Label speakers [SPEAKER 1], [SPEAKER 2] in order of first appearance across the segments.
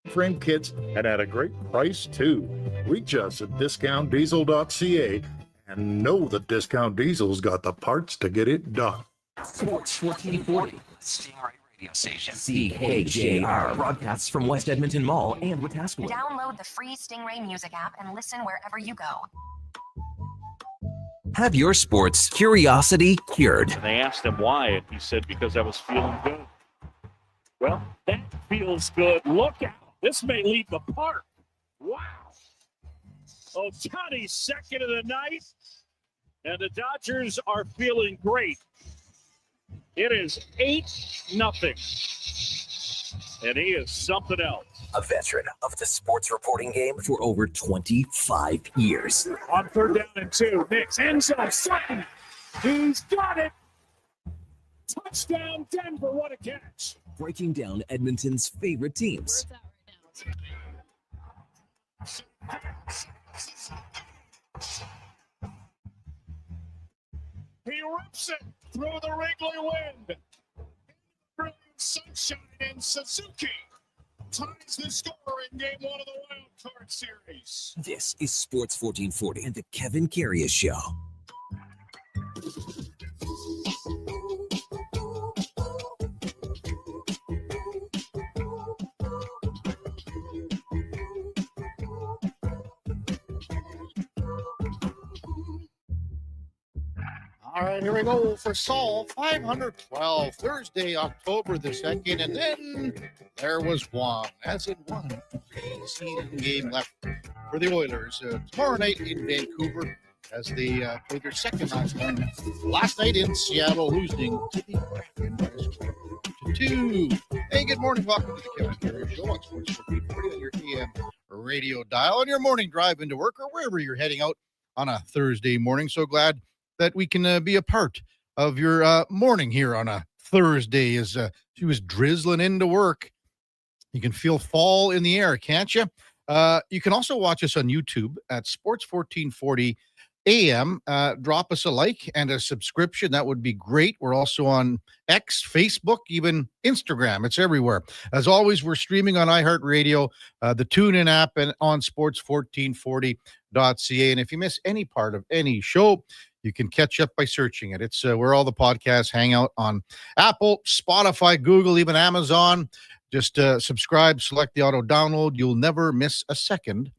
[SPEAKER 1] frame kits and at a great price too. Reach us at discountdiesel.ca and know that Discount Diesel's got the parts to get it done.
[SPEAKER 2] Sports 1440, Stingray Radio Station. CKJR broadcasts from West Edmonton Mall and Wetaskiwin.
[SPEAKER 3] Download the free Stingray music app and listen wherever you go.
[SPEAKER 2] Have your sports curiosity cured.
[SPEAKER 4] And they asked him why, and he said, because I was feeling good. Well, that feels good. Look out. This may lead the park. Wow. Ohtani's second of the night, and the Dodgers are feeling great. It is 8-0, and he is something else.
[SPEAKER 2] A veteran of the sports reporting game for over 25 years.
[SPEAKER 4] On 3rd down and 2, Knicks end zone, Sutton. He's got it. Touchdown, Denver. What a catch.
[SPEAKER 2] Breaking down Edmonton's favorite teams.
[SPEAKER 4] He rips it through the Wrigley wind. Brilliant sunshine in Suzuki ties the score in Game 1 of the Wild Card Series.
[SPEAKER 2] This is Sports 1440 and the Kevin Karius Show.
[SPEAKER 5] All right, here we go for Saul 512, Thursday, October the 2nd, and then there was one, as in one preseason game left for the Oilers tomorrow night in Vancouver as they played their second last night in Seattle, losing to the Kraken by a score of 2-2. Hey, good morning, welcome to the Kevin Karius Show on Sports 1440 on your AM radio dial on your morning drive into work or wherever you're heading out on a Thursday morning. So glad that we can be a part of your morning here on a Thursday as she was drizzling into work. You can feel fall in the air, can't you? You can also watch us on YouTube at Sports 1440 AM. Drop us a like and a subscription. That would be great. We're also on X, Facebook, even Instagram. It's everywhere. As always, we're streaming on iHeartRadio, the TuneIn app, and on sports1440.ca. And if you miss any part of any show, you can catch up by searching it. It's where all the podcasts hang out on Apple, Spotify, Google, even Amazon. Just subscribe, select the auto download. You'll never miss a second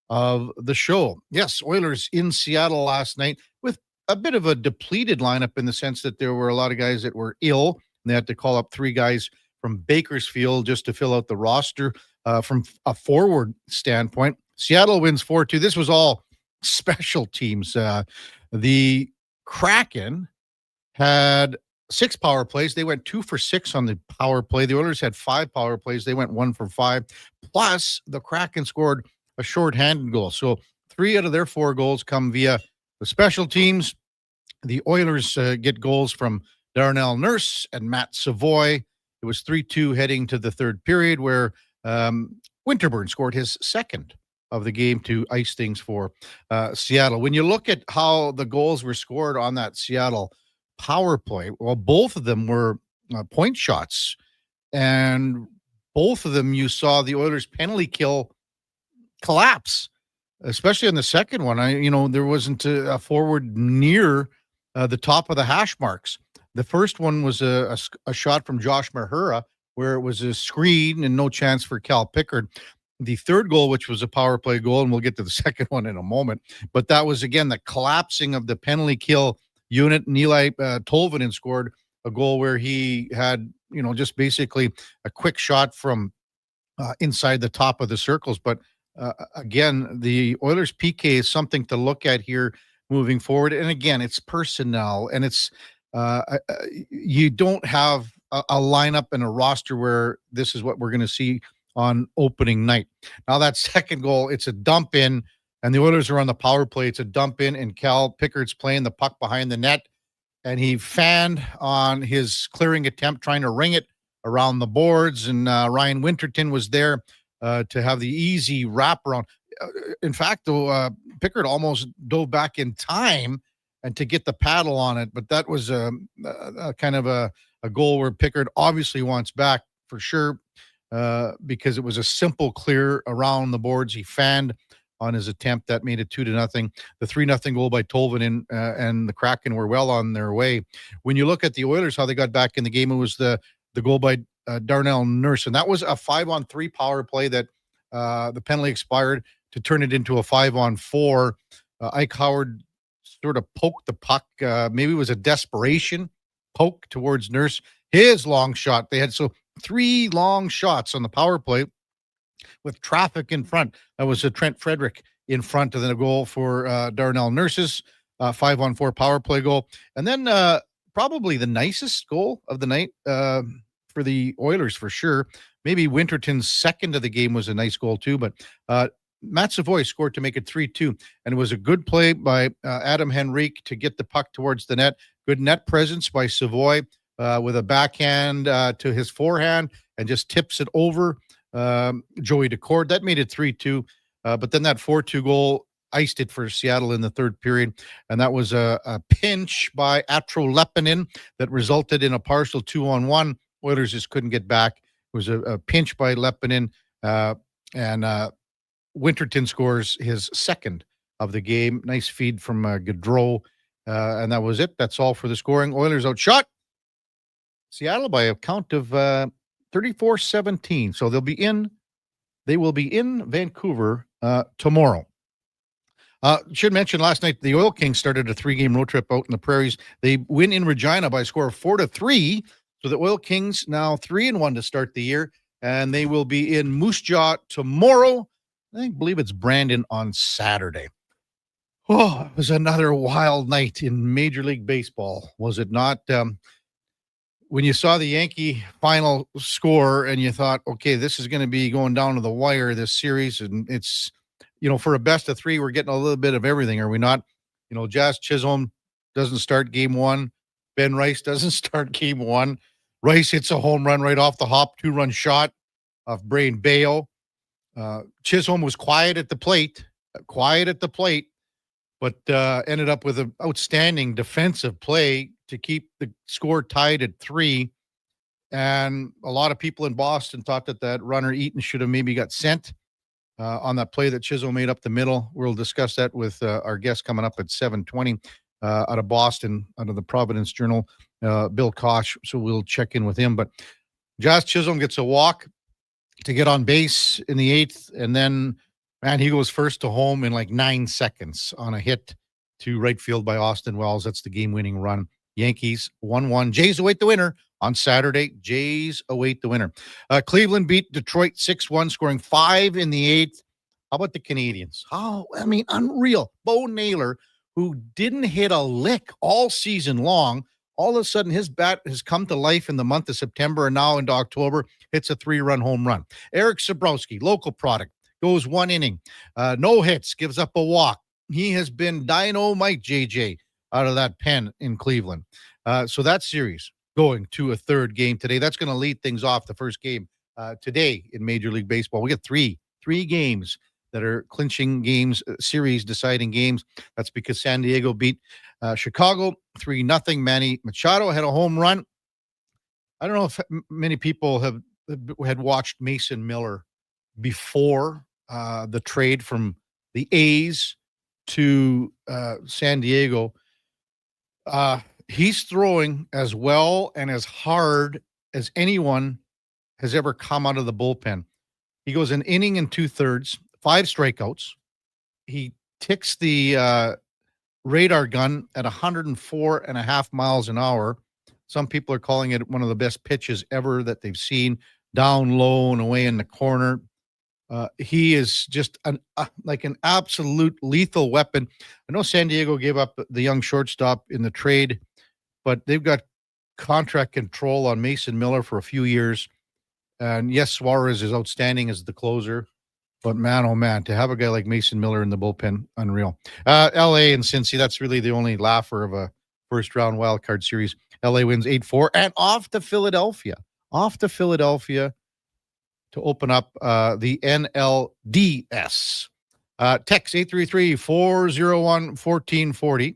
[SPEAKER 5] of the show. Yes, Oilers in Seattle last night with a bit of a depleted lineup in the sense that there were a lot of guys that were ill. And they had to call up 3 guys from Bakersfield just to fill out the roster from a forward standpoint. Seattle wins 4-2. This was all special teams. The Kraken had 6 power plays. They went 2 for 6 on the power play. The Oilers had 5 power plays. They went 1 for 5. Plus, the Kraken scored a shorthanded goal. So 3 out of their 4 goals come via the special teams. The Oilers get goals from Darnell Nurse and Matt Savoy. It was 3-2 heading to the third period where Winterburn scored his second of the game to ice things for Seattle. When you look at how the goals were scored on that Seattle power play, well, both of them were point shots, and both of them you saw the Oilers penalty kill collapse, especially on the second one. There wasn't a forward near the top of the hash marks. The first one was a shot from Josh Mahura where it was a screen and no chance for Cal Pickard. The third goal, which was a power play goal, and we'll get to the second one in a moment, but that was, again, the collapsing of the penalty kill unit. And Eli Tolvanen scored a goal where he had, just basically a quick shot from inside the top of the circles. But again, the Oilers PK is something to look at here moving forward. And again, it's personnel, and it's you don't have a lineup and a roster where this is what we're going to see on opening night. Now that second goal, it's a dump in, and the Oilers are on the power play. It's a dump in, and Cal Pickard's playing the puck behind the net, and he fanned on his clearing attempt, trying to ring it around the boards, and Ryan Winterton was there to have the easy wraparound. In fact, though, Pickard almost dove back in time and to get the paddle on it, but that was a kind of a goal where Pickard obviously wants back for sure. because it was a simple clear around the boards. He fanned on his attempt. That made it 2-0. The 3-0 goal by Tolvanen and the Kraken were well on their way. When you look at the Oilers, how they got back in the game, it was the goal by Darnell Nurse, and that was a 5-on-3 power play that the penalty expired to turn it into a 5-on-4. Ike Howard sort of poked the puck. Maybe it was a desperation poke towards Nurse. His long shot. They had 3 long shots on the power play with traffic in front. That was a Trent Frederick in front, and then a goal for Darnell Nurse's 5-on-4 power play goal. And then probably the nicest goal of the night for the Oilers for sure. Maybe Winterton's second of the game was a nice goal too, but Matt Savoy scored to make it 3-2, and it was a good play by Adam Henrique to get the puck towards the net. Good net presence by Savoy with a backhand to his forehand and just tips it over Joey Decord. That made it 3-2, but then that 4-2 goal iced it for Seattle in the third period, and that was a pinch by Atro Lepinin that resulted in a partial 2-on-1. Oilers just couldn't get back. It was a pinch by Lepinin, and Winterton scores his second of the game. Nice feed from Gaudreau, and that was it. That's all for the scoring. Oilers outshot Seattle by a count of 34-17. So they will be in Vancouver tomorrow. Should mention last night the Oil Kings started a 3-game road trip out in the Prairies. They win in Regina by a score of 4-3. So the Oil Kings now 3-1 to start the year, and they will be in Moose Jaw tomorrow. I believe it's Brandon on Saturday. Oh, it was another wild night in Major League Baseball, was it not? When you saw the Yankee final score and you thought, okay, this is going to be going down to the wire, this series, and it's, for a best of 3, we're getting a little bit of everything, are we not? Jazz Chisholm doesn't start game 1. Ben Rice doesn't start game 1. Rice hits a home run right off the hop, 2-run shot of Brain Bayo. Chisholm was quiet at the plate, but ended up with an outstanding defensive play to keep the score tied at 3. And a lot of people in Boston thought that runner Eaton should have maybe got sent on that play that Chisholm made up the middle. We'll discuss that with our guest coming up at 7:20 out of Boston, out of the Providence Journal, Bill Koch. So we'll check in with him. But Jazz Chisholm gets a walk to get on base in the 8th, and then, man, he goes first to home in like 9 seconds on a hit to right field by Austin Wells. That's the game-winning run. Yankees 1-1. Jays await the winner on Saturday. Jays await the winner. Cleveland beat Detroit 6-1, scoring 5 in the 8th. How about the Canadians? Unreal. Bo Naylor, who didn't hit a lick all season long, all of a sudden his bat has come to life in the month of September, and now into October, hits a 3-run home run. Eric Sabrowski, local product, goes 1 inning. No hits, gives up a walk. He has been dynamite, JJ, out of that pen in Cleveland. So that series going to a third game today. That's going to lead things off, the first game today in Major League Baseball. We get three games that are clinching games, series deciding games. That's because San Diego beat Chicago 3-0. Manny Machado had a home run. I don't know if many people had watched Mason Miller before the trade from the A's to San Diego. He's throwing as well and as hard as anyone has ever come out of the bullpen. He goes an inning and 2/3, 5 strikeouts. He ticks the radar gun at 104.5 miles an hour. Some people are calling it one of the best pitches ever that they've seen, down low and away in the corner. He is just like an absolute lethal weapon. I know San Diego gave up the young shortstop in the trade, but they've got contract control on Mason Miller for a few years. And yes, Suarez is outstanding as the closer, but man, oh man, to have a guy like Mason Miller in the bullpen, unreal. LA and Cincy, that's really the only laugher of a first round wild card series. LA wins 8-4 and off to Philadelphia to open up the NLDS. Text 833-401-1440.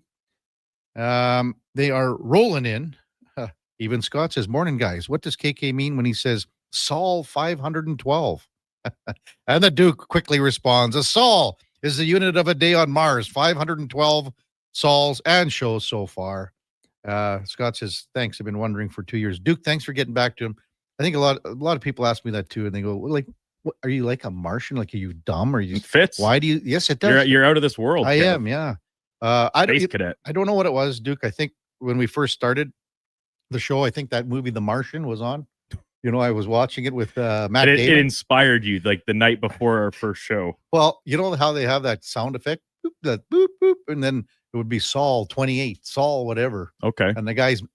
[SPEAKER 5] They are rolling in. Even Scott says, morning, guys. What does KK mean when he says Sol 512. And the Duke quickly responds, a Sol is the unit of a day on Mars. 512 Sols and shows so far. Scott says, thanks. I've been wondering for 2 years. Duke, thanks for getting back to him. I think a lot of people ask me that too, and they go, well, like, what, are you like a Martian? Like, are you dumb? Or you
[SPEAKER 6] It fits.
[SPEAKER 5] Why do you? Yes, it does.
[SPEAKER 6] You're out of this world.
[SPEAKER 5] I
[SPEAKER 6] Kev.
[SPEAKER 5] am. Yeah.
[SPEAKER 6] Space cadet.
[SPEAKER 5] I don't know what it was, Duke. I think when we first started the show, I think that movie, The Martian, was on. You know, I was watching it with Matt
[SPEAKER 6] It
[SPEAKER 5] Damon.
[SPEAKER 6] inspired you like the night before our first show.
[SPEAKER 5] Well, you know how they have that sound effect, boop, that boop boop, and then it would be Sol 28, Sol whatever.
[SPEAKER 6] Okay.
[SPEAKER 5] And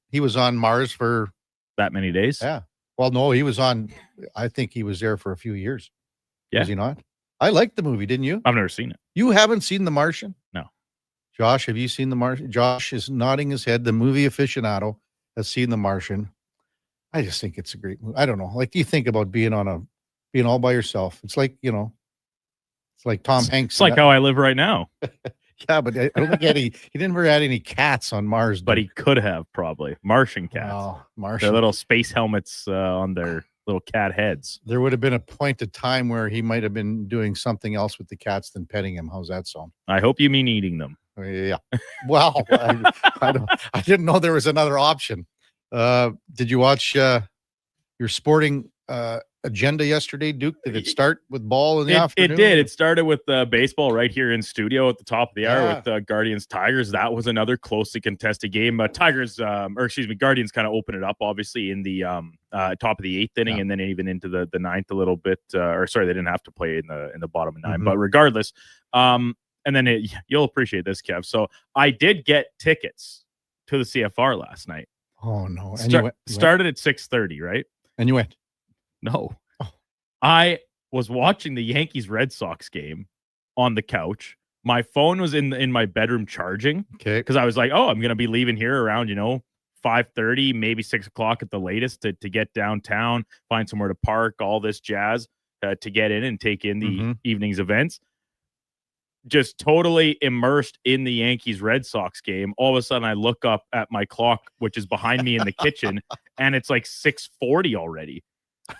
[SPEAKER 5] he was on Mars for
[SPEAKER 6] That many days?
[SPEAKER 5] Yeah. Well, no, he was on. I think he was there for a few years.
[SPEAKER 6] Yeah.
[SPEAKER 5] Was he not? I liked the movie, didn't you?
[SPEAKER 6] I've never seen it.
[SPEAKER 5] You haven't seen The Martian?
[SPEAKER 6] No.
[SPEAKER 5] Josh, have you seen The Martian? Josh is nodding his head. The movie aficionado has seen The Martian. I just think it's a great movie. I don't know. Like, do you think about being all by yourself? It's like, it's like Tom Hanks.
[SPEAKER 6] It's like how I live right now.
[SPEAKER 5] Yeah, but I don't think he never had any cats on Mars.
[SPEAKER 6] But he could have probably. Martian cats.
[SPEAKER 5] Oh, Martian.
[SPEAKER 6] Their little space helmets on their little cat heads.
[SPEAKER 5] There would have been a point of time where he might have been doing something else with the cats than petting him. How's that sound?
[SPEAKER 6] I hope you mean eating them.
[SPEAKER 5] Yeah. Well, I didn't know there was another option. Did you watch your sporting agenda yesterday, Duke? Did it start with ball in the afternoon?
[SPEAKER 6] It did. It started with baseball right here in studio at the top of the hour
[SPEAKER 5] Yeah.
[SPEAKER 6] with Guardians Tigers. That was another closely contested game. Guardians kind of opened it up obviously in the top of the eighth inning, and then even into the ninth a little bit. They didn't have to play in the bottom of 9,
[SPEAKER 5] Mhm.
[SPEAKER 6] but regardless, and then you'll appreciate this, Kev. So I did get tickets to the CFR last night.
[SPEAKER 5] Oh no! And you went?
[SPEAKER 6] Started at 6:30, right?
[SPEAKER 5] And you went?
[SPEAKER 6] No.
[SPEAKER 5] Oh.
[SPEAKER 6] I was watching the Yankees Red Sox game on the couch. My phone was in my bedroom charging
[SPEAKER 5] Okay.
[SPEAKER 6] because I was like, oh, I'm going to be leaving here around, 5:30, maybe 6 o'clock at the latest to get downtown, find somewhere to park, all this jazz to get in and take in the evening's events. Just totally immersed in the Yankees Red Sox game. All of a sudden I look up at my clock, which is behind me in the kitchen, and it's like 6:40 already.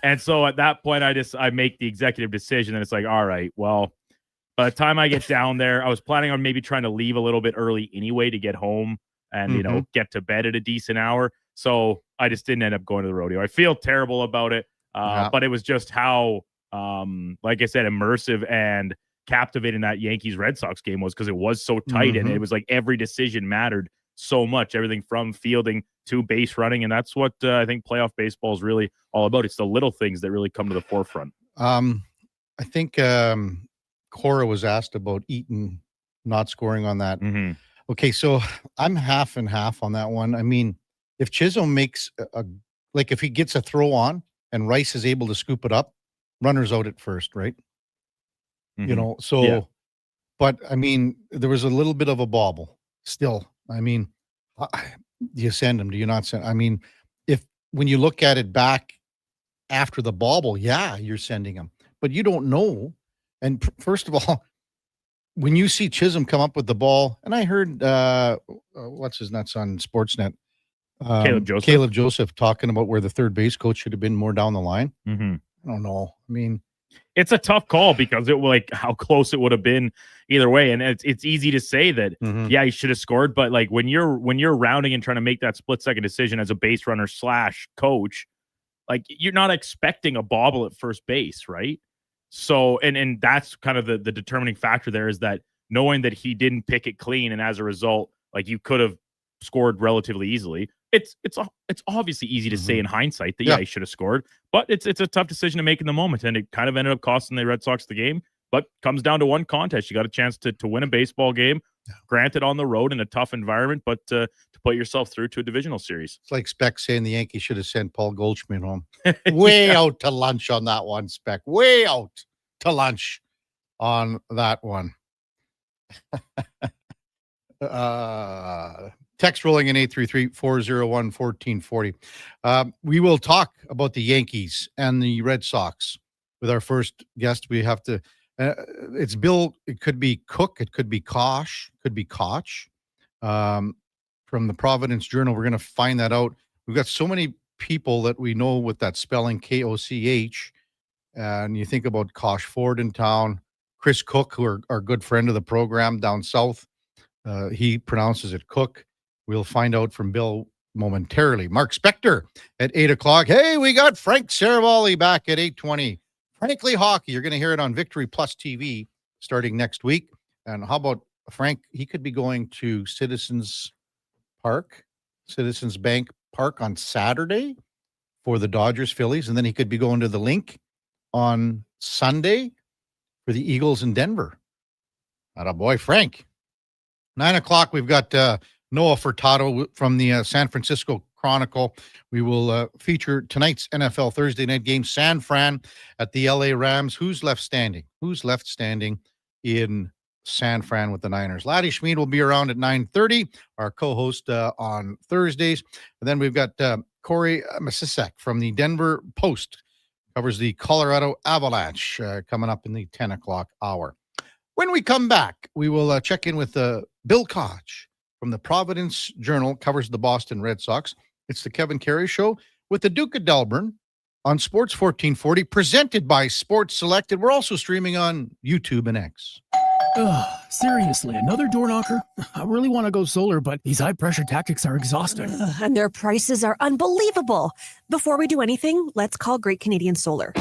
[SPEAKER 6] And so at that point, I make the executive decision, and it's like, all right, well, by the time I get down there, I was planning on maybe trying to leave a little bit early anyway to get home and, get to bed at a decent hour. So I just didn't end up going to the rodeo. I feel terrible about it, but it was just how, like I said, immersive and captivating that Yankees Red Sox game was, because it was so tight and it was like every decision mattered so much, everything from fielding to base running. And that's what I think playoff baseball is really all about. It's the little things that really come to the forefront.
[SPEAKER 5] I think Cora was asked about Eaton not scoring on that. Okay, so I'm half and half on that one. I mean, if Chisholm makes if he gets a throw on and Rice is able to scoop it up, runner's out at first, right? But I mean, there was a little bit of a bobble still. I mean, do you send him? Do you not send? I mean, when you look at it back after the bobble, yeah, you're sending him, but you don't know. And first of all, when you see Chisholm come up with the ball, and I heard what's his nuts on Sportsnet, Caleb Joseph talking about where the third base coach should have been more down the line. I don't know. I mean,
[SPEAKER 6] it's a tough call because it like how close it would have been either way, and it's easy to say that he should have scored, but like when you're rounding and trying to make that split-second decision as a base runner / coach, like you're not expecting a bobble at first base, right? So and that's kind of the determining factor there, is that knowing that he didn't pick it clean, and as a result, like you could have scored relatively easily. It's obviously easy to say in hindsight that he should have scored, but it's a tough decision to make in the moment, and it kind of ended up costing the Red Sox the game. But comes down to one contest. You got a chance to win a baseball game, granted on the road in a tough environment, but to put yourself through to a divisional series.
[SPEAKER 5] It's like Speck saying the Yankees should have sent Paul Goldschmidt home. Way out to lunch on that one, Speck. Way out to lunch on that one. Text rolling in 833-401-1440. We will talk about the Yankees and the Red Sox with our first guest. We have to, it's Bill. It could be Cook. It could be Koch. Could be Koch from the Providence Journal. We're going to find that out. We've got so many people that we know with that spelling Koch, and you think about Kosh Ford in town, Chris Cook, who are our good friend of the program down south. He pronounces it Cook. We'll find out from Bill momentarily. Mark Spector at 8 o'clock. Hey, we got Frank Saravalli back at 8:20. Frankly Hockey. You're going to hear it on Victory Plus TV starting next week. And how about Frank? He could be going to Citizens Bank Park on Saturday for the Dodgers Phillies. And then he could be going to the Link on Sunday for the Eagles in Denver. Attaboy, Frank. 9 o'clock, we've got Noah Furtado from the San Francisco Chronicle. We will feature tonight's NFL Thursday night game, San Fran at the LA Rams. Who's left standing? Who's left standing in San Fran with the Niners? Laddie Schmid will be around at 9:30, our co-host on Thursdays. And then we've got Corey Masisek from the Denver Post, covers the Colorado Avalanche, coming up in the 10 o'clock hour. When we come back, we will check in with Bill Koch from the Providence Journal, covers the Boston Red Sox. It's the Kevin Karius Show with the Duke of Delburne on Sports 1440, presented by Sports Selected. We're also streaming on YouTube and X.
[SPEAKER 7] Ugh, seriously, another door knocker? I really want to go solar, but these high-pressure tactics are exhausting.
[SPEAKER 8] And their prices are unbelievable. Before we do anything, let's call Great Canadian Solar.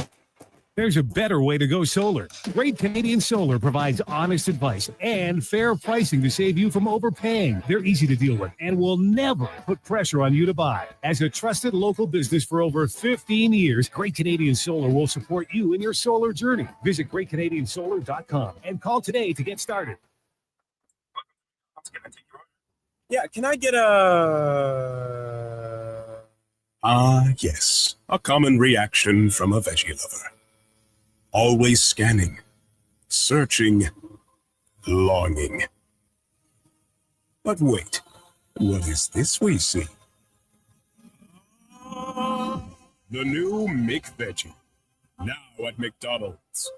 [SPEAKER 9] There's a better way to go solar. Great Canadian Solar provides honest advice and fair pricing to save you from overpaying. They're easy to deal with and will never put pressure on you to buy. As a trusted local business for over 15 years, Great Canadian Solar will support you in your solar journey. Visit GreatCanadianSolar.com and call today to get started.
[SPEAKER 10] Yeah, can I get yes. A common reaction from a veggie lover. Always scanning, searching, longing. But wait, what is this we see? The new McVeggie, now at McDonald's.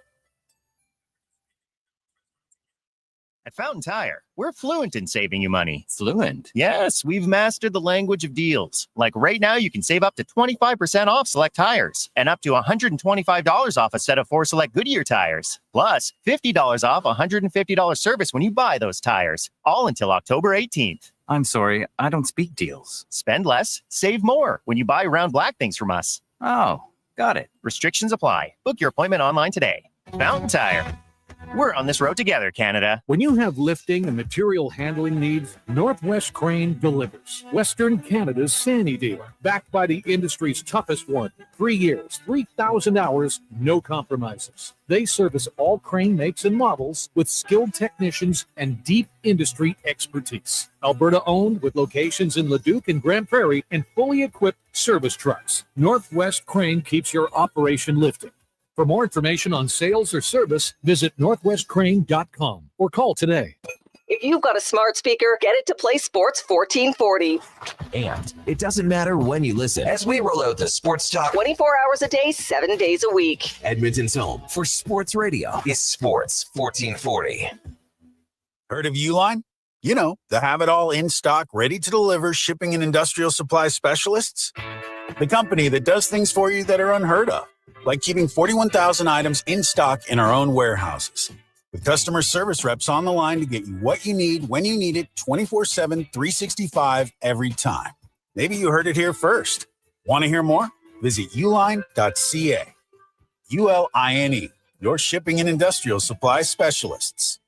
[SPEAKER 11] At Fountain Tire, we're fluent in saving you money.
[SPEAKER 2] Fluent?
[SPEAKER 11] Yes, we've mastered the language of deals. Like right now, you can save up to 25% off select tires and up to $125 off a set of 4 select Goodyear tires. Plus, $50 off $150 service when you buy those tires. All until October 18th.
[SPEAKER 2] I'm sorry, I don't speak deals.
[SPEAKER 11] Spend less, save more when you buy round black things from us.
[SPEAKER 2] Oh, got it.
[SPEAKER 11] Restrictions apply. Book your appointment online today. Fountain Tire. We're on this road together, Canada.
[SPEAKER 9] When you have lifting and material handling needs, Northwest Crane delivers. Western Canada's Sandy dealer, backed by the industry's toughest one. 3 years, 3,000 hours, no compromises. They service all crane makes and models with skilled technicians and deep industry expertise. Alberta owned with locations in Leduc and Grand Prairie and fully equipped service trucks. Northwest Crane keeps your operation lifting. For more information on sales or service, visit northwestcrane.com or call today.
[SPEAKER 12] If you've got a smart speaker, get it to play Sports 1440.
[SPEAKER 2] And it doesn't matter when you listen, as we roll out the Sports Talk
[SPEAKER 12] 24 hours a day, 7 days a week.
[SPEAKER 2] Edmonton's home for sports radio is Sports 1440.
[SPEAKER 13] Heard of Uline? You know, the have-it-all in-stock, ready-to-deliver shipping and industrial supply specialists. The company that does things for you that are unheard of, like keeping 41,000 items in stock in our own warehouses. With customer service reps on the line to get you what you need, when you need it, 24/7, 365, every time. Maybe you heard it here first. Want to hear more? Visit uline.ca. ULINE, your shipping and industrial supply specialists.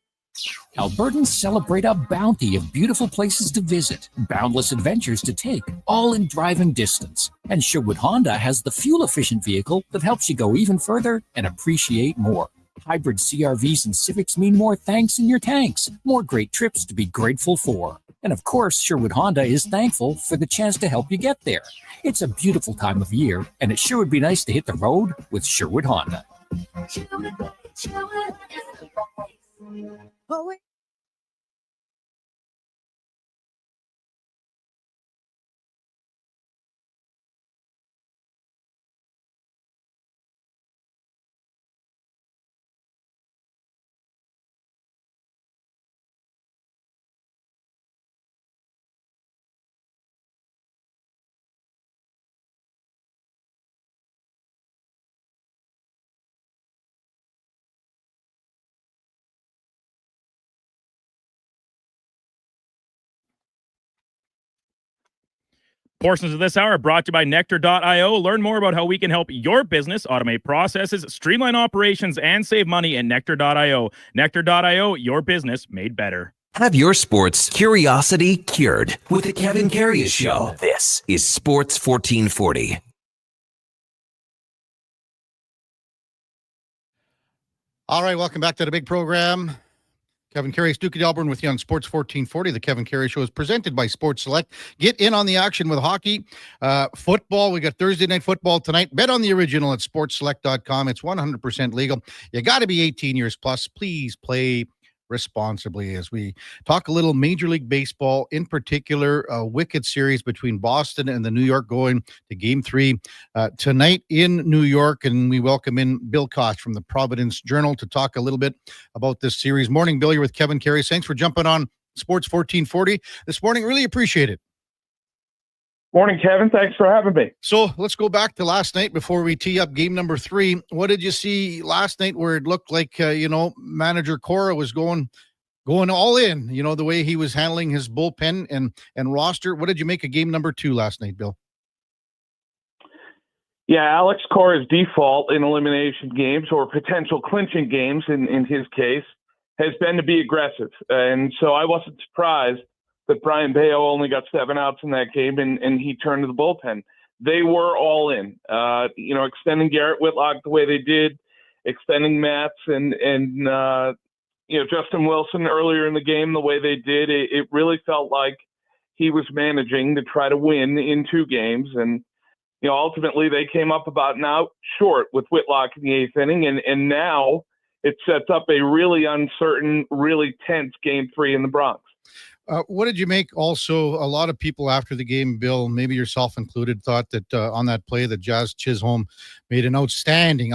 [SPEAKER 14] Albertans celebrate a bounty of beautiful places to visit, boundless adventures to take, all in driving distance. And Sherwood Honda has the fuel-efficient vehicle that helps you go even further and appreciate more. Hybrid CRVs and Civics mean more thanks in your tanks, more great trips to be grateful for. And of course, Sherwood Honda is thankful for the chance to help you get there. It's a beautiful time of year, and it sure would be nice to hit the road with Sherwood Honda.
[SPEAKER 12] Oh, wait.
[SPEAKER 6] Portions of this hour are brought to you by Nectar.io. Learn more about how we can help your business automate processes, streamline operations, and save money at Nectar.io. Nectar.io, your business made better.
[SPEAKER 2] Have your sports curiosity cured with the Kevin Karius Show. This is Sports 1440.
[SPEAKER 5] All right, welcome back to the big program. Kevin Karius, Duke of Delburne with you on Sports 1440. The Kevin Karius Show is presented by Sports Select. Get in on the action with hockey, football. We got Thursday night football tonight. Bet on the original at sportselect.com. It's 100% legal. You got to be 18 years plus. Please play responsibly as we talk a little Major League Baseball, in particular, a wicked series between Boston and the New York going to Game 3 tonight in New York. And we welcome in Bill Koch from the Providence Journal to talk a little bit about this series. Morning, Bill. You're with Kevin Karius. Thanks for jumping on Sports 1440 this morning. Really appreciate it.
[SPEAKER 15] Morning, Kevin. Thanks for having me.
[SPEAKER 5] So let's go back to last night before we tee up game number 3. What did you see last night where it looked like, manager Cora was going all in, the way he was handling his bullpen and roster? What did you make of game number 2 last night, Bill?
[SPEAKER 15] Yeah, Alex Cora's default in elimination games or potential clinching games in his case has been to be aggressive. And so I wasn't surprised that Brian Bayo only got 7 outs in that game and he turned to the bullpen. They were all in, extending Garrett Whitlock the way they did, extending Matz and Justin Wilson earlier in the game the way they did. It really felt like he was managing to try to win in 2 games. And, ultimately they came up about an out short with Whitlock in the 8th inning. And now it sets up a really uncertain, really tense Game 3 in the Bronx.
[SPEAKER 5] What did you make also? A lot of people after the game, Bill, maybe yourself included, thought that on that play that Jazz Chisholm made an outstanding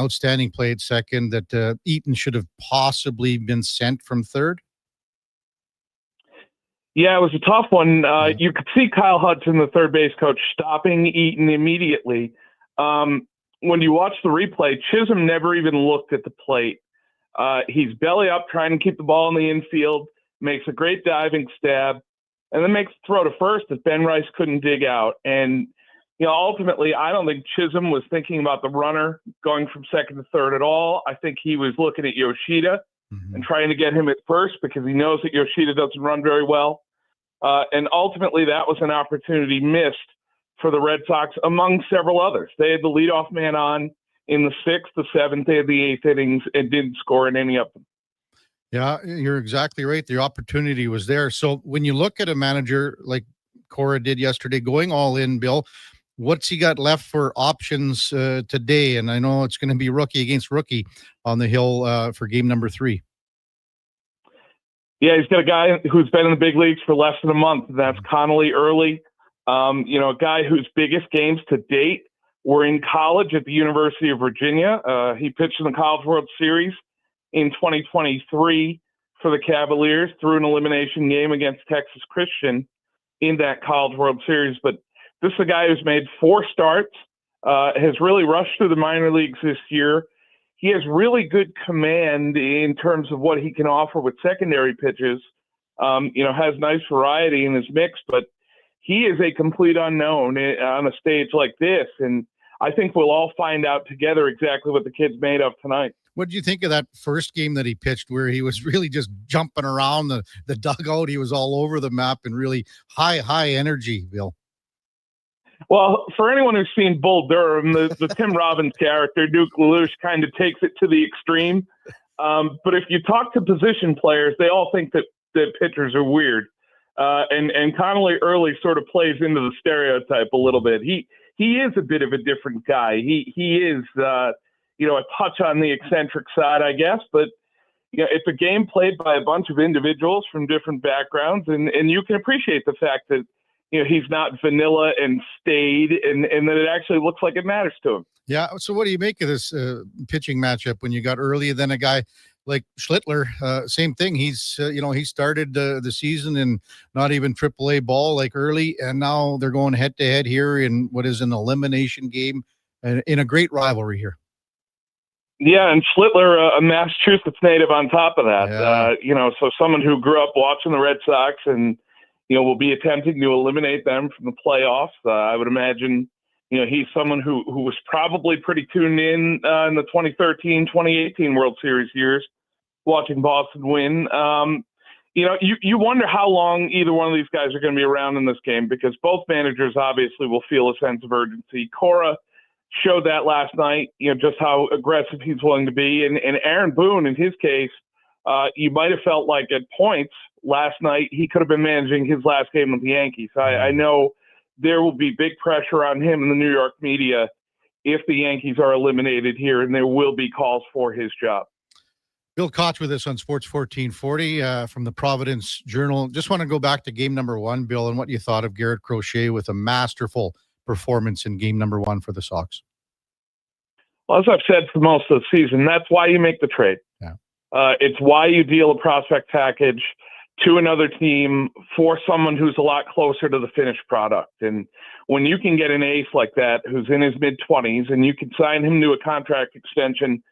[SPEAKER 5] play at second, that Eaton should have possibly been sent from third?
[SPEAKER 15] Yeah, it was a tough one. You could see Kyle Hudson, the third base coach, stopping Eaton immediately. When you watch the replay, Chisholm never even looked at the plate. He's belly up trying to keep the ball in the infield, makes a great diving stab, and then makes the throw to first that Ben Rice couldn't dig out. And, ultimately, I don't think Chisholm was thinking about the runner going from second to third at all. I think he was looking at Yoshida and trying to get him at first because he knows that Yoshida doesn't run very well. And ultimately, that was an opportunity missed for the Red Sox, among several others. They had the leadoff man on in the 6th, the 7th, and the 8th innings and didn't score in any of them.
[SPEAKER 5] Yeah, you're exactly right. The opportunity was there. So when you look at a manager like Cora did yesterday, going all in, Bill, what's he got left for options today? And I know it's going to be rookie against rookie on the hill for game number 3.
[SPEAKER 15] Yeah, he's got a guy who's been in the big leagues for less than a month. That's Connolly Early. A guy whose biggest games to date were in college at the University of Virginia. He pitched in the College World Series in 2023 for the Cavaliers through an elimination game against Texas Christian in that College World Series. But this is a guy who's made 4 starts, has really rushed through the minor leagues this year. He has really good command in terms of what he can offer with secondary pitches, has nice variety in his mix, but he is a complete unknown on a stage like this. And I think we'll all find out together exactly what the kid's made of tonight.
[SPEAKER 5] What did you think of that first game that he pitched where he was really just jumping around the dugout? He was all over the map and really high energy, Bill.
[SPEAKER 15] Well, for anyone who's seen Bull Durham, the Tim Robbins character, Duke LaLoosh, kind of takes it to the extreme. But if you talk to position players, they all think that pitchers are weird. And Connolly Early sort of plays into the stereotype a little bit. He is a bit of a different guy. He is a touch on the eccentric side, I guess, but it's a game played by a bunch of individuals from different backgrounds, and you can appreciate the fact that he's not vanilla and staid, and that it actually looks like it matters to him.
[SPEAKER 5] Yeah. So what do you make of this pitching matchup when you got Early and then a guy like Schlittler? Same thing. He's he started the season in not even AAA ball like Early, and now they're going head to head here in what is an elimination game and in a great rivalry here.
[SPEAKER 15] Yeah, and Schlittler, a Massachusetts native on top of that.
[SPEAKER 5] Yeah.
[SPEAKER 15] So someone who grew up watching the Red Sox and, will be attempting to eliminate them from the playoffs. I would imagine, he's someone who was probably pretty tuned in the 2013, 2018 World Series years, watching Boston win. You wonder how long either one of these guys are going to be around in this game, because both managers obviously will feel a sense of urgency. Cora showed that last night, just how aggressive he's willing to be. And Aaron Boone, in his case, you might have felt like at points last night he could have been managing his last game with the Yankees. I know there will be big pressure on him in the New York media if the Yankees are eliminated here, and there will be calls for his job.
[SPEAKER 5] Bill Koch with us on Sports 1440 from the Providence Journal. Just want to go back to game number 1, Bill, and what you thought of Garrett Crochet with a masterful performance in game number 1 for the Sox.
[SPEAKER 15] Well, as I've said for most of the season, that's why you make the trade.
[SPEAKER 5] Yeah.
[SPEAKER 15] It's why you deal a prospect package to another team for someone who's a lot closer to the finished product. And when you can get an ace like that, who's in his mid-20s, and you can sign him to a contract extension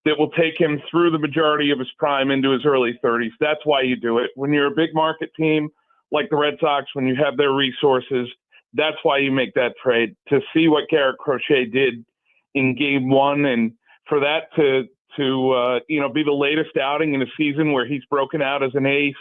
[SPEAKER 15] that will take him through the majority of his prime into his early 30s, that's why you do it. When you're a big market team like the Red Sox, when you have their resources, that's why you make that trade. To see what Garrett Crochet did in game 1, and for that to be the latest outing in a season where he's broken out as an ace,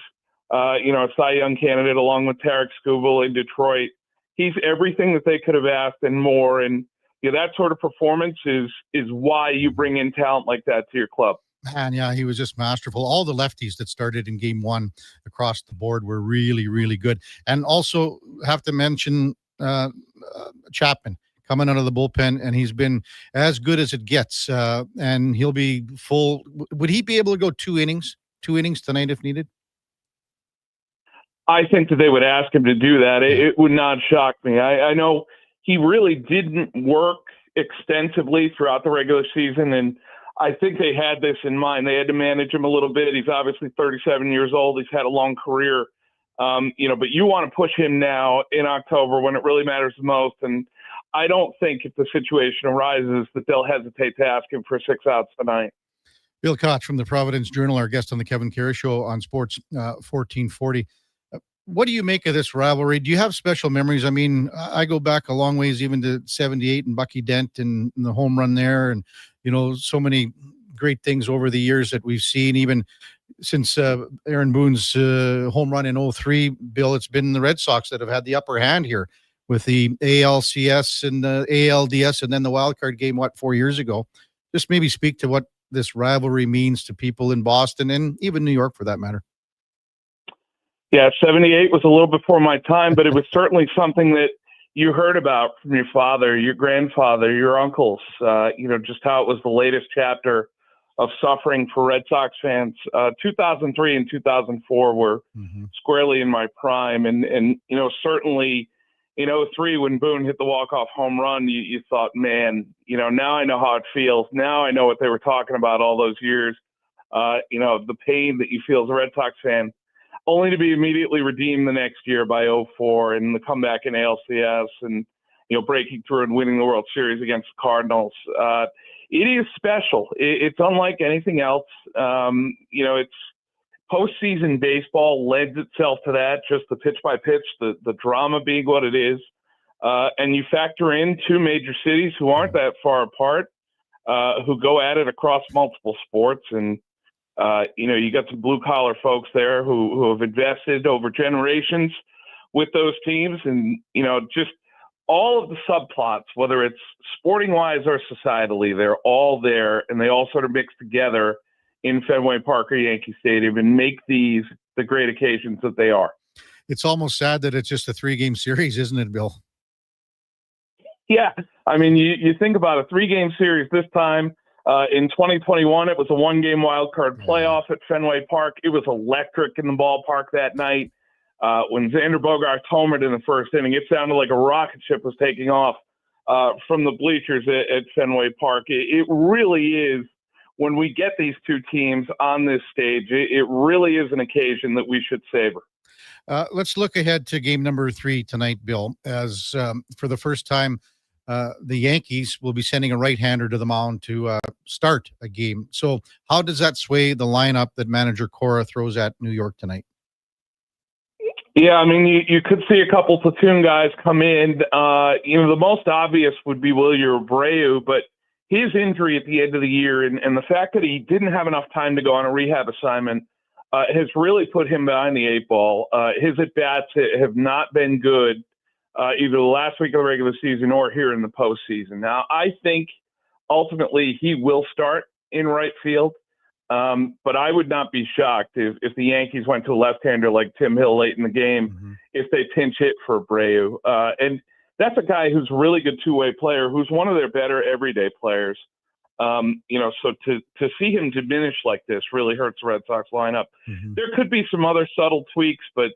[SPEAKER 15] a Cy Young candidate along with Tarek Skubal in Detroit. He's everything that they could have asked and more. And that sort of performance is why you bring in talent like that to your club.
[SPEAKER 5] Man, yeah, he was just masterful. All the lefties that started in game 1 across the board were really, really good. And also have to mention Chapman coming out of the bullpen, and he's been as good as it gets. And he'll be full. Would he be able to go 2 innings tonight if needed?
[SPEAKER 15] I think that they would ask him to do that. It would not shock me. I know he really didn't work extensively throughout the regular season, and I think they had this in mind. They had to manage him a little bit. He's obviously 37 years old. He's had a long career, but you want to push him now in October when it really matters the most. And I don't think if the situation arises that they'll hesitate to ask him for 6 outs tonight.
[SPEAKER 5] Bill Koch from the Providence Journal, our guest on the Kevin Karius Show on Sports 1440. What do you make of this rivalry? Do you have special memories? I mean, I go back a long ways, even to 78 and Bucky Dent and the home run there. And, so many great things over the years that we've seen, even since Aaron Boone's home run in 03, Bill, it's been the Red Sox that have had the upper hand here with the ALCS and the ALDS and then the wild card game, 4 years ago. Just maybe speak to what this rivalry means to people in Boston and even New York for that matter.
[SPEAKER 15] Yeah, 78 was a little before my time, but it was certainly something that you heard about from your father, your grandfather, your uncles, just how it was the latest chapter of suffering for Red Sox fans. 2003 and 2004 were squarely in my prime. And certainly in 03 when Boone hit the walk-off home run, you thought, man, now I know how it feels. Now I know what they were talking about all those years. The pain that you feel as a Red Sox fan, only to be immediately redeemed the next year by 04 and the comeback in ALCS and, breaking through and winning the World Series against the Cardinals. It is special. It's unlike anything else. It's postseason baseball lends itself to that, just the pitch by pitch, the drama being what it is. And you factor in 2 major cities who aren't that far apart, who go at it across multiple sports. And, you got some blue collar folks there who have invested over generations with those teams, and, just all of the subplots, whether it's sporting wise or societally, they're all there, and they all sort of mix together in Fenway Park or Yankee Stadium and make these the great occasions that they are.
[SPEAKER 5] It's almost sad that it's just a 3-game series, isn't it, Bill?
[SPEAKER 15] Yeah. I mean, you think about a 3-game series this time. In 2021, it was a 1-game wild card playoff at Fenway Park. It was electric in the ballpark that night. When Xander Bogaerts homered in the first inning, it sounded like a rocket ship was taking off from the bleachers at Fenway Park. It really is, when we get these 2 teams on this stage, it really is an occasion that we should savor.
[SPEAKER 5] Let's look ahead to game number 3 tonight, Bill, as for the first time, the Yankees will be sending a right-hander to the mound to start a game. So how does that sway the lineup that manager Cora throws at New York tonight?
[SPEAKER 15] Yeah, I mean, you could see a couple platoon guys come in. The most obvious would be William Abreu, but his injury at the end of the year and the fact that he didn't have enough time to go on a rehab assignment has really put him behind the eight ball. His at-bats have not been good either the last week of the regular season or here in the postseason. Now, I think ultimately he will start in right field. But I would not be shocked if the Yankees went to a left-hander like Tim Hill late in the game, if they pinch hit for Abreu. And that's a guy who's a really good two-way player, who's one of their better everyday players. So to see him diminish like this really hurts the Red Sox lineup. There could be some other subtle tweaks, but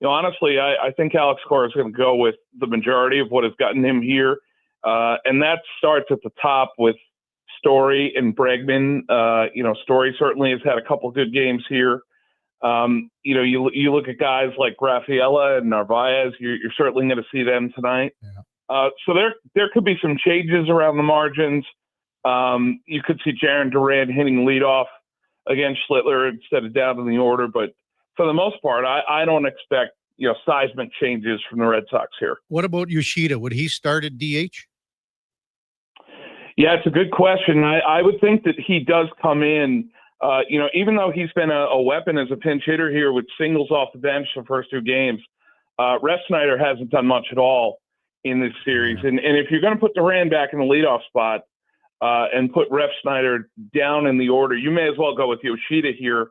[SPEAKER 15] honestly, I think Alex Cora is going to go with the majority of what has gotten him here. And that starts at the top with Story and Bregman. Story certainly has had a couple good games here. You look at guys like Rafaela and Narvaez, you're certainly going to see them tonight. Yeah. So there could be some changes around the margins. You could see Jaron Duran hitting leadoff against Schlittler instead of down in the order, but for the most part, I don't expect seismic changes from the Red Sox here.
[SPEAKER 5] What about Yoshida? Would he start at DH?
[SPEAKER 15] Yeah, it's a good question. I would think that he does come in, even though he's been a weapon as a pinch hitter here with singles off the bench the first two games. Ref Snyder hasn't done much at all in this series. And if you're going to put Duran back in the leadoff spot and put Ref Snyder down in the order, you may as well go with Yoshida here.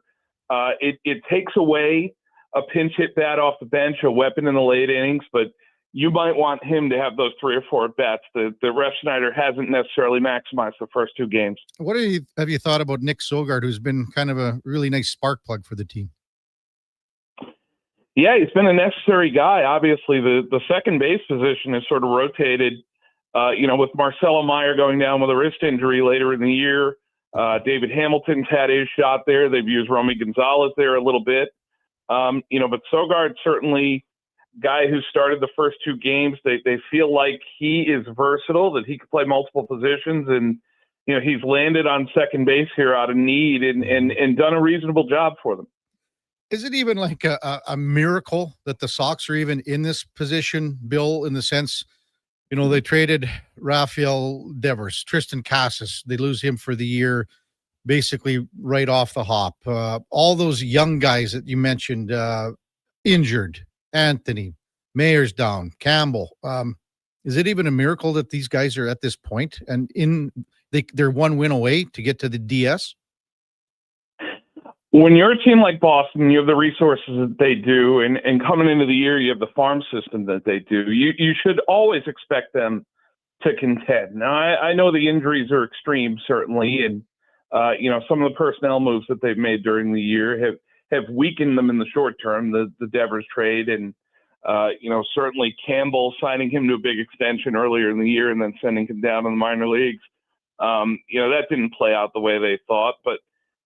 [SPEAKER 15] It takes away a pinch hit bat off the bench, a weapon in the late innings, but you might want him to have those 3 or 4 bats that Ref Snyder hasn't necessarily maximized the first two games.
[SPEAKER 5] What have you thought about Nick Sogard, who's been kind of a really nice spark plug for the team?
[SPEAKER 15] Yeah, he's been a necessary guy. Obviously, the second base position has sort of rotated, with Marcelo Meyer going down with a wrist injury later in the year. David Hamilton's had his shot there. They've used Romy Gonzalez there a little bit. But Sogard certainly guy who started the first two games. They feel like he is versatile, that he could play multiple positions, and he's landed on second base here out of need and done a reasonable job for them.
[SPEAKER 5] Is it even like a miracle that the Sox are even in this position, Bill, in the sense, they traded Rafael Devers, Tristan Casas, they lose him for the year, basically right off the hop. All those young guys that you mentioned, injured, Anthony, Mayer's down, Campbell. Is it even a miracle that these guys are at this point and they're one win away to get to the DS?
[SPEAKER 15] When you're a team like Boston, you have the resources that they do, and coming into the year, you have the farm system that they do. You should always expect them to contend. Now, I know the injuries are extreme, certainly, and some of the personnel moves that they've made during the year have weakened them in the short term, the Devers trade, and certainly Campbell signing him to a big extension earlier in the year and then sending him down in the minor leagues. That didn't play out the way they thought, but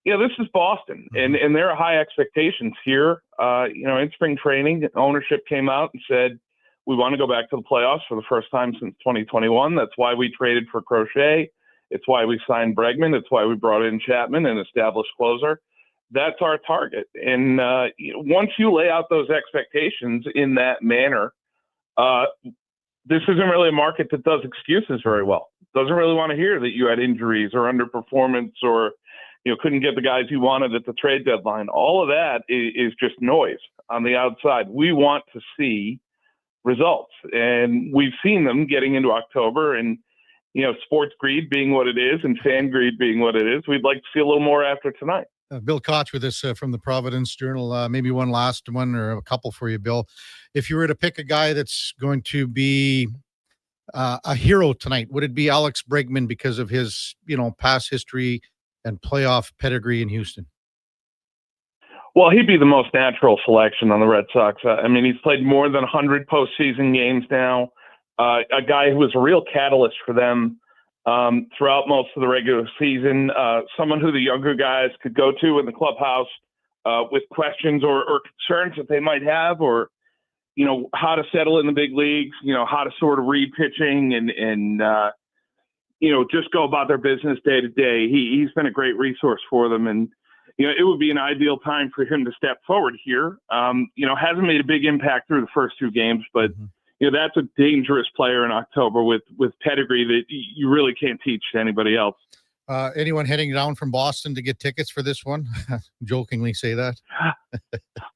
[SPEAKER 15] this is Boston, and there are high expectations here. In spring training, ownership came out and said, we want to go back to the playoffs for the first time since 2021. That's why we traded for Crochet. It's why we signed Bregman. It's why we brought in Chapman, an established closer. That's our target. And once you lay out those expectations in that manner, this isn't really a market that does excuses very well. Doesn't really want to hear that you had injuries or underperformance or couldn't get the guys you wanted at the trade deadline. All of that is just noise on the outside. We want to see results, and we've seen them getting into October, and sports greed being what it is and fan greed being what it is, we'd like to see a little more after tonight.
[SPEAKER 5] Bill Koch with us from the Providence Journal. Maybe one last one or a couple for you, Bill. If you were to pick a guy that's going to be a hero tonight, would it be Alex Bregman because of his past history and playoff pedigree in Houston?
[SPEAKER 15] Well, he'd be the most natural selection on the Red Sox. He's played more than 100 postseason games now. A guy who was a real catalyst for them throughout most of the regular season. Someone who the younger guys could go to in the clubhouse with questions or concerns that they might have, or how to settle in the big leagues. How to sort of read pitching and just go about their business day to day. He's been a great resource for them. And, it would be an ideal time for him to step forward here. Hasn't made a big impact through the first 2 games, but that's a dangerous player in October with pedigree that you really can't teach to anybody else.
[SPEAKER 5] Anyone heading down from Boston to get tickets for this one? Jokingly say that.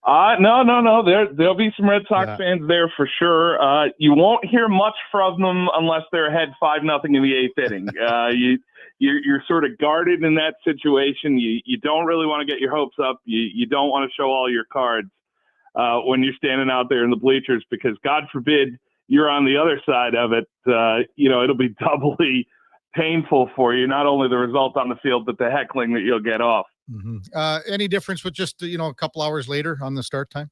[SPEAKER 15] No. There'll be some Red Sox fans there for sure. You won't hear much from them unless they're ahead 5-0 in the 8th inning. You're sort of guarded in that situation. You don't really want to get your hopes up. You don't want to show all your cards when you're standing out there in the bleachers, because God forbid you're on the other side of it. It'll be doubly painful for you, not only the result on the field, but the heckling that you'll get off.
[SPEAKER 5] Any difference with just, a couple hours later on the start time?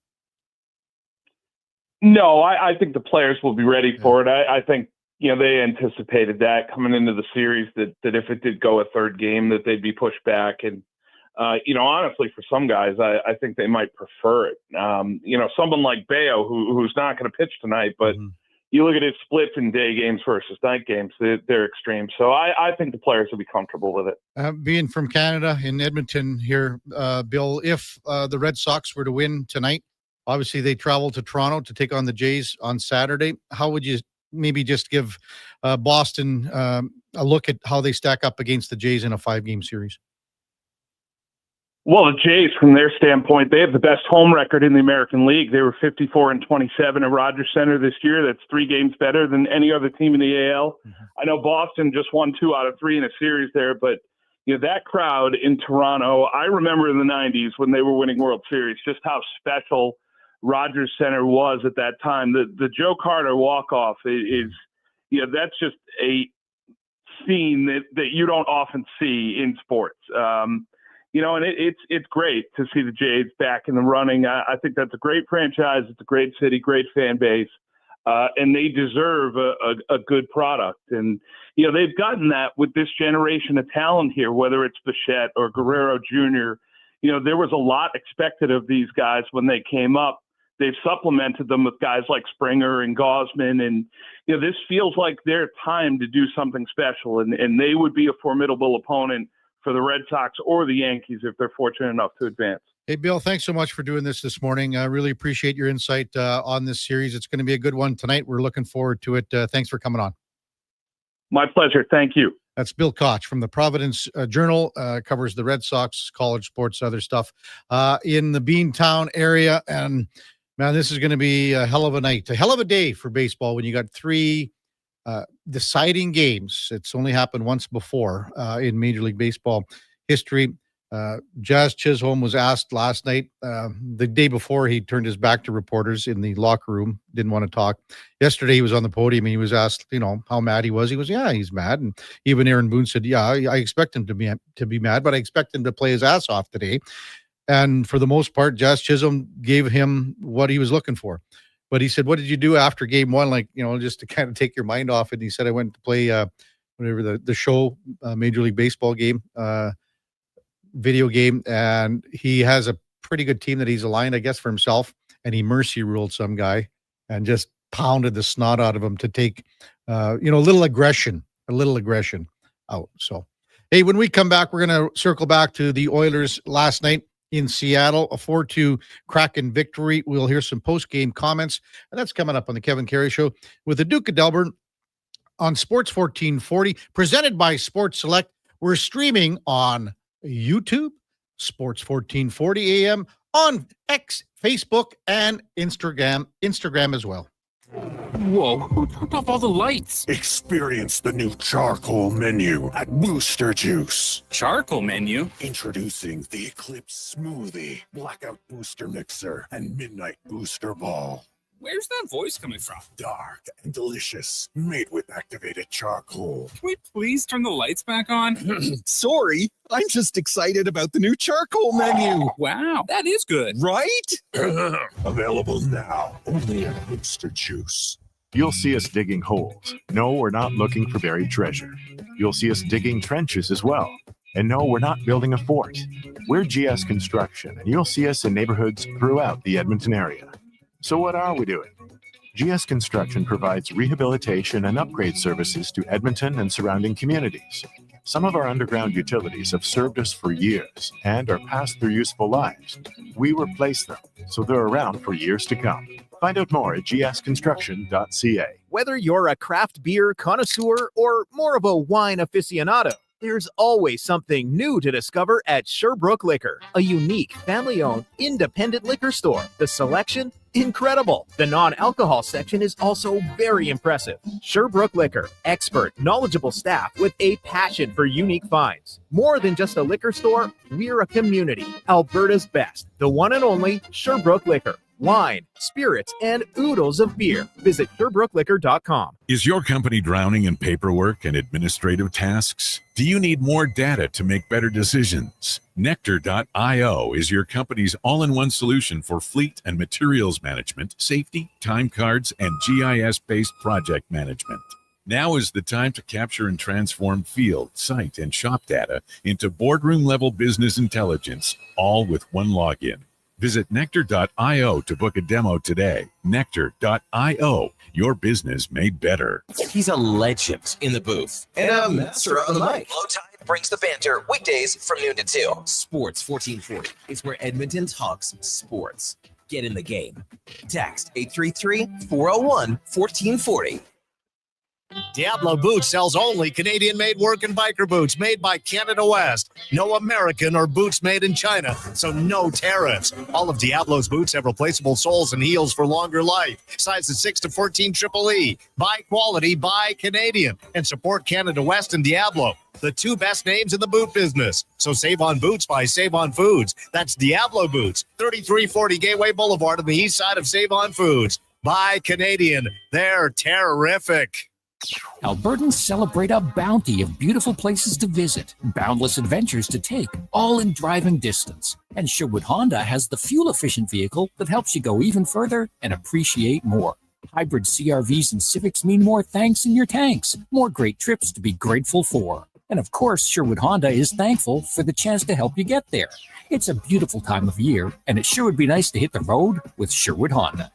[SPEAKER 15] No, I think the players will be ready for it. I think, they anticipated that coming into the series, that if it did go a third game, that they'd be pushed back. And, honestly, for some guys, I think they might prefer it. Someone like Bayo, who's not going to pitch tonight, but you look at his splits in day games versus night games, they're extreme. So I think the players will be comfortable with it.
[SPEAKER 5] Being from Canada in Edmonton here, Bill, if the Red Sox were to win tonight, obviously they travel to Toronto to take on the Jays on Saturday. How would you maybe just give Boston a look at how they stack up against the Jays in a 5-game series?
[SPEAKER 15] Well, the Jays, from their standpoint, they have the best home record in the American League. They were 54-27 at Rogers Center this year. That's 3 games better than any other team in the AL. I know Boston just won 2 out of 3 in a series there, but that crowd in Toronto, I remember in the 90s when they were winning World Series, just how special Rogers Center was at that time. The Joe Carter walk-off is that's just a scene that you don't often see in sports. And it's great to see the Jays back in the running. I think that's a great franchise. It's a great city, great fan base, and they deserve a good product. And, they've gotten that with this generation of talent here, whether it's Bichette or Guerrero Jr. There was a lot expected of these guys when they came up. They've supplemented them with guys like Springer and Gosman. And, this feels like their time to do something special. And they would be a formidable opponent for the Red Sox or the Yankees if they're fortunate enough to advance.
[SPEAKER 5] Hey, Bill, thanks so much for doing this morning. I really appreciate your insight on this series. It's going to be a good one tonight. We're looking forward to it. Thanks for coming on.
[SPEAKER 15] My pleasure. Thank you.
[SPEAKER 5] That's Bill Koch from the Providence Journal, covers the Red Sox, college sports, other stuff in the Beantown area. And, man, this is going to be a hell of a night, a hell of a day for baseball when you got 3 deciding games. It's only happened once before in Major League Baseball history. Jazz Chisholm was asked last night, the day before he turned his back to reporters in the locker room, didn't want to talk. Yesterday he was on the podium and he was asked, how mad he was. He goes, yeah, he's mad. And even Aaron Boone said, yeah, I expect him to be mad, but I expect him to play his ass off today. And for the most part, Jazz Chisholm gave him what he was looking for. But he said, what did you do after game 1? Just to kind of take your mind off it. And he said, I went to play whatever the show, Major League Baseball game, video game. And he has a pretty good team that he's aligned, I guess, for himself. And he mercy ruled some guy and just pounded the snot out of him to take, a little aggression out. So, hey, when we come back, we're going to circle back to the Oilers last night in Seattle, a 4-2 Kraken victory. We'll hear some post-game comments, and that's coming up on the Kevin Carey Show with the Duke of Delburne on Sports 1440, presented by Sports Select. We're streaming on YouTube, Sports 1440 AM, on X, Facebook, and Instagram as well.
[SPEAKER 14] Whoa, who turned off all the lights?
[SPEAKER 10] Experience the new charcoal menu at Booster Juice.
[SPEAKER 14] Charcoal menu?
[SPEAKER 10] Introducing the Eclipse Smoothie, Blackout Booster Mixer, and Midnight Booster Ball.
[SPEAKER 14] Where's that voice coming from?
[SPEAKER 10] Dark and delicious, made with activated charcoal.
[SPEAKER 14] Can we please turn the lights back on?
[SPEAKER 16] Sorry, I'm just excited about the new charcoal menu.
[SPEAKER 14] Wow, that is good.
[SPEAKER 16] Right?
[SPEAKER 10] Available now, only at Booster Juice.
[SPEAKER 17] You'll see us digging holes. No, we're not looking for buried treasure. You'll see us digging trenches as well. And no, we're not building a fort. We're GS Construction, and you'll see us in neighborhoods throughout the Edmonton area. So what are we doing? GS Construction provides rehabilitation and upgrade services to Edmonton and surrounding communities. Some of our underground utilities have served us for years and are past their useful lives. We replace them, so they're around for years to come. Find out more at gsconstruction.ca.
[SPEAKER 18] Whether you're a craft beer connoisseur or more of a wine aficionado, there's always something new to discover at Sherbrooke Liquor, a unique, family-owned, independent liquor store. The selection? Incredible. The non-alcohol section is also very impressive. Sherbrooke Liquor, expert, knowledgeable staff with a passion for unique finds. More than just a liquor store, we're a community. Alberta's best, the one and only Sherbrooke Liquor. Wine, spirits, and oodles of beer. Visit SherbrookeLiquor.com.
[SPEAKER 19] Is your company drowning in paperwork and administrative tasks? Do you need more data to make better decisions? Nectar.io is your company's all-in-one solution for fleet and materials management, safety, time cards, and GIS-based project management. Now is the time to capture and transform field, site, and shop data into boardroom-level business intelligence, all with one login. Visit Nectar.io to book a demo today. Nectar.io, your business made better.
[SPEAKER 2] He's a legend in the booth and a master on the mic. Low Tide brings the banter weekdays from noon to 2. Sports 1440 is where Edmonton talks sports. Get in the game. Text 833-401-1440.
[SPEAKER 20] Diablo Boots sells only Canadian-made work and biker boots made by Canada West. No American or boots made in China, so no tariffs. All of Diablo's boots have replaceable soles and heels for longer life. Sizes 6 to 14 Triple E. Buy quality, buy Canadian. And support Canada West and Diablo, the two best names in the boot business. So save on boots by Save On Foods. That's Diablo Boots, 3340 Gateway Boulevard on the east side of Save On Foods. Buy Canadian. They're terrific.
[SPEAKER 14] Albertans celebrate a bounty of beautiful places to visit, boundless adventures to take, all in driving distance. And Sherwood Honda has the fuel-efficient vehicle that helps you go even further and appreciate more. Hybrid CRVs and Civics mean more thanks in your tanks, more great trips to be grateful for. And of course, Sherwood Honda is thankful for the chance to help you get there. It's a beautiful time of year, and it sure would be nice to hit the road with Sherwood Honda.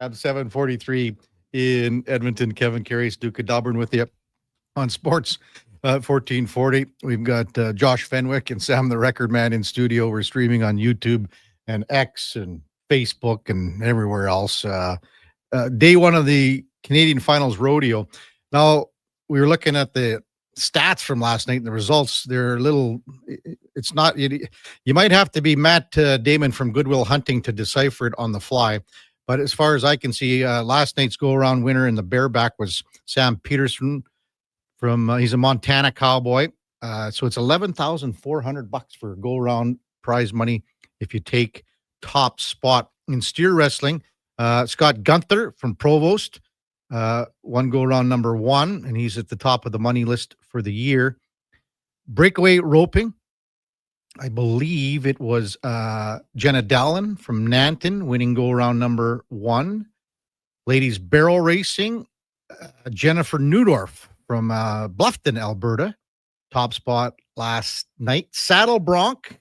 [SPEAKER 5] At 7:43 in Edmonton, Kevin Karius, Duke of Delburne with you on Sports 1440. We've got Josh Fenwick and Sam the Record Man in studio. We're streaming on YouTube and X and Facebook and everywhere else. Day one of the Canadian Finals Rodeo. Now, we were looking at the stats from last night and the results. They're a little, it's not, you might have to be Matt Damon from Goodwill Hunting to decipher it on the fly. But as far as I can see, last night's go-around winner in the bareback was Sam Peterson from, he's a Montana cowboy. So it's $11,400 for go-around prize money if you take top spot. In steer wrestling, Scott Gunther from Provost won go-around number 1, and he's at the top of the money list for the year. Breakaway roping, I believe it was Jenna Dallin from Nanton winning go-around number 1. Ladies barrel racing, Jennifer Neudorf from Bluffton, Alberta, top spot last night. Saddle bronc,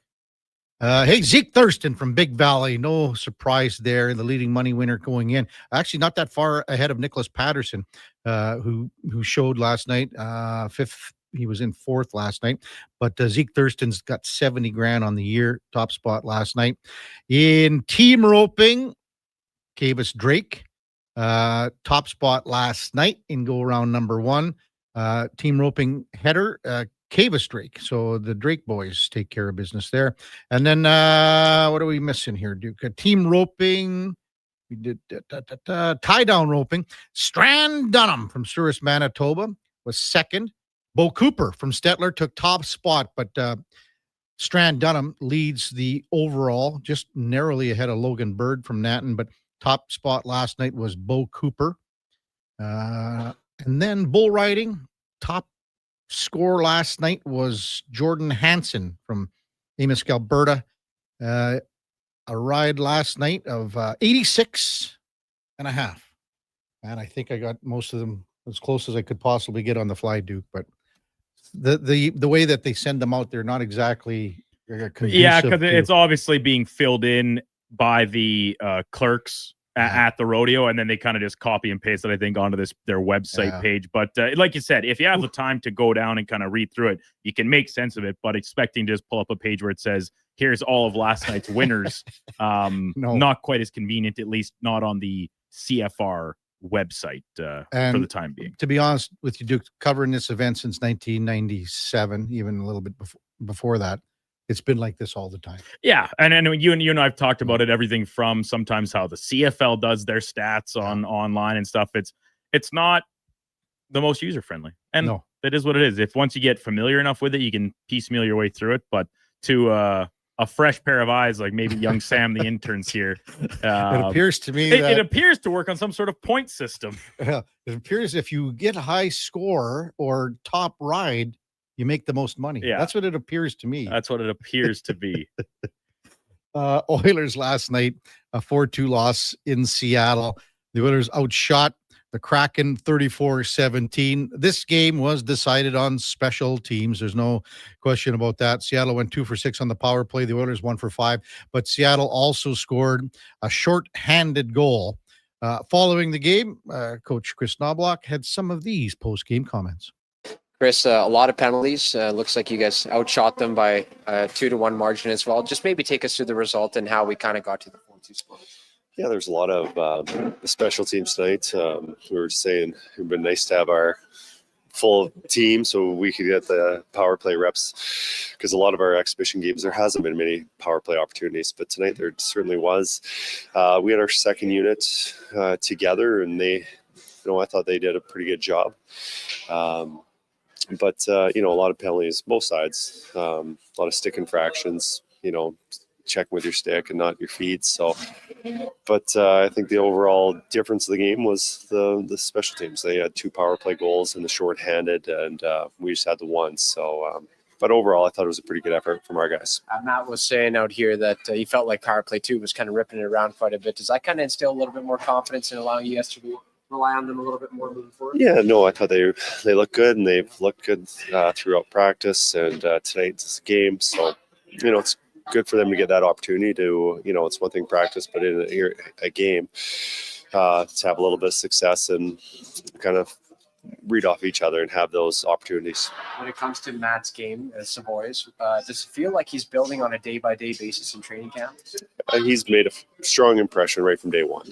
[SPEAKER 5] Zeke Thurston from Big Valley, no surprise there, the leading money winner going in. Actually, not that far ahead of Nicholas Patterson, who showed last night, fifth he was in fourth last night. But Zeke Thurston's got 70 grand on the year, top spot last night. In team roping, Kavis Drake, top spot last night in go round number 1. Team roping header, Kavis Drake. So the Drake boys take care of business there. And then what are we missing here, Duke? Team roping. We did tie down roping. Strand Dunham from Souris, Manitoba was second. Bo Cooper from Stettler took top spot, but Strand Dunham leads the overall, just narrowly ahead of Logan Bird from Natton, but top spot last night was Bo Cooper. And then bull riding, top score last night was Jordan Hansen from Amos, Alberta. A ride last night of 86 and a half. And I think I got most of them as close as I could possibly get on the fly, Duke. But the way that they send them out, they're not exactly
[SPEAKER 6] Yeah, because it's obviously being filled in by the clerks at the rodeo, and then they kind of just copy and paste it, I think, onto their website page. But like you said, if you have the time to go down and kind of read through it, you can make sense of it. But expecting to just pull up a page where it says, here's all of last night's winners, not quite as convenient, at least not on the CFR website for the time being.
[SPEAKER 5] To be honest with you, Duke, covering this event since 1997, even a little bit before that, it's been like this all the time.
[SPEAKER 6] Yeah, and you and I've talked about it. Everything from sometimes how the CFL does their stats on online and stuff. It's not the most user friendly, and it is what it is. If once you get familiar enough with it, you can piecemeal your way through it. But to a fresh pair of eyes, like maybe young Sam, the interns here,
[SPEAKER 5] it appears to me
[SPEAKER 6] it appears to work on some sort of point system.
[SPEAKER 5] It appears if you get a high score or top ride, you make the most money.
[SPEAKER 6] Yeah.
[SPEAKER 5] That's what it appears to me.
[SPEAKER 6] That's what it appears to be.
[SPEAKER 5] Oilers last night, a 4-2 loss in Seattle. The Oilers outshot the Kraken 34-17. This game was decided on special teams. There's no question about that. Seattle went 2 for 6 on the power play. The Oilers 1 for 5. But Seattle also scored a short-handed goal. Following the game, Coach Chris Knobloch had some of these post-game comments.
[SPEAKER 21] Chris, a lot of penalties. Looks like you guys outshot them by a 2-1 margin as well. Just maybe take us through the result and how we kind of got to the 4-2 score.
[SPEAKER 22] Yeah, there's a lot of special teams tonight. We were saying it would be nice to have our full team so we could get the power play reps, because a lot of our exhibition games, there hasn't been many power play opportunities, but tonight there certainly was. We had our second unit together, and I thought they did a pretty good job. But a lot of penalties, both sides, a lot of stick infractions, checking with your stick and not your feet. So, but I think the overall difference of the game was the special teams. They had 2 power play goals and the shorthanded, and we just had the 1. So, but overall, I thought it was a pretty good effort from our guys.
[SPEAKER 21] Matt was saying out here that he felt like power play 2 was kind of ripping it around quite a bit. Does that kind of instill a little bit more confidence in allowing you guys to rely on them a little bit more moving forward?
[SPEAKER 22] Yeah, no, I thought they look good, and they've looked good throughout practice and tonight's game. So, it's good for them to get that opportunity to, it's one thing practice, but in a game, to have a little bit of success and kind of read off each other and have those opportunities.
[SPEAKER 21] When it comes to Matt's game as Savoy's, does it feel like he's building on a day-by-day basis in training camp?
[SPEAKER 22] He's made a strong impression right from day one.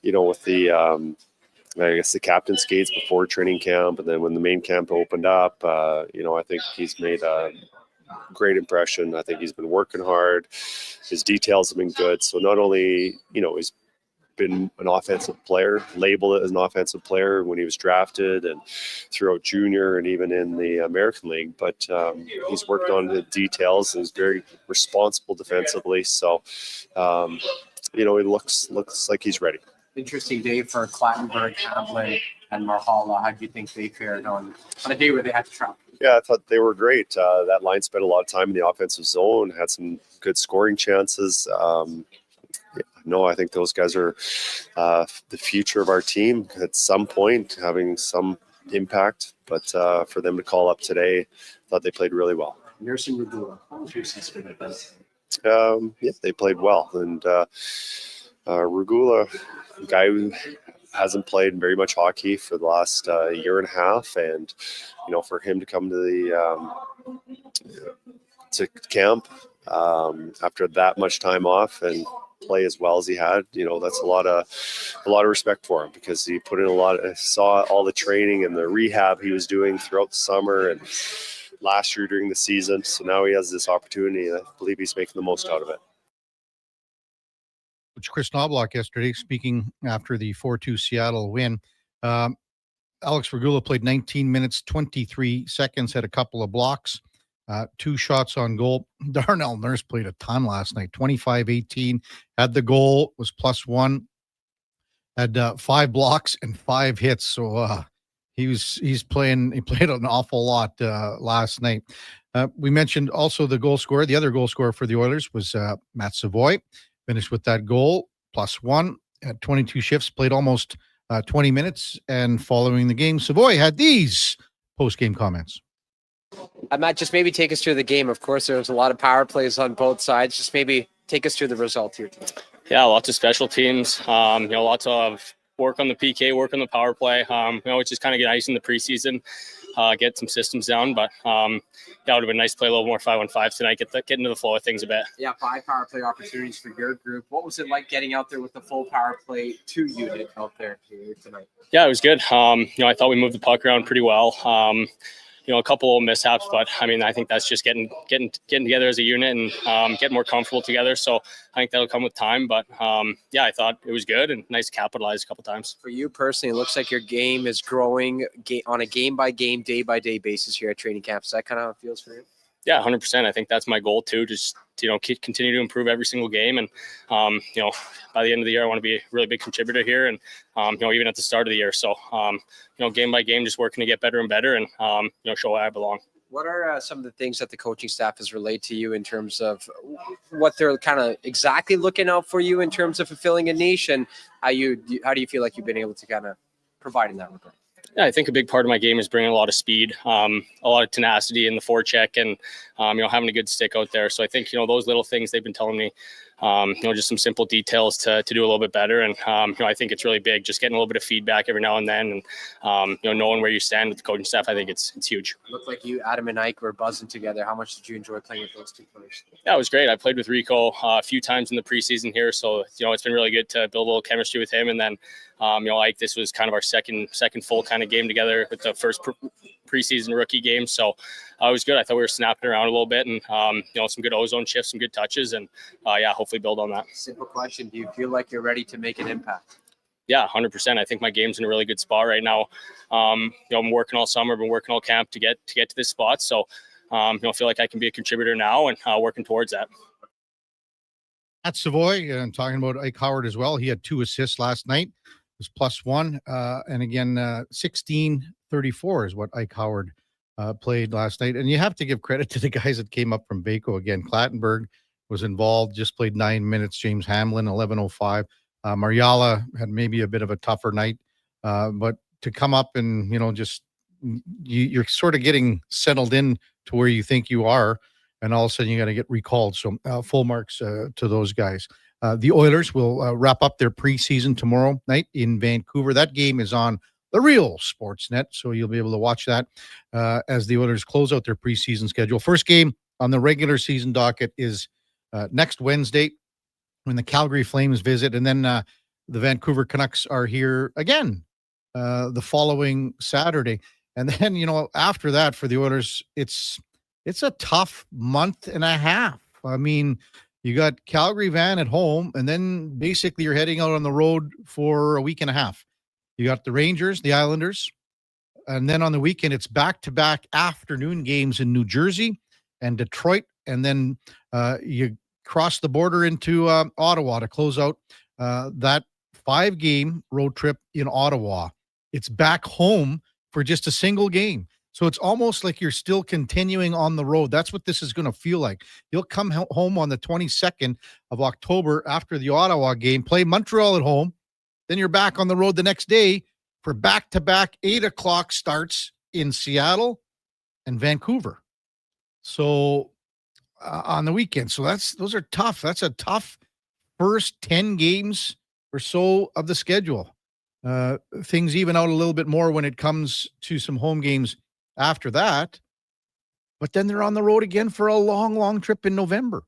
[SPEAKER 22] With the, I guess the captain skates before training camp, and then when the main camp opened up, I think he's made a great impression. I think he's been working hard. His details have been good. So not only, he's been an offensive player, labeled as an offensive player when he was drafted and throughout junior and even in the American League, but he's worked on the details and is very responsible defensively. So, he looks like he's ready.
[SPEAKER 21] Interesting day for Clattenburg, Hamlin, and Marhala. How do you think they fared on a day where they had to travel?
[SPEAKER 22] Yeah, I thought they were great. That line spent a lot of time in the offensive zone, had some good scoring chances. I think those guys are the future of our team at some point, having some impact. But for them to call up today, I thought they played really well.
[SPEAKER 21] Nursing Regula, how was your assessment of that?
[SPEAKER 22] Yeah, they played well. And Regula, a guy who hasn't played very much hockey for the last year and a half, and for him to come to the to camp after that much time off and play as well as he had, that's a lot of respect for him, because he put in saw all the training and the rehab he was doing throughout the summer and last year during the season. So now he has this opportunity, and I believe he's making the most out of it.
[SPEAKER 5] Which Chris Knobloch yesterday, speaking after the 4-2 Seattle win. Alex Regula played 19 minutes, 23 seconds, had a couple of blocks, 2 shots on goal. Darnell Nurse played a ton last night, 25-18, had the goal, was +1, had 5 blocks and 5 hits. So he played an awful lot last night. We mentioned also the goal scorer. The other goal scorer for the Oilers was Matt Savoy. Finished with that goal, +1, had 22 shifts, played almost 20 minutes. And following the game, Savoy had these post-game comments.
[SPEAKER 21] Matt, just maybe take us through the game. Of course, there was a lot of power plays on both sides. Just maybe take us through the result here tonight.
[SPEAKER 1] Yeah, lots of special teams. Lots of work on the PK, work on the power play. It's just kind of get ice in the preseason, get some systems down. But it would have been nice to play a little more 5-on-5 tonight, get into the flow of things a bit.
[SPEAKER 21] Yeah, 5 power play opportunities for your group. What was it like getting out there with the full power play 2 unit out there tonight?
[SPEAKER 1] Yeah, it was good. I thought we moved the puck around pretty well. A couple of mishaps, but I think that's just getting together as a unit and getting more comfortable together. So I think that'll come with time. But I thought it was good and nice to capitalize a couple times.
[SPEAKER 21] For you personally, it looks like your game is growing on a game-by-game, day-by-day basis here at training camp. Is that kind of how it feels for you?
[SPEAKER 1] Yeah, 100%. I think that's my goal too. Just continue to improve every single game, and by the end of the year, I want to be a really big contributor here, and even at the start of the year. So game by game, just working to get better and better, and show where I belong.
[SPEAKER 21] What are some of the things that the coaching staff has relayed to you in terms of what they're kind of exactly looking out for you in terms of fulfilling a niche, and how do you feel like you've been able to kind of provide in that regard?
[SPEAKER 1] Yeah, I think a big part of my game is bringing a lot of speed, a lot of tenacity in the forecheck, and having a good stick out there. So I think those little things they've been telling me, just some simple details to do a little bit better. And I think it's really big, just getting a little bit of feedback every now and then, and knowing where you stand with the coaching staff. I think it's huge.
[SPEAKER 21] It looked like you, Adam, and Ike were buzzing together. How much did you enjoy playing with those 2 players?
[SPEAKER 1] Yeah, it was great. I played with Rico a few times in the preseason here, so it's been really good to build a little chemistry with him. And then Ike, this was kind of our second full kind of game together with the first preseason rookie game. So it was good. I thought we were snapping around a little bit, and some good ozone shifts, some good touches, and hopefully build on that.
[SPEAKER 21] Simple question: do you feel like you're ready to make an impact?
[SPEAKER 1] Yeah, 100%. I think my game's in a really good spot right now. I'm working all summer, been working all camp to get to this spot. So I feel like I can be a contributor now, and working towards that.
[SPEAKER 5] At Savoy, and talking about Ike Howard as well, he had 2 assists last night. It was +1, and again 16-34 is what Ike Howard played last night. And you have to give credit to the guys that came up from Vaco again. Clattenburg was involved, just played 9 minutes. James Hamlin, 11:05. Mariala had maybe a bit of a tougher night, but to come up and you're sort of getting settled in to where you think you are, and all of a sudden you got to get recalled. So full marks to those guys. The Oilers will wrap up their preseason tomorrow night in Vancouver. That game is on the real Sportsnet, so you'll be able to watch that as the Oilers close out their preseason schedule. First game on the regular season docket is next Wednesday when the Calgary Flames visit, and then the Vancouver Canucks are here again the following Saturday. And then, after that for the Oilers, it's a tough month and a half. I mean, you got Calgary Van at home, and then basically you're heading out on the road for a week and a half. You got the Rangers, the Islanders, and then on the weekend it's back-to-back afternoon games in New Jersey and Detroit, and then you cross the border into Ottawa to close out that 5-game road trip in Ottawa. It's back home for just a single game. So it's almost like you're still continuing on the road. That's what this is going to feel like. You'll come home on the 22nd of October after the Ottawa game, play Montreal at home. Then you're back on the road the next day for back-to-back 8 o'clock starts in Seattle and Vancouver. So on the weekend. So those are tough. That's a tough first 10 games or so of the schedule. things even out a little bit more when it comes to some home games after that. But then they're on the road again for a long, long trip in November,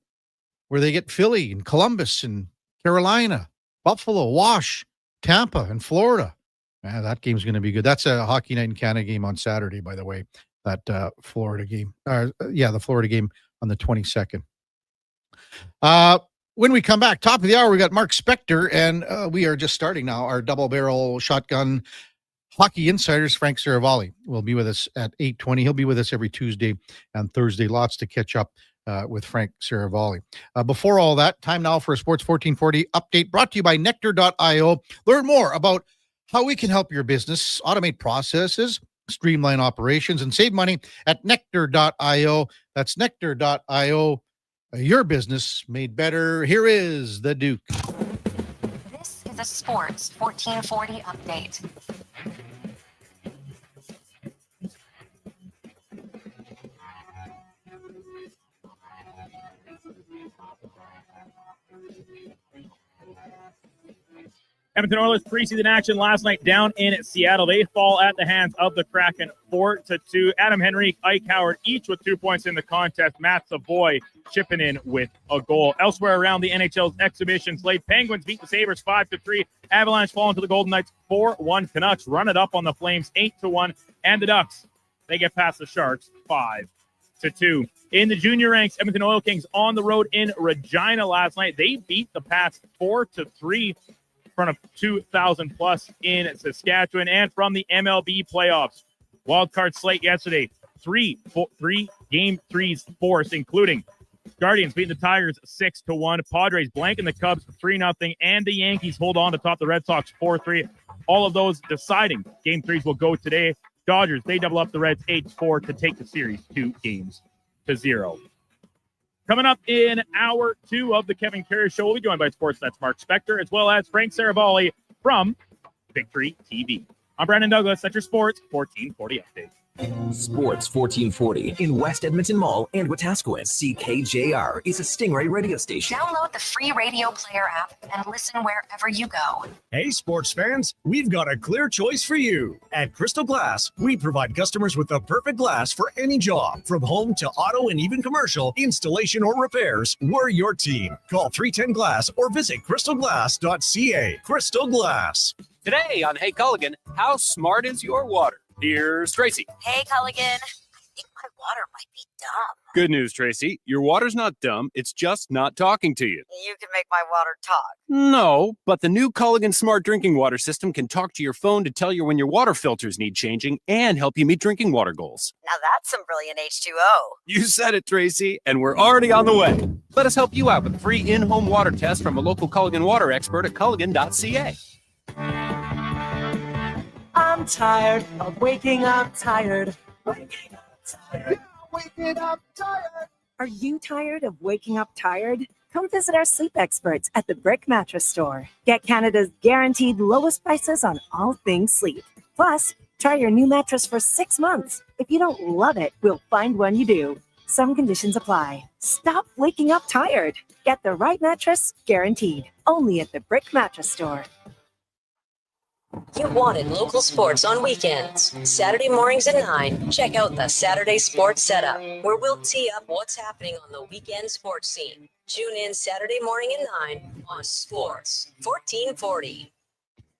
[SPEAKER 5] where they get Philly and Columbus and Carolina, Buffalo, Wash, Tampa, and Florida. Man, that game's going to be good. That's a Hockey Night in Canada game on Saturday, by the way, that Florida game. The Florida game on the 22nd. When we come back, top of the hour, we got Mark Spector, and we are just starting now our double-barrel shotgun Hockey Insiders. Frank Saravalli will be with us at 8:20. He'll be with us every Tuesday and Thursday. Lots to catch up with Frank Saravalli. Before all that, time now for a Sports 1440 update brought to you by Nectar.io. Learn more about how we can help your business automate processes, streamline operations, and save money at Nectar.io. That's Nectar.io. Your business made better. Here is the Duke.
[SPEAKER 3] This is a Sports 1440 update.
[SPEAKER 6] Edmonton Oilers preseason action last night down in Seattle. They fall at the hands of the Kraken 4-2. Adam Henrique, Ike Howard, each with 2 points in the contest. Matt Savoy chipping in with a goal. Elsewhere around the NHL's exhibition slate, Penguins beat the Sabres 5-3. Avalanche falling to the Golden Knights 4-1. Canucks run it up on the Flames 8-1. And the Ducks, they get past the Sharks 5-2. In the junior ranks, Edmonton Oil Kings on the road in Regina last night. They beat the Pats 4-3. Front of 2,000 plus in Saskatchewan. And from the MLB playoffs, wild card slate yesterday, three game threes forced, including Guardians beating the Tigers 6-1, Padres blanking the Cubs 3-0, and the Yankees hold on to top the Red Sox 4-3. All of those deciding game threes will go today. Dodgers, they double up the Reds 8-4 to take the series 2-0. Coming up in hour 2 of the Kevin Karius Show, we'll be joined by Sportsnet's Mark Spector, as well as Frank Saravalli from Victory TV. I'm Brandon Douglas. That's your Sports 1440 update.
[SPEAKER 2] Sports 1440 in West Edmonton Mall and Wetaskiwin. CKJR is a Stingray radio station.
[SPEAKER 3] Download the free radio player app and listen wherever you go.
[SPEAKER 20] Hey, sports fans, we've got a clear choice for you. At Crystal Glass, we provide customers with the perfect glass for any job. From home to auto and even commercial, installation or repairs, we're your team. Call 310 Glass or visit crystalglass.ca. Crystal Glass.
[SPEAKER 4] Today on Hey Culligan, how smart is your water? Here's Tracy.
[SPEAKER 23] Hey, Culligan. I think my water might be dumb.
[SPEAKER 4] Good news, Tracy. Your water's not dumb. It's just not talking to you.
[SPEAKER 23] You can make my water talk.
[SPEAKER 4] No, but the new Culligan Smart Drinking Water System can talk to your phone to tell you when your water filters need changing and help you meet drinking water goals.
[SPEAKER 23] Now that's some brilliant H2O.
[SPEAKER 4] You said it, Tracy, and we're already on the way. Let us help you out with a free in-home water test from a local Culligan water expert at culligan.ca.
[SPEAKER 24] I'm tired of waking up tired. Waking up tired.
[SPEAKER 25] Are you tired of waking up tired? Come visit our sleep experts at the Brick Mattress Store. Get Canada's guaranteed lowest prices on all things sleep. Plus, try your new mattress for 6 months. If you don't love it, we'll find one you do. Some conditions apply. Stop waking up tired. Get the right mattress, guaranteed. Only at the Brick Mattress Store.
[SPEAKER 12] You wanted local sports on weekends. Saturday mornings at 9, check out the Saturday Sports Setup, where we'll tee up what's happening on the weekend sports scene. Tune in Saturday morning at 9 on Sports 1440.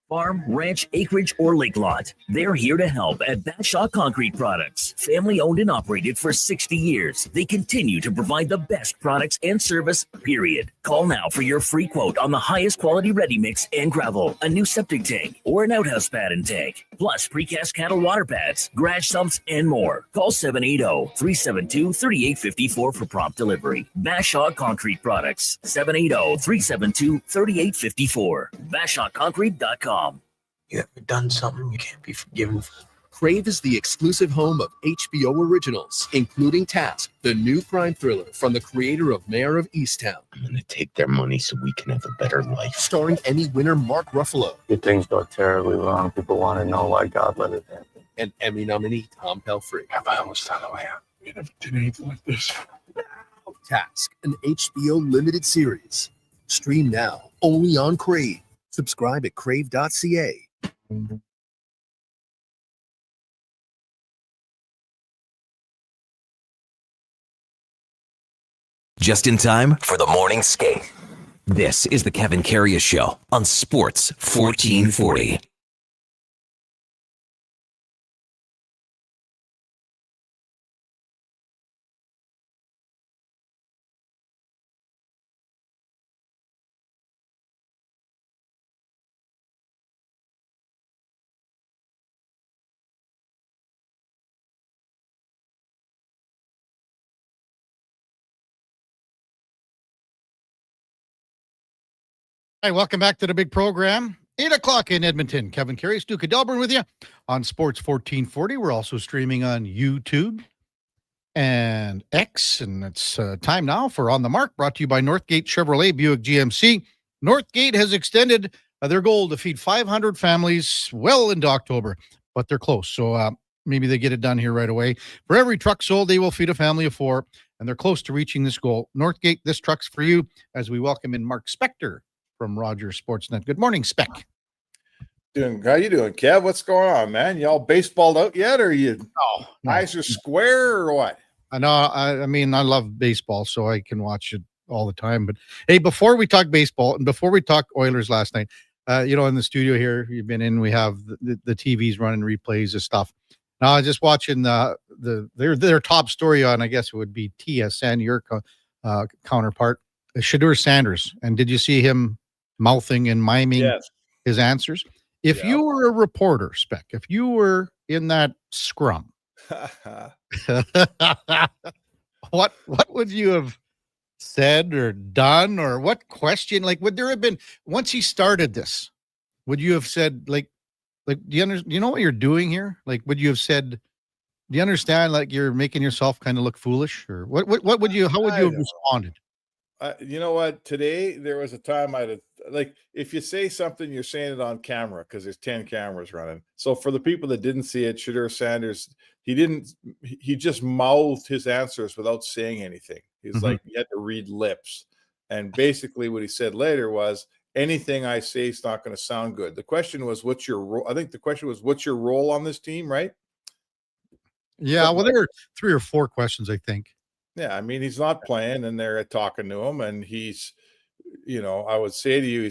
[SPEAKER 26] Farm, ranch, acreage, or lake lot. They're here to help at Bashaw Concrete Products. Family owned and operated for 60 years. They continue to provide the best products and service, period. Call now for your free quote on the highest quality ready mix and gravel, a new septic tank, or an outhouse pad and tank. Plus precast cattle water pads, garage sumps, and more. Call 780-372-3854 for prompt delivery. Bashaw Concrete Products. 780-372-3854. BashawConcrete.com.
[SPEAKER 27] You ever done something you can't be forgiven for? Crave is the exclusive home of HBO originals, including Task, the new crime thriller from the creator of Mayor of Easttown.
[SPEAKER 28] I'm going to take their money so we can have a better life.
[SPEAKER 27] Starring Emmy winner Mark Ruffalo.
[SPEAKER 29] If things go terribly wrong, people want to know why God let it happen.
[SPEAKER 27] And Emmy nominee Tom Pelfrey.
[SPEAKER 28] Have I almost found a way out? You never did anything like this.
[SPEAKER 27] Task, an HBO limited series. Stream now, only on Crave. Subscribe at crave.ca.
[SPEAKER 2] Just in time for the morning skate. This is the Kevin Karius Show on Sports 1440.
[SPEAKER 5] Hi, welcome back to the big program. 8 o'clock in Edmonton. Kevin Karius, Duke of Delburne with you on Sports 1440. We're also streaming on YouTube and X, and it's time now for On the Mark, brought to you by Northgate Chevrolet Buick GMC. Northgate has extended their goal to feed 500 families well into October, but they're close, so maybe they get it done here right away. For every truck sold, they will feed a family of 4, and they're close to reaching this goal. Northgate, this truck's for you, as we welcome in Mark Spector from Rogers Sportsnet. Good morning, Spec.
[SPEAKER 7] How you doing, Kev? What's going on, man? Y'all baseballed out yet, or you eyes are square, or what?
[SPEAKER 5] I know. I mean, I love baseball, so I can watch it all the time. But hey, before we talk baseball and before we talk Oilers last night, in the studio here, you've been in. We have the TVs running replays of stuff. Now I was just watching their top story on, I guess it would be TSN, your counterpart, Shedeur Sanders. And did you see him mouthing and miming his answers? If you were a reporter, Spec, if you were in that scrum, what would you have said or done, or what question? Like, would there have been, once he started this, would you have said, do you know what you're doing here? Like, would you have said, do you understand, like, you're making yourself kind of look foolish, or what would you, how would you have responded?
[SPEAKER 7] You know what? Today there was a time I'd have, like, if you say something, you're saying it on camera because there's 10 cameras running. So for the people that didn't see it, Shedeur Sanders, he just mouthed his answers without saying anything. He's like, he had to read lips. And basically what he said later was, anything I say is not going to sound good. The question was, what's your role? I think the question was, what's your role on this team, right?
[SPEAKER 5] Yeah, well, there were 3 or 4 questions, I think.
[SPEAKER 7] Yeah, I mean, he's not playing, and they're talking to him, and he's, I would say to you,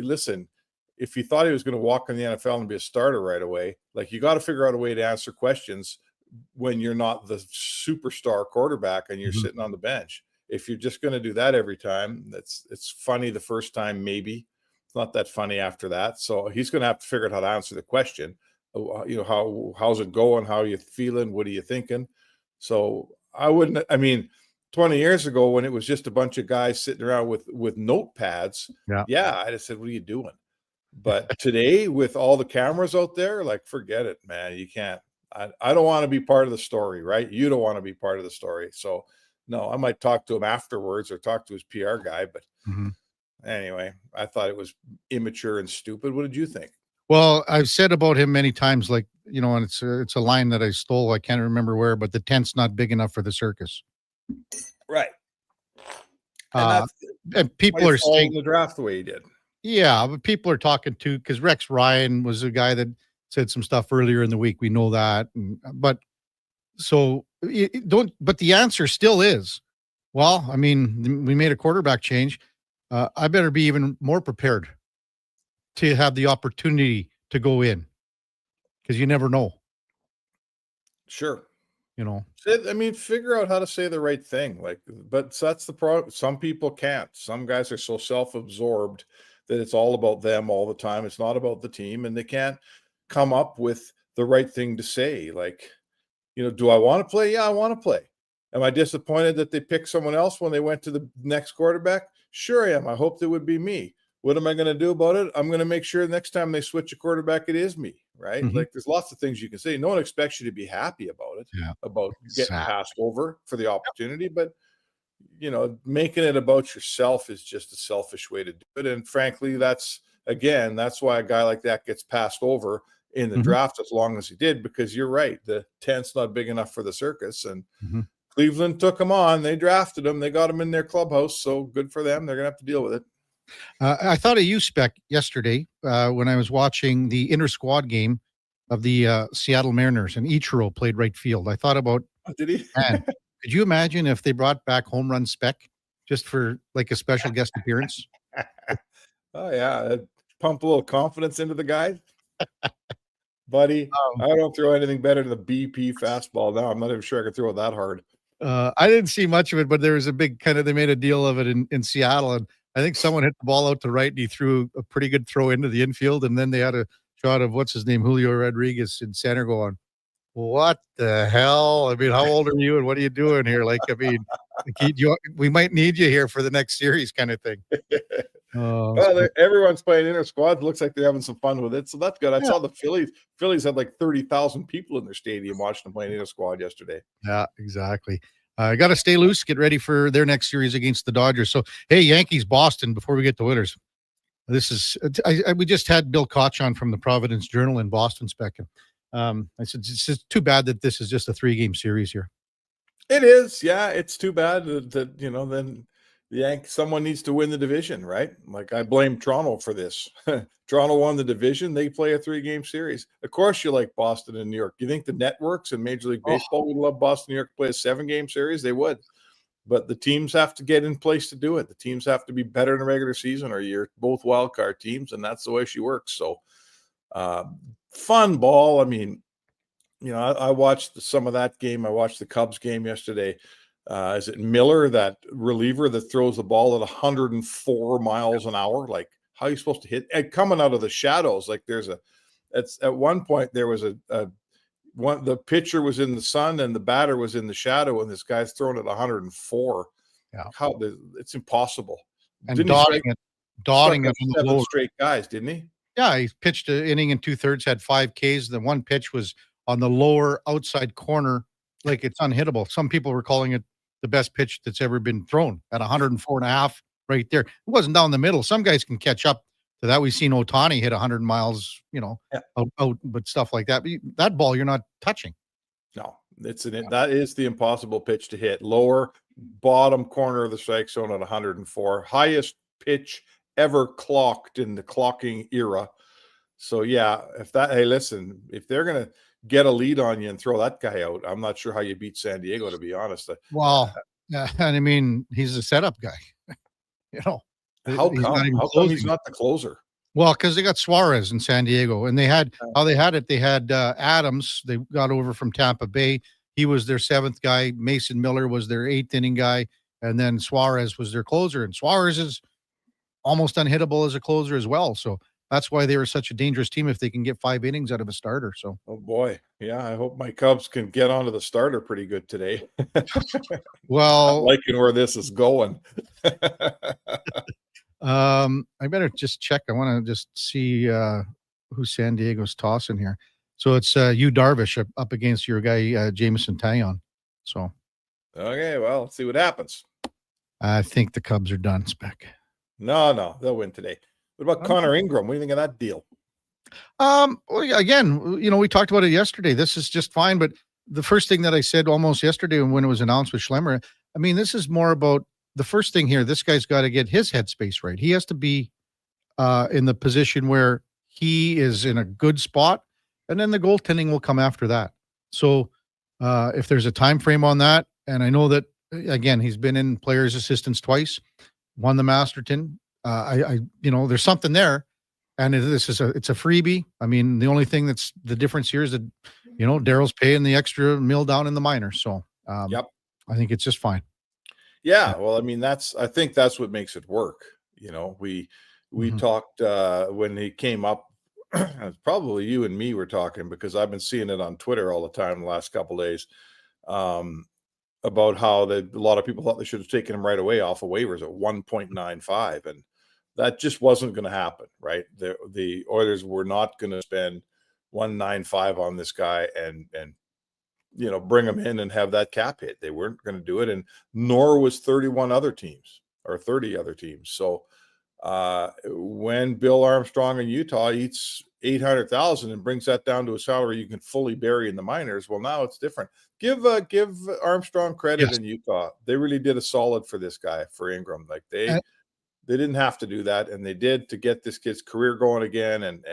[SPEAKER 7] listen, if you thought he was going to walk in the NFL and be a starter right away, like, you got to figure out a way to answer questions when you're not the superstar quarterback and you're sitting on the bench. If you're just going to do that every time, it's funny the first time, maybe. It's not that funny after that. So he's going to have to figure out how to answer the question. How's it going? How are you feeling? What are you thinking? So 20 years ago, when it was just a bunch of guys sitting around with notepads, I'd have said, what are you doing? But today, with all the cameras out there, like, forget it, man. You can't. I don't want to be part of the story, right? You don't want to be part of the story. So, no, I might talk to him afterwards or talk to his PR guy. But anyway, I thought it was immature and stupid. What did you think?
[SPEAKER 5] Well, I've said about him many times, like, and it's a line that I stole. I can't remember where, but the tent's not big enough for the circus.
[SPEAKER 7] Right.
[SPEAKER 5] And people are saying
[SPEAKER 7] the draft the way he did.
[SPEAKER 5] Yeah, but people are talking too, because Rex Ryan was a guy that said some stuff earlier in the week. We know that, but the answer still is, well, I mean, we made a quarterback change. I better be even more prepared to have the opportunity to go in, because you never know.
[SPEAKER 7] Sure.
[SPEAKER 5] Figure
[SPEAKER 7] out how to say the right thing. But that's the problem. Some people can't. Some guys are so self-absorbed that it's all about them all the time. It's not about the team, and they can't come up with the right thing to say. Do I want to play? Yeah, I want to play. Am I disappointed that they picked someone else when they went to the next quarterback? Sure I am. I hope that would be me. What am I going to do about it? I'm going to make sure next time they switch a quarterback, it is me, right? Like, there's lots of things you can say. No one expects you to be happy about it, about getting passed over for the opportunity. But, making it about yourself is just a selfish way to do it. And frankly, that's why a guy like that gets passed over in the draft as long as he did, because you're right. The tent's not big enough for the circus. And Cleveland took him on. They drafted him. They got him in their clubhouse. So good for them. They're going to have to deal with it.
[SPEAKER 5] I thought of you, Spec, yesterday when I was watching the inter-squad game of the Seattle Mariners, and Ichiro played right field. I thought about,
[SPEAKER 7] Did he?
[SPEAKER 5] man, could you imagine if they brought back home run Spec just for like a special guest appearance?
[SPEAKER 7] Oh yeah, pump a little confidence into the guy, buddy. I don't throw anything better than the BP fastball now. I'm not even sure I can throw it that hard.
[SPEAKER 5] I didn't see much of it, but there was a big they made a deal of it in Seattle, and I think someone hit the ball out to right, and he threw a pretty good throw into the infield, and then they had a shot of what's his name, Julio Rodriguez in center going, what the hell? I mean, how old are you, and what are you doing here? Like, I mean, we might need you here for the next series kind of thing.
[SPEAKER 7] Well, everyone's playing inter squad. Looks like they're having some fun with it, so that's good. I saw the Phillies had like 30,000 people in their stadium watching them playing inter squad yesterday.
[SPEAKER 5] Yeah, exactly. I got to stay loose, get ready for their next series against the Dodgers. So, hey, Yankees, Boston, before we get to winners. This is, we just had Bill Koch on from the Providence Journal in Boston, Spec. I said, it's just too bad that this is just a 3-game series here.
[SPEAKER 7] It is. Yeah, it's too bad that then someone needs to win the division, right? Like, I blame Toronto for this. Toronto won the division. They play a 3-game series. Of course you like Boston and New York. You think the networks and Major League Baseball would love Boston, New York play a 7-game series? They would. But the teams have to get in place to do it. The teams have to be better in the regular season, or you're both wild card teams, and that's the way she works. So, fun ball. I mean, I watched some of that game. I watched the Cubs game yesterday. Is it Miller, that reliever that throws the ball at 104 miles an hour? Like, how are you supposed to hit? And coming out of the shadows, like at one point there was the pitcher was in the sun and the batter was in the shadow, and this guy's throwing at 104.
[SPEAKER 5] Yeah,
[SPEAKER 7] it's impossible.
[SPEAKER 5] And dotting it on the
[SPEAKER 7] 7 straight guys, didn't he?
[SPEAKER 5] Yeah, he pitched an inning and 2/3, had 5 Ks. The one pitch was on the lower outside corner, like it's unhittable. Some people were calling it the best pitch that's ever been thrown at 104.5 right there. It wasn't down the middle. Some guys can catch up to that. We've seen Ohtani hit 100 miles, out, but stuff like that. But that ball you're not touching.
[SPEAKER 7] No, that is the impossible pitch to hit. Lower bottom corner of the strike zone at 104. Highest pitch ever clocked in the clocking era. So yeah, if they're gonna get a lead on you and throw that guy out, I'm not sure how you beat San Diego, to be honest.
[SPEAKER 5] Well, yeah, and I mean, he's a setup guy.
[SPEAKER 7] How come he's not the closer?
[SPEAKER 5] Well, because they got Suarez in San Diego, and they had Adams. They got over from Tampa Bay. He was their 7th guy. Mason Miller was their 8th inning guy, and then Suarez was their closer. And Suarez is almost unhittable as a closer as well. So that's why they were such a dangerous team if they can get 5 innings out of a starter. So,
[SPEAKER 7] oh boy, yeah, I hope my Cubs can get onto the starter pretty good today.
[SPEAKER 5] Well,
[SPEAKER 7] I'm liking where this is going.
[SPEAKER 5] I better just check. I want to just see who San Diego's tossing here. So it's Yu Darvish up against your guy Jameson Taillon. So,
[SPEAKER 7] okay, well, let's see what happens.
[SPEAKER 5] I think the Cubs are done, Spec.
[SPEAKER 7] No, they'll win today. What about Connor Ingram? What do you think of that deal?
[SPEAKER 5] Well, again, we talked about it yesterday. This is just fine, but the first thing that I said almost yesterday when it was announced with Schlemmer, I mean, this is more about the first thing here. This guy's got to get his headspace right. He has to be in the position where he is in a good spot, and then the goaltending will come after that. So if there's a time frame on that, and I know that, again, he's been in players' assistants twice, won the Masterton. There's something there, and it's a freebie. I mean, the only thing that's the difference here is that, Daryl's paying the extra mill down in the minors. So,
[SPEAKER 7] yep,
[SPEAKER 5] I think it's just fine.
[SPEAKER 7] Yeah, well, I mean, I think that's what makes it work. We talked when he came up. Probably you and me were talking, because I've been seeing it on Twitter all the time the last couple of days. About how a lot of people thought they should have taken him right away off of waivers at 1.95, and that just wasn't going to happen, right? The Oilers were not going to spend 1.95 on this guy and bring him in and have that cap hit. They weren't going to do it, and nor was 30 other teams. So when Bill Armstrong in Utah eats $800,000 and brings that down to a salary you can fully bury in the minors, well, now it's different. Give Armstrong credit. Yes. In Utah. They really did a solid for this guy, for Ingram. Like they didn't have to do that, and they did to get this kid's career going again and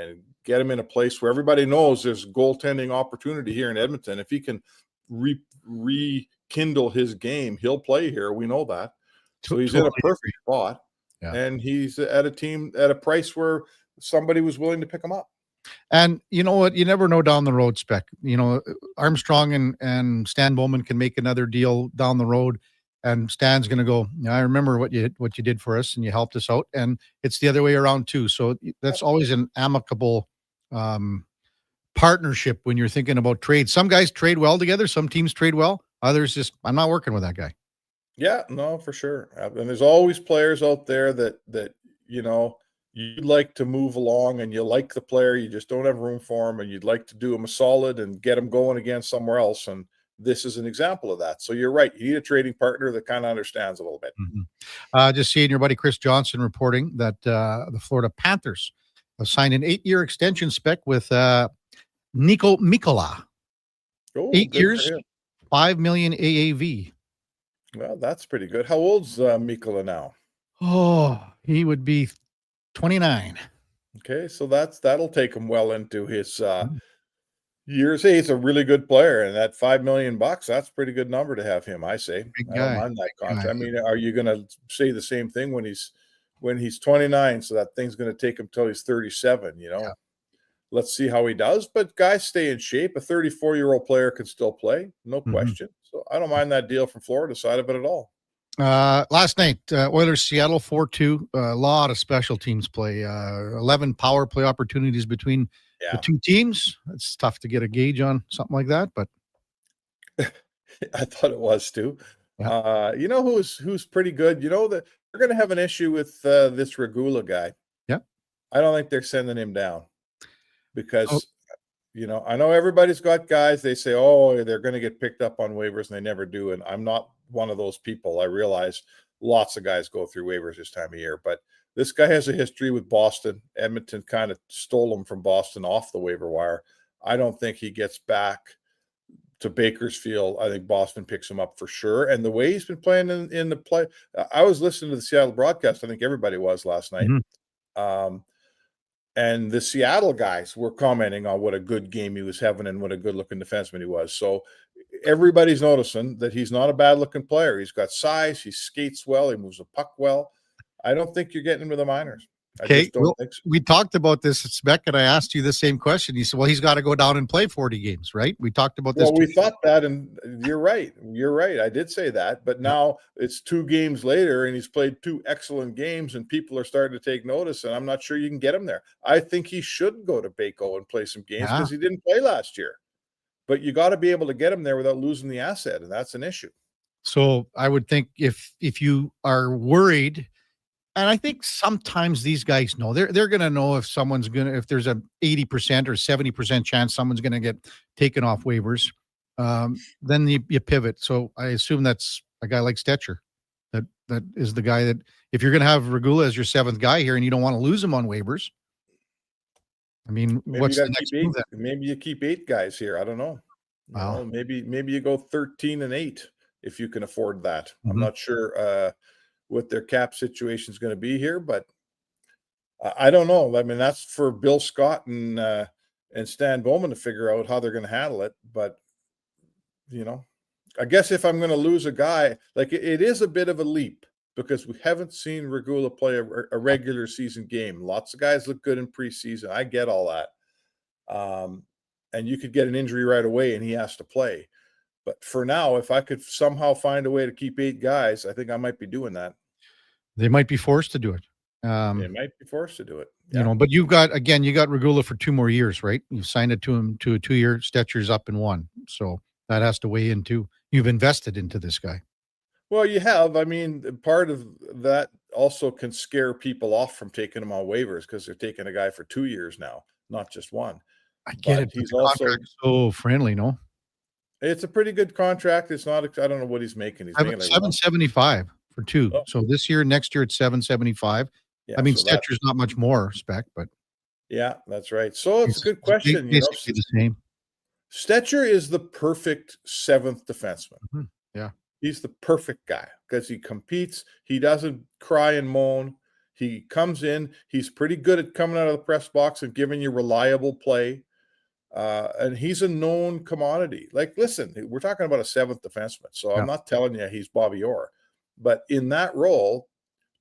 [SPEAKER 7] get him in a place where everybody knows there's goaltending opportunity here in Edmonton. If he can rekindle his game, he'll play here. We know that. So he's in a perfect spot, and he's at a price where somebody was willing to pick him up.
[SPEAKER 5] And you know what? You never know down the road, Spec. You know, Armstrong and Stan Bowman can make another deal down the road, and Stan's going to go, I remember what you did for us, and you helped us out. And it's the other way around too. So that's always an amicable partnership when you're thinking about trade. Some guys trade well together. Some teams trade well. Others just, I'm not working with that guy.
[SPEAKER 7] Yeah, no, for sure. And there's always players out there that you know, you'd like to move along and you like the player, you just don't have room for him, and you'd like to do him a solid and get him going again somewhere else. And this is an example of that. So you're right. You need a trading partner that kind of understands a little bit.
[SPEAKER 5] Just seeing your buddy Chris Johnson reporting that the Florida Panthers have signed an 8-year extension, Spec, with Nico Mikkola. 8 years, $5 million AAV.
[SPEAKER 7] Well, that's pretty good. How old's Mikkola now?
[SPEAKER 5] Oh, he would be 29.
[SPEAKER 7] Okay, so that'll take him well into his years. Hey, he's a really good player, and that $5 million, that's a pretty good number to have him. I say, I don't mind that contract. I mean, are you going to say the same thing when he's 29? So that thing's going to take him till he's 37. You know, let's see how he does. But guys stay in shape. A 34-year-old player can still play, no question. So I don't mind that deal from Florida side of it at all.
[SPEAKER 5] Last night, Oilers Seattle 4-2. A lot of special teams play. 11 power play opportunities between the two teams. It's tough to get a gauge on something like that, but
[SPEAKER 7] I thought it was too. You know who's pretty good? You know that they're going to have an issue with this Regula guy.
[SPEAKER 5] Yeah,
[SPEAKER 7] I don't think they're sending him down because you know, I know everybody's got guys. They say, oh, they're going to get picked up on waivers, and they never do. And I'm not one of those people. I realize lots of guys go through waivers this time of year, but this guy has a history with Boston. Edmonton kind of stole him from Boston off the waiver wire. I don't think he gets back to Bakersfield. I think Boston picks him up for sure. And the way he's been playing in the play, I was listening to the Seattle broadcast. I think everybody was last night. And the Seattle guys were commenting on what a good game he was having and what a good-looking defenseman he was. So everybody's noticing that he's not a bad-looking player. He's got size. He skates well. He moves the puck well. I don't think you're getting him to the minors.
[SPEAKER 5] Okay, we talked about this, Spec, and I asked you the same question. You said, well, he's got to go down and play 40 games, right? We talked about this.
[SPEAKER 7] Well, we thought that, and you're right. You're right. I did say that, but now it's 2 games later, and he's played 2 excellent games, and people are starting to take notice, and I'm not sure you can get him there. I think he should go to Baco and play some games because he didn't play last year. But you got to be able to get him there without losing the asset, and that's an issue.
[SPEAKER 5] So I would think if you are worried, and I think sometimes these guys know they're going to know if there's a 80% or 70% chance someone's going to get taken off waivers, then you pivot. So I assume that's a guy like Stetcher. That is the guy that, if you're going to have Regula as your 7th guy here and you don't want to lose him on waivers, I mean, what's the next move then?
[SPEAKER 7] Maybe you keep 8 guys here. I don't know.
[SPEAKER 5] Wow.
[SPEAKER 7] You know, maybe you go 13-8 if you can afford that. I'm not sure what their cap situation is going to be here, but I don't know. I mean, that's for Bill Scott and Stan Bowman to figure out how they're going to handle it. But, you know, I guess if I'm going to lose a guy, like it is a bit of a leap because we haven't seen Regula play a regular season game. Lots of guys look good in preseason. I get all that. And you could get an injury right away and he has to play. But for now, if I could somehow find a way to keep 8 guys, I think I might be doing that.
[SPEAKER 5] They might be forced to do it.
[SPEAKER 7] They might be forced to do it.
[SPEAKER 5] You know, but you got Regula for 2 more years, right? You've signed it to him to a 2-year. Stetcher's up in 1. So that has to weigh in too. You've invested into this guy.
[SPEAKER 7] Well, you have. I mean, part of that also can scare people off from taking him on waivers because they're taking a guy for 2 years now, not just 1.
[SPEAKER 5] I get it. He's also so friendly, no?
[SPEAKER 7] It's a pretty good contract. It's not. I don't know what he's making. He's making like
[SPEAKER 5] $775 for 2. Oh. So this year, next year, it's $775. Yeah, I mean, so Stetcher's not much more, Spec, but
[SPEAKER 7] yeah, that's right. So it's a good question.
[SPEAKER 5] Basically the same.
[SPEAKER 7] Stetcher is the perfect 7th defenseman.
[SPEAKER 5] Yeah,
[SPEAKER 7] he's the perfect guy because he competes. He doesn't cry and moan. He comes in. He's pretty good at coming out of the press box and giving you reliable play. And he's a known commodity. Like, listen, we're talking about a seventh defenseman. So I'm not telling you he's Bobby Orr. But in that role,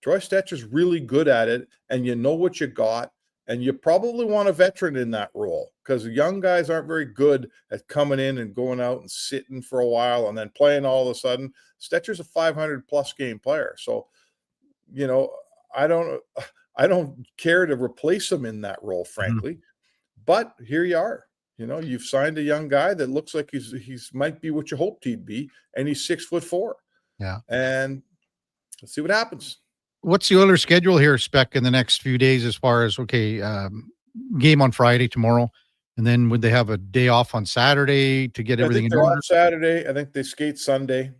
[SPEAKER 7] Troy Stetcher's really good at it. And you know what you got. And you probably want a veteran in that role because young guys aren't very good at coming in and going out and sitting for a while and then playing all of a sudden. Stetcher's a 500-plus game player. So, you know, I don't care to replace him in that role, frankly. But here you are. You know, you've signed a young guy that looks like he's might be what you hoped he'd be, and he's 6'4".
[SPEAKER 5] Yeah.
[SPEAKER 7] And let's see what happens.
[SPEAKER 5] What's the Oilers' schedule here, Spec, in the next few days as far as, game on Friday tomorrow, and then would they have a day off on Saturday to get everything in order?
[SPEAKER 7] On Saturday. I think they skate Sunday.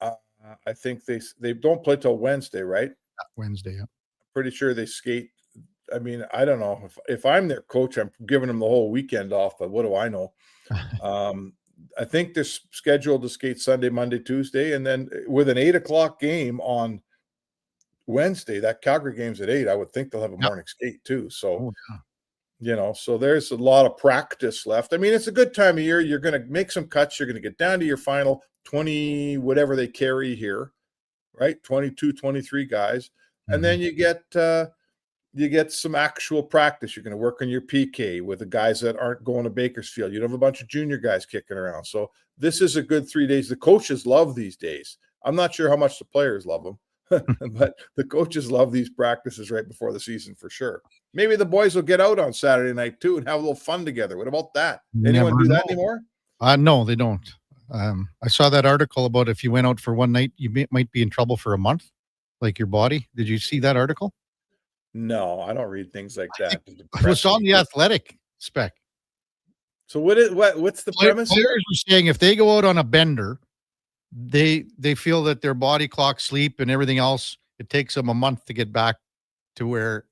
[SPEAKER 7] I think they don't play till Wednesday, right?
[SPEAKER 5] Wednesday, yeah.
[SPEAKER 7] Pretty sure they skate. I mean, I don't know. If I'm their coach, I'm giving them the whole weekend off, but what do I know? I think they're scheduled to skate Sunday, Monday, Tuesday, and then with an 8:00 game on Wednesday, that Calgary game's at 8. I would think they'll have a morning skate too. So, you know, so there's a lot of practice left. I mean, it's a good time of year. You're going to make some cuts. You're going to get down to your final 20, whatever they carry here, right? 22, 23 guys. And then you get some actual practice. You're going to work on your PK with the guys that aren't going to Bakersfield. You don't have a bunch of junior guys kicking around. So this is a good 3 days. The coaches love these days. I'm not sure how much the players love them. But the coaches love these practices right before the season for sure. Maybe the boys will get out on Saturday night too and have a little fun together. What about that? Anyone do that anymore?
[SPEAKER 5] No, they don't. I saw that article about if you went out for one night, you might be in trouble for a month, like your body. Did you see that article?
[SPEAKER 7] No, I don't read things like that.
[SPEAKER 5] It was on The Athletic, Spec.
[SPEAKER 7] So what's the premise?
[SPEAKER 5] Players were saying if they go out on a bender, they feel that their body clock, sleep, and everything else, it takes them a month to get back to where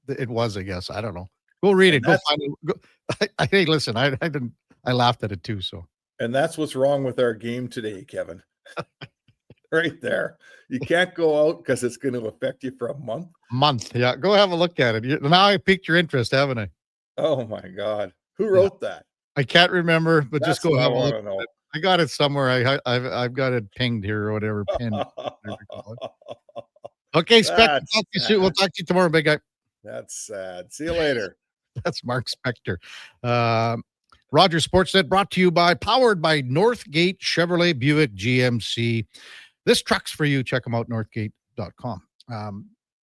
[SPEAKER 5] it was, I guess. I don't know. Go read it. Go find it. Hey, listen, I laughed at it too. So.
[SPEAKER 7] And that's what's wrong with our game today, Kevin. Right there. You can't go out because it's going to affect you for a month.
[SPEAKER 5] Yeah. Go have a look at it. Now I piqued your interest, haven't I?
[SPEAKER 7] Oh my God. Who wrote that?
[SPEAKER 5] I can't remember, but just go have a look.
[SPEAKER 7] Know.
[SPEAKER 5] I got it somewhere. I've got it pinged here or whatever. Pinned. Okay, Spec. We'll talk to you tomorrow, big guy.
[SPEAKER 7] That's sad. See you later.
[SPEAKER 5] That's Mark Spector. Rogers Sportsnet brought to you powered by Northgate Chevrolet Buick GMC. This truck's for you. Check them out, northgate.com.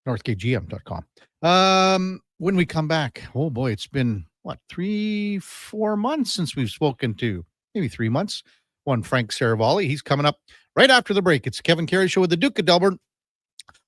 [SPEAKER 5] Northgategm.com. When we come back, oh boy, it's been 3-4 months since we've spoken to, maybe 3 months. One Frank Saravalli. He's coming up right after the break. It's Kevin Karius Show with the Duke of Delburne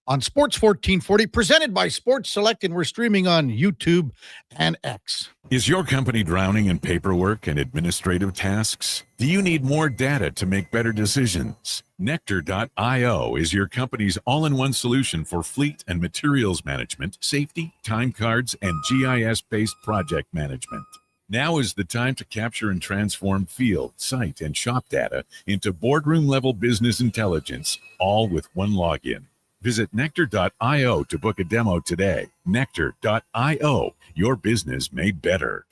[SPEAKER 5] on Sports 1440, presented by Sports Select, and we're streaming on YouTube and X.
[SPEAKER 19] Is your company drowning in paperwork and administrative tasks? Do you need more data to make better decisions? Nectar.io is your company's all-in-one solution for fleet and materials management, safety, time cards, and GIS-based project management. Now is the time to capture and transform field, site, and shop data into boardroom-level business intelligence, all with one login. Visit Nectar.io to book a demo today. Nectar.io, your business made better.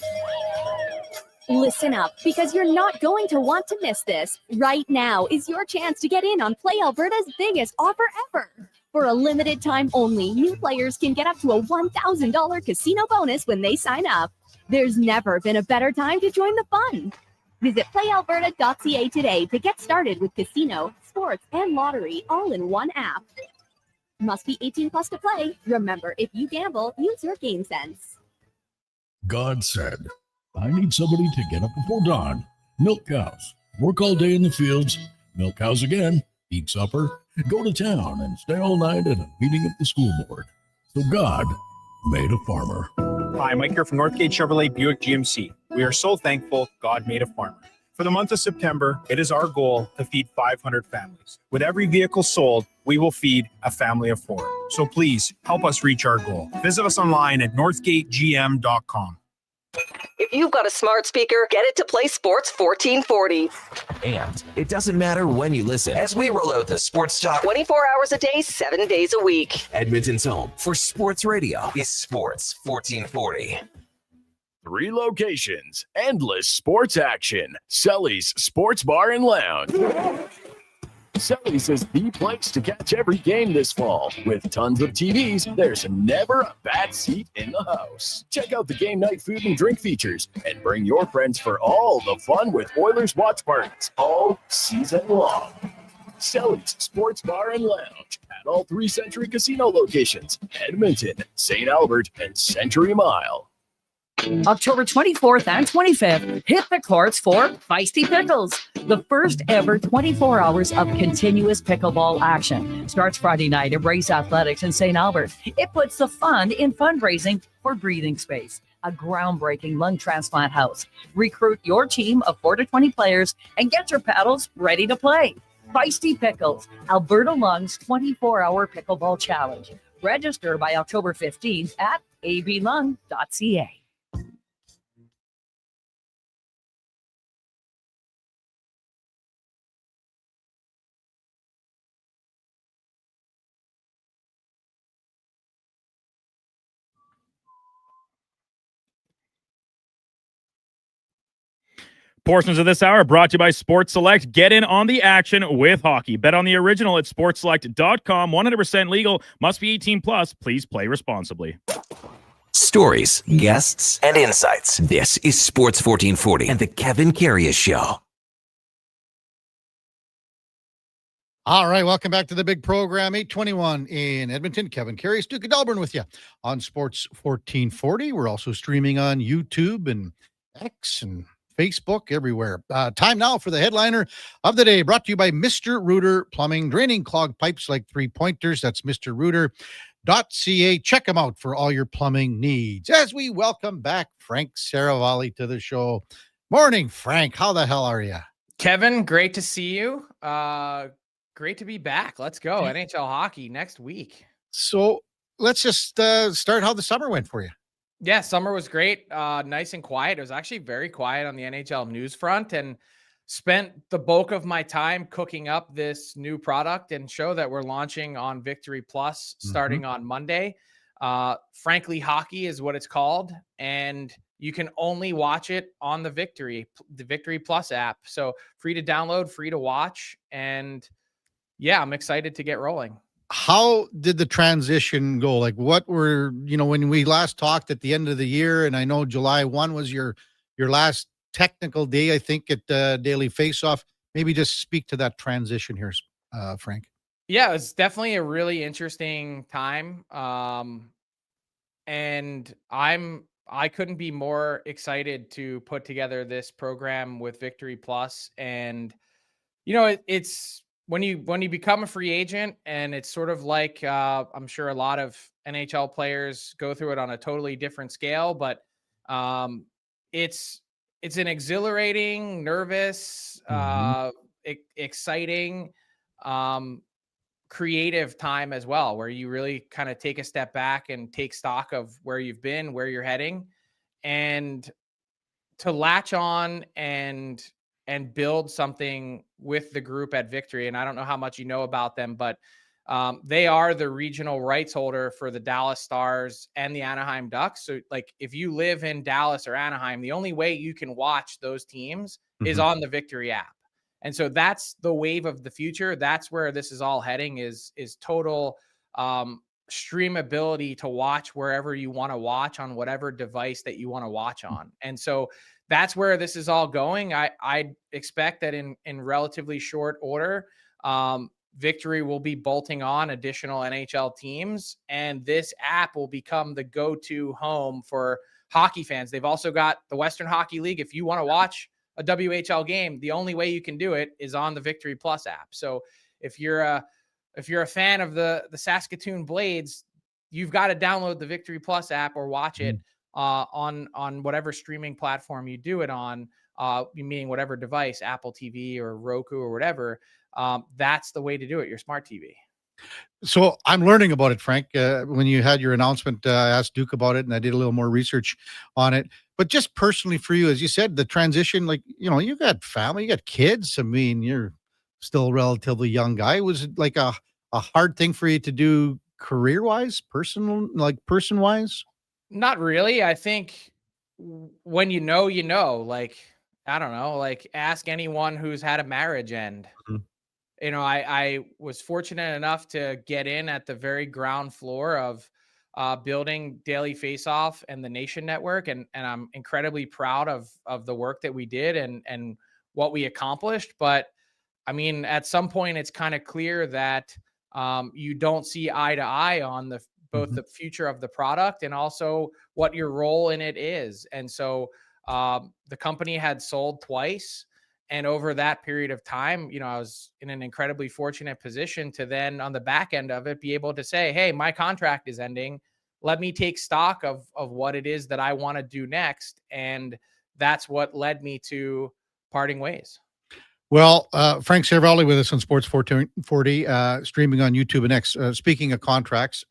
[SPEAKER 8] Listen up, because you're not going to want to miss this. Right now is your chance to get in on Play Alberta's biggest offer ever. For a limited time only, new players can get up to a $1,000 casino bonus when they sign up. There's never been a better time to join the fun. Visit playalberta.ca today to get started with casino, sports, and lottery all in one app. Must be 18 plus to play. Remember, if you gamble, use your game sense.
[SPEAKER 9] God said, I need somebody to get up before dawn, milk cows, work all day in the fields, milk cows again, eat supper, go to town, and stay all night at a meeting of the school board. So God made a farmer.
[SPEAKER 10] Hi, Mike here from Northgate Chevrolet Buick GMC. We are so thankful God made a farmer. For the month of September, it is our goal to feed 500 families. With every vehicle sold, we will feed a family of 4. So please help us reach our goal. Visit us online at northgategm.com.
[SPEAKER 11] If
[SPEAKER 12] you've got a smart speaker, get it to play Sports 1440.
[SPEAKER 2] And it doesn't matter when you listen as we roll out the Sports Talk
[SPEAKER 12] 24 hours a day, 7 days a week.
[SPEAKER 2] Edmonton's home for sports radio is Sports 1440.
[SPEAKER 11] 3 locations, endless sports action. Sully's Sports Bar and Lounge. Sully's is the place to catch every game this fall. With tons of TVs, there's never a bad seat in the house. Check out the game night food and drink features and bring your friends for all the fun with Oilers watch parties all season long. Sully's Sports Bar and Lounge at all 3 Century Casino locations, Edmonton, St. Albert, and Century Mile.
[SPEAKER 13] October 24th and 25th, hit the courts for Feisty Pickles, the first ever 24 hours of continuous pickleball action. Starts Friday night at Brace Athletics in St. Albert. It puts the fun in fundraising for Breathing Space, a groundbreaking lung transplant house. Recruit your team of 4 to 20 players and get your paddles ready to play. Feisty Pickles, Alberta Lungs 24-hour pickleball challenge. Register by October 15th at ablung.ca.
[SPEAKER 6] Portions of this hour brought to you by Sports Select. Get in on the action with hockey. Bet on the original at sportselect.com. 100% legal. Must be 18 plus. Please play responsibly.
[SPEAKER 2] Stories, guests, and insights. This is Sports 1440 and the Kevin Karius Show.
[SPEAKER 5] All right, welcome back to the big program, 821 in Edmonton. Kevin Karius, Duke of Delburne with you on Sports 1440. We're also streaming on YouTube and X and Facebook, everywhere. Time now for the headliner of the day, brought to you by Mr. Rooter Plumbing, draining clogged pipes like 3-pointers. That's mrrooter.ca. Check them out for all your plumbing needs. As we welcome back Frank Saravalli to the show. Morning, Frank. How the hell are you?
[SPEAKER 14] Kevin, great to see you. Great to be back. Let's go. NHL hockey next week.
[SPEAKER 5] So let's just start how the summer went for you.
[SPEAKER 14] Yeah, summer was great. Nice and quiet. It was actually very quiet on the NHL news front, and spent the bulk of my time cooking up this new product and show that we're launching on Victory Plus starting on Monday. Frankly, Hockey is what it's called, and you can only watch it on the Victory Plus app. So free to download, free to watch, and yeah, I'm excited to get rolling.
[SPEAKER 5] How did the transition go? Like, what were, when we last talked at the end of the year, and I know July 1 was your last technical day, I think, at Daily Faceoff. Maybe just speak to that transition here, Frank.
[SPEAKER 14] Yeah, it's definitely a really interesting time. And I couldn't be more excited to put together this program with Victory Plus. And, it's when you become a free agent, and it's sort of like, I'm sure a lot of NHL players go through it on a totally different scale, but it's an exhilarating, nervous, exciting, creative time as well, where you really kind of take a step back and take stock of where you've been, where you're heading, and to latch on and build something with the group at Victory. And I don't know how much you know about them, but they are the regional rights holder for the Dallas Stars and the Anaheim Ducks. So like, if you live in Dallas or Anaheim, the only way you can watch those teams is on the Victory app. And so that's the wave of the future. That's where this is all heading, is total streamability to watch wherever you want to watch on whatever device that you want to watch on. And so that's where this is all going. I expect that in relatively short order, Victory will be bolting on additional NHL teams, and this app will become the go-to home for hockey fans. They've also got the Western Hockey League. If you want to watch a WHL game, the only way you can do it is on the Victory Plus app. So if you're a fan of the Saskatoon Blades, you've got to download the Victory Plus app or watch it on whatever streaming platform you do it on, meaning whatever device, Apple TV or Roku or whatever. That's the way to do it, your smart TV.
[SPEAKER 5] So I'm learning about it, Frank. When you had your announcement, I asked Duke about it, and I did a little more research on it. But just personally for you, as you said, the transition, like, you got family, you got kids. I mean, you're still a relatively young guy. Was it like a hard thing for you to do career wise, person wise?
[SPEAKER 14] Not really. I think when like, I don't know, like ask anyone who's had a marriage end. I was fortunate enough to get in at the very ground floor of building Daily Face Off and the Nation Network, and I'm incredibly proud of the work that we did and what we accomplished. But I mean, at some point, it's kind of clear that you don't see eye to eye on both the future of the product and also what your role in it is. And so the company had sold twice. And over that period of time, I was in an incredibly fortunate position to then on the back end of it, be able to say, hey, my contract is ending. Let me take stock of what it is that I want to do next. And that's what led me to parting ways.
[SPEAKER 5] Well, Frank Cervalli with us on Sports 440, streaming on YouTube and X. Speaking of contracts,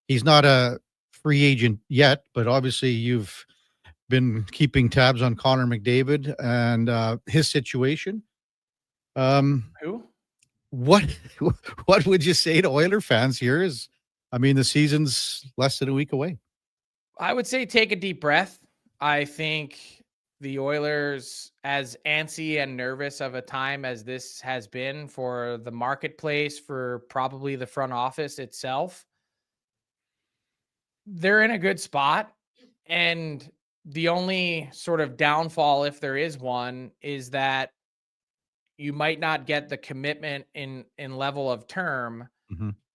[SPEAKER 5] he's not a free agent yet, but obviously you've been keeping tabs on Connor McDavid and his situation.
[SPEAKER 14] Who?
[SPEAKER 5] What would you say to Oiler fans here? The season's less than a week away.
[SPEAKER 14] I would say take a deep breath. I think the Oilers, as antsy and nervous of a time as this has been for the marketplace, for probably the front office itself, they're in a good spot. And the only sort of downfall, if there is one, is that you might not get the commitment in level of term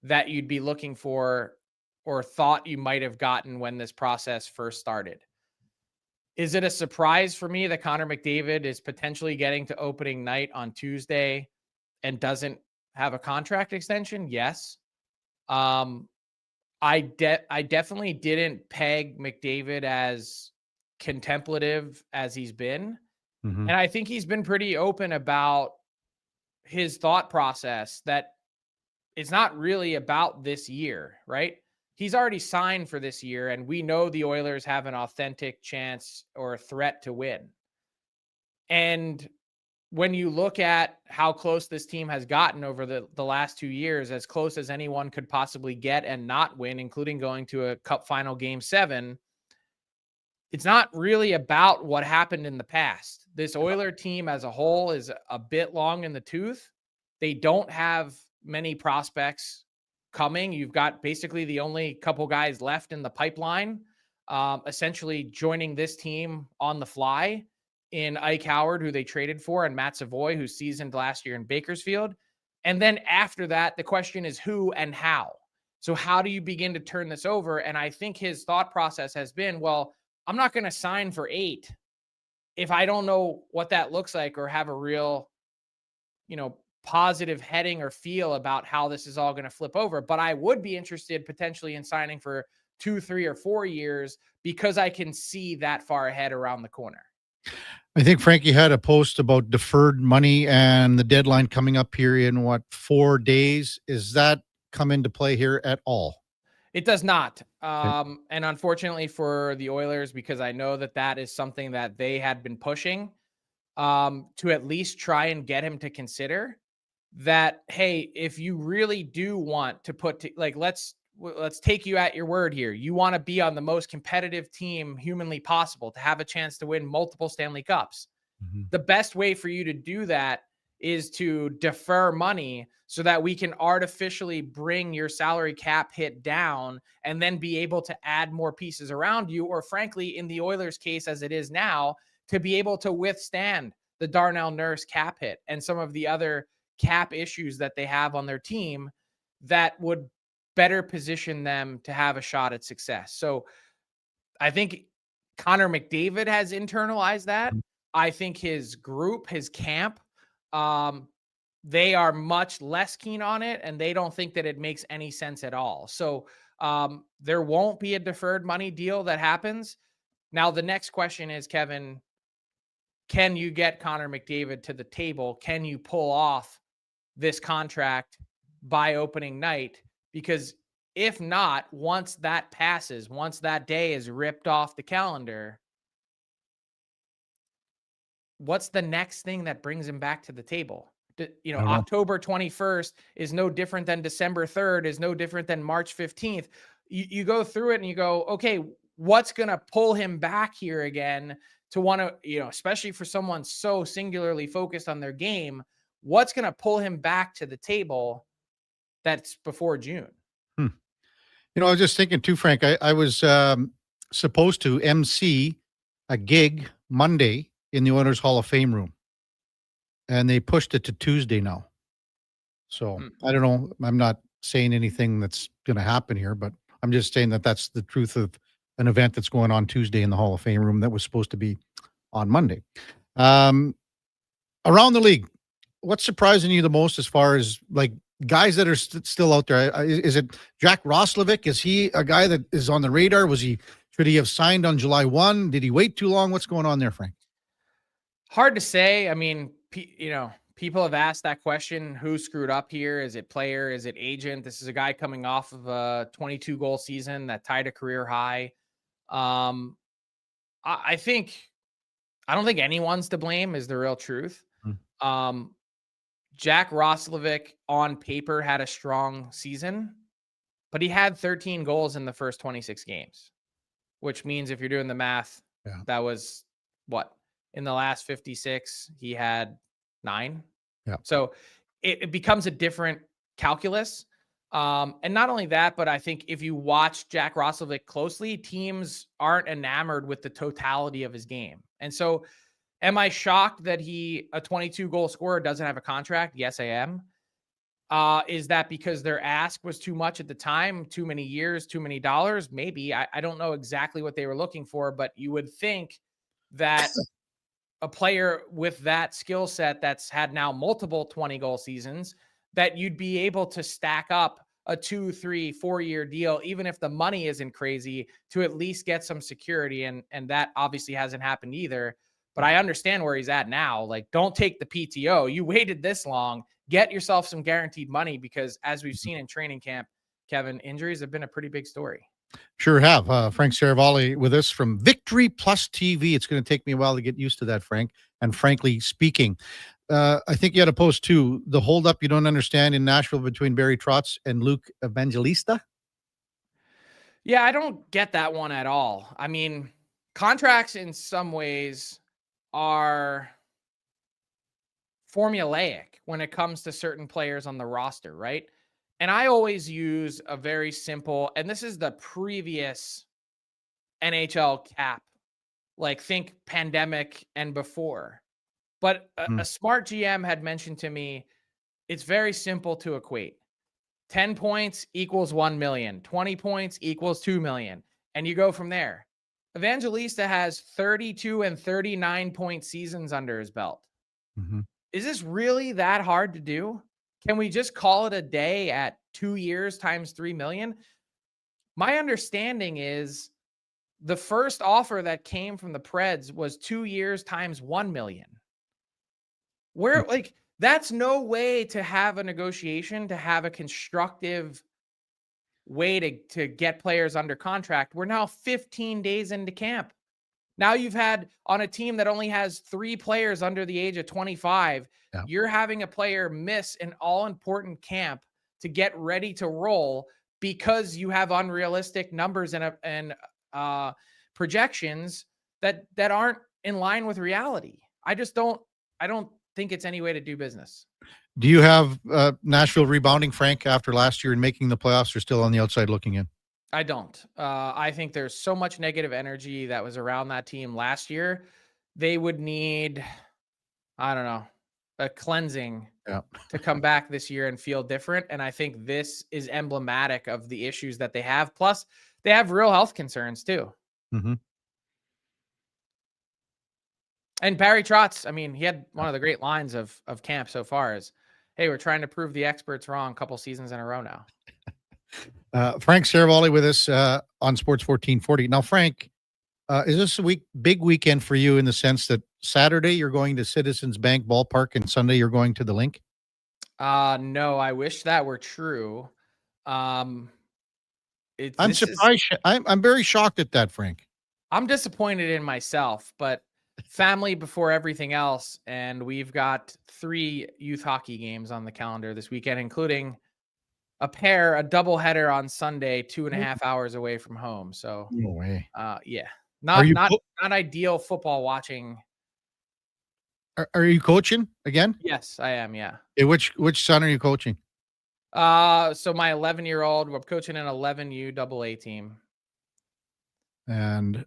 [SPEAKER 14] that you'd be looking for or thought you might have gotten when this process first started. Is it a surprise for me that Connor McDavid is potentially getting to opening night on Tuesday and doesn't have a contract extension? Yes. I definitely didn't peg McDavid as contemplative as he's been. And I think he's been pretty open about his thought process that it's not really about this year, right? He's already signed for this year, and we know the Oilers have an authentic chance or a threat to win. And when you look at how close this team has gotten over the last 2 years, as close as anyone could possibly get and not win, including going to a Cup final Game 7, it's not really about what happened in the past. This Oiler team as a whole is a bit long in the tooth. They don't have many prospects coming. You've got basically the only couple guys left in the pipeline, essentially joining this team on the fly in Ike Howard, who they traded for, and Matt Savoy, who seasoned last year in Bakersfield. And then after that, the question is who and how. So how do you begin to turn this over? And I think his thought process has been, well, I'm not going to sign for 8 if I don't know what that looks like or have a real, positive heading or feel about how this is all going to flip over. But I would be interested potentially in signing for 2, 3, or 4 years because I can see that far ahead around the corner.
[SPEAKER 5] I think Frankie had a post about deferred money and the deadline coming up here in 4 days. Is that come into play here at all?
[SPEAKER 14] It does not. And unfortunately for the Oilers, because I know that is something that they had been pushing to at least try and get him to consider that, hey, if you really do want to let's take you at your word here. You want to be on the most competitive team humanly possible to have a chance to win multiple Stanley Cups. The best way for you to do that is to defer money so that we can artificially bring your salary cap hit down and then be able to add more pieces around you, or frankly, in the Oilers case as it is now, to be able to withstand the Darnell Nurse cap hit and some of the other cap issues that they have on their team that would better position them to have a shot at success. So I think Connor McDavid has internalized that. I think his group, his camp, they are much less keen on it, and they don't think that it makes any sense at all. So there won't be a deferred money deal that happens. Now, the next question is, Kevin, can you get Connor McDavid to the table? Can you pull off this contract by opening night, because if not, once that passes, once that day is ripped off the calendar, what's the next thing that brings him back to the table? October 21st is no different than December 3rd, is no different than March 15th. You go through it and you go, okay, what's going to pull him back here again to want to, especially for someone so singularly focused on their game, what's going to pull him back to the table that's before June?
[SPEAKER 5] I was just thinking too, Frank, I was supposed to MC a gig Monday in the Oilers Hall of Fame room, and they pushed it to Tuesday now. So I don't know. I'm not saying anything that's going to happen here, but I'm just saying that that's the truth of an event that's going on Tuesday in the Hall of Fame room that was supposed to be on Monday. Around the league, what's surprising you the most as far as like guys that are still out there? Is it Jack Roslovic? Is he a guy that is on the radar? Should he have signed on July 1? Did he wait too long? What's going on there, Frank?
[SPEAKER 14] Hard to say. I mean, people have asked that question. Who screwed up here? Is it player? Is it agent? This is a guy coming off of a 22 goal season that tied a career high. I don't think anyone's to blame is the real truth. Jack Roslovic on paper had a strong season, but he had 13 goals in the first 26 games, which means if you're doing the math, that was what? In the last 56, he had 9.
[SPEAKER 5] Yeah.
[SPEAKER 14] So it becomes a different calculus. And not only that, but I think if you watch Jack Roslovic closely, teams aren't enamored with the totality of his game. And so am I shocked that a 22 goal scorer doesn't have a contract? Yes, I am. Is that because their ask was too much at the time? Too many years, too many dollars? Maybe. I don't know exactly what they were looking for, but you would think that a player with that skill set that's had now multiple 20 goal seasons, that you'd be able to stack up a 2, 3, 4-year deal, even if the money isn't crazy, to at least get some security. And that obviously hasn't happened either. But I understand where he's at now. Like, don't take the PTO. You waited this long. Get yourself some guaranteed money, because as we've seen in training camp, Kevin, injuries have been a pretty big story.
[SPEAKER 5] Sure have. Frank Saravalli with us from Victory Plus TV. It's going to take me a while to get used to that, Frank. And frankly speaking, I think you had a post too, the holdup you don't understand in Nashville between Barry Trotz and Luke Evangelista.
[SPEAKER 14] Yeah, I don't get that one at all. I mean, contracts in some ways are formulaic when it comes to certain players on the roster, right? And I always use a very simple, and this is the previous NHL cap, like think pandemic and before. But a smart GM had mentioned to me, it's very simple to equate. 10 points equals 1 million. 20 points equals 2 million. And you go from there. Evangelista has 32 and 39 point seasons under his belt. Is this really that hard to do? Can we just call it a day at 2 years times 3 million? My understanding is the first offer that came from the Preds was 2 years times 1 million. Where, like, that's no way to have a negotiation, to have a constructive way to get players under contract. We're now 15 days into camp. Now you've had on a team that only has 3 players under the age of 25, you're having a player miss an all-important camp to get ready to roll because you have unrealistic numbers and projections that aren't in line with reality. I don't think it's any way to do business.
[SPEAKER 5] Do you have Nashville rebounding, Frank, after last year and making the playoffs, or still on the outside looking in?
[SPEAKER 14] I don't. I think there's so much negative energy that was around that team last year. They would need, I don't know, a cleansing to come back this year and feel different. And I think this is emblematic of the issues that they have. Plus, they have real health concerns too. And Barry Trotz, I mean, he had one of the great lines of camp so far is, hey, we're trying to prove the experts wrong a couple seasons in a row now.
[SPEAKER 5] Frank Saravalli with us on Sports 1440. Now, Frank, is this a big weekend for you in the sense that Saturday you're going to Citizens Bank Ballpark and Sunday you're going to the Link?
[SPEAKER 14] No, I wish that were true.
[SPEAKER 5] I'm surprised. I'm very shocked at that, Frank.
[SPEAKER 14] I'm disappointed in myself, but family before everything else. And we've got 3 youth hockey games on the calendar this weekend, including a doubleheader on Sunday, 2.5 hours away from home. So
[SPEAKER 5] No way.
[SPEAKER 14] Yeah,
[SPEAKER 5] Are you
[SPEAKER 14] not ideal football watching.
[SPEAKER 5] Are you coaching again?
[SPEAKER 14] Yes, I am. Yeah.
[SPEAKER 5] Which son are you coaching?
[SPEAKER 14] So my 11-year-old, we're coaching an 11U AA team.
[SPEAKER 5] And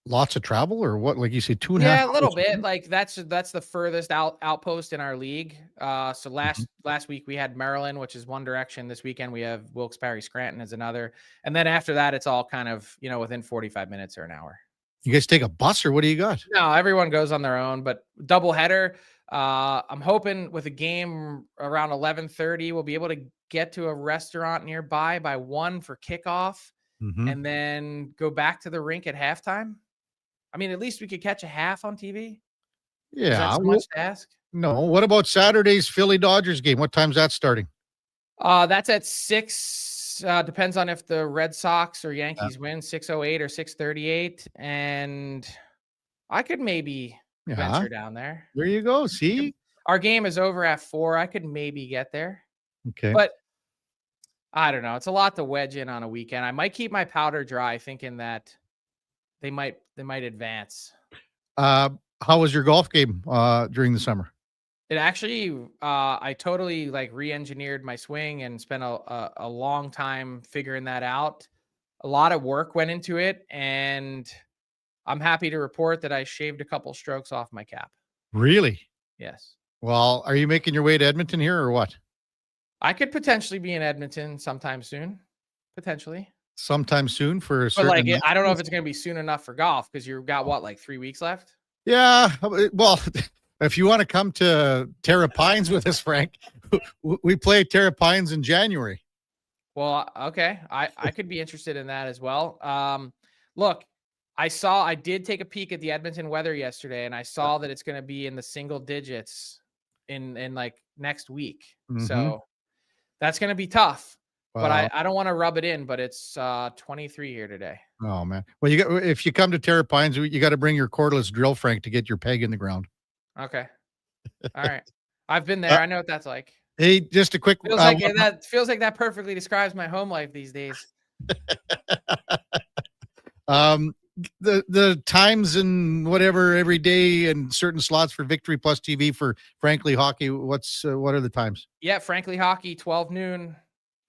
[SPEAKER 5] lots of travel, or what? Like you say, 2.5
[SPEAKER 14] Yeah, a little
[SPEAKER 5] hours?
[SPEAKER 14] bit. Like that's the furthest outpost in our league. So last week we had Maryland, which is one direction. This weekend we have Wilkes-Barre Scranton as another, and then after that it's all kind of within 45 minutes or an hour.
[SPEAKER 5] You guys take a bus, or what do you got?
[SPEAKER 14] No, everyone goes on their own, but doubleheader. I'm hoping with a game around 11:30, we'll be able to get to a restaurant nearby by 1 for kickoff, and then go back to the rink at halftime. I mean, at least we could catch a half on TV.
[SPEAKER 5] Yeah.
[SPEAKER 14] Is that so much to ask?
[SPEAKER 5] No. What about Saturday's Philly Dodgers game? What time's that starting?
[SPEAKER 14] That's at 6. Depends on if the Red Sox or Yankees win, 6:08 or 6:38. And I could maybe venture down there.
[SPEAKER 5] There you go. See?
[SPEAKER 14] Our game is over at 4. I could maybe get there.
[SPEAKER 5] Okay.
[SPEAKER 14] But I don't know. It's a lot to wedge in on a weekend. I might keep my powder dry thinking that they might advance.
[SPEAKER 5] How was your golf game during the summer?
[SPEAKER 14] It actually, I totally re-engineered my swing and spent a long time figuring that out. A lot of work went into it, and I'm happy to report that I shaved a couple strokes off my cap.
[SPEAKER 5] Really?
[SPEAKER 14] Yes.
[SPEAKER 5] Well, are you making your way to Edmonton here, or what?
[SPEAKER 14] I could potentially be in Edmonton sometime soon. Potentially.
[SPEAKER 5] Sometime soon for a
[SPEAKER 14] But
[SPEAKER 5] certain
[SPEAKER 14] I don't know if it's going to be soon enough for golf because you've got 3 weeks left?
[SPEAKER 5] Yeah. Well, if you want to come to Terra Pines with us, Frank, we play Terra Pines in January.
[SPEAKER 14] Well, okay. I could be interested in that as well. Look, I did take a peek at the Edmonton weather yesterday, and I saw that it's going to be in the single digits in next week. So that's going to be tough. But I don't want to rub it in, but it's 23 here today.
[SPEAKER 5] Oh man. Well, if you come to Terra Pines, you got to bring your cordless drill, Frank, to get your peg in the ground.
[SPEAKER 14] Okay. All right. I've been there. I know what that's like.
[SPEAKER 5] Hey, just a quick.
[SPEAKER 14] Feels like that perfectly describes my home life these days.
[SPEAKER 5] The times and whatever every day and certain slots for Victory Plus TV for Frankly Hockey. What are the times?
[SPEAKER 14] Yeah, Frankly Hockey, 12 noon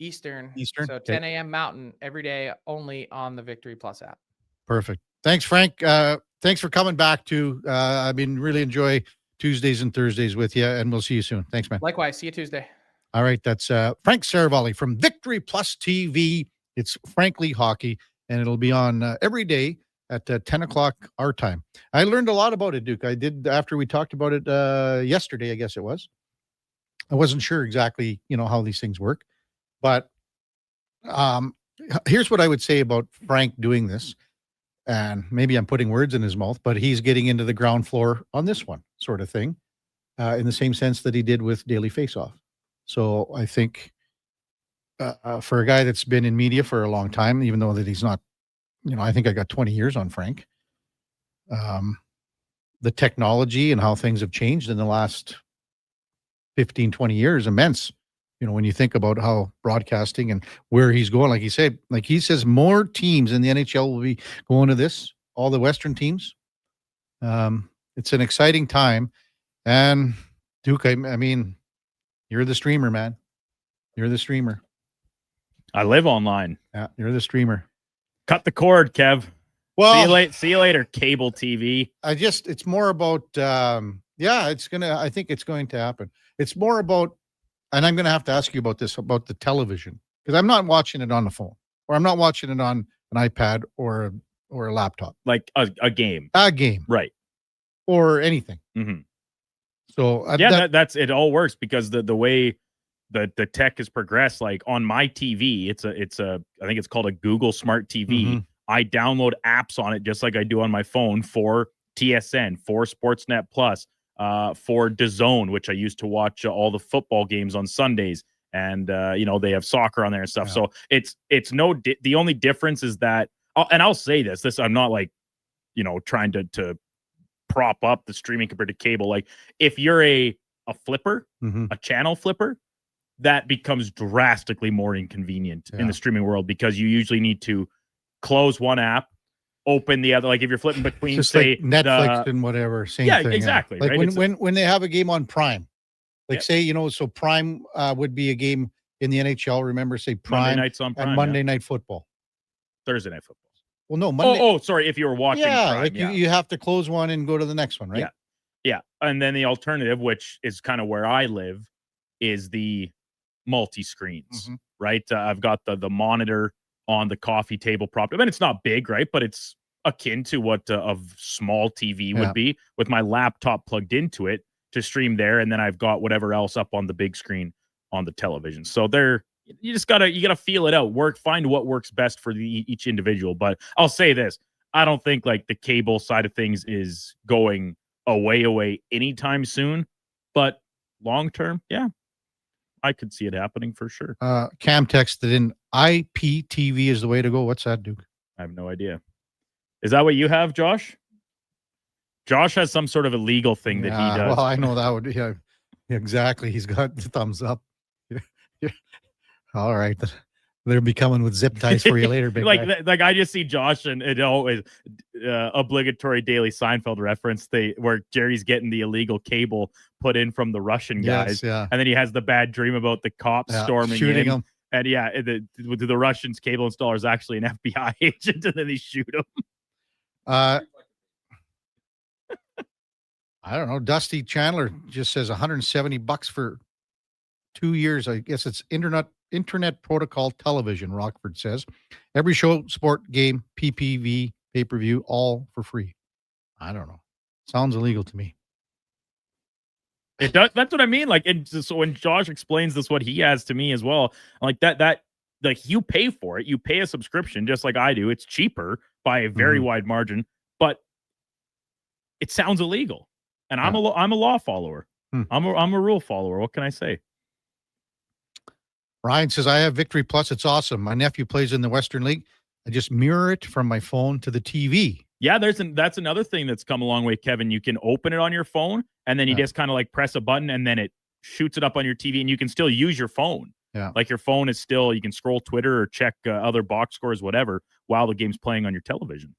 [SPEAKER 14] Eastern. So 10 a.m. Mountain every day, only on the Victory Plus app.
[SPEAKER 5] Perfect. Thanks, Frank. Thanks for coming back to. I mean, really enjoy Tuesdays and Thursdays with you, and we'll see you soon. Thanks, man.
[SPEAKER 14] Likewise. See you Tuesday.
[SPEAKER 5] All right. That's Frank Saravalli from Victory Plus TV. It's Frankly Hockey, and it'll be on every day at 10 o'clock our time. I learned a lot about it, Duke. I did after we talked about it yesterday, I guess it was. I wasn't sure exactly, how these things work. But here's what I would say about Frank doing this. And maybe I'm putting words in his mouth, but he's getting into the ground floor on this one sort of thing in the same sense that he did with Daily Faceoff. So I think for a guy that's been in media for a long time, even though that he's not, I think I got 20 years on Frank. The technology and how things have changed in the last 15, 20 years, immense. When you think about how broadcasting and where he's going, like he says, more teams in the NHL will be going to this, all the Western teams. It's an exciting time. And Duke, I mean, you're the streamer, man. You're the streamer.
[SPEAKER 6] I live online.
[SPEAKER 5] Yeah, you're the streamer.
[SPEAKER 6] Cut the cord, Kev.
[SPEAKER 5] Well,
[SPEAKER 6] see you later, cable TV.
[SPEAKER 5] It's more about, I think it's going to happen. It's more about, and I'm going to have to ask you about this, about the television, because I'm not watching it on the phone, or I'm not watching it on an iPad or a laptop.
[SPEAKER 6] Like a game.
[SPEAKER 5] A game.
[SPEAKER 6] Right.
[SPEAKER 5] Or anything.
[SPEAKER 6] Mm-hmm.
[SPEAKER 5] So
[SPEAKER 6] that's it all works because the way the tech has progressed, like on my TV, it's a I think it's called a Google Smart TV.
[SPEAKER 5] Mm-hmm.
[SPEAKER 6] I download apps on it just like I do on my phone for TSN, for Sportsnet Plus, for DAZN, which I used to watch all the football games on Sundays. And, they have soccer on there and stuff. Yeah. So it's the only difference is that, and I'll say this, I'm not like, trying to prop up the streaming compared to cable. Like if you're a flipper, a channel flipper, that becomes drastically more inconvenient in the streaming world because you usually need to close one app, open the other. Like if you're flipping between,
[SPEAKER 5] just
[SPEAKER 6] say,
[SPEAKER 5] like Netflix and whatever, same thing.
[SPEAKER 6] Exactly.
[SPEAKER 5] Like
[SPEAKER 6] right?
[SPEAKER 5] when they have a game on Prime, like say, so Prime would be a game in the NHL. Remember, say Prime
[SPEAKER 6] Monday nights on Prime,
[SPEAKER 5] and Monday Night Football,
[SPEAKER 6] Thursday Night Football.
[SPEAKER 5] Well, no, Monday.
[SPEAKER 6] Oh, sorry. If you were watching, Prime,
[SPEAKER 5] you have to close one and go to the next one, right?
[SPEAKER 6] Yeah. And then the alternative, which is kind of where I live, is the multi-screens, right? I've got the monitor on the coffee table prop. I mean, it's not big, right? But it's akin to what a small TV would be with my laptop plugged into it to stream there. And then I've got whatever else up on the big screen on the television. So you gotta feel it out. Find what works best for each individual. But I'll say this: I don't think like the cable side of things is going away anytime soon. But long term, I could see it happening for sure.
[SPEAKER 5] Cam texted in IPTV is the way to go. What's that, Duke?
[SPEAKER 6] I have no idea. Is that what you have, Josh? Josh has some sort of illegal thing that he does.
[SPEAKER 5] Well, I know that would. Exactly. He's got the thumbs up. All right. They'll be coming with zip ties for you later, big guy.
[SPEAKER 6] Like I just see Josh and it always obligatory daily Seinfeld reference where Jerry's getting the illegal cable put in from the Russian guys, and then he has the bad dream about the cops storming
[SPEAKER 5] shooting
[SPEAKER 6] in.
[SPEAKER 5] him.
[SPEAKER 6] And the Russians cable installer is actually an FBI agent, and then they shoot him.
[SPEAKER 5] I don't know. Dusty Chandler just says $170 for 2 years. I guess it's Internet Protocol Television, Rockford says. Every show, sport, game, PPV, pay-per-view, all for free. I don't know. Sounds illegal to me.
[SPEAKER 6] It does. That's what I mean. Like, so when Josh explains this, what he has to me as well, like that, like you pay for it. You pay a subscription just like I do. It's cheaper by a very wide margin, but it sounds illegal. And I'm a law follower. I'm a rule follower. What can I say?
[SPEAKER 5] Ryan says, I have Victory Plus. It's awesome. My nephew plays in the Western League. I just mirror it from my phone to the TV.
[SPEAKER 6] Yeah, that's another thing that's come a long way, Kevin. You can open it on your phone, and then you just kind of like press a button, and then it shoots it up on your TV, and you can still use your phone.
[SPEAKER 5] Yeah.
[SPEAKER 6] Like your phone is still, you can scroll Twitter or check other box scores, whatever, while the game's playing on your television.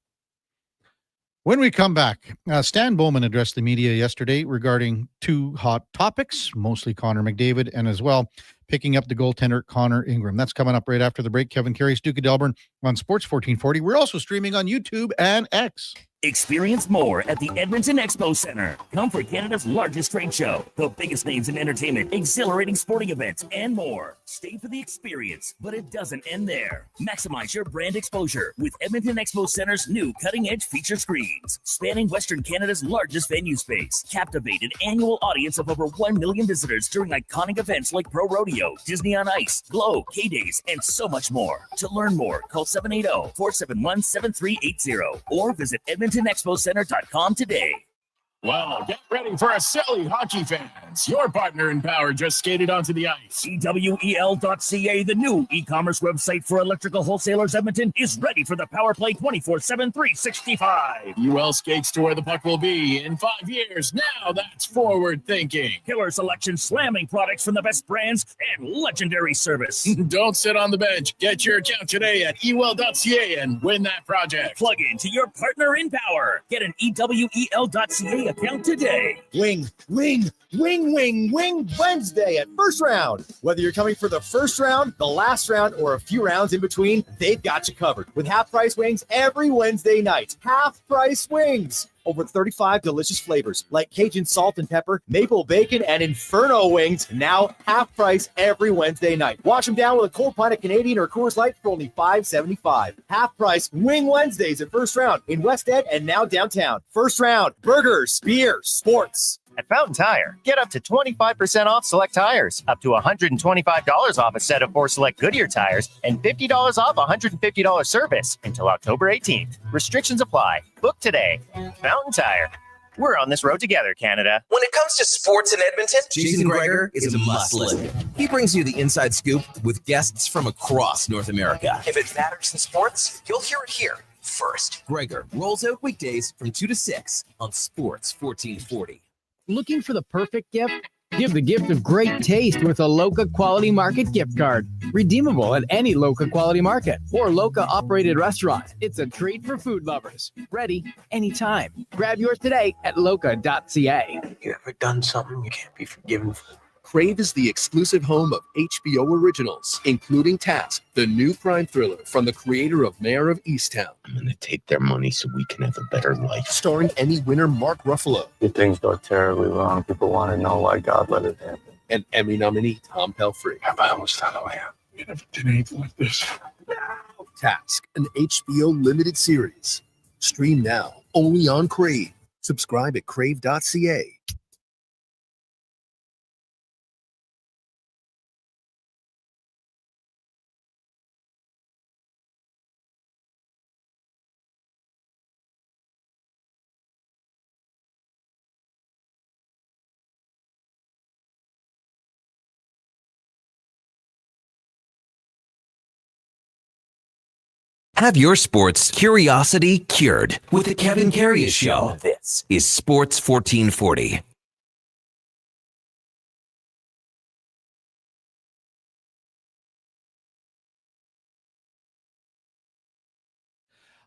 [SPEAKER 5] When we come back, Stan Bowman addressed the media yesterday regarding two hot topics, mostly Connor McDavid and as well picking up the goaltender Connor Ingram. That's coming up right after the break. Kevin Karius, Duke of Delburne on Sports 1440. We're also streaming on YouTube and X.
[SPEAKER 26] Experience more at the Edmonton Expo Center. Come for Canada's largest trade show, the biggest names in entertainment, exhilarating sporting events, and more. Stay for the experience, but it doesn't end there. Maximize your brand exposure with Edmonton Expo Center's new cutting-edge feature screens, spanning Western Canada's largest venue space. Captivate an annual audience of over 1 million visitors during iconic events like Pro Rodeo, Disney on Ice, Glow, K-Days, and so much more. To learn more, call 780-471-7380 or visit EdmontonExpoCenter.com today.
[SPEAKER 11] Well, get ready for a silly hockey fans. Your partner in power just skated onto the ice.
[SPEAKER 26] EWEL.ca, the new e-commerce website for electrical wholesalers Edmonton, is ready for the power play 24/7, 365.
[SPEAKER 11] UL skates to where the puck will be in 5 years. Now that's forward thinking.
[SPEAKER 26] Killer selection, slamming products from the best brands, and legendary service.
[SPEAKER 11] Don't sit on the bench. Get your account today at EWEL.ca and win that project.
[SPEAKER 26] Plug into your partner in power. Get an EWEL.ca account today.
[SPEAKER 1] Wing Wednesday at First Round. Whether you're coming for the first round, the last round, or a few rounds in between, they've got you covered with half-price wings every Wednesday night. Half-price wings. Over 35 delicious flavors like Cajun salt and pepper, maple bacon, and Inferno wings. Now half price every Wednesday night. Wash them down with a cold pint of Canadian or Coors Light for only $5.75. Half price Wing Wednesdays at First Round in West Ed and now downtown. First Round, burgers, beer, sports.
[SPEAKER 3] At Fountain Tire, get up to 25% off select tires, up to $125 off a set of 4 select Goodyear tires, and $50 off $150 service until October 18th. Restrictions apply. Book today. Fountain Tire. We're on this road together, Canada.
[SPEAKER 2] When it comes to sports in Edmonton, Jason Gregor is a must listen. He brings you the inside scoop with guests from across North America. If it matters in sports, you'll hear it here first. Gregor rolls out weekdays from 2 to 6 on Sports 1440.
[SPEAKER 4] Looking for the perfect gift? Give the gift of great taste with a Loca Quality Market gift card. Redeemable at any Loca Quality Market or Loca operated restaurant. It's a treat for food lovers. Ready anytime. Grab yours today at loca.ca.
[SPEAKER 28] You ever done something you can't be forgiven for?
[SPEAKER 27] Crave is the exclusive home of HBO originals, including Task, the new crime thriller from the creator of Mayor of Easttown.
[SPEAKER 28] I'm gonna take their money so we can have a better life.
[SPEAKER 27] Starring Emmy winner Mark Ruffalo.
[SPEAKER 29] If things go terribly wrong, people want to know why God let it happen.
[SPEAKER 27] And Emmy nominee Tom Pelfrey.
[SPEAKER 28] Have I always thought, oh yeah, you never did anything like this.
[SPEAKER 27] Task, an HBO limited series. Stream now, only on Crave. Subscribe at crave.ca.
[SPEAKER 2] Have your sports curiosity cured with the Kevin Karius Show. This is Sports 1440.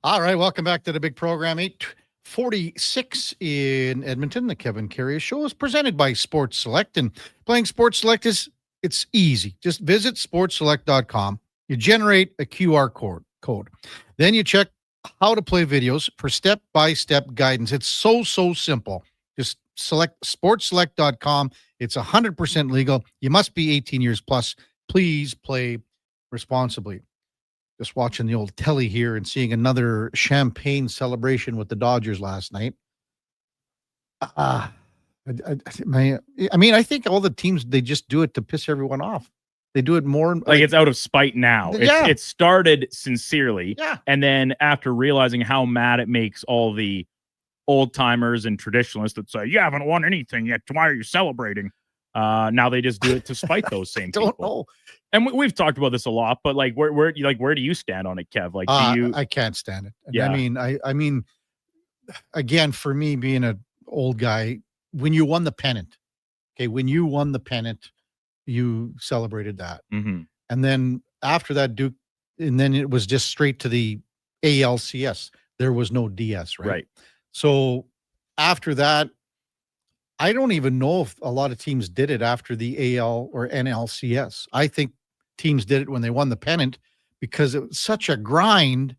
[SPEAKER 5] All right, welcome back to the big program. 8:46 in Edmonton. The Kevin Karius Show is presented by Sports Select, and playing Sports Select it's easy. Just visit sportselect.com. You generate a QR code. Then you check how to play videos for step-by-step guidance. It's so simple. Just select sportselect.com. It's 100% legal. You must be 18 years plus. Please play responsibly. Just watching the old telly here and seeing another champagne celebration with the Dodgers last night. I think all the teams, they just do it to piss everyone off. They do it more
[SPEAKER 6] like it's out of spite now.
[SPEAKER 5] Yeah.
[SPEAKER 6] It started sincerely.
[SPEAKER 5] Yeah.
[SPEAKER 6] And then after realizing how mad it makes all the old timers and traditionalists that say, you haven't won anything yet, why are you celebrating? Now they just do it to spite those same people.
[SPEAKER 5] Don't know.
[SPEAKER 6] And we've talked about this a lot, but like where do you stand on it, Kev? Like do you
[SPEAKER 5] I can't stand it.
[SPEAKER 6] Yeah.
[SPEAKER 5] I mean again, for me being an old guy, when you won the pennant, you celebrated that.
[SPEAKER 6] Mm-hmm.
[SPEAKER 5] And then after that, Duke, and then it was just straight to the ALCS. There was no DS, right?
[SPEAKER 6] Right.
[SPEAKER 5] So after that, I don't even know if a lot of teams did it after the AL or NLCS. I think teams did it when they won the pennant because it was such a grind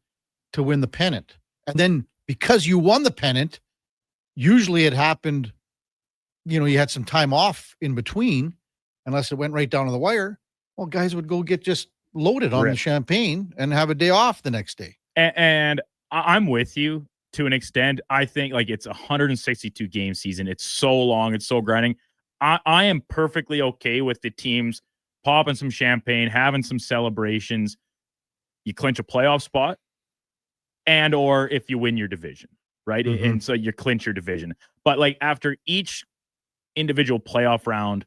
[SPEAKER 5] to win the pennant. And then because you won the pennant, usually it happened, you had some time off in between, unless it went right down to the wire. Well, guys would go get just loaded on the champagne and have a day off the next day.
[SPEAKER 6] And I'm with you to an extent. I think like it's 162 game season. It's so long. It's so grinding. I am perfectly okay with the teams popping some champagne, having some celebrations. You clinch a playoff spot and or if you win your division, right?
[SPEAKER 5] Mm-hmm.
[SPEAKER 6] And so you clinch your division. But like after each individual playoff round,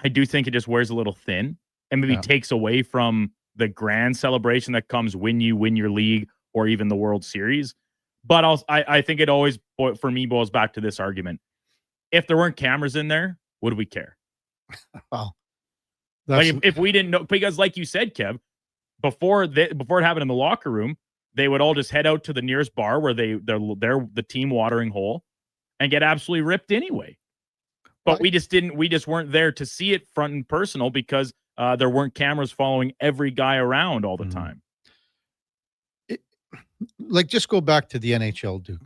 [SPEAKER 6] I do think it just wears a little thin and maybe takes away from the grand celebration that comes when you win your league or even the World Series. But I think it always, for me, boils back to this argument. If there weren't cameras in there, would we care?
[SPEAKER 5] Well,
[SPEAKER 6] like if we didn't know, because like you said, Kev, before it happened in the locker room, they would all just head out to the nearest bar where they're the team watering hole and get absolutely ripped anyway. But we just weren't there to see it front and personal because there weren't cameras following every guy around all the time.
[SPEAKER 5] Like, just go back to the NHL, Duke.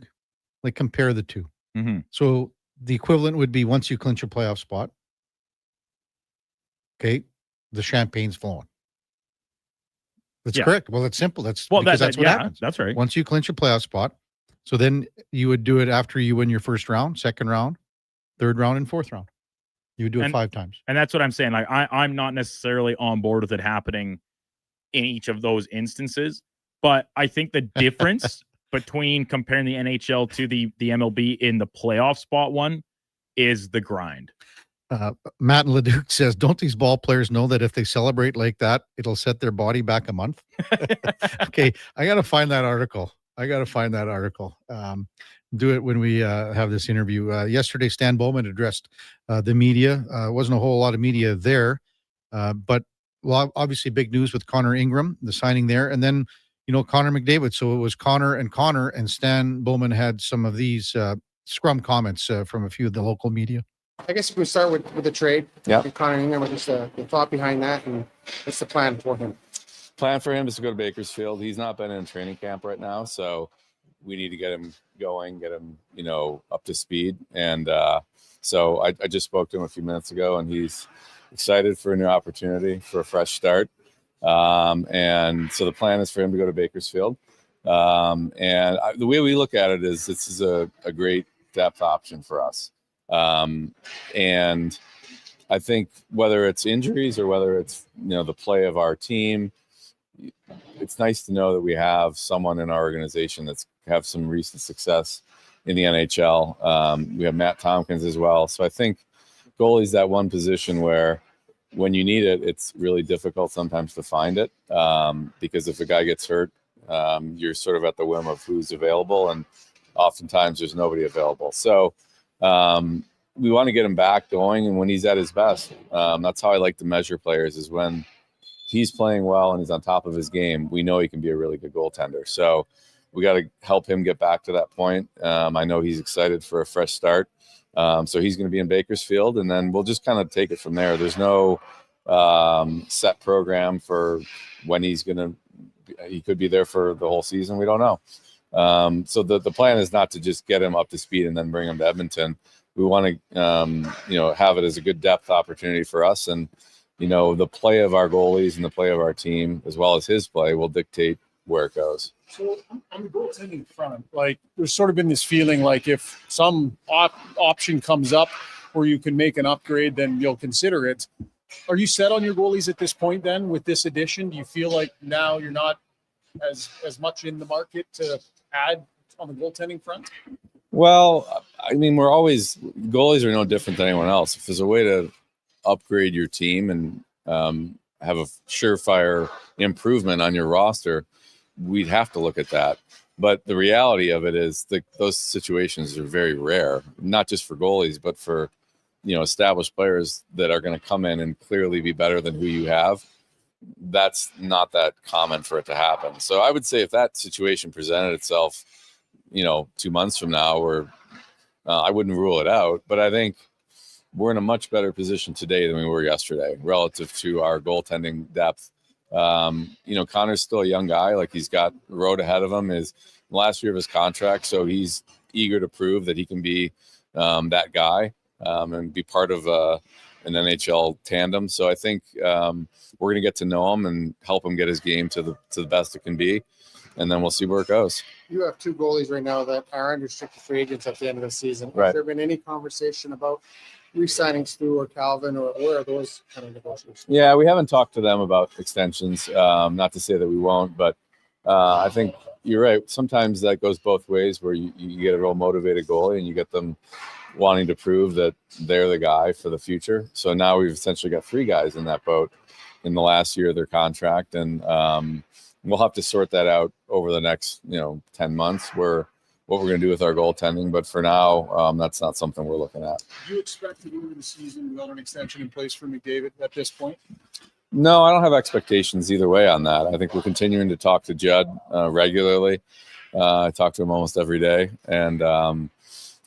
[SPEAKER 5] Like, compare the two.
[SPEAKER 6] Mm-hmm.
[SPEAKER 5] So the equivalent would be once you clinch a playoff spot, okay, the champagne's flowing. That's correct. Well, it's simple. That's what happens.
[SPEAKER 6] That's right.
[SPEAKER 5] Once you clinch a playoff spot, so then you would do it after you win your first round, second round, third round, and fourth round. You would do it 5 times.
[SPEAKER 6] And that's what I'm saying. Like I'm not necessarily on board with it happening in each of those instances, but I think the difference between comparing the NHL to the MLB in the playoff spot one is the grind.
[SPEAKER 5] Matt Leduc says, don't these ball players know that if they celebrate like that, it'll set their body back a month? Okay, I got to find that article. Do it when we have this interview. Yesterday, Stan Bowman addressed the media. Wasn't a whole lot of media there, but obviously big news with Connor Ingram, the signing there. And then, Connor McDavid. So it was Connor, and Stan Bowman had some of these scrum comments from a few of the local media.
[SPEAKER 15] I guess we start with the trade.
[SPEAKER 16] Yeah.
[SPEAKER 15] Connor Ingram, what is the thought behind that, and what's the plan for him?
[SPEAKER 16] Plan for him is to go to Bakersfield. He's not been in training camp right now, so we need to get him going, get him, up to speed. And so I just spoke to him a few minutes ago, and he's excited for a new opportunity, for a fresh start. And so the plan is for him to go to Bakersfield. The way we look at it is this is a great depth option for us. And I think whether it's injuries or whether it's, the play of our team, it's nice to know that we have someone in our organization that's have some recent success in the NHL. We have Matt Tompkins as well. So I think goalie's that one position where when you need it, it's really difficult sometimes to find it. Because if a guy gets hurt, you're sort of at the whim of who's available, and oftentimes there's nobody available. So we want to get him back going, and when he's at his best. That's how I like to measure players, is when he's playing well and he's on top of his game, we know he can be a really good goaltender. So we got to help him get back to that point. I know he's excited for a fresh start. So he's going to be in Bakersfield, and then we'll just kind of take it from there. There's no set program for when he could be there for the whole season. We don't know. So the plan is not to just get him up to speed and then bring him to Edmonton. We want to, have it as a good depth opportunity for us. And, the play of our goalies and the play of our team, as well as his play, will dictate where it goes.
[SPEAKER 10] So on the goaltending front, there's sort of been this feeling like if some option comes up where you can make an upgrade, then you'll consider it. Are you set on your goalies at this point then with this addition? Do you feel like now you're not as much in the market to add on the goaltending front?
[SPEAKER 16] Well, I mean, goalies are no different than anyone else. If there's a way to upgrade your team and have a surefire improvement on your roster, we'd have to look at that. But the reality of it is that those situations are very rare, not just for goalies, but for, established players that are going to come in and clearly be better than who you have. That's not that common for it to happen. So I would say if that situation presented itself, 2 months from now, or I wouldn't rule it out, but I think we're in a much better position today than we were yesterday relative to our goaltending depth. Connor's still a young guy. He's got the road ahead of him, is last year of his contract. So he's eager to prove that he can be that guy and be part of an NHL tandem. So I think we're going to get to know him and help him get his game to the best it can be. And then we'll see where it goes.
[SPEAKER 15] You have two goalies right now that are unrestricted free agents at the end of the season.
[SPEAKER 16] Right.
[SPEAKER 15] Has there been any conversation about re-signing Stu or Calvin, or where are those kind of negotiations?
[SPEAKER 16] Yeah, we haven't talked to them about extensions. Not to say that we won't, but I think you're right. Sometimes that goes both ways, where you get a real motivated goalie and you get them wanting to prove that they're the guy for the future. So now we've essentially got 3 guys in that boat in the last year of their contract. And we'll have to sort that out over the next, 10 months, what we're going to do with our goaltending. But for now, that's not something we're looking at.
[SPEAKER 10] Do you expect to go into the season without an extension in place for McDavid at this point?
[SPEAKER 16] No, I don't have expectations either way on that. I think we're continuing to talk to Judd regularly. I talk to him almost every day, and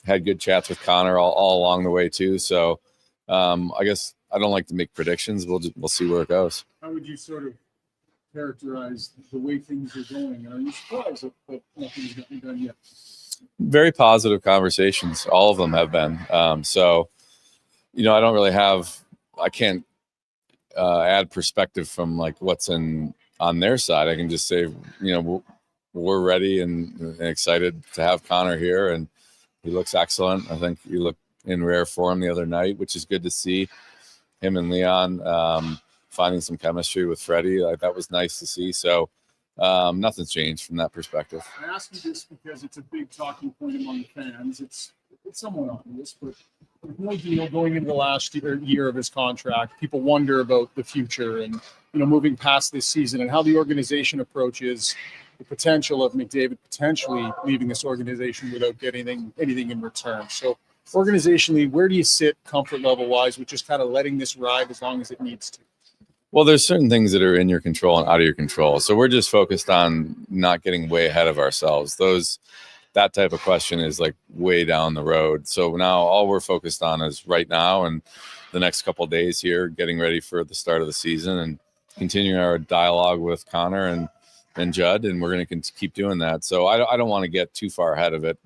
[SPEAKER 16] had good chats with Connor all along the way too. So I guess I don't like to make predictions. We'll see where it goes.
[SPEAKER 10] How would you sort of characterize the way things are going? And are you surprised that nothing's gotten done yet?
[SPEAKER 16] Very positive conversations. All of them have been. So, I don't really I can't add perspective from what's on their side. I can just say, we're ready and excited to have Connor here, and he looks excellent. I think he looked in rare form the other night, which is good to see. Him and Leon finding some chemistry with Freddie, that was nice to see. So nothing's changed from that perspective.
[SPEAKER 7] I ask you this because it's a big talking point among the fans. It's somewhat obvious, but with no deal going into the last year of his contract, people wonder about the future and, moving past this season and how the organization approaches the potential of McDavid potentially leaving this organization without getting anything in return. So organizationally, where do you sit comfort level wise with just kind of letting this ride as long as it needs to?
[SPEAKER 16] Well, there's certain things that are in your control and out of your control. So we're just focused on not getting way ahead of ourselves. That type of question is like way down the road. So now all we're focused on is right now and the next couple of days here, getting ready for the start of the season and continuing our dialogue with Connor and Judd, and we're going to keep doing that. So I don't want to get too far ahead of it.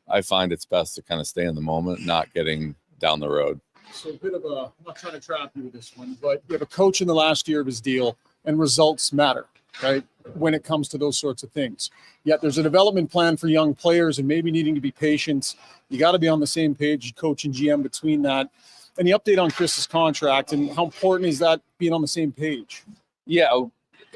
[SPEAKER 16] I find it's best to kind of stay in the moment, not getting down the road.
[SPEAKER 7] So a bit of I'm not trying to trap you with this one, but you have a coach in the last year of his deal, and results matter, right? When it comes to those sorts of things. Yet there's a development plan for young players and maybe needing to be patient. You got to be on the same page, coach and GM between that. And the update on Chris's contract and how important is that being on the same page?
[SPEAKER 16] Yeah,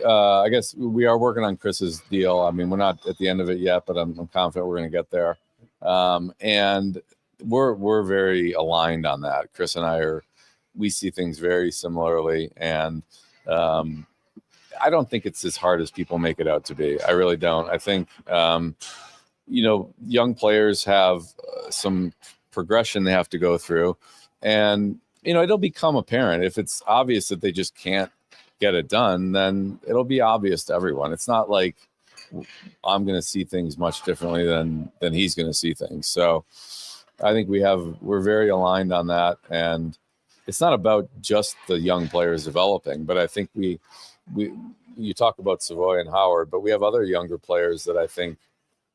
[SPEAKER 16] I guess we are working on Chris's deal. I mean, we're not at the end of it yet, but I'm confident we're going to get there. And we're very aligned on that. Chris and we see things very similarly. And I don't think it's as hard as people make it out to be. I really don't. I think, young players have some progression they have to go through. And, it'll become apparent. If it's obvious that they just can't get it done, then it'll be obvious to everyone. It's not like I'm going to see things much differently than he's going to see things. So I think we're very aligned on that. And it's not about just the young players developing, but I think you talk about Savoy and Howard, but we have other younger players that I think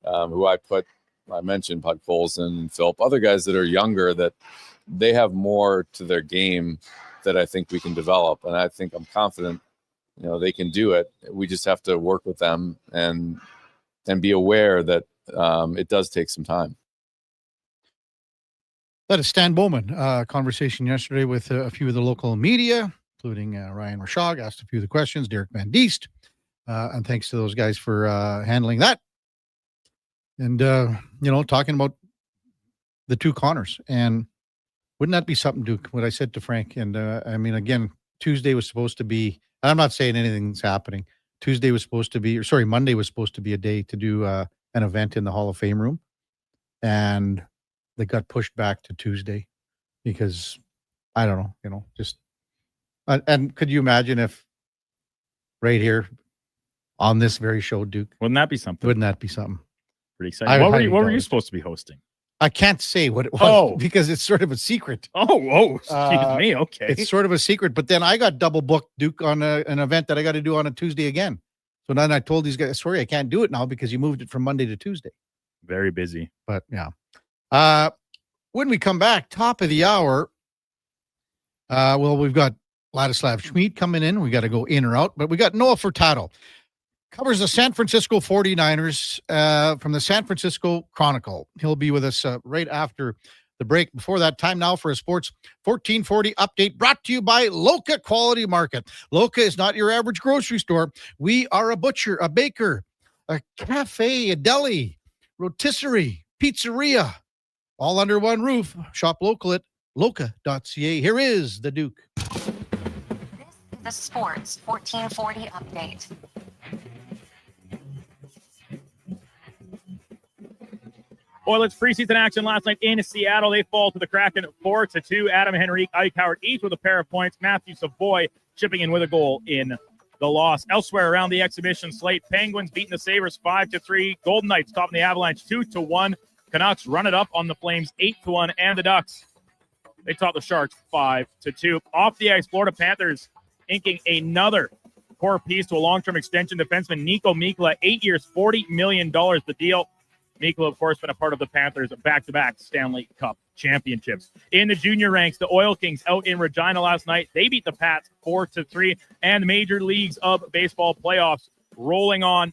[SPEAKER 16] who I mentioned Puck Colson and Philp, other guys that are younger that they have more to their game that I think we can develop. And I think I'm confident, they can do it. We just have to work with them and be aware that it does take some time.
[SPEAKER 5] That is Stan Bowman. Conversation yesterday with a few of the local media, including Ryan Rashog, asked a few of the questions, Derek Van Diest. And thanks to those guys for handling that. And, talking about the two Connors. And wouldn't that be something, Duke, what I said to Frank? And again, Tuesday was supposed to be, I'm not saying anything's happening. Monday was supposed to be a day to do an event in the Hall of Fame room. And they got pushed back to Tuesday because I don't know, and could you imagine if right here on this very show, Duke?
[SPEAKER 6] Wouldn't that be something? Pretty exciting. What were you supposed to be hosting?
[SPEAKER 5] I can't say what it was because it's sort of a secret.
[SPEAKER 6] Excuse me. Okay.
[SPEAKER 5] It's sort of a secret, but then I got double booked, Duke, on an event that I got to do on a Tuesday again. So then I told these guys, sorry, I can't do it now because you moved it from Monday to Tuesday.
[SPEAKER 6] Very busy.
[SPEAKER 5] But yeah. When we come back, top of the hour, we've got Ladislav Schmid coming in. We got to go in or out, but we got Noah Furtado. Covers the San Francisco 49ers from the San Francisco Chronicle. He'll be with us right after the break. Before that, time now for a Sports 1440 update brought to you by Loca Quality Market. Loca is not your average grocery store. We are a butcher, a baker, a cafe, a deli, rotisserie, pizzeria, all under one roof. Shop local at loca.ca. Here is the Duke.
[SPEAKER 17] This is the Sports 1440 update.
[SPEAKER 6] Oilers preseason action last night in Seattle. They fall to the Kraken 4-2. Adam Henrique, Ike Howard, each with a pair of points. Matthew Savoy chipping in with a goal in the loss. Elsewhere around the exhibition slate, Penguins beating the Sabres 5-3. Golden Knights topping the Avalanche 2-1. Canucks run it up on the Flames 8-1. And the Ducks, they top the Sharks 5-2. Off the ice, Florida Panthers inking another core piece to a long-term extension. Defenseman Nico Mikkola, 8 years, $40 million the deal. Mikkola, of course, been a part of the Panthers' back-to-back Stanley Cup championships. In the junior ranks, the Oil Kings out in Regina last night. They beat the Pats 4-3. And the Major Leagues of Baseball playoffs rolling on.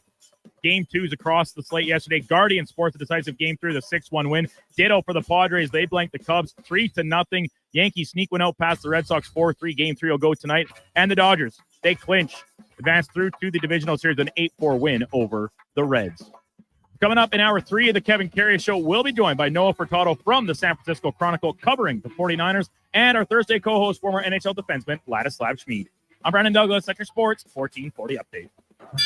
[SPEAKER 6] Game 2s across the slate yesterday. Guardian Sports, a decisive Game 3, the 6-1 win. Ditto for the Padres. They blanked the Cubs 3-0. Yankees sneak one out past the Red Sox 4-3. Game 3 will go tonight. And the Dodgers, they clinch advanced through to the divisional series with an 8-4 win over the Reds. Coming up in hour 3 of the Kevin Karius Show, we'll be joined by Noah Furtado from the San Francisco Chronicle covering the 49ers and our Thursday co-host, former NHL defenseman Ladislav Schmid. I'm Brandon Douglas, Sector Sports 1440 Update.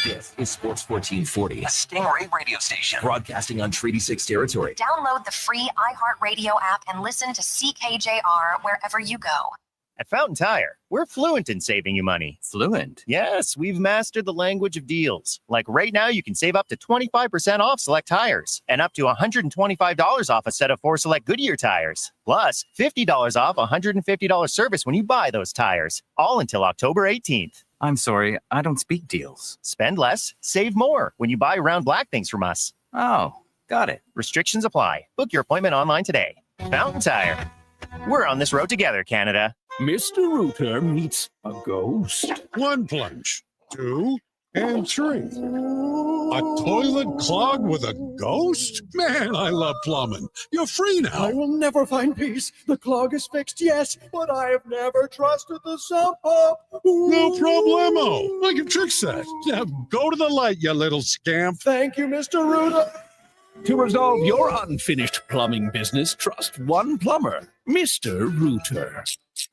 [SPEAKER 2] This is Sports 1440, a Stingray radio station broadcasting on Treaty 6 territory.
[SPEAKER 17] Download the free iHeartRadio app and listen to CKJR wherever you go.
[SPEAKER 3] At Fountain Tire, we're fluent in saving you money.
[SPEAKER 8] Fluent?
[SPEAKER 3] Yes, we've mastered the language of deals. Like right now, you can save up to 25% off select tires and up to $125 off a set of 4 select Goodyear tires. Plus, $50 off $150 service when you buy those tires. All until October 18th.
[SPEAKER 8] I'm sorry, I don't speak deals.
[SPEAKER 3] Spend less, save more when you buy Round Black things from us.
[SPEAKER 8] Oh, got it.
[SPEAKER 3] Restrictions apply. Book your appointment online today. Fountain Tire. We're on this road together, Canada.
[SPEAKER 9] Mr. Rooter meets a ghost.
[SPEAKER 18] 1 plunge, 2, and 3. A toilet clogged with a ghost? Man, I love plumbing. You're free now.
[SPEAKER 19] I will never find peace. The clog is fixed, yes, but I have never trusted the sump pump.
[SPEAKER 18] No problemo. I can fix that. Now go to the light, you little scamp.
[SPEAKER 19] Thank you, Mr. Ruda.
[SPEAKER 9] To resolve your unfinished plumbing business, trust one plumber, Mr. Rooter.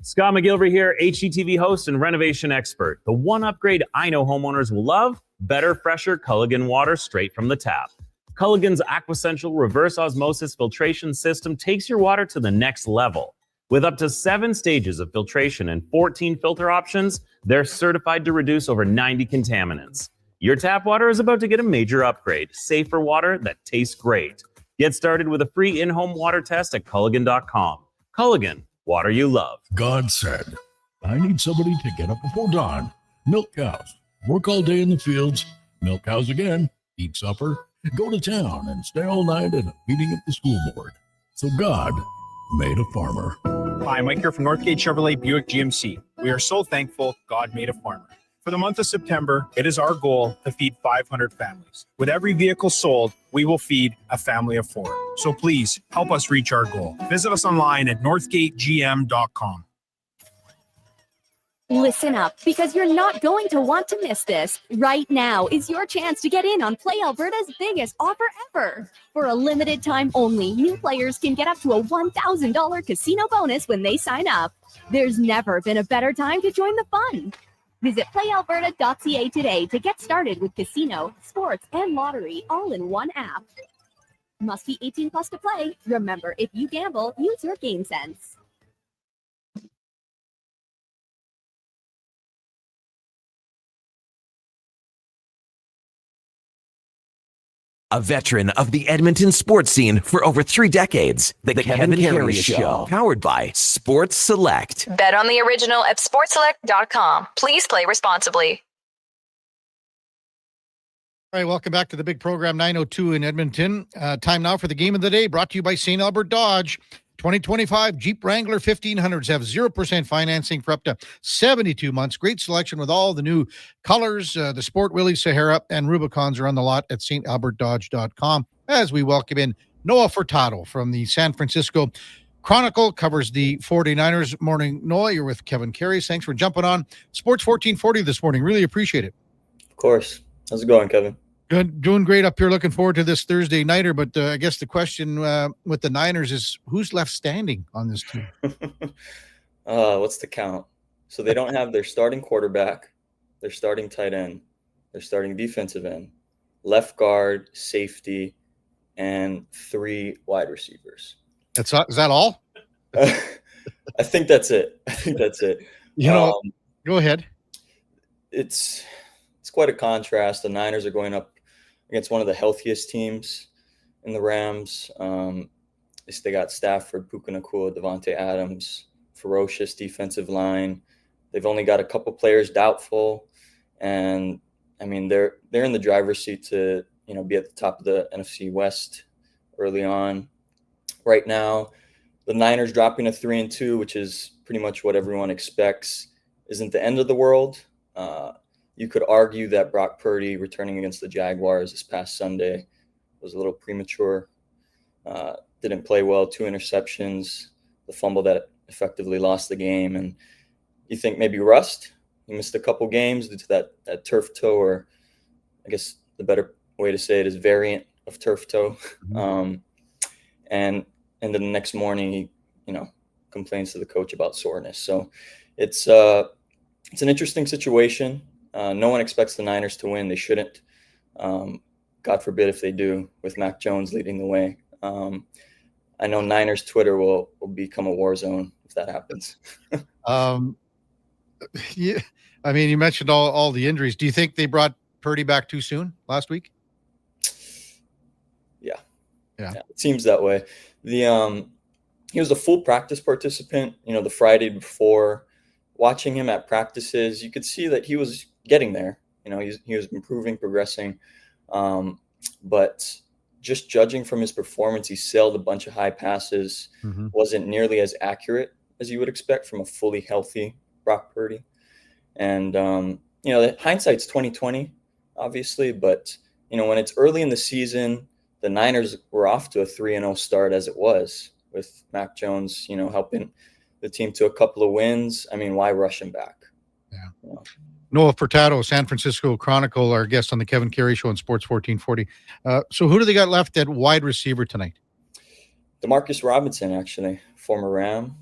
[SPEAKER 20] Scott McGilvery here, HGTV host and renovation expert. The one upgrade I know homeowners will love: better, fresher Culligan water straight from the tap. Culligan's Aquasential reverse osmosis filtration system takes your water to the next level. With up to 7 stages of filtration and 14 filter options, they're certified to reduce over 90 contaminants. Your tap water is about to get a major upgrade. Safer water that tastes great. Get started with a free in-home water test at Culligan.com. Culligan, water you love.
[SPEAKER 9] God said, I need somebody to get up before dawn, milk cows, work all day in the fields, milk cows again, eat supper, go to town, and stay all night at a meeting at the school board. So God made a farmer.
[SPEAKER 10] Hi, Mike here from Northgate Chevrolet Buick GMC. We are so thankful God made a farmer. For the month of September, it is our goal to feed 500 families. With every vehicle sold, we will feed a family of 4. So please help us reach our goal. Visit us online at northgategm.com.
[SPEAKER 21] Listen up, because you're not going to want to miss this. Right now is your chance to get in on Play Alberta's biggest offer ever. For a limited time only, new players can get up to a $1,000 casino bonus when they sign up. There's never been a better time to join the fun. Visit playalberta.ca today to get started with casino, sports, and lottery all in one app. Must be 18 plus to play. Remember, if you gamble, use your game sense.
[SPEAKER 2] A veteran of the Edmonton sports scene for over 3 decades, the Kevin Karius Show, powered by Sports Select.
[SPEAKER 17] Bet on the original at sportselect.com. Please play responsibly.
[SPEAKER 5] All right, welcome back to the big program, 9:02 in Edmonton. Time now for the game of the day, brought to you by St. Albert Dodge. 2025 Jeep Wrangler 1500s have 0% financing for up to 72 months. Great selection with all the new colors. The Sport Willys, Sahara, and Rubicons are on the lot at stalbertdodge.com. As we welcome in Noah Furtado from the San Francisco Chronicle, covers the 49ers. Morning, Noah. You're with Kevin Karius. Thanks for jumping on Sports 1440 this morning. Really appreciate it.
[SPEAKER 22] Of course. How's it going, Kevin?
[SPEAKER 5] Good, doing great up here. Looking forward to this Thursday nighter. But I guess the question with the Niners is who's left standing on this team?
[SPEAKER 22] What's the count? So they don't have their starting quarterback, their starting tight end, their starting defensive end, left guard, safety, and 3 wide receivers.
[SPEAKER 5] Is that all?
[SPEAKER 22] I think that's it.
[SPEAKER 5] You know, go ahead.
[SPEAKER 22] It's quite a contrast. The Niners are going up against one of the healthiest teams in the Rams. They got Stafford, Puka Nacua, Devontae Adams, ferocious defensive line. They've only got a couple players doubtful, and I mean they're in the driver's seat to be at the top of the NFC West early on. Right now, the Niners dropping to 3-2, which is pretty much what everyone expects, isn't the end of the world. You could argue that Brock Purdy returning against the Jaguars this past Sunday was a little premature. Didn't play well, 2 interceptions, the fumble that effectively lost the game. And you think maybe rust, he missed a couple games due to that turf toe, or I guess the better way to say it is variant of turf toe. And then the next morning he, complains to the coach about soreness. So it's an interesting situation. No one expects the Niners to win. They shouldn't. God forbid if they do, with Mac Jones leading the way. I know Niners Twitter will become a war zone if that happens.
[SPEAKER 5] Yeah, I mean, you mentioned all the injuries. Do you think they brought Purdy back too soon last week?
[SPEAKER 22] Yeah, it seems that way. He was a full practice participant, the Friday before. Watching him at practices, you could see that he was getting there. He was improving, progressing. But just judging from his performance, he sailed a bunch of high passes, wasn't nearly as accurate as you would expect from a fully healthy Brock Purdy. And, hindsight's 2020, obviously. But, when it's early in the season, the Niners were off to a 3-0 start as it was, with Mac Jones, helping the team to a couple of wins. I mean, why rush him back?
[SPEAKER 5] Yeah. Noah Furtado, San Francisco Chronicle, our guest on the Kevin Carey Show on Sports 1440. So who do they got left at wide receiver tonight?
[SPEAKER 22] Demarcus Robinson, actually, former Ram.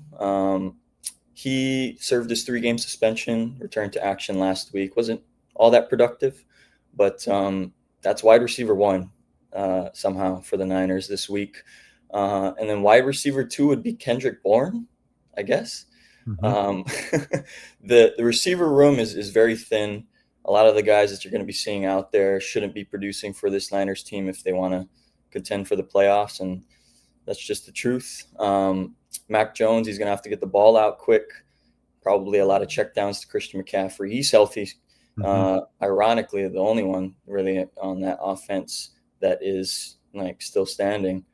[SPEAKER 22] He served his 3-game suspension, returned to action last week. Wasn't all that productive, but that's wide receiver 1 somehow for the Niners this week. And then wide receiver 2 would be Kendrick Bourne, I guess. The receiver room is very thin. A lot of the guys that you're going to be seeing out there shouldn't be producing for this Niners team if they want to contend for the playoffs, and that's just the truth. Mac Jones, he's going to have to get the ball out quick. Probably a lot of checkdowns to Christian McCaffrey. He's healthy. Ironically, the only one really on that offense that is still standing.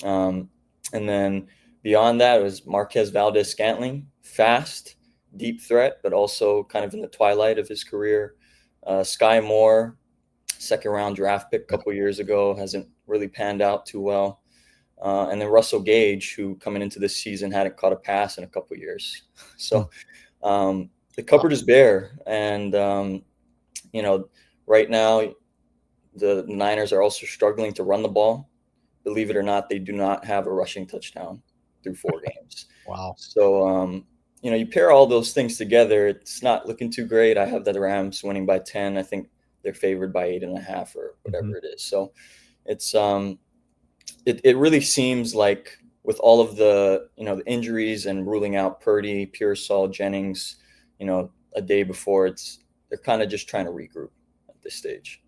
[SPEAKER 22] And then beyond that, it was Marquez Valdez-Scantling, fast, deep threat, but also kind of in the twilight of his career. Sky Moore, second-round draft pick a couple years ago, hasn't really panned out too well. And then Russell Gage, who coming into this season hadn't caught a pass in a couple years. So the cupboard is bare. And, right now the Niners are also struggling to run the ball. Believe it or not, they do not have a rushing touchdown through 4 games.
[SPEAKER 5] Wow.
[SPEAKER 22] So, you pair all those things together, it's not looking too great. I have the Rams winning by 10. I think they're favored by 8.5 or whatever it is. So it's, it really seems like with all of the, the injuries and ruling out Purdy, Pearsall, Jennings, a day before, they're kind of just trying to regroup at this stage.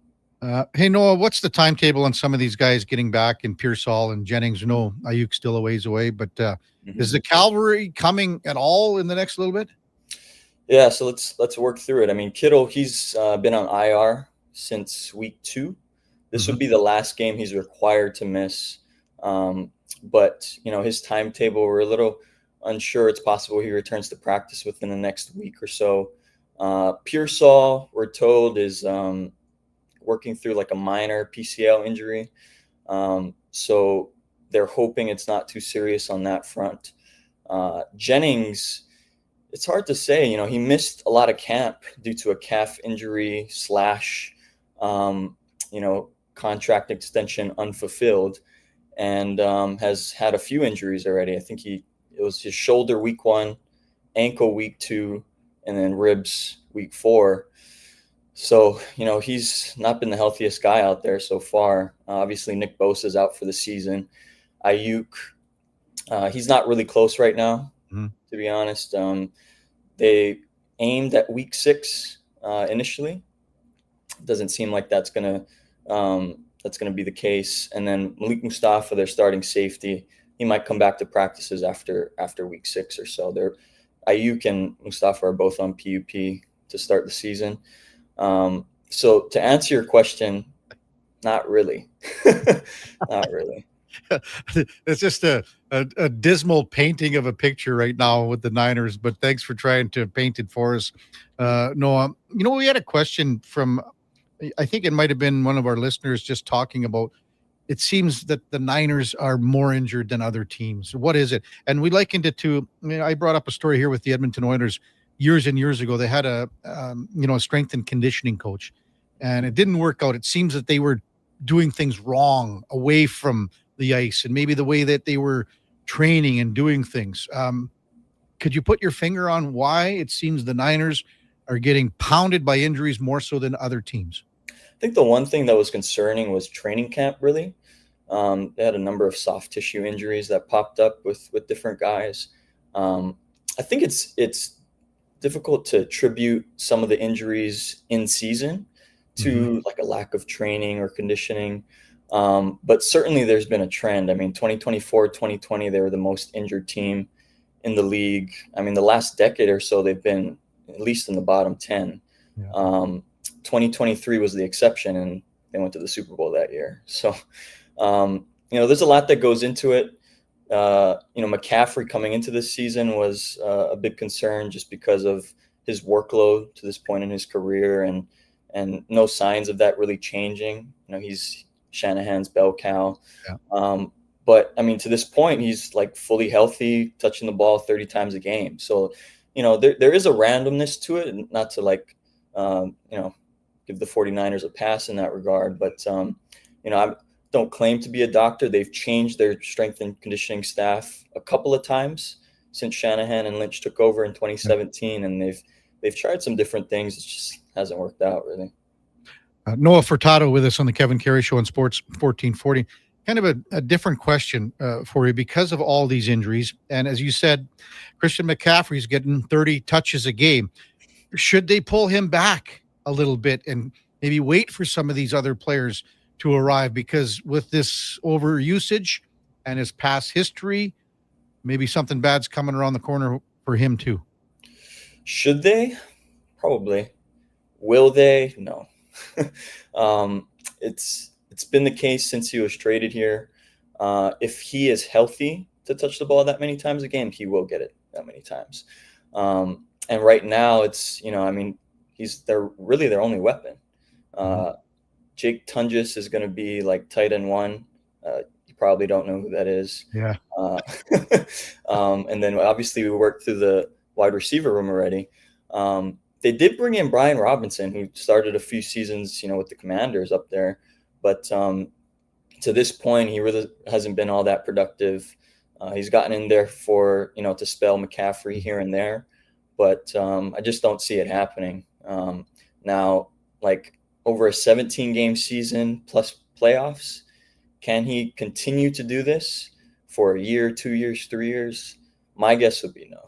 [SPEAKER 5] Hey, Noah, what's the timetable on some of these guys getting back in Pearsall and Jennings? Ayuk's still a ways away, but is the cavalry coming at all in the next little bit?
[SPEAKER 22] Yeah, so let's work through it. I mean, Kittle, he's been on IR since week 2. This would be the last game he's required to miss. But, his timetable, we're a little unsure. It's possible he returns to practice within the next week or so. Pearsall, we're told, is working through like a minor PCL injury. So they're hoping it's not too serious on that front. Jennings, it's hard to say. He missed a lot of camp due to a calf injury / contract extension unfulfilled, and has had a few injuries already. I think it was his shoulder week 1, ankle week 2, and then ribs week 4. So, he's not been the healthiest guy out there so far. Obviously, Nick Bosa's out for the season. Ayuk, he's not really close right now, to be honest. They aimed at week 6 initially. Doesn't seem like that's gonna be the case. And then Malik Mustafa, their starting safety, he might come back to practices after week 6 or so. Ayuk and Mustafa are both on PUP to start the season. So to answer your question, not really. Not really.
[SPEAKER 5] It's just a dismal painting of a picture right now with the Niners, but thanks for trying to paint it for us. Noah, we had a question from, I think it might have been one of our listeners just talking about, it seems that the Niners are more injured than other teams. What is it? And we likened it to, I brought up a story here with the Edmonton Oilers. years and years ago, they had a strength and conditioning coach, and it didn't work out. It seems that they were doing things wrong away from the ice, and maybe the way that they were training and doing things. Could you put your finger on why it seems the Niners are getting pounded by injuries more so than other teams?
[SPEAKER 22] I think the one thing that was concerning was training camp, really. They had a number of soft tissue injuries that popped up with different guys. I think it's difficult to attribute some of the injuries in season to like a lack of training or conditioning. But certainly there's been a trend. I mean, 2024, 2020, they were the most injured team in the league. I mean, the last decade or so, they've been at least in the bottom 10. 2023 was the exception, and they went to the Super Bowl that year. So, there's a lot that goes into it. McCaffrey coming into this season was a big concern just because of his workload to this point in his career, and no signs of that really changing. He's Shanahan's bell cow. But I mean, to this point, he's like fully healthy, touching the ball 30 times a game. So, there is a randomness to it, and not to give the 49ers a pass in that regard. But, I don't claim to be a doctor. They've changed their strength and conditioning staff a couple of times since Shanahan and Lynch took over in 2017, and they've tried some different things. It just hasn't worked out really.
[SPEAKER 5] Noah Furtado with us on the Kevin Carey Show on Sports 1440. Kind of a different question for you because of all these injuries. And as you said, Christian McCaffrey's getting 30 touches a game. Should they pull him back a little bit and maybe wait for some of these other players to arrive? Because with this overusage and his past history, maybe something bad's coming around the corner for him too.
[SPEAKER 22] Should they? Probably. Will they? No. It's been the case since he was traded here. If he is healthy to touch the ball that many times a game, he will get it that many times. And right now, they're really their only weapon. Jake Tunges is going to be like tight end one. You probably don't know who that is.
[SPEAKER 5] Yeah.
[SPEAKER 22] And then obviously we worked through the wide receiver room already. They did bring in Brian Robinson, who started a few seasons, with the Commanders up there. But to this point, he really hasn't been all that productive. He's gotten in there for, to spell McCaffrey here and there. But I just don't see it happening. Now, like over a 17-game season plus playoffs, can he continue to do this for a year, 2 years, 3 years? My guess would be no.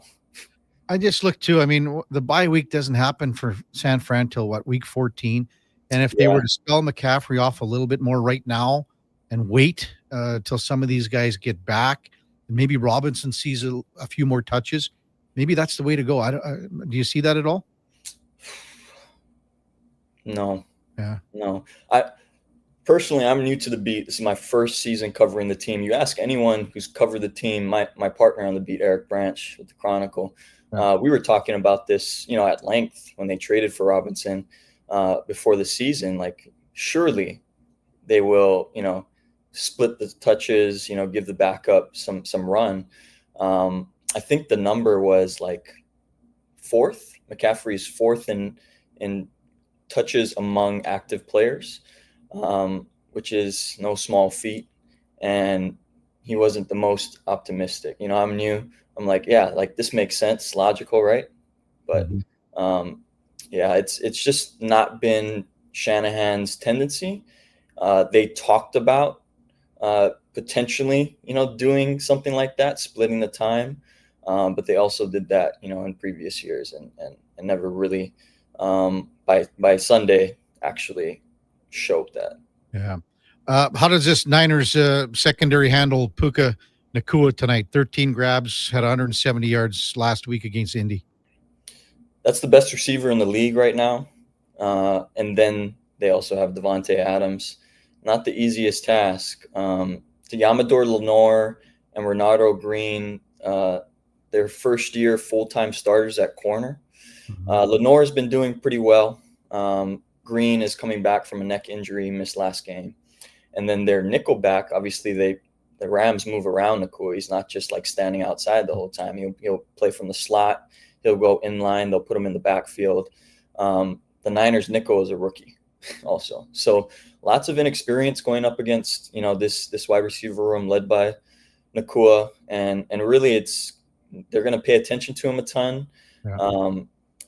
[SPEAKER 5] I just looked too. I mean, the bye week doesn't happen for San Fran till week 14. And if they were to spell McCaffrey off a little bit more right now and wait till some of these guys get back, and maybe Robinson sees a few more touches, maybe that's the way to go. Do you see that at all?
[SPEAKER 22] No.
[SPEAKER 5] Yeah.
[SPEAKER 22] No. I'm new to the beat. This is my first season covering the team. You ask anyone who's covered the team, my partner on the beat, Eric Branch with the Chronicle, we were talking about this, at length when they traded for Robinson before the season. Like, surely they will, split the touches, give the backup some run. I think the number was like fourth. McCaffrey's fourth in touches among active players, which is no small feat. And he wasn't the most optimistic. I'm new. I'm like, yeah, like this makes sense, logical, right? But it's just not been Shanahan's tendency. They talked about potentially, doing something like that, splitting the time. But they also did that, in previous years and never really by Sunday actually showed that.
[SPEAKER 5] Yeah. How does this Niners secondary handle Puka Nacua tonight? 13 grabs, had 170 yards last week against Indy.
[SPEAKER 22] That's the best receiver in the league right now. And then they also have Devontae Adams. Not the easiest task. To Yamador Lenore and Renato Green, their first year full-time starters at corner. Lenore has been doing pretty well. Green is coming back from a neck injury, missed last game. And then their nickelback, obviously the Rams move around Nacua. He's not just like standing outside the whole time. He'll play from the slot. he'll go in line. They'll put him in the backfield. The Niners' nickel is a rookie also. So lots of inexperience going up against, this wide receiver room led by Nakua. And really they're going to pay attention to him a ton.
[SPEAKER 5] Yeah.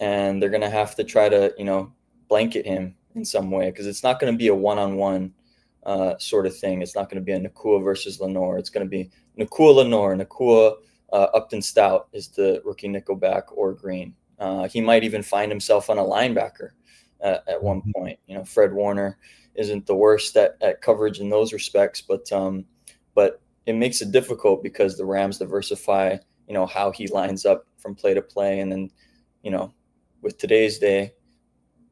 [SPEAKER 22] And they're going to have to try to, blanket him in some way, because it's not going to be a one-on-one sort of thing. It's not going to be a Nakua versus Lenore. It's going to be Nakua Lenore. Nakua Upton Stout is the rookie nickelback, or Green. He might even find himself on a linebacker at one point. Fred Warner isn't the worst at coverage in those respects, but it makes it difficult because the Rams diversify, how he lines up from play to play. And then, with today's day,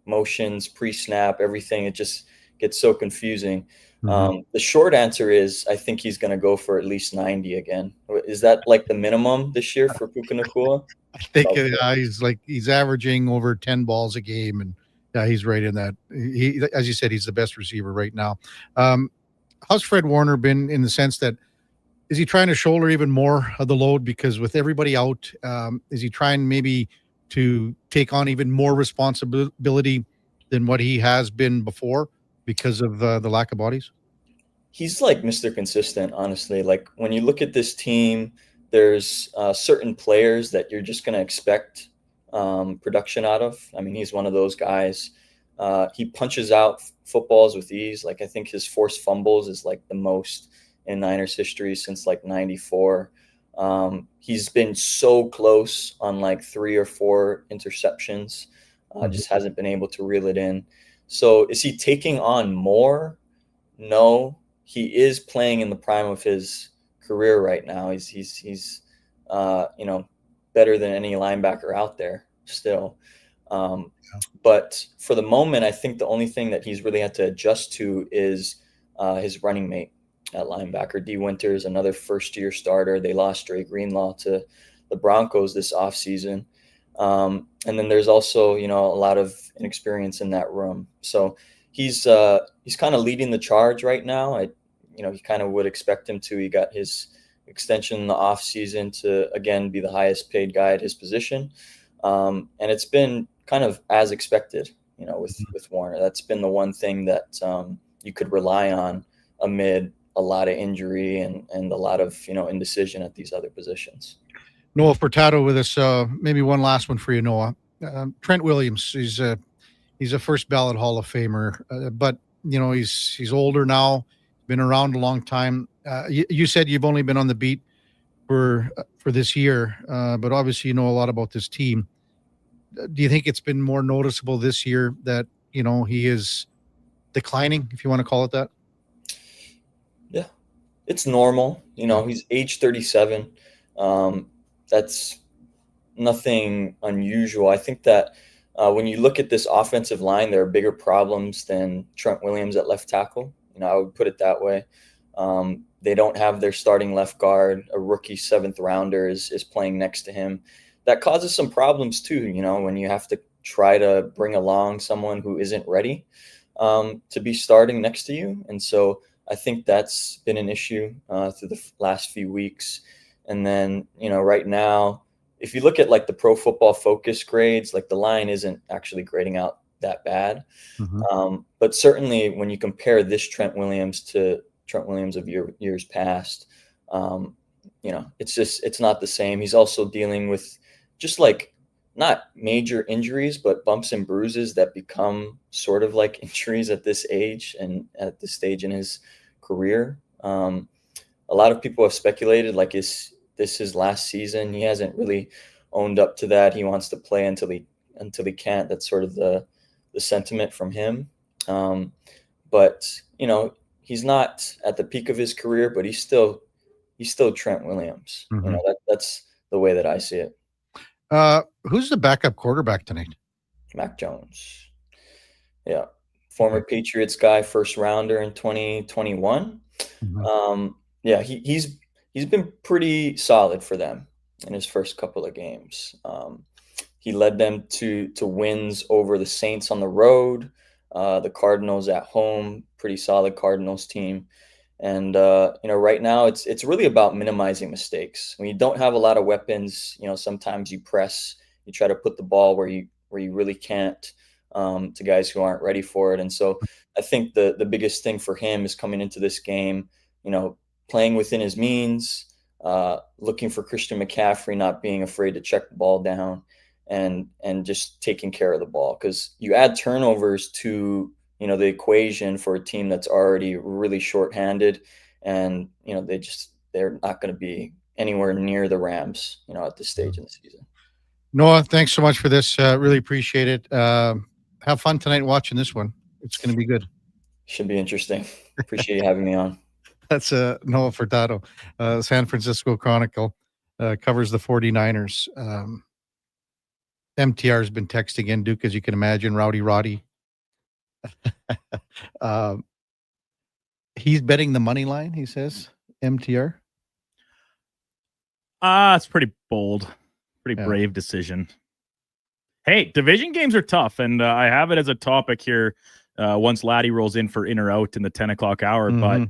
[SPEAKER 22] motions, pre-snap, everything, it just gets so confusing. The short answer is I think he's going to go for at least 90 again. Is that like the minimum this year for Puka Nacua?
[SPEAKER 5] I think he's averaging over 10 balls a game, and he's right in that. He, as you said, he's the best receiver right now. How's Fred Warner been in the sense that, is he trying to shoulder even more of the load because with everybody out, is he trying maybe to take on even more responsibility than what he has been before because of the lack of bodies?
[SPEAKER 22] He's like Mr. Consistent, honestly. Like when you look at this team, there's certain players that you're just going to expect production out of. I mean, he's one of those guys. He punches out footballs with ease. Like I think his forced fumbles is like the most in Niners history since like 94. He's been so close on like 3 or 4 interceptions, just hasn't been able to reel it in. So is he taking on more? No, he is playing in the prime of his career right now. He's better than any linebacker out there still. But for the moment, I think the only thing that he's really had to adjust to is his running mate at linebacker. D. Winters, another first-year starter. They lost Dre Greenlaw to the Broncos this offseason. And then there's also, a lot of inexperience in that room. So he's kind of leading the charge right now. He kind of would expect him to. He got his extension in the offseason to, again, be the highest paid guy at his position. And it's been kind of as expected, with Warner. That's been the one thing that you could rely on amid a lot of injury and a lot of, indecision at these other positions.
[SPEAKER 5] Noah Furtado with us. Maybe one last one for you, Noah. Trent Williams, he's a first ballot Hall of Famer, but he's older now, been around a long time. You said you've only been on the beat for this year, but obviously you know a lot about this team. Do you think it's been more noticeable this year that he is declining, if you want to call it that?
[SPEAKER 22] Yeah, it's normal. He's age 37. That's nothing unusual. I think that when you look at this offensive line, there are bigger problems than Trent Williams at left tackle. I would put it that way. They don't have their starting left guard. A rookie 7th rounder is playing next to him. That causes some problems too, when you have to try to bring along someone who isn't ready to be starting next to you. And so I think that's been an issue through the last few weeks. And then, right now, if you look at like the Pro Football Focus grades, like the line isn't actually grading out that bad. But certainly when you compare this Trent Williams to Trent Williams of years past, it's not the same. He's also dealing with just like not major injuries, but bumps and bruises that become sort of like injuries at this age and at this stage in his career. A lot of people have speculated, like, is this his last season? He hasn't really owned up to that. He wants to play until he can't. That's sort of the sentiment from him. But he's not at the peak of his career, but he's still Trent Williams. That's the way that I see it.
[SPEAKER 5] Who's the backup quarterback tonight?
[SPEAKER 22] Mac Jones. Yeah. Former Patriots guy, first rounder in 2021. Yeah, he's been pretty solid for them in his first couple of games. He led them to wins over the Saints on the road, the Cardinals at home, pretty solid Cardinals team. And right now it's really about minimizing mistakes. When you don't have a lot of weapons, sometimes you press you try to put the ball where you really can't, to guys who aren't ready for it. And so I think the biggest thing for him is coming into this game, playing within his means, looking for Christian McCaffrey, not being afraid to check the ball down, and just taking care of the ball. Because you add turnovers to the equation for a team that's already really shorthanded, and they're not going to be anywhere near the Rams, at this stage in the season.
[SPEAKER 5] Noah, thanks so much for this. Really appreciate it. Have fun tonight watching this one. It's going to be good.
[SPEAKER 22] Should be interesting. Appreciate you having me on.
[SPEAKER 5] That's Noah Furtado, San Francisco Chronicle, covers the 49ers. MTR has been texting in, Duke, as you can imagine, Rowdy Roddy. He's betting the money line, he says, MTR.
[SPEAKER 6] It's pretty bold, pretty brave decision. Hey, division games are tough, and I have it as a topic here once Laddie rolls in for in or out in the 10 o'clock hour, but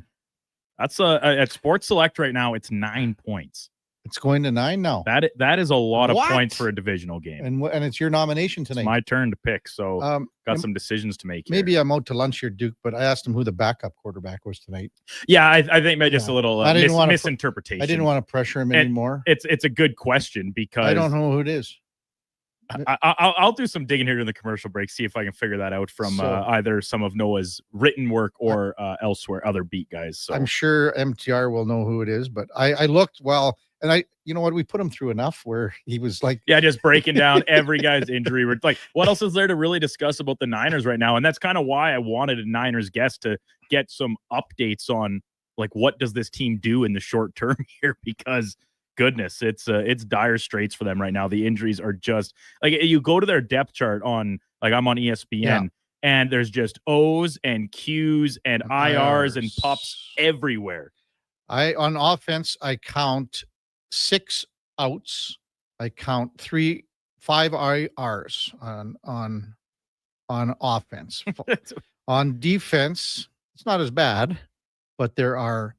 [SPEAKER 6] that's at Sports Select right now, it's 9 points.
[SPEAKER 5] It's going to 9 now.
[SPEAKER 6] That is a lot of points for a divisional game.
[SPEAKER 5] And it's your nomination tonight.
[SPEAKER 6] It's my turn to pick, so got some decisions to make here.
[SPEAKER 5] Maybe I'm out to lunch here, Duke, but I asked him who the backup quarterback was tonight.
[SPEAKER 6] Yeah, I think just a little misinterpretation.
[SPEAKER 5] I didn't want to pressure him anymore.
[SPEAKER 6] It's a good question because
[SPEAKER 5] I don't know who it is.
[SPEAKER 6] I'll do some digging here in the commercial break, see if I can figure that out from either some of Noah's written work or elsewhere, other beat guys. So
[SPEAKER 5] I'm sure MTR will know who it is, but I looked and you know what, we put him through enough where he was like,
[SPEAKER 6] just breaking down every guy's injury. Like, what else is there to really discuss about the Niners right now? And that's kind of why I wanted a Niners guest to get some updates on like what does this team do in the short term here, because goodness, it's dire straits for them right now. The injuries are just like, you go to their depth chart on, like, I'm on ESPN and there's just O's and Q's and IRs and pups everywhere.
[SPEAKER 5] On offense, I count 6 outs. I count 5 IRs on offense. On defense, it's not as bad, but there are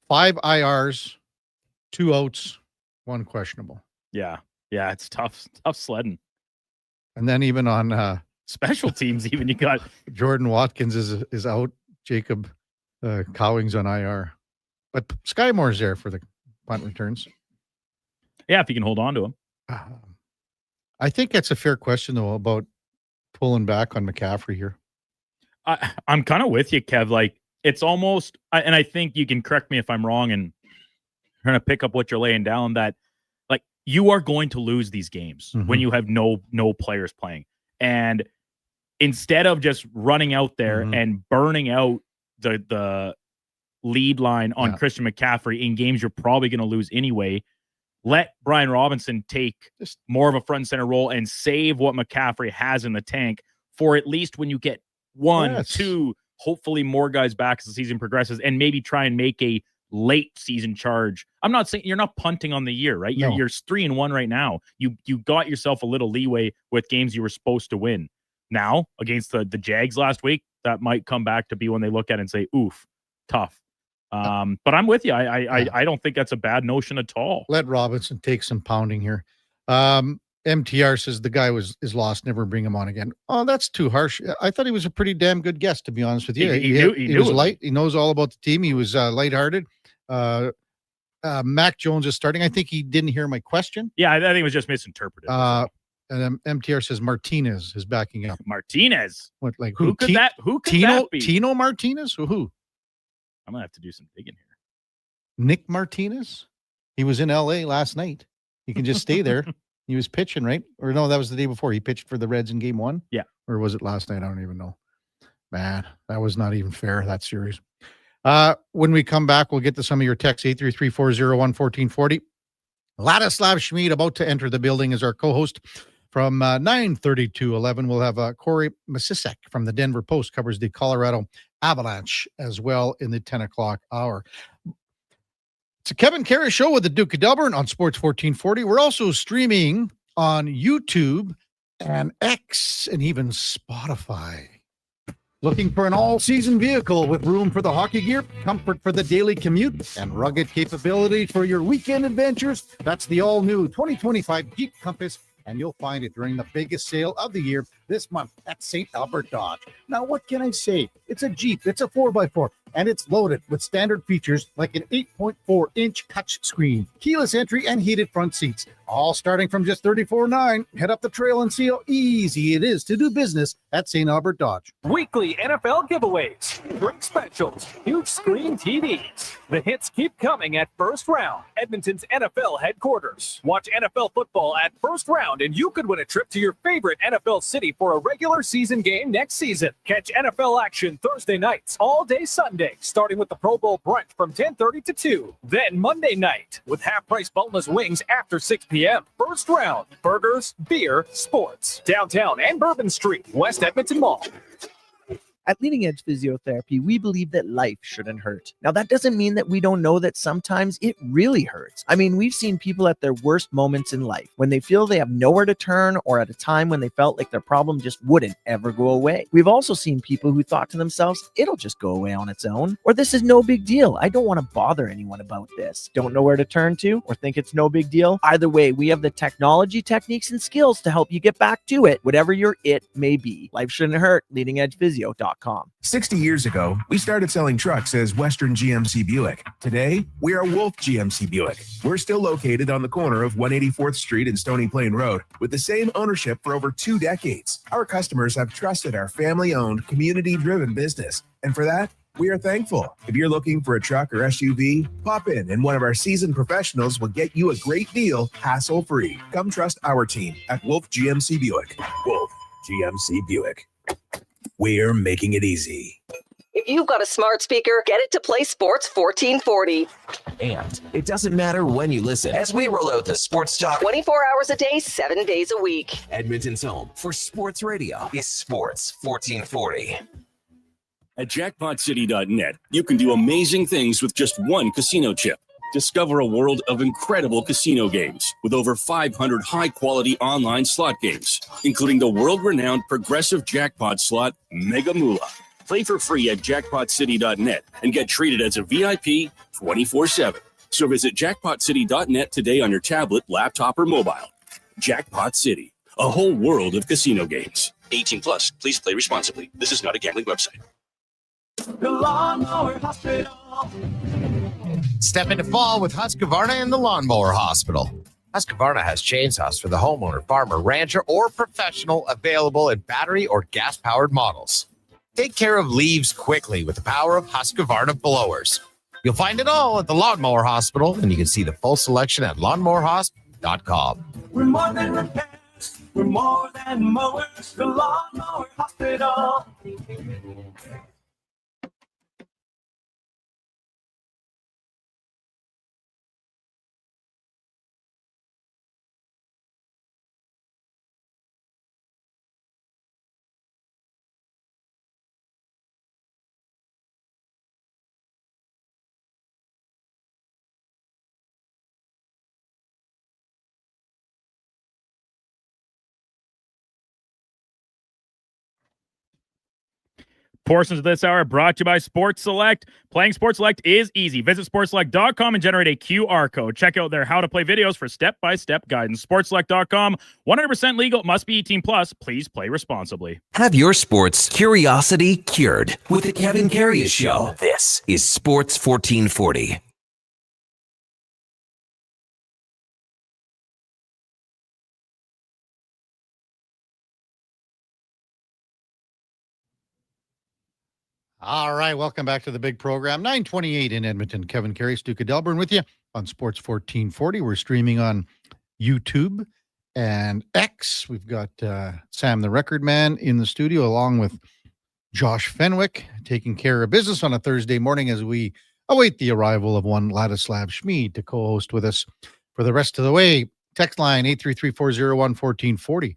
[SPEAKER 5] 5 IRs, 2 outs, 1 questionable.
[SPEAKER 6] Yeah, it's tough sledding.
[SPEAKER 5] And then even on
[SPEAKER 6] special teams, even you got
[SPEAKER 5] Jordan Watkins is out. Jacob Cowings on IR, but Sky Moore's there for the punt returns.
[SPEAKER 6] Yeah, if you can hold on to him.
[SPEAKER 5] I think that's a fair question though about pulling back on McCaffrey here.
[SPEAKER 6] I'm kind of with you, Kev. Like, it's almost, and I think you can correct me if I'm wrong, and trying to pick up what you're laying down, that like you are going to lose these games when you have no players playing. And instead of just running out there and burning out the lead line on Christian McCaffrey in games you're probably going to lose anyway, let Brian Robinson take more of a front and center role and save what McCaffrey has in the tank for at least when you get 1, 2, hopefully more guys back as the season progresses, and maybe try and make a late season charge. I'm not saying you're not punting on the year, right?
[SPEAKER 5] No.
[SPEAKER 6] You're 3-1 right now. You got yourself a little leeway with games you were supposed to win. Now against the Jags last week, that might come back to be when they look at it and say, oof, tough. But I'm with you. I don't think that's a bad notion at all.
[SPEAKER 5] Let Robinson take some pounding here. MTR says the guy is lost. Never bring him on again. Oh, that's too harsh. I thought he was a pretty damn good guest, to be honest with you. He was light. He knows all about the team. He was lighthearted. Mac Jones is starting. I think he didn't hear my question.
[SPEAKER 6] Yeah, I think it was just misinterpreted.
[SPEAKER 5] And MTR says Martinez is backing up.
[SPEAKER 6] Martinez?
[SPEAKER 5] What, like
[SPEAKER 6] who could that be?
[SPEAKER 5] Tino Martinez? Who?
[SPEAKER 6] I'm gonna have to do some digging here.
[SPEAKER 5] Nick Martinez? He was in LA last night. You can just stay there. He was pitching, right? Or no, that was the day before. He pitched for the Reds in game 1.
[SPEAKER 6] Yeah.
[SPEAKER 5] Or was it last night? I don't even know. Man, that was not even fair, that series. When we come back, we'll get to some of your texts. 833-401-1440. Ladislav Schmid about to enter the building as our co-host. From 9:30 to 11, we'll have Corey Masisek from the Denver Post, covers the Colorado Avalanche as well in the 10 o'clock hour. It's a Kevin Karius show with the Duke of Delburne on Sports 1440. We're also streaming on YouTube and X and even Spotify. Looking for an all-season vehicle with room for the hockey gear, comfort for the daily commute, and rugged capability for your weekend adventures? That's the all-new 2025 Jeep Compass, and you'll find it during the biggest sale of the year this month at St. Albert Dodge. Now, what can I say? It's a Jeep, it's a 4x4, and it's loaded with standard features like an 8.4-inch touch screen, keyless entry, and heated front seats, all starting from just $34,900. Head up the trail and see how easy it is to do business at St. Albert Dodge.
[SPEAKER 1] Weekly NFL giveaways, drink specials, huge screen TVs. The hits keep coming at First Round, Edmonton's NFL headquarters. Watch NFL football at First Round, and you could win a trip to your favorite NFL city for a regular season game next season. Catch NFL action Thursday nights, all day Sunday, starting with the Pro Bowl brunch from 10:30 to 2. Then Monday night with half-price boneless wings after 6 p.m. First Round, burgers, beer, sports. Downtown and Bourbon Street, West Edmonton Mall.
[SPEAKER 11] At Leading Edge Physiotherapy, we believe that life shouldn't hurt. Now, that doesn't mean that we don't know that sometimes it really hurts. I mean, we've seen people at their worst moments in life, when they feel they have nowhere to turn, or at a time when they felt like their problem just wouldn't ever go away. We've also seen people who thought to themselves, it'll just go away on its own, or this is no big deal. I don't want to bother anyone about this. Don't know where to turn to, or think it's no big deal. Either way, we have the technology, techniques, and skills to help you get back to it, whatever your it may be. Life shouldn't hurt. LeadingEdgePhysio.com.
[SPEAKER 12] 60 years ago, we started selling trucks as Western GMC Buick. Today, we are Wolf GMC Buick. We're still located on the corner of 184th Street and Stony Plain Road with the same ownership for over 2 decades. Our customers have trusted our family-owned, community-driven business, and for that, we are thankful. If you're looking for a truck or SUV, pop in and one of our seasoned professionals will get you a great deal, hassle-free. Come trust our team at Wolf GMC Buick. Wolf GMC Buick. We're making it easy.
[SPEAKER 13] If you've got a smart speaker, get it to play Sports 1440.
[SPEAKER 2] And it doesn't matter when you listen, as we roll out the Sports Talk
[SPEAKER 13] 24 hours a day, 7 days a week.
[SPEAKER 2] Edmonton's home for sports radio is Sports 1440.
[SPEAKER 14] At jackpotcity.net, you can do amazing things with just one casino chip. Discover a world of incredible casino games with over 500 high-quality online slot games, including the world-renowned progressive jackpot slot Mega Moolah. Play for free at jackpotcity.net and get treated as a VIP 24/7. So visit jackpotcity.net today on your tablet, laptop, or mobile. Jackpot City, a whole world of casino games. 18 plus. Please play responsibly. This is not a gambling website.
[SPEAKER 23] The Lawnmower Hospital.
[SPEAKER 24] Step into fall with Husqvarna and the Lawnmower Hospital. Husqvarna has chainsaws for the homeowner, farmer, rancher, or professional available in battery or gas-powered models. Take care of leaves quickly with the power of Husqvarna blowers. You'll find it all at the Lawnmower Hospital, and you can see the full selection at lawnmowerhosp.com.
[SPEAKER 23] We're more than repairs. We're more than mowers. The Lawnmower Hospital.
[SPEAKER 6] Portions of this hour brought to you by Sports Select. Playing Sports Select is easy. Visit sportselect.com and generate a QR code. Check out their how to play videos for step-by-step guidance. Sportselect.com, 100% legal, must be 18 plus. Please play responsibly.
[SPEAKER 2] Have your sports curiosity cured with the Kevin Karius Show. This is Sports 1440.
[SPEAKER 5] All right, welcome back to the big program. 928 in Edmonton. Kevin Karius, Duke of Delburne with you on Sports 1440. We're streaming on YouTube and X. We've got Sam the Record Man in the studio along with Josh Fenwick taking care of business on a Thursday morning as we await the arrival of one Ladislav Schmid to co-host with us for the rest of the way. Text line 833-401-1440.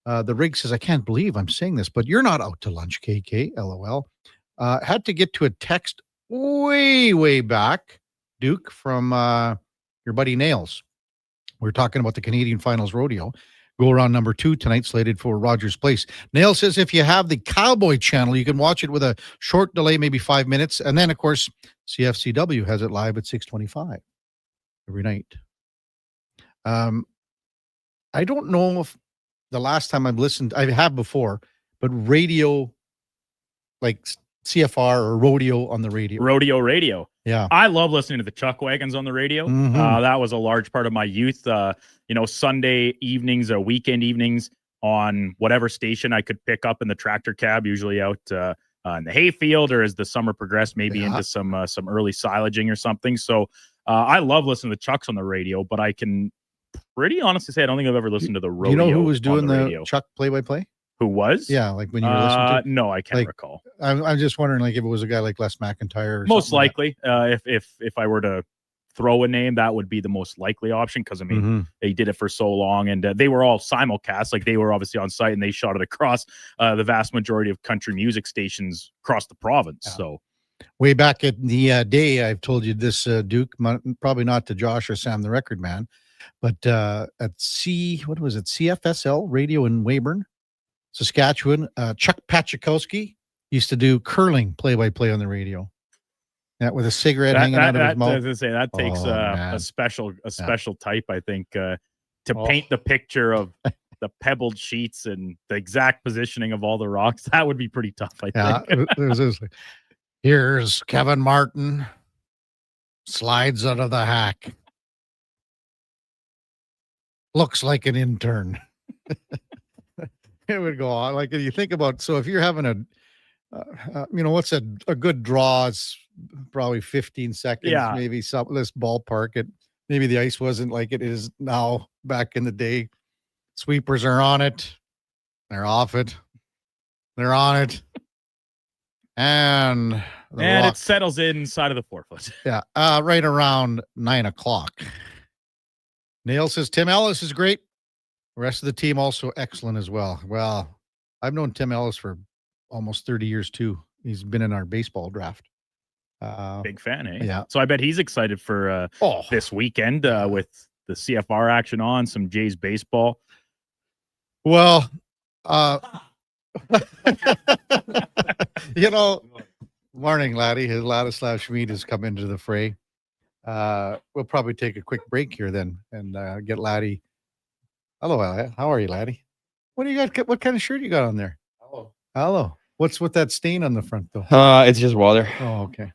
[SPEAKER 5] The rig says, I can't believe I'm saying this, but you're not out to lunch, KK, LOL. Had to get to a text way back, Duke, from your buddy Nails. We were talking about the Canadian Finals Rodeo. Go around number 2 tonight, slated for Rogers Place. Nail says if you have the Cowboy channel, you can watch it with a short delay, maybe 5 minutes. And then, of course, CFCW has it live at 6:25 every night. I don't know if the last time I've listened, I have before, but radio, like CFR or rodeo on the radio.
[SPEAKER 6] Rodeo radio.
[SPEAKER 5] Yeah.
[SPEAKER 6] I love listening to the Chuck Wagons on the radio. That was a large part of my youth. Sunday evenings or weekend evenings on whatever station I could pick up in the tractor cab, usually out in the hayfield, or as the summer progressed, maybe into some early silaging or something. So I love listening to Chucks on the radio, but I can pretty honestly say I don't think I've ever listened to the rodeo.
[SPEAKER 5] You know who was doing
[SPEAKER 6] the
[SPEAKER 5] the
[SPEAKER 6] radio.
[SPEAKER 5] Chuck play-by-play?
[SPEAKER 6] Who was?
[SPEAKER 5] Yeah, like when you were listening to.
[SPEAKER 6] No, I can't
[SPEAKER 5] like,
[SPEAKER 6] recall.
[SPEAKER 5] I'm just wondering, like, if it was a guy like Les McIntyre. Or
[SPEAKER 6] Most
[SPEAKER 5] something like
[SPEAKER 6] likely, if I were to throw a name, that would be the most likely option, because I mean they did it for so long, and they were all simulcast. Like, they were obviously on site, and they shot it across the vast majority of country music stations across the province.
[SPEAKER 5] Yeah.
[SPEAKER 6] So
[SPEAKER 5] way back at the day, I've told you this, Duke, probably not to Josh or Sam, the record man, but at CFSL radio in Weyburn, Saskatchewan, Chuck Pachikowski used to do curling play-by-play on the radio. Yeah, with a cigarette hanging out of his mouth.
[SPEAKER 6] I was gonna say, that takes a special type, I think, to paint the picture of the pebbled sheets and the exact positioning of all the rocks. That would be pretty tough, I think.
[SPEAKER 5] It was like, here's Kevin Martin, slides out of the hack. Looks like an intern. It would go on. Like, if you think about, so if you're having what's a good draw? It's probably 15 seconds, maybe some. Let's ballpark it. Maybe the ice wasn't like it is now. Back in the day, sweepers are on it, they're off it, they're on it, and
[SPEAKER 6] it settles inside of the 4-foot.
[SPEAKER 5] Yeah, right around 9:00. Nail says Tim Ellis is great. The rest of the team also excellent as well. Well, I've known Tim Ellis for almost 30 years too. He's been in our baseball draft.
[SPEAKER 6] Big fan, eh?
[SPEAKER 5] Yeah.
[SPEAKER 6] So I bet he's excited for this weekend with the CFR action on, some Jays baseball.
[SPEAKER 5] Well, morning, laddie. His Ladislav Schmid has come into the fray. We'll probably take a quick break here then and get Laddie. Hello, how are you, Laddie? What do you got? What kind of shirt you got on there? Hello. What's with that stain on the front though?
[SPEAKER 4] It's just water.
[SPEAKER 5] Oh, okay.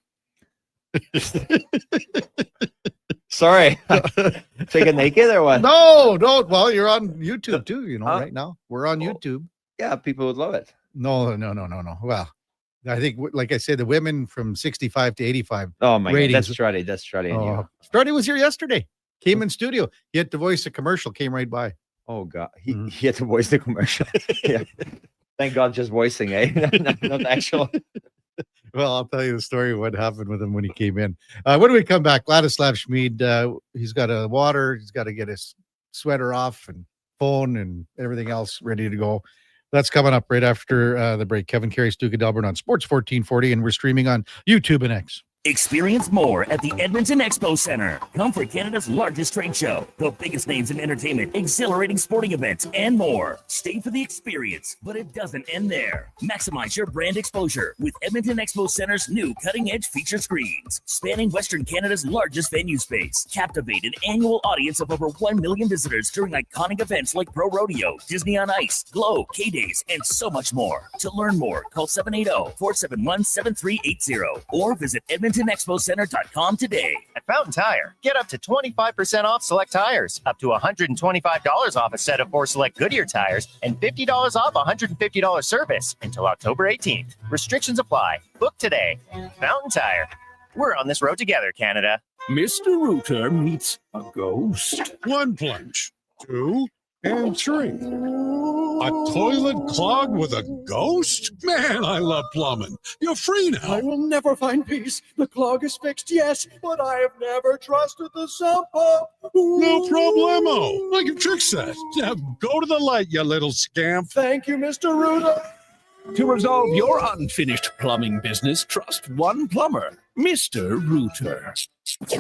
[SPEAKER 4] Sorry. Take it naked or what?
[SPEAKER 5] No, don't. Well, you're on YouTube too, right now. We're on YouTube.
[SPEAKER 4] Yeah, people would love it.
[SPEAKER 5] No. Well, I think, like I said, the women from 65 to 85.
[SPEAKER 4] Oh my
[SPEAKER 5] ratings.
[SPEAKER 4] God, that's Strutty.
[SPEAKER 5] Strutty was here yesterday. Came in studio. He had to voice a commercial. Came right by.
[SPEAKER 4] Oh God, he had to voice the commercial. Yeah. Thank God, just voicing, eh? not actual.
[SPEAKER 5] Well, I'll tell you the story of what happened with him when he came in. When do we come back? Ladislav Schmid, he's got a water. He's got to get his sweater off and phone and everything else ready to go. That's coming up right after the break. Kevin Karius, Duke of Delburne on Sports 1440, and we're streaming on YouTube and X.
[SPEAKER 7] Experience more at the Edmonton Expo Center. Come for Canada's largest trade show, the biggest names in entertainment, exhilarating sporting events, and more. Stay for the experience, but it doesn't end there. Maximize your brand exposure with Edmonton Expo Center's new cutting-edge feature screens, spanning Western Canada's largest venue space. Captivate an annual audience of over 1 million visitors during iconic events like Pro Rodeo, Disney on Ice, Glow, K-Days, and so much more. To learn more, call 780-471-7380 or visit EdmontonExpoCenter.com today.
[SPEAKER 3] At Fountain Tire, get up to 25% off select tires, up to $125 off a set of 4 select Goodyear tires, and $50 off $150 service until October 18th. Restrictions apply. Book today. Fountain Tire. We're on this road together, Canada.
[SPEAKER 18] Mr. Rooter meets a ghost. 1 plunge, 2, and 3. A toilet clogged with a ghost? Man, I love plumbing. You're free now.
[SPEAKER 19] I will never find peace. The clog is fixed, yes, but I have never trusted the sump pump.
[SPEAKER 18] No problemo. I can fix that. Now go to the light, you little scamp.
[SPEAKER 19] Thank you, Mr. Rooter.
[SPEAKER 8] To resolve your unfinished plumbing business, trust one plumber, Mr. Rooter.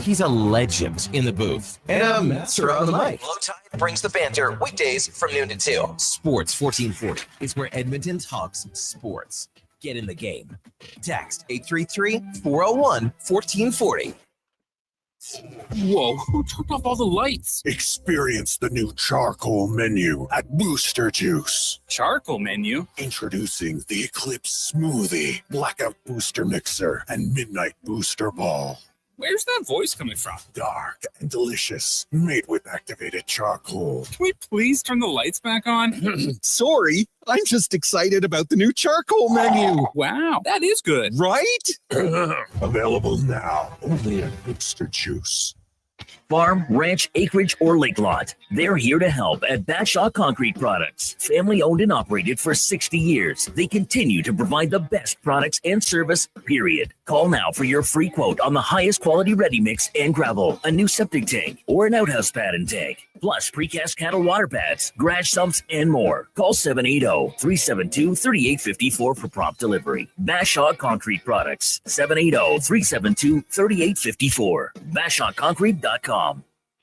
[SPEAKER 2] He's a legend in the booth and a master on the mic. Low Tide brings the banter weekdays from noon to 2. Sports 1440 is where Edmonton talks sports. Get in the game. Text 833-401-1440.
[SPEAKER 15] Whoa, who turned off all the lights?
[SPEAKER 18] Experience the new charcoal menu at Booster Juice.
[SPEAKER 15] Charcoal menu?
[SPEAKER 18] Introducing the Eclipse Smoothie, Blackout Booster Mixer, and Midnight Booster Ball.
[SPEAKER 15] Where's that voice coming from?
[SPEAKER 18] Dark and delicious, made with activated charcoal.
[SPEAKER 15] Can we please turn the lights back on?
[SPEAKER 16] Sorry, I'm just excited about the new charcoal menu.
[SPEAKER 15] Wow, that is good.
[SPEAKER 16] Right?
[SPEAKER 18] Available now, only at Booster Juice.
[SPEAKER 7] Farm, ranch, acreage, or lake lot. They're here to help at Bashaw Concrete Products. Family owned and operated for 60 years. They continue to provide the best products and service, period. Call now for your free quote on the highest quality ready mix and gravel, a new septic tank, or an outhouse pad and tank. Plus precast cattle water pads, garage sumps, and more. Call 780-372-3854 for prompt delivery. Bashaw Concrete Products. 780-372-3854. BashawConcrete.com.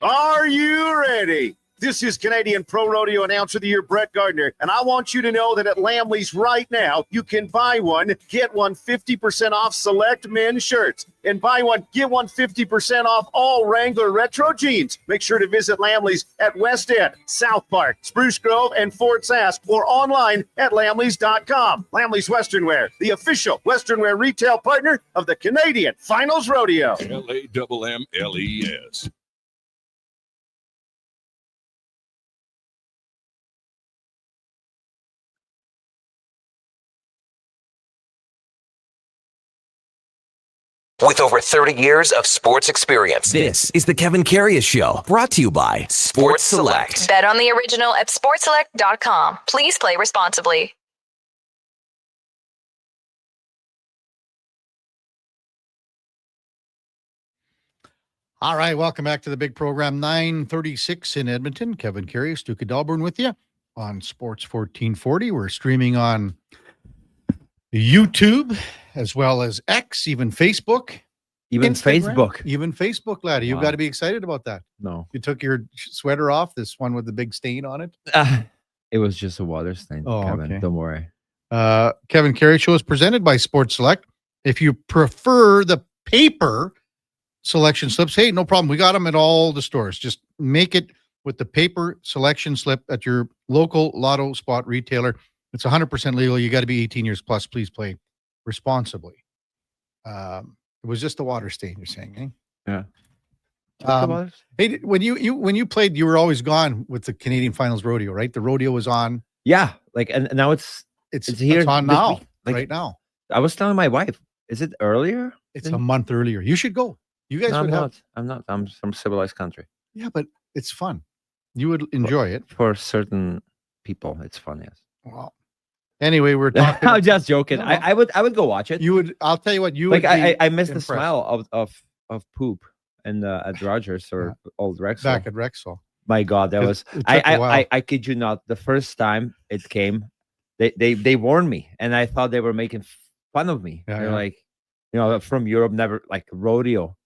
[SPEAKER 20] Are you ready? This is Canadian Pro Rodeo Announcer of the Year, Brett Gardner, and I want you to know that at Lamley's right now, you can buy one, get one 50% off select men's shirts, and buy one, get one 50% off all Wrangler retro jeans. Make sure to visit Lamley's at West End, South Park, Spruce Grove, and Fort Sask, or online at lamleys.com. Lamley's Western Wear, the official Western Wear retail partner of the Canadian Finals Rodeo.
[SPEAKER 18] LAMMLES.
[SPEAKER 2] With over 30 years of sports experience, this is the Kevin Karius Show, brought to you by Sports Select.
[SPEAKER 17] Bet on the original at sportselect.com. Please play responsibly.
[SPEAKER 5] All right, welcome back to the big program, 9:36 in Edmonton. Kevin Karius, Duke of Delburne with you on Sports 1440. We're streaming on YouTube as well as X, even Facebook.
[SPEAKER 4] Even
[SPEAKER 5] Instagram,
[SPEAKER 4] Facebook.
[SPEAKER 5] Even Facebook, laddie. You've
[SPEAKER 4] Wow.
[SPEAKER 5] got to be excited about that.
[SPEAKER 4] No.
[SPEAKER 5] You took your sweater off, this one with the big stain on it.
[SPEAKER 4] It was just a water stain,
[SPEAKER 5] Oh,
[SPEAKER 4] Kevin.
[SPEAKER 5] okay.
[SPEAKER 4] Don't worry.
[SPEAKER 5] Kevin Karius Show is presented by Sports Select. If you prefer the paper selection slips, hey, no problem. We got them at all the stores. Just make it with the paper selection slip at your local lotto spot retailer. It's 100% legal. You got to be 18 years plus. Please play responsibly. It was just a water stain, you're saying, eh?
[SPEAKER 4] Yeah.
[SPEAKER 5] Hey, when you played, you were always gone with the Canadian Finals Rodeo, right? The rodeo was on.
[SPEAKER 4] Yeah, like and now it's here.
[SPEAKER 5] It's on
[SPEAKER 4] this
[SPEAKER 5] now,
[SPEAKER 4] week. Like,
[SPEAKER 5] right now.
[SPEAKER 4] I was telling my wife, is it earlier?
[SPEAKER 5] It's a month earlier. You should go. You guys
[SPEAKER 4] No,
[SPEAKER 5] would
[SPEAKER 4] I'm
[SPEAKER 5] have.
[SPEAKER 4] not. I'm not. I'm from civilized country.
[SPEAKER 5] Yeah, but it's fun. You would enjoy it.
[SPEAKER 4] For certain people, it's fun. Yes.
[SPEAKER 5] Well, anyway, we're talking.
[SPEAKER 4] I'm just joking.
[SPEAKER 5] No, no.
[SPEAKER 4] I would go watch it.
[SPEAKER 5] You would. I'll tell you what. You
[SPEAKER 4] Like
[SPEAKER 5] would
[SPEAKER 4] I
[SPEAKER 5] be
[SPEAKER 4] missed the
[SPEAKER 5] impressed.
[SPEAKER 4] smell of poop and at Rogers or Old Rexall.
[SPEAKER 5] Back at Rexall.
[SPEAKER 4] My God, that
[SPEAKER 5] It-
[SPEAKER 4] was.
[SPEAKER 5] it took a while.
[SPEAKER 4] I kid you not. The first time it came, they warned me, and I thought they were making fun of me.
[SPEAKER 5] Yeah,
[SPEAKER 4] They're
[SPEAKER 5] yeah.
[SPEAKER 4] like, from Europe, never like rodeo.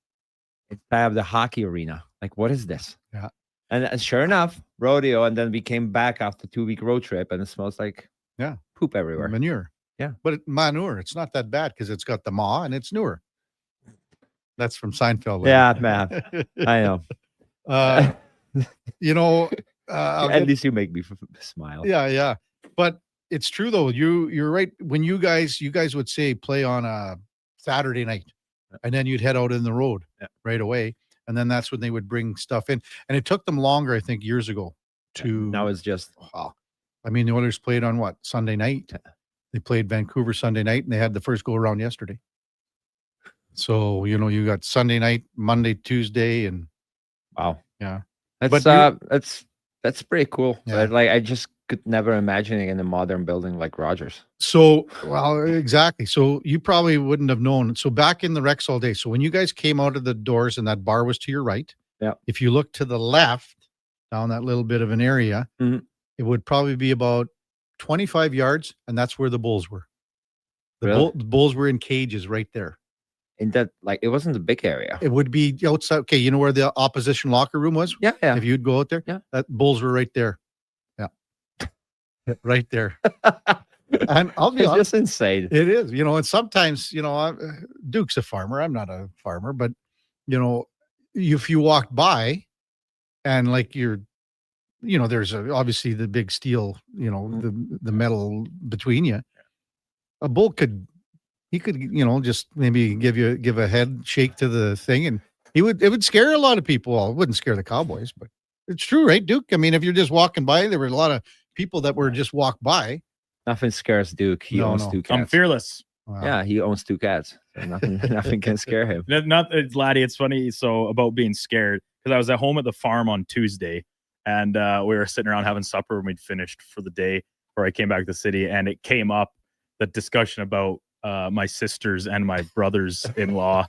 [SPEAKER 4] It's part of the hockey arena. Like, what is this?
[SPEAKER 5] Yeah.
[SPEAKER 4] And sure enough, rodeo, and then we came back after 2-week road trip, and it smells like poop everywhere.
[SPEAKER 5] Manure.
[SPEAKER 4] Yeah.
[SPEAKER 5] But manure, it's not that bad because it's got the maw and it's newer. That's from Seinfeld.
[SPEAKER 4] Yeah, man. I know. At least you make me smile.
[SPEAKER 5] Yeah. But it's true though. You're right. When you guys would say play on a Saturday night, and then you'd head out in the road right away, and then that's when they would bring stuff in. And it took them longer, I think, years ago. To
[SPEAKER 4] now it's just.
[SPEAKER 5] Wow. I mean, the Oilers played on what, Sunday night? They played Vancouver Sunday night, and they had the first go around yesterday. So you got Sunday night, Monday, Tuesday, and
[SPEAKER 4] wow,
[SPEAKER 5] yeah.
[SPEAKER 4] That's pretty cool.
[SPEAKER 5] Yeah.
[SPEAKER 4] Like I just could never imagine it in a modern building like Rogers.
[SPEAKER 5] So, well, exactly. So you probably wouldn't have known. So back in the Rexall day, so when you guys came out of the doors and that bar was to your right, if you look to the left down that little bit of an area, it would probably be about 25 yards, and that's where the Bulls were. The bulls were in cages right there.
[SPEAKER 4] In that, like, it wasn't a big area.
[SPEAKER 5] It would be outside. Okay, you know where the opposition locker room was?
[SPEAKER 4] Yeah.
[SPEAKER 5] If you'd go out there, that bulls were right there. Yeah, right there. And I'll be
[SPEAKER 4] It's
[SPEAKER 5] honest,
[SPEAKER 4] just insane.
[SPEAKER 5] it is. And sometimes, Duke's a farmer. I'm not a farmer, but if you walk by, and like there's obviously the big steel, the metal between you. A bull could just maybe give a head shake to the thing, and it would scare a lot of people. Well, it wouldn't scare the Cowboys, but it's true, right, Duke? I mean, if you're just walking by, there were a lot of people that were just walk by.
[SPEAKER 4] Nothing scares Duke. He owns 2 cats.
[SPEAKER 6] I'm fearless.
[SPEAKER 5] Wow.
[SPEAKER 4] Yeah, he owns 2 cats. So nothing can scare him.
[SPEAKER 6] Laddie, it's funny. So about being scared, because I was at home at the farm on Tuesday, and we were sitting around having supper when we'd finished for the day, or I came back to the city, and it came up, the discussion about my sisters and my brothers-in-law.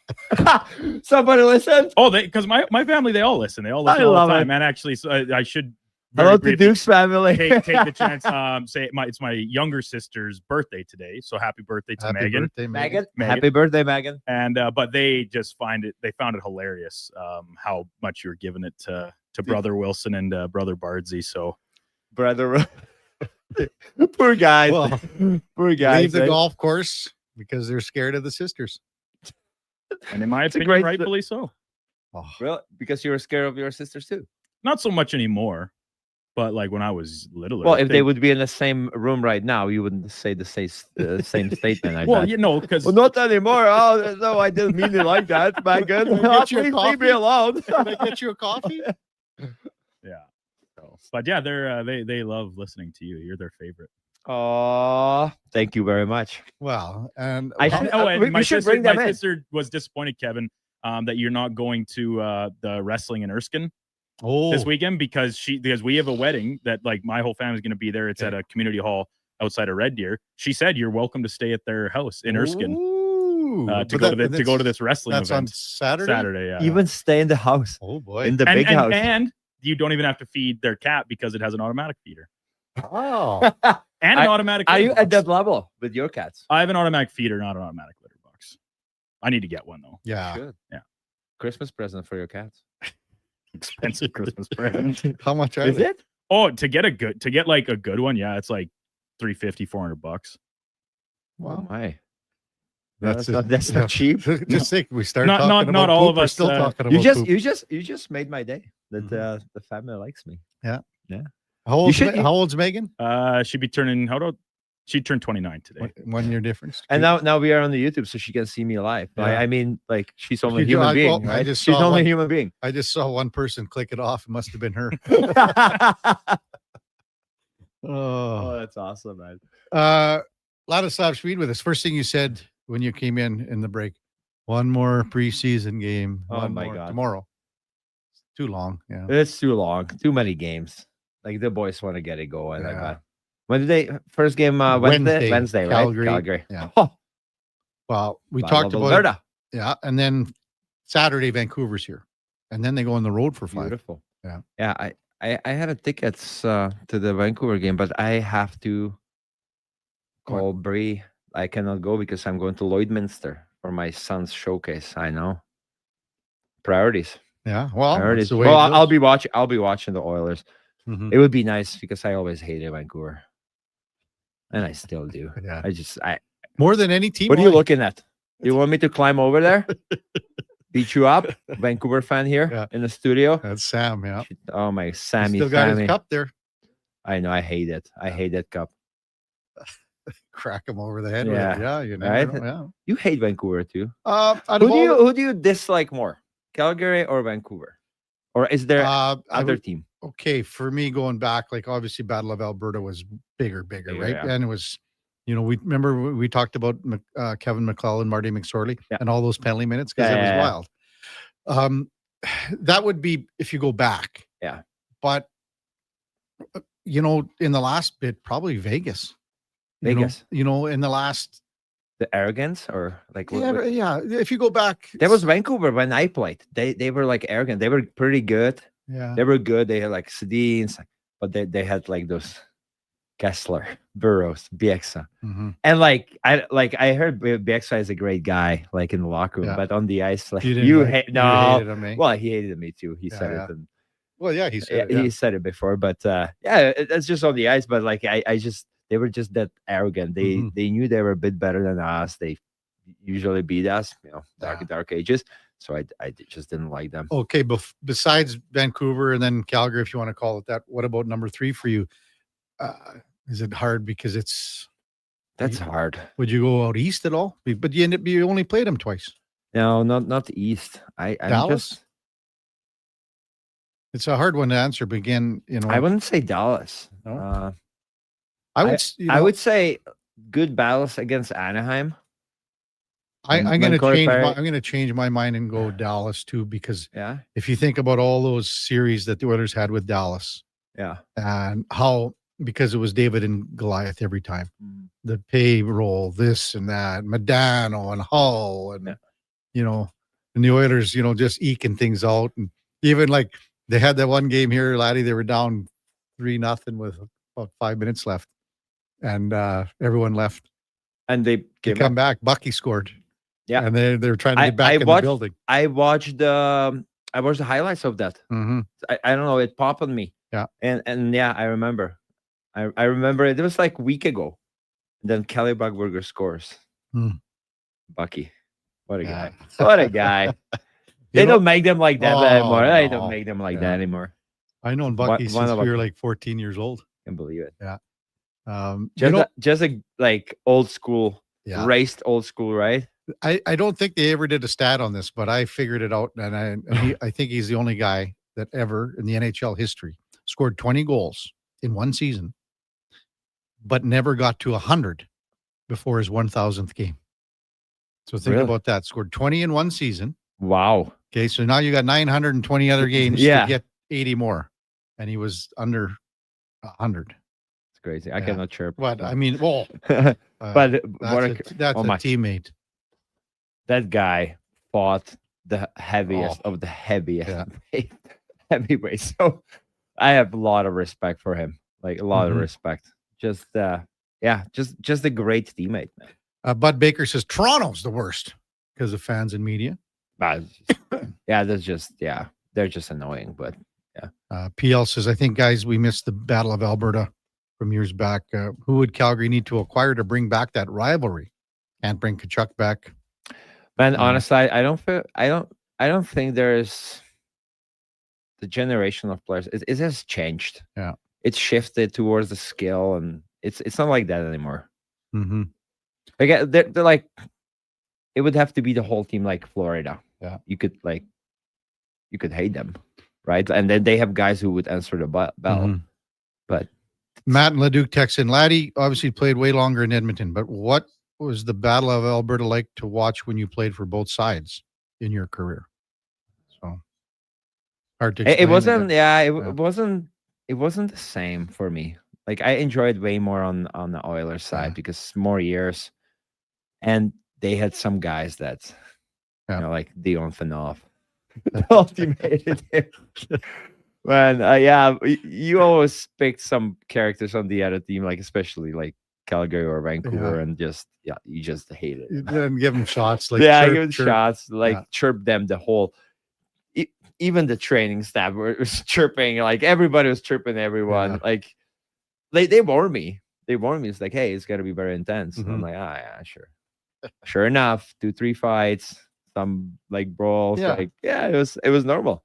[SPEAKER 4] Somebody listen.
[SPEAKER 6] Oh, because my family, they all listen. They all listen all the time. And actually, so I should.
[SPEAKER 4] Hello to Duke's family.
[SPEAKER 6] take the chance. Say it's my younger sister's birthday today, so happy birthday to Megan.
[SPEAKER 4] Megan. Happy birthday, Megan.
[SPEAKER 6] And but they just found it hilarious how much you're giving it to Brother Wilson and Brother Bardsey. So,
[SPEAKER 4] brother, poor guys.
[SPEAKER 5] Well,
[SPEAKER 4] poor guys.
[SPEAKER 5] Leave the golf course because they're scared of the sisters.
[SPEAKER 6] And in my opinion, rightfully so.
[SPEAKER 5] Oh.
[SPEAKER 4] Really? Because you were scared of your sisters too?
[SPEAKER 6] Not so much anymore. But like when I was little,
[SPEAKER 4] well, if they would be in the same room right now, you wouldn't say the same statement.
[SPEAKER 6] Well, because
[SPEAKER 4] not anymore. Oh no, I didn't mean it like that. Megan, please leave me alone.
[SPEAKER 5] Can I get you a coffee?
[SPEAKER 6] Yeah. So, but yeah, they love listening to you. You're their favorite.
[SPEAKER 4] Oh, thank you very much.
[SPEAKER 5] Well, and
[SPEAKER 6] my
[SPEAKER 4] sister
[SPEAKER 6] sister was disappointed, Kevin, that you're not going to the wrestling in Erskine. This weekend because we have a wedding that like my whole family's going to be there. It's at a community hall outside of Red Deer. She said you're welcome to stay at their house in Erskine to go to this wrestling
[SPEAKER 5] event. That's on Saturday.
[SPEAKER 6] Saturday, yeah.
[SPEAKER 4] Even stay in the house.
[SPEAKER 5] Oh boy,
[SPEAKER 4] in the big house,
[SPEAKER 6] and you don't even have to feed their cat because it has an automatic feeder.
[SPEAKER 5] Oh,
[SPEAKER 6] and an automatic.
[SPEAKER 4] Are you at that level with your cats?
[SPEAKER 6] I have an automatic feeder, not an automatic litter box. I need to get one though.
[SPEAKER 5] Yeah,
[SPEAKER 4] good.
[SPEAKER 6] Yeah,
[SPEAKER 4] Christmas present for your cats.
[SPEAKER 6] Expensive Christmas present.
[SPEAKER 5] How much
[SPEAKER 4] is it?
[SPEAKER 6] Oh, to get a good one, yeah, it's like $350-$400.
[SPEAKER 5] Wow,
[SPEAKER 4] my, that's not cheap.
[SPEAKER 5] Just think, we started
[SPEAKER 6] not
[SPEAKER 5] talking
[SPEAKER 6] not
[SPEAKER 5] about
[SPEAKER 6] all
[SPEAKER 5] poop,
[SPEAKER 6] of
[SPEAKER 5] we're
[SPEAKER 6] us.
[SPEAKER 5] Still talking about
[SPEAKER 4] you
[SPEAKER 5] poop.
[SPEAKER 4] just made my day. That the family likes me.
[SPEAKER 5] Yeah.
[SPEAKER 4] How
[SPEAKER 5] old's Megan?
[SPEAKER 6] She'd be turning. She turned 29 today.
[SPEAKER 5] 1 year difference.
[SPEAKER 4] And now we are on the YouTube, so she can see me live.
[SPEAKER 5] Yeah.
[SPEAKER 4] I mean, like she's only a human being, right? She's only a human being.
[SPEAKER 5] I just saw one person click it off. It must have been her.
[SPEAKER 4] Oh, that's awesome, man.
[SPEAKER 5] Ladislav Swede with us. First thing you said when you came in the break, one more preseason game.
[SPEAKER 4] Oh my God.
[SPEAKER 5] Tomorrow. It's too long. Yeah.
[SPEAKER 4] It's too long. Too many games. Like the boys want to get it going.
[SPEAKER 5] Yeah.
[SPEAKER 4] When did they first game? Wednesday,
[SPEAKER 5] Calgary.
[SPEAKER 4] Right? Calgary.
[SPEAKER 5] Yeah.
[SPEAKER 4] Oh.
[SPEAKER 5] Well, we
[SPEAKER 4] Battle
[SPEAKER 5] talked
[SPEAKER 4] of
[SPEAKER 5] about
[SPEAKER 4] Alberta.
[SPEAKER 5] Yeah, and then Saturday Vancouver's here, and then they go on the road for 5.
[SPEAKER 4] Beautiful.
[SPEAKER 5] Yeah.
[SPEAKER 4] Yeah. I had a tickets to the Vancouver game, but I have to call Bree. I cannot go because I'm going to Lloydminster for my son's showcase. I know. Priorities.
[SPEAKER 5] Yeah. Well,
[SPEAKER 4] priorities.
[SPEAKER 5] That's the way
[SPEAKER 4] Well,
[SPEAKER 5] it goes.
[SPEAKER 4] I'll be watching the Oilers.
[SPEAKER 5] Mhm.
[SPEAKER 4] It would be nice because I always hated Vancouver. And I still do.
[SPEAKER 5] Yeah.
[SPEAKER 4] I
[SPEAKER 5] More than any team.
[SPEAKER 4] What are you looking at? You want me to climb over there? Beat you up? Vancouver fan here in the studio?
[SPEAKER 5] That's Sam, yeah.
[SPEAKER 4] Oh my Sammy.
[SPEAKER 5] Still got
[SPEAKER 4] Sammy.
[SPEAKER 5] his cup there.
[SPEAKER 4] I know, I hate it. I hate that cup.
[SPEAKER 5] Crack him over the head with it. Yeah, you never
[SPEAKER 4] right?
[SPEAKER 5] know. Yeah.
[SPEAKER 4] You hate Vancouver too.
[SPEAKER 5] Who
[SPEAKER 4] do you dislike more? Calgary or Vancouver? Or is there other team?
[SPEAKER 5] Okay, for me going back, like obviously Battle of Alberta was bigger, right?
[SPEAKER 4] yeah.
[SPEAKER 5] And it was, we remember we talked about Kevin McClellan, Marty McSorley, and all those penalty minutes because it was wild. That would be if you go back.
[SPEAKER 4] Yeah.
[SPEAKER 5] But in the last bit, probably Vegas. In the last.
[SPEAKER 4] The arrogance or like
[SPEAKER 5] yeah. If you go back,
[SPEAKER 4] that was Vancouver when I played. They were like arrogant. They were pretty good.
[SPEAKER 5] Yeah.
[SPEAKER 4] They were good. They had like Sedins, but they had like those Kessler, Burroughs, Bieksa.
[SPEAKER 5] Mm-hmm.
[SPEAKER 4] And I heard Bieksa is a great guy, like in the locker room, but on the ice, like
[SPEAKER 5] You
[SPEAKER 4] you
[SPEAKER 5] hated him, eh?
[SPEAKER 4] well, he hated me too. He
[SPEAKER 5] Yeah,
[SPEAKER 4] said
[SPEAKER 5] yeah.
[SPEAKER 4] it. And,
[SPEAKER 5] Well, yeah, he said it.
[SPEAKER 4] he said it before, but that's just on the ice. But like I just they were just that arrogant. They knew they were a bit better than us. They usually beat us, dark ages. So I just didn't like them.
[SPEAKER 5] Okay, besides Vancouver and then Calgary, if you want to call it that, what about number 3 for you? Is it hard because
[SPEAKER 4] that's hard?
[SPEAKER 5] Would you go out east at all? But you only played them twice.
[SPEAKER 4] No, not east. I'm
[SPEAKER 5] Dallas.
[SPEAKER 4] just.
[SPEAKER 5] It's a hard one to answer, but again,
[SPEAKER 4] I wouldn't say Dallas.
[SPEAKER 5] No?
[SPEAKER 4] I would say good battles against Anaheim.
[SPEAKER 5] I'm going to change my mind and go Dallas too, because if you think about all those series that the Oilers had with Dallas, and how, because it was David and Goliath every time, the payroll, this and that, Medano and Hull, and and the Oilers, just eking things out, and even like they had that one game here, Laddie, they were down 3-0 with about 5 minutes left, and everyone left,
[SPEAKER 4] and they
[SPEAKER 5] come back. Bucky scored.
[SPEAKER 4] Yeah,
[SPEAKER 5] and they're trying to get back in the building.
[SPEAKER 4] I watched the highlights of that.
[SPEAKER 5] Mm-hmm.
[SPEAKER 4] I don't know, it popped on me.
[SPEAKER 5] Yeah,
[SPEAKER 4] and yeah, I remember. I remember it was like a week ago. And then Kelly Buckberger scores. Bucky, what a guy! What a guy! They don't make them like that anymore.
[SPEAKER 5] No.
[SPEAKER 4] They don't make them like that anymore.
[SPEAKER 5] I know Bucky since we were like 14 years old.
[SPEAKER 4] Can't believe it.
[SPEAKER 5] Yeah.
[SPEAKER 4] Just a like old school, raced old school, right?
[SPEAKER 5] I don't think they ever did a stat on this, but I figured it out, and I think he's the only guy that ever in the NHL history scored 20 goals in one season, but never got to 100 before his 1,000th game. So think about that. Scored 20 in one season.
[SPEAKER 4] Wow.
[SPEAKER 5] Okay, so now you got 920 other games to get 80 more, and he was under 100.
[SPEAKER 4] It's crazy. I cannot chirp.
[SPEAKER 5] But I mean, well,
[SPEAKER 4] but
[SPEAKER 5] that's a teammate.
[SPEAKER 4] That guy fought the heaviest of the heaviest heavyweights. So I have a lot of respect for him. Like a lot of respect. Just a great teammate, man.
[SPEAKER 5] Bud Baker says Toronto's the worst because of fans and media.
[SPEAKER 4] They're just annoying, but
[SPEAKER 5] PL says, I think, guys, we missed the Battle of Alberta from years back. Who would Calgary need to acquire to bring back that rivalry? Can't bring Kachuk back.
[SPEAKER 4] Man, honestly, I don't think there's the generation of players. It has changed.
[SPEAKER 5] Yeah,
[SPEAKER 4] it's shifted towards the skill, and it's not like that anymore.
[SPEAKER 5] Mm-hmm.
[SPEAKER 4] Like they're like, it would have to be the whole team like Florida.
[SPEAKER 5] Yeah,
[SPEAKER 4] you could hate them, right? And then they have guys who would answer the bell. But
[SPEAKER 5] Matt and Leduc texts in, Laddie obviously played way longer in Edmonton, but what was the Battle of Alberta like to watch when you played for both sides in your career? So hard to explain.
[SPEAKER 4] It wasn't. It wasn't the same for me. Like I enjoyed way more on the Oilers side because more years, and they had some guys that, like Dion Phaneuf, ultimated him. Man, you always picked some characters on the other team, like especially like Calgary or Vancouver, and you just hate it.
[SPEAKER 5] You didn't give them shots, like
[SPEAKER 4] give them shots, like chirp them the whole. Even the training staff was chirping, like everybody was chirping everyone. Like they warned me. They warned me. It's like, hey, it's gonna be very intense. And I'm like, sure. Sure enough, 2-3 fights, some like brawls. It was normal.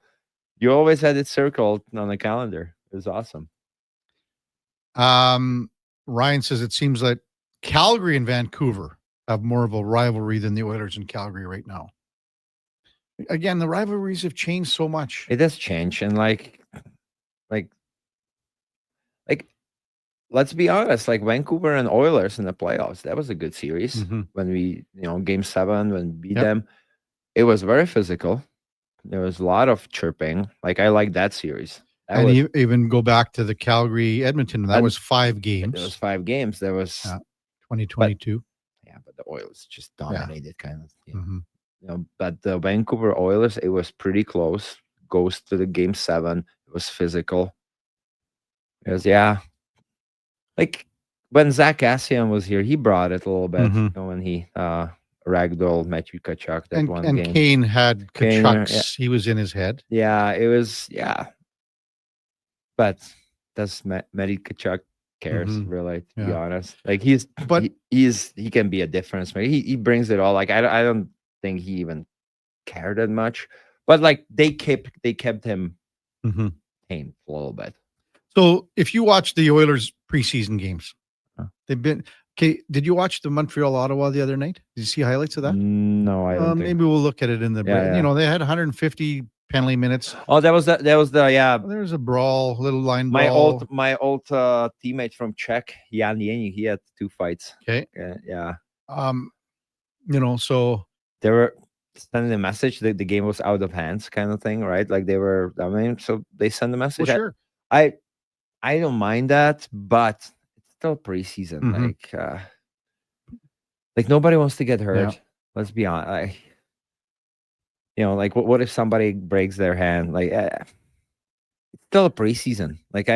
[SPEAKER 4] You always had it circled on the calendar. It was awesome.
[SPEAKER 5] Ryan says it seems like Calgary and Vancouver have more of a rivalry than the Oilers in Calgary right now. Again, the rivalries have changed so much.
[SPEAKER 4] It does change, and like, let's be honest. Like Vancouver and Oilers in the playoffs, that was a good series. When we, Game 7, when we beat them, it was very physical. There was a lot of chirping. Like I like that series.
[SPEAKER 5] Even go back to the Calgary Edmonton. That was 5 games.
[SPEAKER 4] There was 5 games. There was
[SPEAKER 5] 2022.
[SPEAKER 4] But the Oilers just dominated, kind of. But the Vancouver Oilers, it was pretty close. Goes to the Game 7. It was physical. It was like when Zach Cassian was here, he brought it a little bit.
[SPEAKER 5] Mhm.
[SPEAKER 4] You know, when he ragdolled Matthew Tkachuk that one
[SPEAKER 5] And
[SPEAKER 4] game.
[SPEAKER 5] Kane had
[SPEAKER 4] Kane,
[SPEAKER 5] Kachuk's. He was in his head.
[SPEAKER 4] Yeah, it was. Yeah, but does Matty Tkachuk cares really? To be
[SPEAKER 5] Yeah.
[SPEAKER 4] honest, like he can be a difference maker. He brings it all. Like I don't think he even cared that much. But like they kept him tame a little bit.
[SPEAKER 5] So if you watch the Oilers preseason games, they've been okay. Did you watch the Montreal Ottawa the other night? Did you see highlights of that?
[SPEAKER 4] No, I don't.
[SPEAKER 5] Maybe we'll look at it in the.
[SPEAKER 4] Yeah.
[SPEAKER 5] You know, they had 150 penalty minutes.
[SPEAKER 4] Oh, that was the yeah.
[SPEAKER 5] There was a brawl, little line brawl.
[SPEAKER 4] My old teammate from Czech, Jan Jeni, he had 2 fights.
[SPEAKER 5] Okay.
[SPEAKER 4] Yeah.
[SPEAKER 5] You know, so
[SPEAKER 4] they were sending a message that the game was out of hands, kind of thing, right? Like they were. I mean, so they send a message.
[SPEAKER 5] Well, sure.
[SPEAKER 4] I don't mind that, but it's still preseason. Like nobody wants to get hurt.
[SPEAKER 5] Yeah.
[SPEAKER 4] Let's be honest. You know, like what if somebody breaks their hand? Like it's still a preseason. Like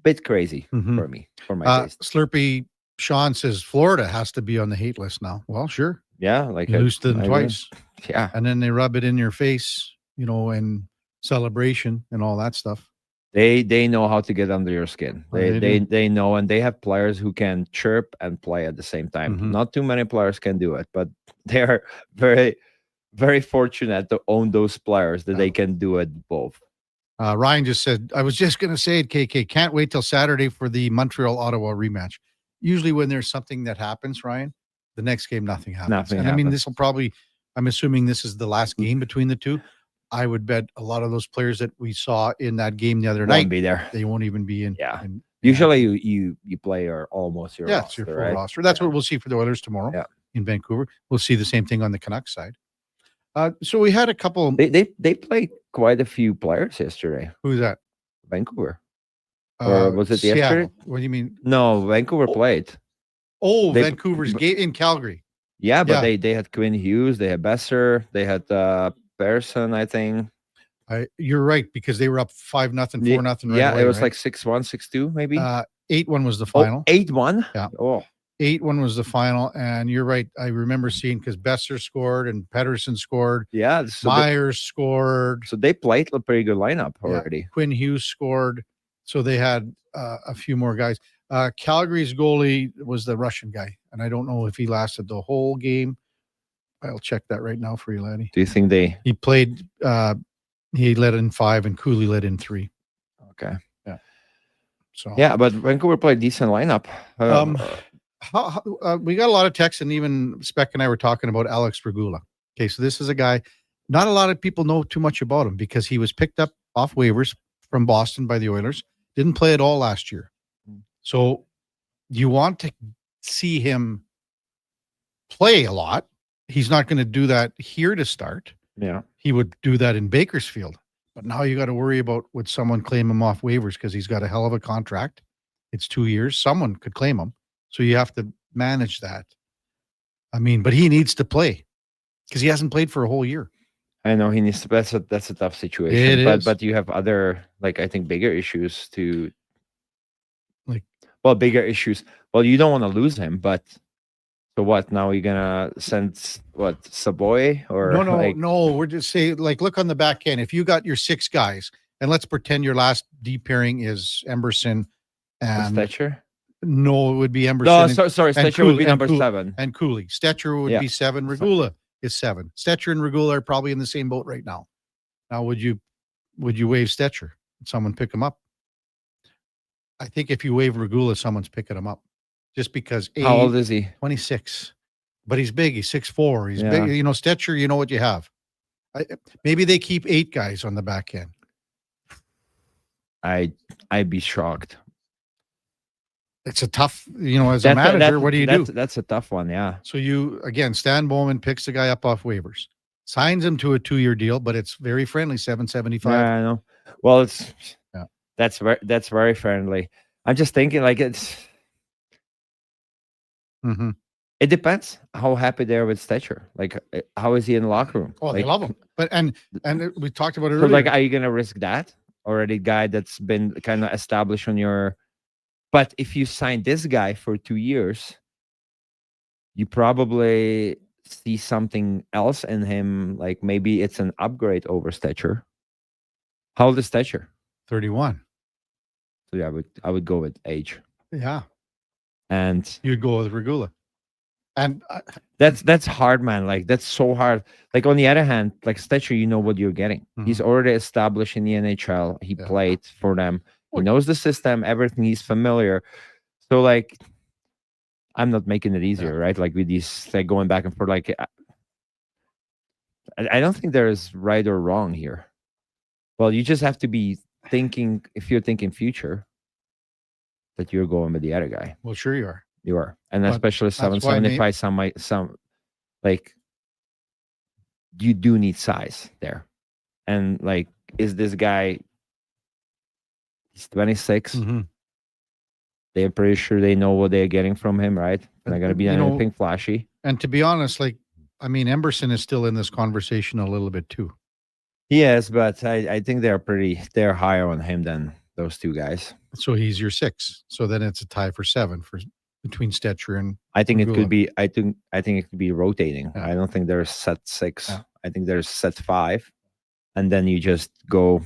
[SPEAKER 4] bit crazy for me, for my taste.
[SPEAKER 5] Slurpee Sean says Florida has to be on the hate list now. Well, sure.
[SPEAKER 4] Yeah, like
[SPEAKER 5] you lose to them
[SPEAKER 4] I
[SPEAKER 5] twice.
[SPEAKER 4] Yeah,
[SPEAKER 5] and then they rub it in your face, you know, in celebration and all that stuff.
[SPEAKER 4] They know how to get under your skin. They know, and they have players who can chirp and play at the same time. Not too many players can do it, but they are very, very fortunate to own those players that they can do it both.
[SPEAKER 5] Ryan just said, I was just going to say it, KK. Can't wait till Saturday for the Montreal-Ottawa rematch. Usually when there's something that happens, Ryan, the next game, nothing happens. I mean, this will probably, I'm assuming this is the last game between the two. I would bet a lot of those players that we saw in that game the other night
[SPEAKER 4] won't be there.
[SPEAKER 5] They won't even be in.
[SPEAKER 4] Yeah. Usually you play almost your roster,
[SPEAKER 5] it's your full
[SPEAKER 4] right?
[SPEAKER 5] roster. That's what we'll see for the Oilers tomorrow in Vancouver. We'll see the same thing on the Canucks side. So we had a couple.
[SPEAKER 4] They played quite a few players yesterday.
[SPEAKER 5] Who's that?
[SPEAKER 4] Vancouver. Or was it
[SPEAKER 5] Seattle.
[SPEAKER 4] yesterday?
[SPEAKER 5] What do you mean?
[SPEAKER 4] No, Vancouver played.
[SPEAKER 5] Oh, Vancouver's game in Calgary.
[SPEAKER 4] Yeah, but they had Quinn Hughes, they had Besser, they had Pearson, I think.
[SPEAKER 5] You're right, because they were up 5-0, 4-0. Right away,
[SPEAKER 4] it was
[SPEAKER 5] right?
[SPEAKER 4] like 6-1, 6-2, maybe.
[SPEAKER 5] 8-1 was the final.
[SPEAKER 4] 8-1?
[SPEAKER 5] Yeah.
[SPEAKER 4] Oh.
[SPEAKER 5] 8-1 was the final, and you're right. I remember seeing because Besser scored and Pedersen scored.
[SPEAKER 4] Yeah, so
[SPEAKER 5] Myers scored.
[SPEAKER 4] So they played a pretty good lineup already.
[SPEAKER 5] Yeah. Quinn Hughes scored. So they had a few more guys. Calgary's goalie was the Russian guy, and I don't know if he lasted the whole game. I'll check that right now for you, laddie.
[SPEAKER 4] Do you think
[SPEAKER 5] he played? He let in 5, and Cooley let in 3.
[SPEAKER 4] Okay.
[SPEAKER 5] Yeah. So
[SPEAKER 4] yeah, but Vancouver played decent lineup.
[SPEAKER 5] We got a lot of texts, and even Speck and I were talking about Alex Regula. Okay, so this is a guy, not a lot of people know too much about him because he was picked up off waivers from Boston by the Oilers. Didn't play at all last year. So you want to see him play a lot. He's not going to do that here to start.
[SPEAKER 4] Yeah.
[SPEAKER 5] He would do that in Bakersfield. But now you got to worry about would someone claim him off waivers because he's got a hell of a contract. It's 2 years. Someone could claim him. So you have to manage that. I mean, but he needs to play because he hasn't played for a whole year.
[SPEAKER 4] I know he needs to. That's a tough situation.
[SPEAKER 5] It is.
[SPEAKER 4] But you have other, like, I think bigger issues to, bigger issues. Well, you don't want to lose him, but so what? Now you're gonna send Savoy or
[SPEAKER 5] no. We're just saying, like, look on the back end. If you got your 6 guys, and let's pretend your last D pairing is Emberson and
[SPEAKER 4] Stetcher.
[SPEAKER 5] No, it would be Emberson.
[SPEAKER 4] No, sorry. Stetcher would be number 7.
[SPEAKER 5] And Cooley. Stetcher would be 7. Regula is 7. Stetcher and Regula are probably in the same boat right now. Now, would you waive Stetcher? Would someone pick him up? I think if you waive Regula, someone's picking him up. Just because.
[SPEAKER 4] How old is he?
[SPEAKER 5] 26. But he's big. He's 6'4". He's big. You know, Stetcher, you know what you have. Maybe they keep 8 guys on the back end.
[SPEAKER 4] I'd be shocked.
[SPEAKER 5] It's a tough, as a manager, what do you do?
[SPEAKER 4] That's a tough one, yeah.
[SPEAKER 5] So Stan Bowman picks the guy up off waivers, signs him to a 2-year deal, but it's very friendly, $775.
[SPEAKER 4] Yeah, I know. Well, that's very friendly. I'm just thinking, like, it's.
[SPEAKER 5] Mm-hmm.
[SPEAKER 4] It depends how happy they are with Stetcher. Like, how is he in the locker room?
[SPEAKER 5] Oh,
[SPEAKER 4] like,
[SPEAKER 5] they love him. But and we talked about it
[SPEAKER 4] so
[SPEAKER 5] earlier.
[SPEAKER 4] like, are you gonna risk that? Already guy that's been kind of established on your But if you sign this guy for 2 years, you probably see something else in him. Like maybe it's an upgrade over Stetcher. How old is Stetcher?
[SPEAKER 5] 31.
[SPEAKER 4] So yeah, I would go with age.
[SPEAKER 5] Yeah.
[SPEAKER 4] And
[SPEAKER 5] you'd go with Regula. And
[SPEAKER 4] that's hard, man. Like that's so hard. Like on the other hand, like Stetcher, you know what you're getting. He's already established in the NHL. He played for them. He knows the system, everything. He's familiar. So like, I'm not making it easier, right? Like with these, like going back and forth. Like, I don't think there is right or wrong here. Well, you just have to be thinking. If you're thinking future, that you're going with the other guy.
[SPEAKER 5] Well, sure you are.
[SPEAKER 4] You are, and
[SPEAKER 5] But
[SPEAKER 4] especially
[SPEAKER 5] that's why
[SPEAKER 4] 775. Some like you do need size there, and like, is this guy? He's 26. They're pretty sure they know what they're getting from him, right? They're not going to be anything flashy.
[SPEAKER 5] And to be honest, like, I mean, Emberson is still in this conversation a little bit too.
[SPEAKER 4] Yes, but I think they're higher on him than those two guys.
[SPEAKER 5] So he's your 6. So then it's a tie for 7 between Stetcher and
[SPEAKER 4] I think it
[SPEAKER 5] Regula.
[SPEAKER 4] could be. I think it could be rotating. I don't think there's set 6. I think there's set 5, and then you just go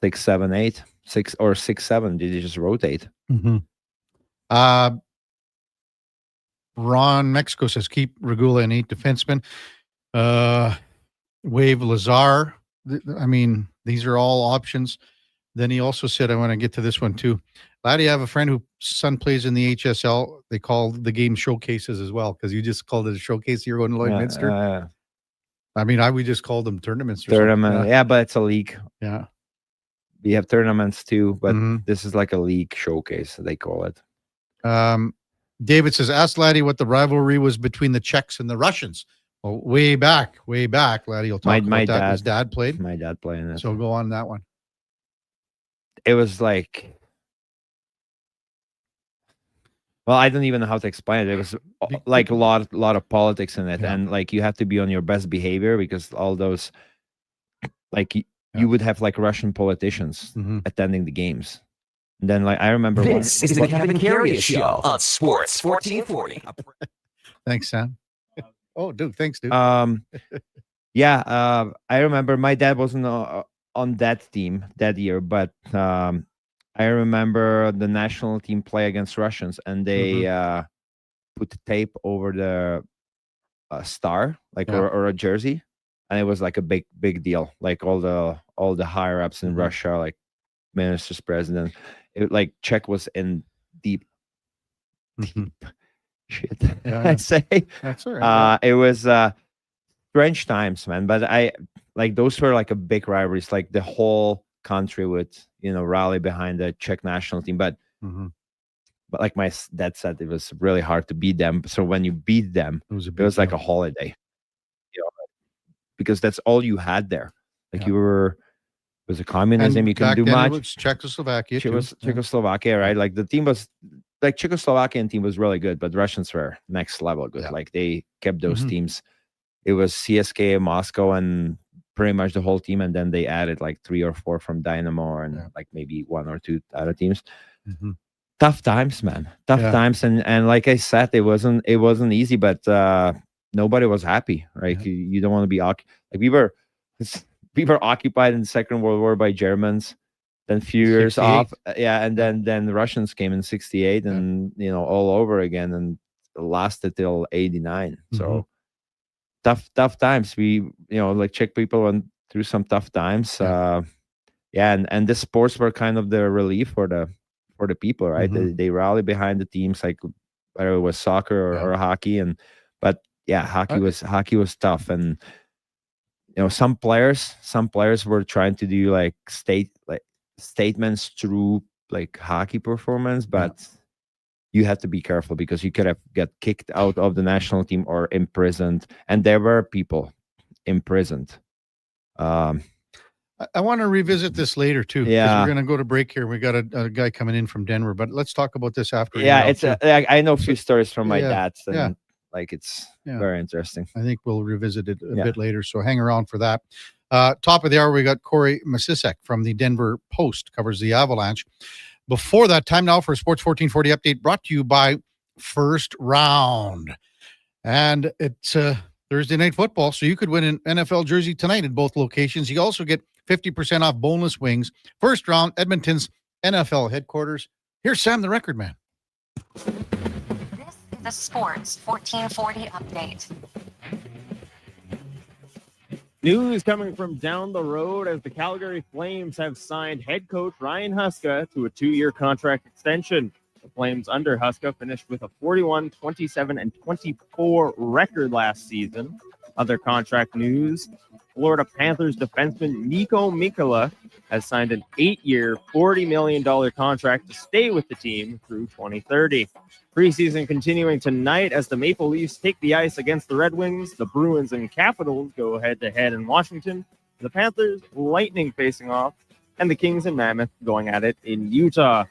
[SPEAKER 4] 6, 7, 8, 6 or 6, 7. Did you just rotate?
[SPEAKER 5] Ron Mexico says keep Regula and 8 defensemen. Wave Lazar. I mean, these are all options. Then he also said, I want to get to this one too. Laddie, I have a friend whose son plays in the HSL. They call the game showcases as well, because you just called it a showcase. You're going to Lloydminster. I mean, we just called them tournaments.
[SPEAKER 4] Tournament, yeah, but it's a league.
[SPEAKER 5] Yeah.
[SPEAKER 4] We have tournaments too, but this is like a league showcase, they call it.
[SPEAKER 5] David says, ask Laddie what the rivalry was between the Czechs and the Russians. Well, way back, Laddie will talk about that. His dad played.
[SPEAKER 4] My dad played in it.
[SPEAKER 5] So go on that one.
[SPEAKER 4] It was like, well, I don't even know how to explain it. It was like a lot of politics in it, and like you have to be on your best behavior because all those, like you would have like Russian politicians attending the games. And then, like, I remember
[SPEAKER 2] This is the Kevin Karius Show on Sports 1440.
[SPEAKER 5] Thanks, Sam. Oh, Duke. Thanks, Duke.
[SPEAKER 4] Yeah, I remember my dad wasn't on that team that year, but I remember the national team play against Russians, and they put the tape over the star, like or a jersey, and it was like a big deal. Like all the higher ups in Russia, like ministers, president. It, like Czech was in deep shit. I say
[SPEAKER 5] that's all right.
[SPEAKER 4] it was strange times, man. But I like those were like a big rivalries. Like the whole country would rally behind the Czech national team. But like my dad said, it was really hard to beat them. So when you beat them, it was like a holiday, because that's all you had there. Like you were. It was a communism.
[SPEAKER 5] And
[SPEAKER 4] you couldn't do
[SPEAKER 5] back then
[SPEAKER 4] much.
[SPEAKER 5] It was Czechoslovakia.
[SPEAKER 4] It was Czechoslovakia, right? Like the team was, like Czechoslovakian team was really good, but Russians were next level good. Like they kept those teams. It was CSKA, Moscow, and pretty much the whole team. And then they added like 3 or 4 from Dynamo and like maybe 1 or 2 other teams. Tough times, man. Tough times. And like I said, it wasn't easy, but nobody was happy. Right? You don't want to be like we were occupied in the Second World War by Germans, then a few years off. And then the Russians came in 68 and, all over again, and it lasted till 89. So tough times. We, like Czech people went through some tough times. And the sports were kind of the relief for the people, right? They rally behind the teams, like whether it was soccer or hockey. But hockey was tough. And, some players were trying to do like statements through like hockey performance, but you had to be careful because you could have got kicked out of the national team or imprisoned, and there were people imprisoned.
[SPEAKER 5] I want to revisit this later too.
[SPEAKER 4] Yeah,
[SPEAKER 5] we're going to go to break here. We got a guy coming in from Denver, but let's talk about this after.
[SPEAKER 4] Yeah, it's I know a few stories from my dad. And like it's very interesting.
[SPEAKER 5] I think we'll revisit it a bit later, so hang around for that. Top of the hour, we got Corey Masisek from the Denver Post, covers the Avalanche. Before that, time now for Sports 1440 update brought to you by First Round. And it's Thursday night football, so you could win an NFL jersey tonight in both locations. You also get 50% off boneless wings. First Round, Edmonton's NFL headquarters. Here's Sam, the record man.
[SPEAKER 17] This is the Sports 1440 update.
[SPEAKER 9] News coming from down the road as the Calgary Flames have signed head coach Ryan Huska to a 2-year contract extension. The Flames under Huska finished with a 41, 27, and 24 record last season. Other contract news, Florida Panthers defenseman Nico Mikkola has signed an 8-year, $40 million contract to stay with the team through 2030. Preseason continuing tonight as the Maple Leafs take the ice against the Red Wings. The Bruins and Capitals go head-to-head in Washington. The Panthers, Lightning facing off, and the Kings and Mammoth going at it in Utah.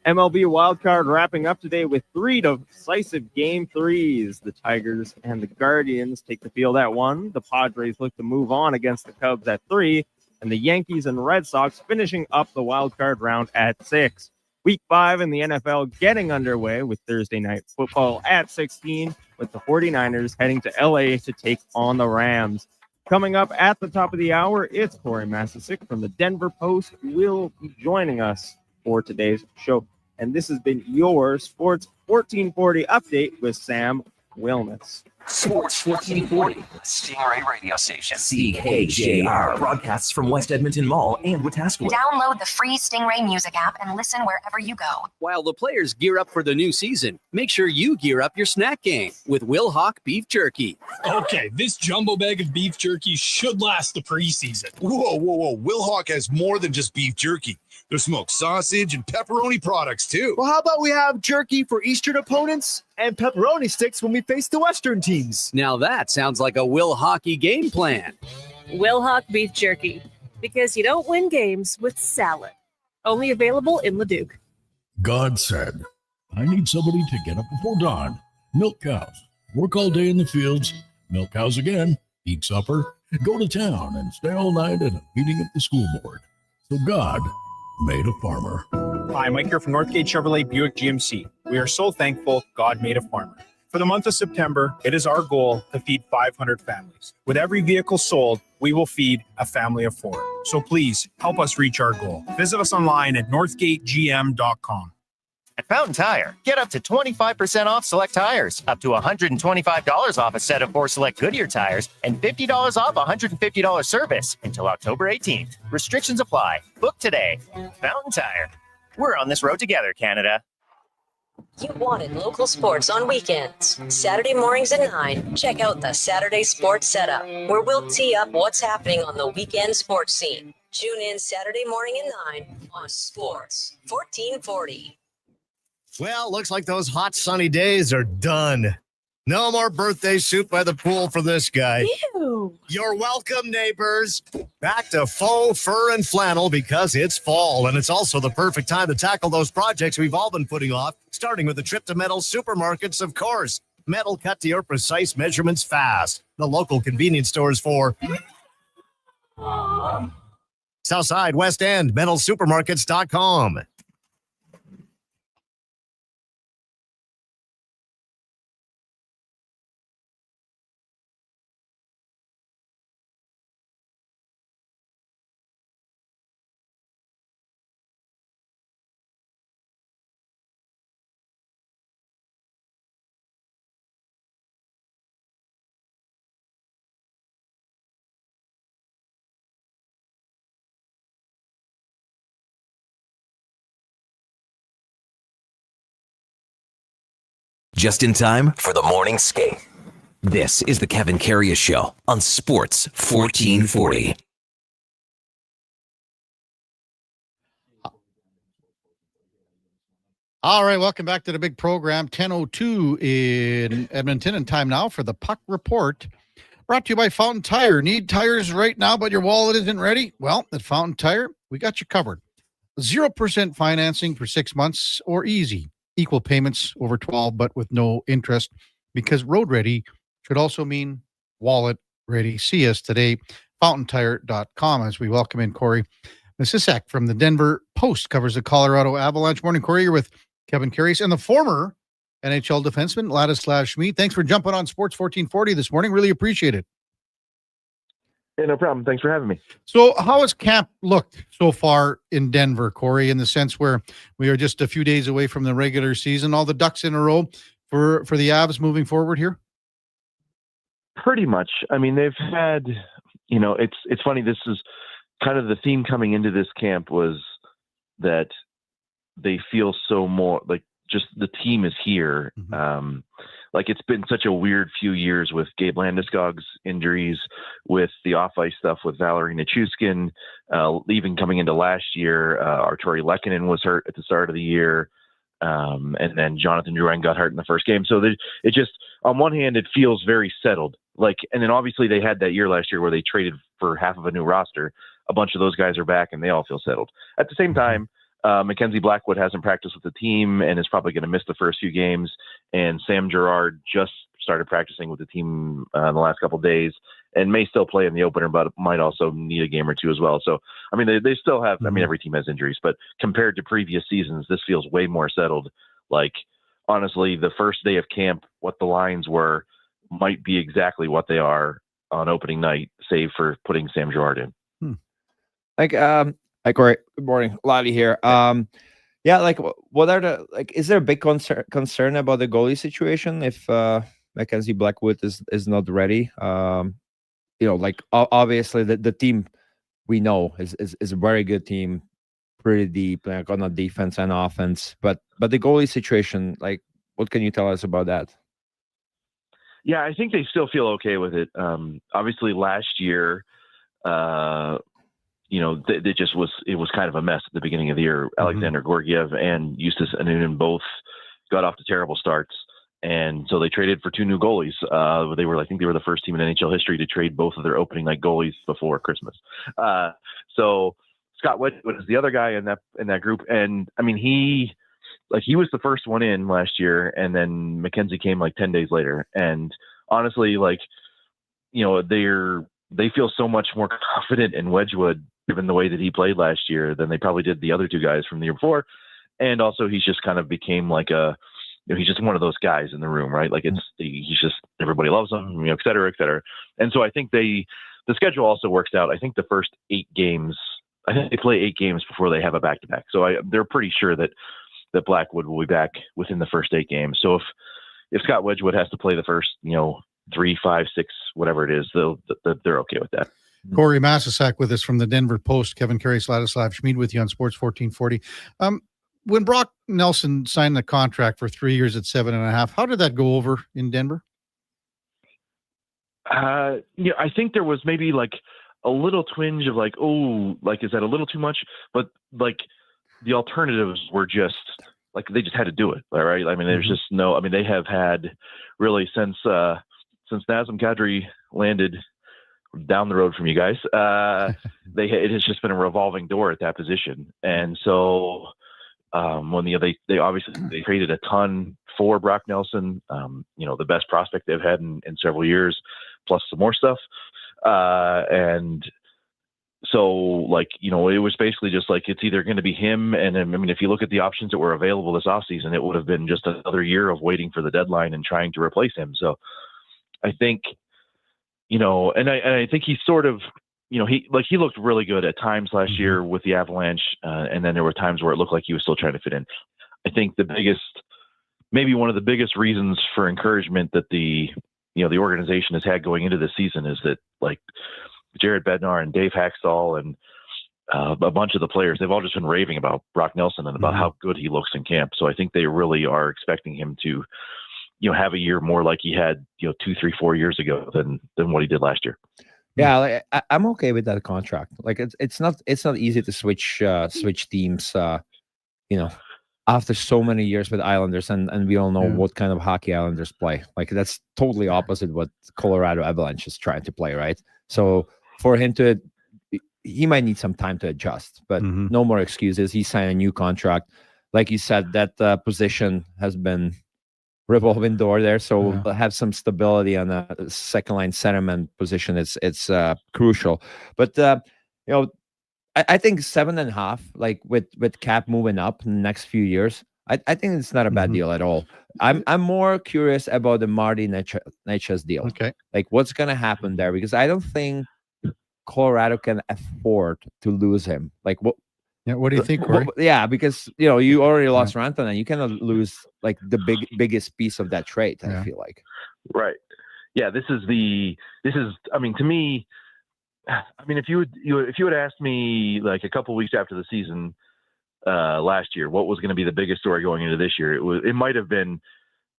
[SPEAKER 9] MLB wildcard wrapping up today with 3 decisive Game 3s. The Tigers and the Guardians take the field at 1. The Padres look to move on against the Cubs at 3. And the Yankees and Red Sox finishing up the wildcard round at 6. Week 5 in the NFL getting underway with Thursday night football at 16, with the 49ers heading to LA to take on the Rams. Coming up at the top of the hour, it's Corey Masisic from the Denver Post who will be joining us for today's show. And this has been your Sports 1440 update with Sam Wilness.
[SPEAKER 2] Sports 1440, Stingray radio station. CKJR broadcasts from West Edmonton Mall and Wetaskiwin.
[SPEAKER 17] Download the free Stingray music app and listen wherever you go.
[SPEAKER 10] While the players gear up for the new season, make sure you gear up your snack game with Will Hawk Beef Jerky.
[SPEAKER 15] Okay, this jumbo bag of beef jerky should last the preseason.
[SPEAKER 21] Whoa. Will Hawk has more than just beef jerky. There's smoked sausage and pepperoni products, too.
[SPEAKER 19] Well, how about we have jerky for Eastern opponents and pepperoni sticks when we face the Western teams?
[SPEAKER 10] Now that sounds like a Will Hockey game plan.
[SPEAKER 22] Will Hawk Beef Jerky, because you don't win games with salad. Only available in Leduc.
[SPEAKER 8] God said, I need somebody to get up before dawn, milk cows, work all day in the fields, milk cows again, eat supper, go to town, and stay all night at a meeting at the school board. So God made a farmer.
[SPEAKER 25] Hi, Mike here from Northgate Chevrolet Buick GMC. We are so thankful God made a farmer. For the month of September, it is our goal to feed 500 families. With every vehicle sold, we will feed a family of 4. So please help us reach our goal. Visit us online at northgategm.com.
[SPEAKER 3] At Fountain Tire, get up to 25% off select tires, up to $125 off a set of 4 select Goodyear tires, and $50 off $150 service until October 18th. Restrictions apply. Book today. Fountain Tire. We're on this road together, Canada.
[SPEAKER 13] You wanted local sports on weekends. Saturday mornings at 9, check out the Saturday Sports Setup, where we'll tee up what's happening on the weekend sports scene. Tune in Saturday morning at 9 on Sports 1440.
[SPEAKER 24] Well, looks like those hot sunny days are done. No more birthday suit by the pool for this guy.
[SPEAKER 22] Ew.
[SPEAKER 24] You're welcome, neighbors. Back to faux fur and flannel because it's fall, and it's also the perfect time to tackle those projects we've all been putting off, starting with the trip to Metal Supermarkets, of course. Metal cut to your precise measurements fast. The local convenience stores for Southside, West End, metalsupermarkets.com.
[SPEAKER 2] Just in time for the morning skate. This is the Kevin Karius Show on Sports 1440.
[SPEAKER 5] All right, welcome back to the big program. 10:02 in Edmonton, and time now for the Puck Report. Brought to you by Fountain Tire. Need tires right now, but your wallet isn't ready? Well, at Fountain Tire, we got you covered. 0% financing for 6 months or easy. Equal payments over 12, but with no interest, because road ready should also mean wallet ready. See us today, fountaintire.com, as we welcome in Corey Missisek from the Denver Post covers the Colorado Avalanche. Morning, Corey. You're with Kevin Karius and the former NHL defenseman, Ladislav Schmid. Thanks for jumping on Sports 1440 this morning. Really appreciate it.
[SPEAKER 1] Yeah, no problem. Thanks for having me.
[SPEAKER 5] So how has camp looked so far in Denver, Corey, in the sense where we are just a few days away from the regular season, all the ducks in a row for the Avs moving forward here?
[SPEAKER 1] Pretty much. I mean, they've had, it's funny. This is kind of the theme coming into this camp was that they feel so more like just the team is here. Like it's been such a weird few years with Gabe Landeskog's injuries, with the off-ice stuff with Valerie Nichushkin, even coming into last year. Arturi Lehkonen was hurt at the start of the year. And then Jonathan Drouin got hurt in the first game. So it just, on one hand, it feels very settled. Like, and then obviously they had that year last year where they traded for half of a new roster. A bunch of those guys are back and they all feel settled. At the same time, Mackenzie Blackwood hasn't practiced with the team and is probably going to miss the first few games. And Sam Girard just started practicing with the team in the last couple of days and may still play in the opener, but might also need a game or two as well. So, I mean, they still have, I mean, every team has injuries, but compared to previous seasons, this feels way more settled. Like, honestly, the first day of camp, what the lines were might be exactly what they are on opening night, save for putting Sam Girard in.
[SPEAKER 4] Hi, Corey. Good morning. Lottie here. Yeah, like, what are the, like, is there a big concern about the goalie situation if Mackenzie Blackwood is not ready? Like, obviously, the team we know is a very good team, pretty deep, like on the defense and offense. But the goalie situation, like, what can you tell us about that?
[SPEAKER 1] Yeah, I think they still feel okay with it. Obviously, last year, it was kind of a mess at the beginning of the year. Alexander Gorgiev and Justus Anunin both got off to terrible starts. And so they traded for two new goalies. I think they were the first team in NHL history to trade both of their opening night goalies before Christmas. So Scott Wedgwood is the other guy in that group. And I mean, he was the first one in last year, and then Mackenzie came like 10 days later. And honestly, they feel so much more confident in Wedgwood given the way that he played last year than they probably did the other two guys from the year before. And also he's just kind of became like he's just one of those guys in the room, right? Like he's just, everybody loves him, et cetera, et cetera. And so I think the schedule also works out. I think the first 8 games, I think they play 8 games before they have a back-to-back. So they're pretty sure that Blackwood will be back within the first 8 games. So if Scott Wedgwood has to play the first, 3, 5, 6, whatever it is, they're okay with that.
[SPEAKER 5] Corey Masisak with us from the Denver Post. Kevin Karius, Ladislav Schmid with you on Sports 1440. When Brock Nelson signed the contract for 3 years at 7.5, how did that go over in Denver?
[SPEAKER 1] I think there was maybe like a little twinge of like, oh, like, is that a little too much? But like the alternatives were just like, they just had to do it. All right. I mean, there's just no, I mean, they have had really since Nazem Kadri landed down the road from you guys, it has just been a revolving door at that position. And so when they obviously they traded a ton for Brock Nelson, the best prospect they've had in several years, plus some more stuff. And so it was basically just like, it's either going to be him. And I mean, if you look at the options that were available this offseason, it would have been just another year of waiting for the deadline and trying to replace him. So I think, and I think he sort of, he looked really good at times last year with the Avalanche. And then there were times where it looked like he was still trying to fit in. I think maybe one of the biggest reasons for encouragement that the organization has had going into this season is that like Jared Bednar and Dave Haxtell and a bunch of the players, they've all just been raving about Brock Nelson and about how good he looks in camp. So I think they really are expecting him to, have a year more like he had, 2, 3, 4 years ago than what he did last year.
[SPEAKER 4] Yeah, I'm okay with that contract. Like it's not easy to switch teams. After so many years with Islanders, and we all know what kind of hockey Islanders play. Like that's totally opposite what Colorado Avalanche is trying to play, right? So for him he might need some time to adjust, but no more excuses. He signed a new contract. Like you said, that position has been revolving door there, so we'll have some stability on the second line centerman position. It's crucial. But I think 7.5, like with cap moving up in the next few years. I think it's not a bad deal at all. I'm more curious about the Marty Necas deal.
[SPEAKER 5] Okay.
[SPEAKER 4] Like what's gonna happen there, because I don't think Colorado can afford to lose him. Like what?
[SPEAKER 5] Yeah, what do you think, Corey?
[SPEAKER 4] Yeah, because you already lost Rantanen, and you cannot lose like the biggest piece of that trade. I feel like.
[SPEAKER 1] Right. Yeah. This is. I mean, to me. I mean, if you had asked me like a couple weeks after the season last year, what was going to be the biggest story going into this year, it might have been,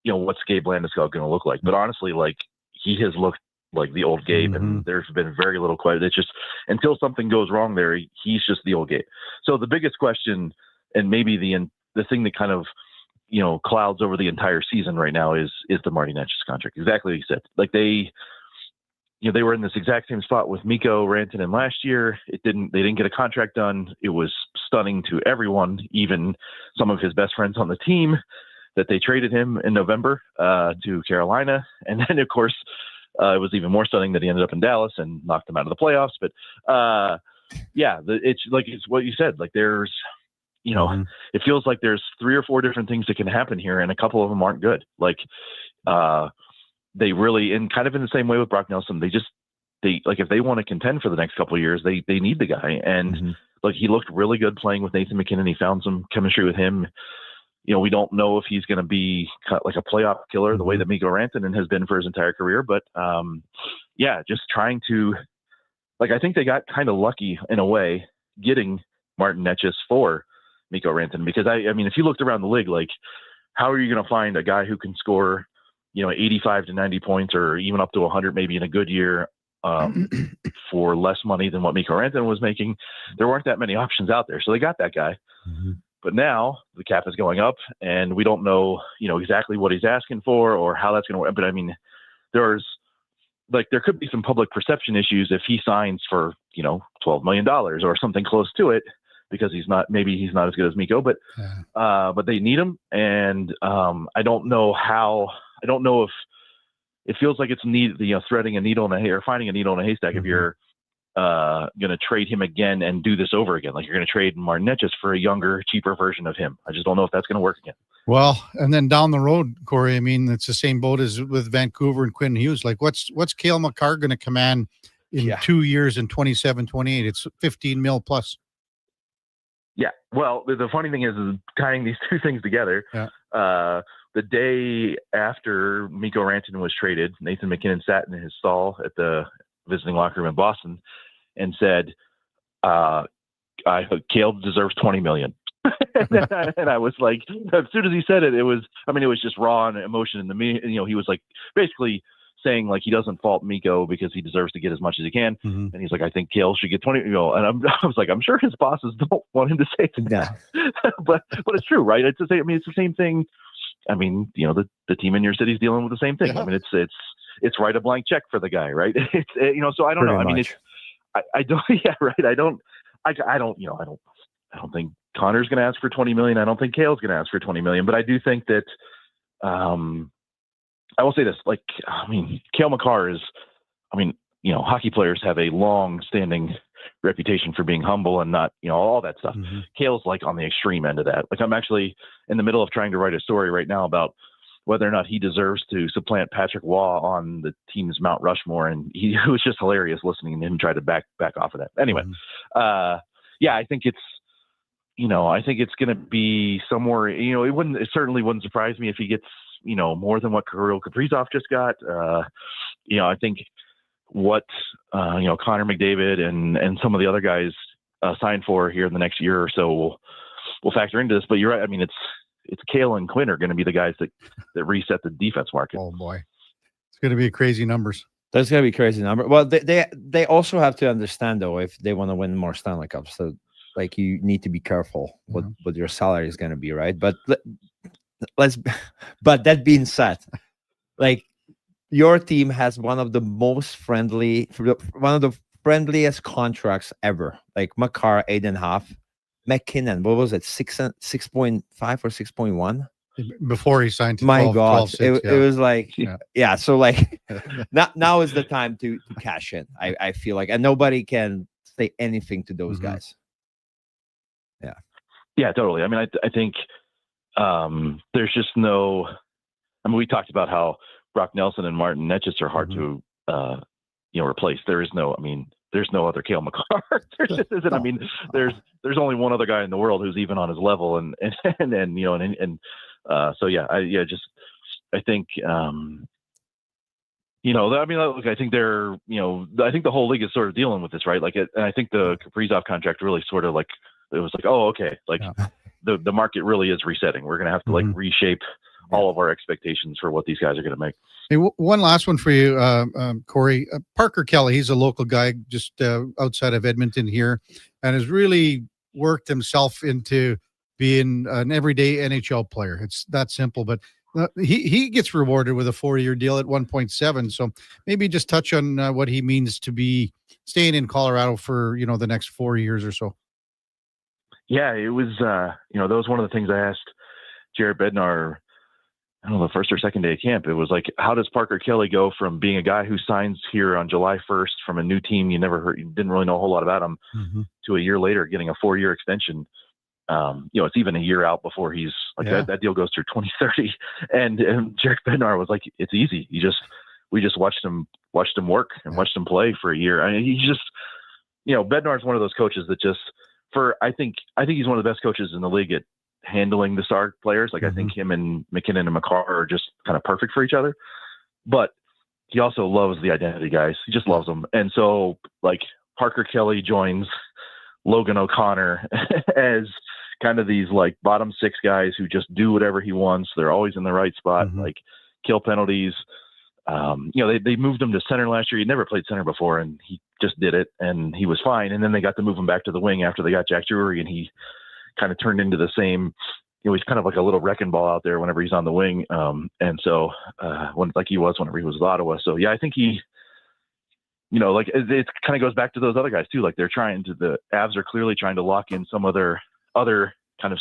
[SPEAKER 1] what's Gabe Landeskog going to look like? But honestly, like he has looked like the old Gabe, and there's been very little question. It's just until something goes wrong there, he's just the old Gabe. So the biggest question, and maybe the thing that kind of clouds over the entire season right now is the Marty Necas contract. Exactly what you said. Like they were in this exact same spot with Mikko Rantanen last year. They didn't get a contract done. It was stunning to everyone, even some of his best friends on the team, that they traded him in November to Carolina. And then, of course, it was even more stunning that he ended up in Dallas and knocked them out of the playoffs. But it's what you said. Like there's, it feels like there's 3 or 4 different things that can happen here, and a couple of them aren't good. Like, they really, and kind of in the same way with Brock Nelson, if they want to contend for the next couple of years, they need the guy. And like, he looked really good playing with Nathan McKinnon. He found some chemistry with him. We don't know if he's going to be like a playoff killer the way that Mikko Rantanen has been for his entire career. But just trying to, like, I think they got kind of lucky in a way getting Martin Necas for Mikko Rantanen, because I mean, if you looked around the league, like, how are you going to find a guy who can score 85 to 90 points or even up to 100 maybe in a good year for less money than what Mikko Rantanen was making? There weren't that many options out there. So they got that guy. But now the cap is going up, and we don't know, exactly what he's asking for or how that's going to work. But I mean, there could be some public perception issues if he signs for, $12 million or something close to it, because he's not as good as Mikko, but they need him. And I don't know if it feels like it's threading a needle in a hay, or finding a needle in a haystack if you're going to trade him again and do this over again. Like, you're going to trade Martin Necas for a younger, cheaper version of him. I just don't know if that's going to work again.
[SPEAKER 5] Well, and then down the road, Corey, I mean, it's the same boat as with Vancouver and Quinn Hughes. Like, what's Cale Makar going to command in 2 years in 27, 28? It's 15 mil plus.
[SPEAKER 1] Yeah. Well, the funny thing is tying these two things together.
[SPEAKER 5] Yeah.
[SPEAKER 1] The day after Mikko Rantanen was traded, Nathan McKinnon sat in his stall at the visiting locker room in Boston and said, Cale deserves $20 million. And I was like, as soon as he said it, it was just raw and emotion in the me. He was like basically saying like he doesn't fault Mikko because he deserves to get as much as he can. And he's like, I think Cale should get 20, and I was like, I'm sure his bosses don't want him to say that. but it's true, right? It's the same thing. I mean, the team in your city's dealing with the same thing. Yeah. I mean, it's write a blank check for the guy, right? It's, so I don't know. I mean, I don't, yeah, right. I don't think Connor's going to ask for 20 million. I don't think Cale's going to ask for 20 million, but I do think that, I will say this, like, I mean, Cale Makar is, hockey players have a long standing reputation for being humble and not, all that stuff. Cale's like on the extreme end of that. Like, I'm actually in the middle of trying to write a story right now about whether or not he deserves to supplant Patrick Waugh on the team's Mount Rushmore. And it was just hilarious listening to him try to back off of that. Anyway, I think it's, I think it's going to be somewhere, it certainly wouldn't surprise me if he gets, more than what Kirill Kaprizov just got. I think what, Connor McDavid and some of the other guys signed for here in the next year or so will factor into this. But you're right. I mean, it's Cale and Quinn are going to be the guys that reset the defense market.
[SPEAKER 5] Oh boy, it's going to be crazy numbers.
[SPEAKER 4] That's going to be crazy number. Well, they also have to understand though, if they want to win more Stanley Cups, so like you need to be careful what your salary is going to be, right? But but that being said, like your team has one of the friendliest contracts ever. Like Makar 8.5, McKinnon, what was it, 6.5 or 6.1
[SPEAKER 5] before he signed to
[SPEAKER 4] 12,
[SPEAKER 5] my God, 12, 6,
[SPEAKER 4] it was like so like now is the time to cash in. I feel like, and nobody can say anything to those guys.
[SPEAKER 1] Yeah, totally. I mean, I think there's just no. I mean, we talked about how Brock Nelson and Martin Netchis are hard to replace. There is no. I mean, there's no other Cale Makar. There just isn't. I mean, there's only one other guy in the world who's even on his level, and so yeah, I think. I mean, look, I think they're, I think the whole league is sort of dealing with this, right? Like, and I think the Kaprizov contract really sort of like, it was like, oh, okay, like the market really is resetting. We're going to have to like reshape all of our expectations for what these guys are going to make.
[SPEAKER 5] Hey, one last one for you, Corey. Parker Kelly, he's a local guy just outside of Edmonton here, and has really worked himself into being an everyday NHL player. It's that simple, but he gets rewarded with a 4-year deal at 1.7. So maybe just touch on what he means to be staying in Colorado for, the next 4 years or so.
[SPEAKER 1] Yeah, it was, that was one of the things I asked Jared Bednar, I don't know, the first or second day of camp. It was like, how does Parker Kelly go from being a guy who signs here on July 1st from a new team you never heard, you didn't really know a whole lot about him, to a year later getting a 4-year extension? It's even a year out before he's like that deal goes through 2030. And Jared Bednar was like, it's easy. We just watched him work and watched him play for a year. I mean, he just, Bednar's one of those coaches that just I think he's one of the best coaches in the league at handling the star players. Like I think him and McKinnon and Makar are just kind of perfect for each other, but he also loves the identity guys. He just loves them. And so like Parker Kelly joins Logan O'Connor as kind of these like bottom 6 guys who just do whatever he wants. They're always in the right spot, like kill penalties. They moved him to center last year. He never played center before, and he just did it, and he was fine. And then they got to move him back to the wing after they got Jack Drury, and he kind of turned into the same. He's kind of like a little wrecking ball out there whenever he's on the wing. And so like he was whenever he was with Ottawa. So yeah, I think he. Like it kind of goes back to those other guys too. Like the Avs are clearly trying to lock in some other kind of,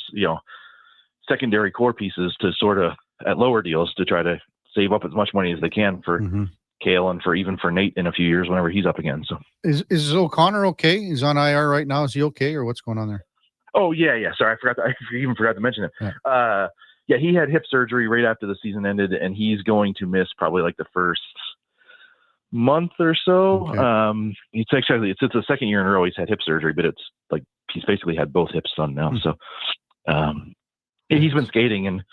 [SPEAKER 1] secondary core pieces to sort of at lower deals to try to save up as much money as they can for Cale and for Nate in a few years whenever he's up again. So
[SPEAKER 5] is O'Connor okay? He's on IR right now. Is he okay, or what's going on there?
[SPEAKER 1] Oh yeah. Sorry, I even forgot to mention it. Yeah, he had hip surgery right after the season ended, and he's going to miss probably like the first month or so. Okay. It's the second year in a row he's had hip surgery, but it's like he's basically had both hips done now. So he's been skating, and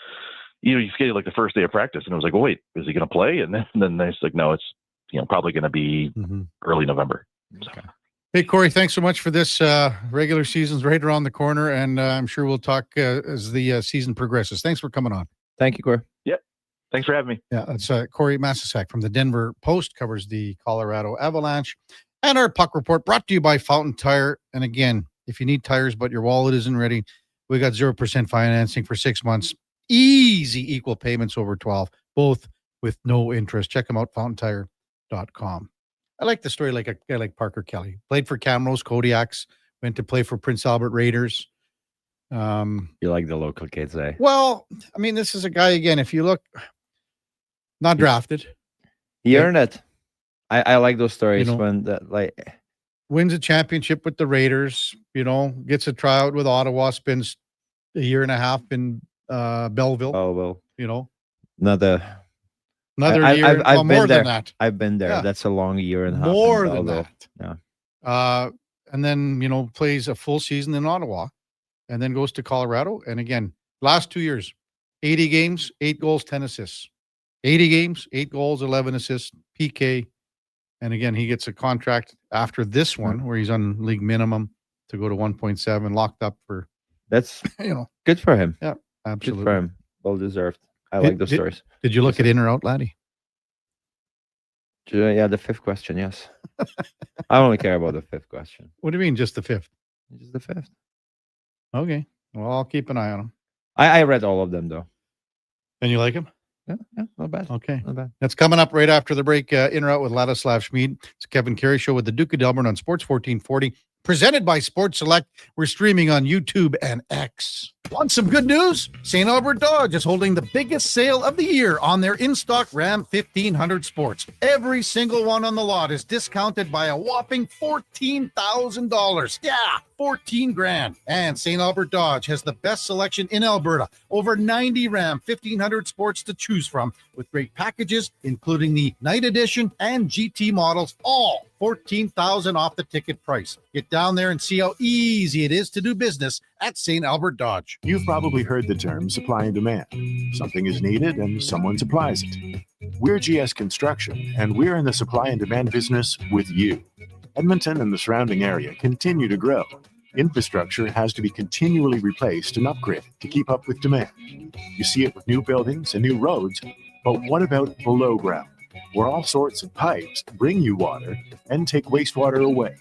[SPEAKER 1] he skated like the first day of practice, and it was like, well, wait, is he going to play? And then it's like, no, it's probably going to be early November.
[SPEAKER 5] Okay. Hey, Corey, thanks so much for this. Regular season's right around the corner, and I'm sure we'll talk as the season progresses. Thanks for coming on.
[SPEAKER 4] Thank you, Corey.
[SPEAKER 1] Yep. Thanks for having me.
[SPEAKER 5] Yeah, it's Corey Masisak from the Denver Post, covers the Colorado Avalanche. And our Puck Report brought to you by Fountain Tire. And again, if you need tires but your wallet isn't ready, we got 0% financing for 6 months. Easy equal payments over 12, both with no interest. Check them out, fountaintire.com. I like the story like a guy like Parker Kelly. Played for Camrose, Kodiaks, went to play for Prince Albert Raiders.
[SPEAKER 4] You like the local kids, eh?
[SPEAKER 5] Well, I mean, this is a guy, again, if you look, not drafted.
[SPEAKER 4] He earned it. I like those stories when
[SPEAKER 5] wins a championship with the Raiders, gets a tryout with Ottawa, spends a year and a half in Belleville.
[SPEAKER 4] Another
[SPEAKER 5] year.
[SPEAKER 4] I've been
[SPEAKER 5] more
[SPEAKER 4] there.
[SPEAKER 5] than that.
[SPEAKER 4] I've been there. Yeah. That's a long year and a half.
[SPEAKER 5] More than that.
[SPEAKER 4] Yeah.
[SPEAKER 5] And then, plays a full season in Ottawa and then goes to Colorado. And again, last 2 years, 80 games, 8 goals, 10 assists. 80 games, 8 goals, 11 assists, PK. And again, he gets a contract after this one where he's on league minimum to go to 1.7, locked up for.
[SPEAKER 4] That's good for him.
[SPEAKER 5] Yeah, absolutely.
[SPEAKER 4] Good for him. Well deserved. I like those stories.
[SPEAKER 5] Did you look at in or out, laddie?
[SPEAKER 4] Yeah, the 5th question, yes. I only care about the 5th question.
[SPEAKER 5] What do you mean, just the 5th?
[SPEAKER 4] Just the 5th.
[SPEAKER 5] Okay. Well, I'll keep an eye on him.
[SPEAKER 4] I read all of them, though.
[SPEAKER 5] And you like him?
[SPEAKER 4] Yeah, not bad.
[SPEAKER 5] Okay.
[SPEAKER 4] Not bad.
[SPEAKER 5] That's coming up right after the break. In or out with Ladislav Schmid. It's Kevin Carey Show with the Duke of Delburne on Sports 1440. Presented by Sports Select. We're streaming on YouTube and X. Want some good news? St. Albert Dodge is holding the biggest sale of the year on their in-stock Ram 1500 Sports. Every single one on the lot is discounted by a whopping $14,000. Yeah, 14 grand. And St. Albert Dodge has the best selection in Alberta. Over 90 Ram 1500 sports to choose from with great packages, including the Night Edition and GT models, all $14,000 off the ticket price. Get down there and see how easy it is to do business at St. Albert Dodge.
[SPEAKER 11] You've probably heard the term supply and demand. Something is needed and someone supplies it. We're GS Construction, and we're in the supply and demand business with you. Edmonton and the surrounding area continue to grow. Infrastructure has to be continually replaced and upgraded to keep up with demand. You see it with new buildings and new roads, but what about below ground, where all sorts of pipes bring you water and take wastewater away?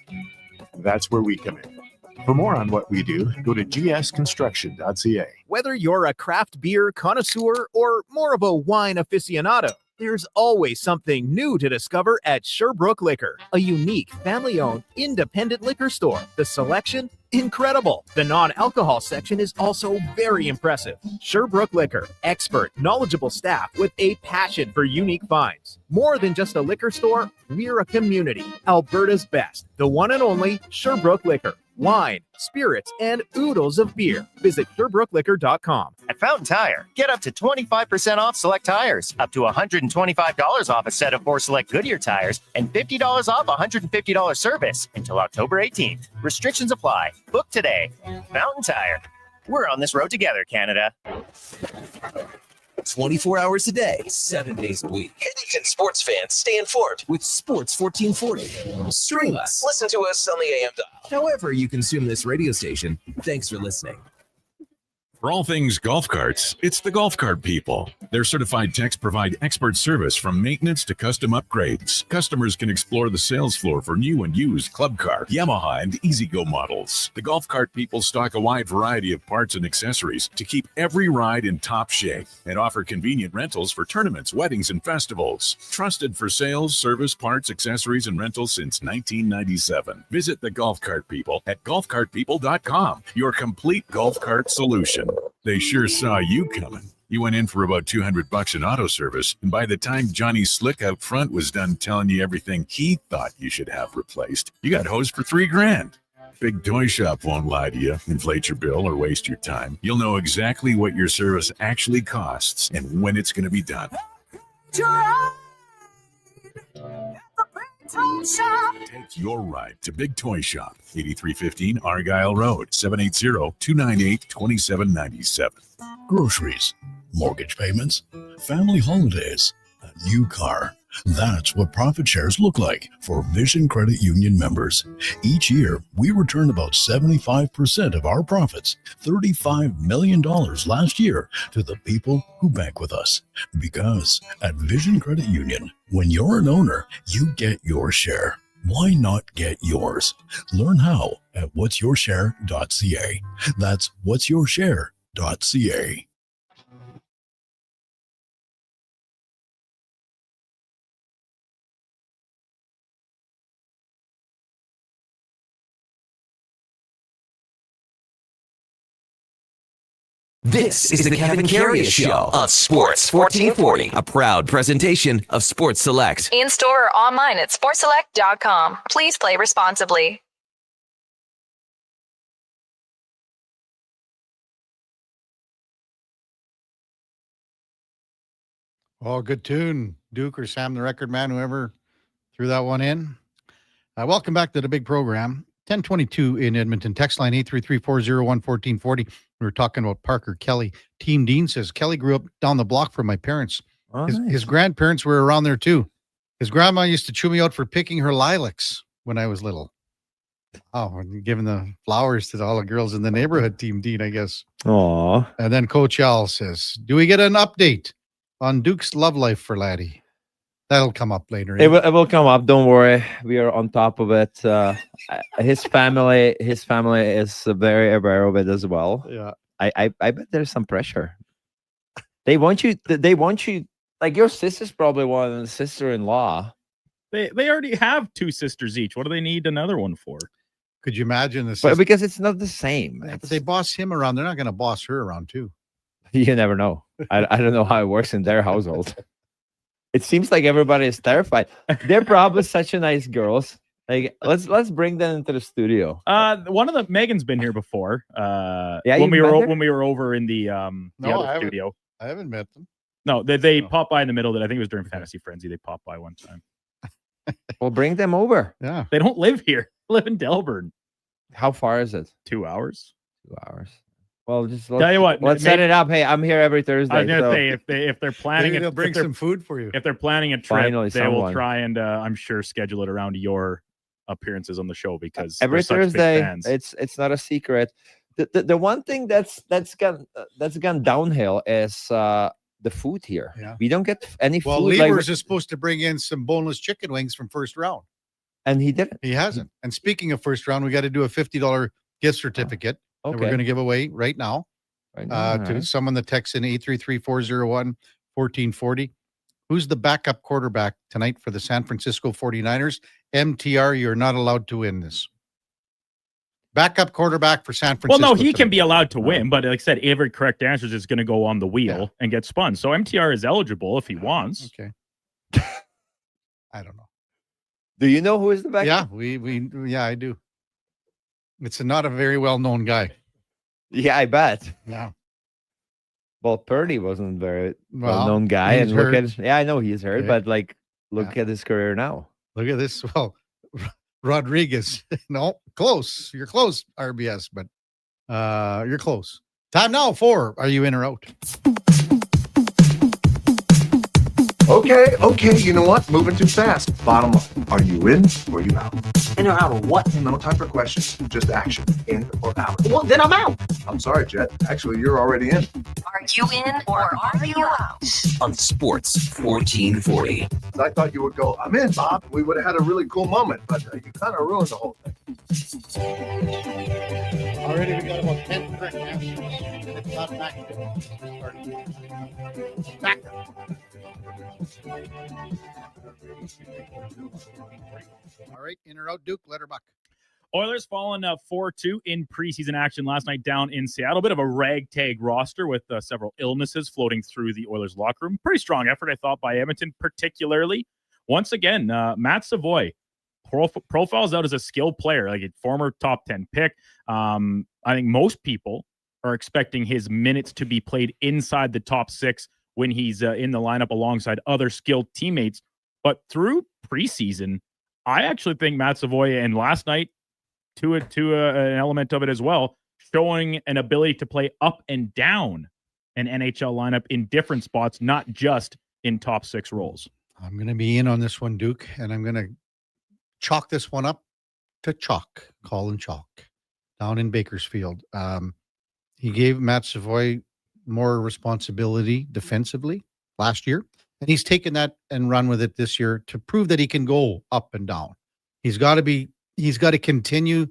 [SPEAKER 11] That's where we come in. For more on what we do, go to gsconstruction.ca.
[SPEAKER 12] Whether you're a craft beer connoisseur or more of a wine aficionado, there's always something new to discover at Sherbrooke Liquor, a unique, family-owned, independent liquor store. The selection? Incredible. The non-alcohol section is also very impressive. Sherbrooke Liquor, expert, knowledgeable staff with a passion for unique finds. More than just a liquor store, we're a community. Alberta's best, the one and only Sherbrooke Liquor. Wine, spirits, and oodles of beer. Visit SherbrookeLiquor.com.
[SPEAKER 3] At Fountain Tire, get up to 25% off select tires, up to $125 off a set of 4 select Goodyear tires, and $50 off $150 service until October 18th. Restrictions apply. Book today. Fountain Tire. We're on this road together, Canada.
[SPEAKER 2] 24 hours a day, 7 days a week. Edmonton sports fans stay informed with Sports 1440. Stream us. Listen to us on the AM dial. However you consume this radio station, thanks for listening.
[SPEAKER 14] For all things golf carts, it's the Golf Cart People. Their certified techs provide expert service from maintenance to custom upgrades. Customers can explore the sales floor for new and used club car, Yamaha, and E-Z-Go models. The Golf Cart People stock a wide variety of parts and accessories to keep every ride in top shape and offer convenient rentals for tournaments, weddings, and festivals. Trusted for sales, service, parts, accessories, and rentals since 1997. Visit the Golf Cart People at golfcartpeople.com, your complete golf cart solution. They sure saw you coming. You went in for about $200 in auto service, and by the time Johnny Slick out front was done telling you everything he thought you should have replaced, you got hosed for $3,000. Big Toy Shop won't lie to you, inflate your bill, or waste your time. You'll know exactly what your service actually costs and when it's going to be done. Take your ride to Big Toy Shop, 8315 Argyle Road, 780-298-2797.
[SPEAKER 8] Groceries, mortgage payments, family holidays, a new car. That's what profit shares look like for Vision Credit Union members. Each year, we return about 75% of our profits, $35 million last year, to the people who bank with us. Because at Vision Credit Union, when you're an owner, you get your share. Why not get yours? Learn how at whatsyourshare.ca. That's whatsyourshare.ca.
[SPEAKER 2] This is the Kevin Karius Show on Sports 1440, a proud presentation of Sports Select.
[SPEAKER 16] In store or online at sportselect.com. Please play responsibly.
[SPEAKER 5] Oh, good tune. Duke or Sam the Record Man, whoever threw that one in. Welcome back to the big program. 1022 in Edmonton. Text line 833-401-1440. We were talking about Parker Kelly. Team Dean says, Kelly grew up down the block from my parents.
[SPEAKER 4] Oh,
[SPEAKER 5] his grandparents were around there too. His grandma used to chew me out for picking her lilacs when I was little. Oh, and giving the flowers to all the girls in the neighborhood, Team Dean, I guess.
[SPEAKER 4] Aw.
[SPEAKER 5] And then Coach Al says, do we get an update on Duke's love life for Laddie? That'll come up later.
[SPEAKER 4] It will come up. Don't worry. We are on top of it. His family is very aware of it as well.
[SPEAKER 5] Yeah.
[SPEAKER 4] I bet there's some pressure. They want you. Like your sister's probably one and sister-in-law.
[SPEAKER 6] They already have 2 sisters each. What do they need another one for?
[SPEAKER 5] Could you imagine this?
[SPEAKER 4] But because it's not the same.
[SPEAKER 5] Yeah, but they boss him around. They're not going to boss her around too.
[SPEAKER 4] You never know. I don't know how it works in their household. It seems like everybody is terrified. They're probably such a nice girls, Like, let's bring them into the studio.
[SPEAKER 6] One of the Megan's been here before.
[SPEAKER 4] Yeah,
[SPEAKER 6] when we were over in the
[SPEAKER 5] No,
[SPEAKER 6] other studio.
[SPEAKER 5] I haven't met them.
[SPEAKER 6] No, they popped by in the middle. That I think it was during Fantasy Frenzy. They popped by one time.
[SPEAKER 4] We'll bring them over.
[SPEAKER 5] Yeah,
[SPEAKER 6] they don't live here. They live in Delburne.
[SPEAKER 4] How far is it?
[SPEAKER 6] 2 hours.
[SPEAKER 4] 2 hours. Well, just
[SPEAKER 6] tell you what.
[SPEAKER 4] Let's set it up. Hey, I'm here every Thursday.
[SPEAKER 6] I was gonna say if they're planning,
[SPEAKER 5] maybe they'll bring some food for you.
[SPEAKER 6] If they're planning a trip,
[SPEAKER 4] Finally,
[SPEAKER 6] they will
[SPEAKER 4] someone.
[SPEAKER 6] try and I'm sure schedule it around your appearances on the show because
[SPEAKER 4] every
[SPEAKER 6] they're such big
[SPEAKER 4] Thursday.
[SPEAKER 6] fans.
[SPEAKER 4] It's not a secret. The one thing that's gone downhill is the food here.
[SPEAKER 5] Yeah.
[SPEAKER 4] We don't get any food.
[SPEAKER 5] Well, Levers is supposed to bring in some boneless chicken wings from first round,
[SPEAKER 4] and he didn't.
[SPEAKER 5] He hasn't. And speaking of first round, we got to do a $50 gift certificate that we're
[SPEAKER 4] Okay.
[SPEAKER 5] going to give away right now. To someone that texts in 833-401-1440. Who's the backup quarterback tonight for the San Francisco 49ers? MTR, you're not allowed to win this. Backup quarterback for San Francisco.
[SPEAKER 6] Well, no, he
[SPEAKER 5] tonight.
[SPEAKER 6] can be allowed to win, but like I said, every correct answer is going to go on the wheel and get spun. So MTR is eligible if he wants.
[SPEAKER 5] Okay. I don't know.
[SPEAKER 4] Do you know who is the backup?
[SPEAKER 5] Yeah, I do. It's not a very well-known guy.
[SPEAKER 4] Yeah, I bet.
[SPEAKER 5] Yeah.
[SPEAKER 4] Well, Purdy wasn't very
[SPEAKER 5] Well,
[SPEAKER 4] well-known guy,
[SPEAKER 5] he's
[SPEAKER 4] and look
[SPEAKER 5] hurt.
[SPEAKER 4] at I know he's hurt,
[SPEAKER 5] Yeah.
[SPEAKER 4] but like look at his career now.
[SPEAKER 5] Look at this. Well, Rodriguez. No, close. You're close, RBS, but you're close. Time now for Are You In or Out?
[SPEAKER 7] Okay, you know what? Moving too fast. Bottom line, are you in or you out?
[SPEAKER 9] In or out of what?
[SPEAKER 7] No time for questions, just action. In or out?
[SPEAKER 9] Well, then I'm out.
[SPEAKER 7] I'm sorry, Jet. Actually, you're already in.
[SPEAKER 17] Are you in or are you out?
[SPEAKER 2] On Sports 1440.
[SPEAKER 7] I thought you would go, I'm in, Bob. We would have had a really cool moment, but you kind of ruined the whole thing.
[SPEAKER 5] Already we got about 10 correct answers. It's not back to back. All right, in or out, Duke, Letterbuck.
[SPEAKER 6] Oilers falling 4-2 in preseason action last night down in Seattle. Bit of a ragtag roster with several illnesses floating through the Oilers locker room. Pretty strong effort, I thought, by Edmonton, particularly. Once again, Matt Savoy profiles out as a skilled player, like a former top 10 pick. I think most people are expecting his minutes to be played inside the top 6 when he's in the lineup alongside other skilled teammates. But through preseason, I actually think Matt Savoy, and last night, to an element of it as well, showing an ability to play up and down an NHL lineup in different spots, not just in top 6 roles.
[SPEAKER 5] I'm going to be in on this one, Duke, and I'm going to chalk this one up to chalk, Colin Chalk, down in Bakersfield. He gave Matt Savoy more responsibility defensively last year, and he's taken that and run with it this year to prove that he can go up and down. He's got to continue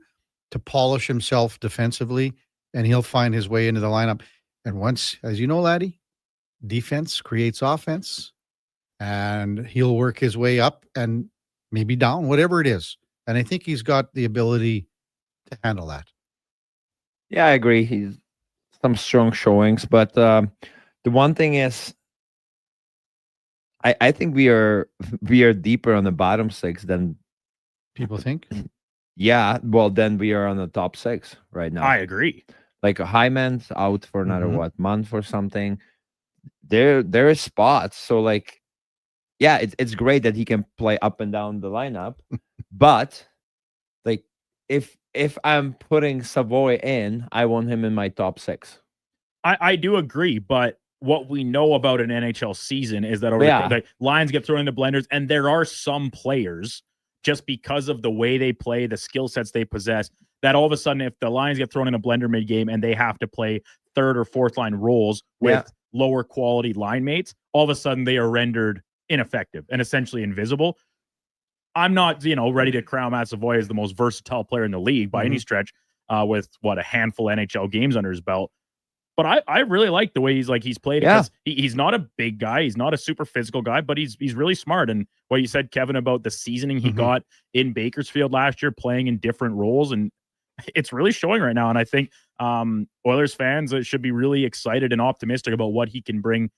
[SPEAKER 5] to polish himself defensively, and he'll find his way into the lineup. And once, as you know, laddie, defense creates offense, and he'll work his way up and maybe down, whatever it is. And I think he's got the ability to handle that.
[SPEAKER 4] Yeah, I agree. He's some strong showings, but the one thing is, I think we are deeper on the bottom 6 than
[SPEAKER 5] people think.
[SPEAKER 4] Yeah, well, then we are on the top 6 right now.
[SPEAKER 6] I agree.
[SPEAKER 4] Like a Hyman's out for another month or something. There is spots. So like, yeah, it's great that he can play up and down the lineup, but like if I'm putting Savoy in, I want him in my top 6.
[SPEAKER 6] I do agree, but what we know about an NHL season is that the lines get thrown into blenders, and there are some players, just because of the way they play, the skill sets they possess, that all of a sudden, if the lines get thrown in a blender mid-game and they have to play 3rd or 4th line roles with lower quality line mates, all of a sudden they are rendered ineffective and essentially invisible. I'm not, ready to crown Matt Savoy as the most versatile player in the league by any stretch, with a handful of NHL games under his belt. But I really like the way he's played.
[SPEAKER 4] Yeah.
[SPEAKER 6] Because he's not a big guy. He's not a super physical guy, but he's really smart. And what you said, Kevin, about the seasoning he got in Bakersfield last year, playing in different roles, and it's really showing right now. And I think Oilers fans should be really excited and optimistic about what he can bring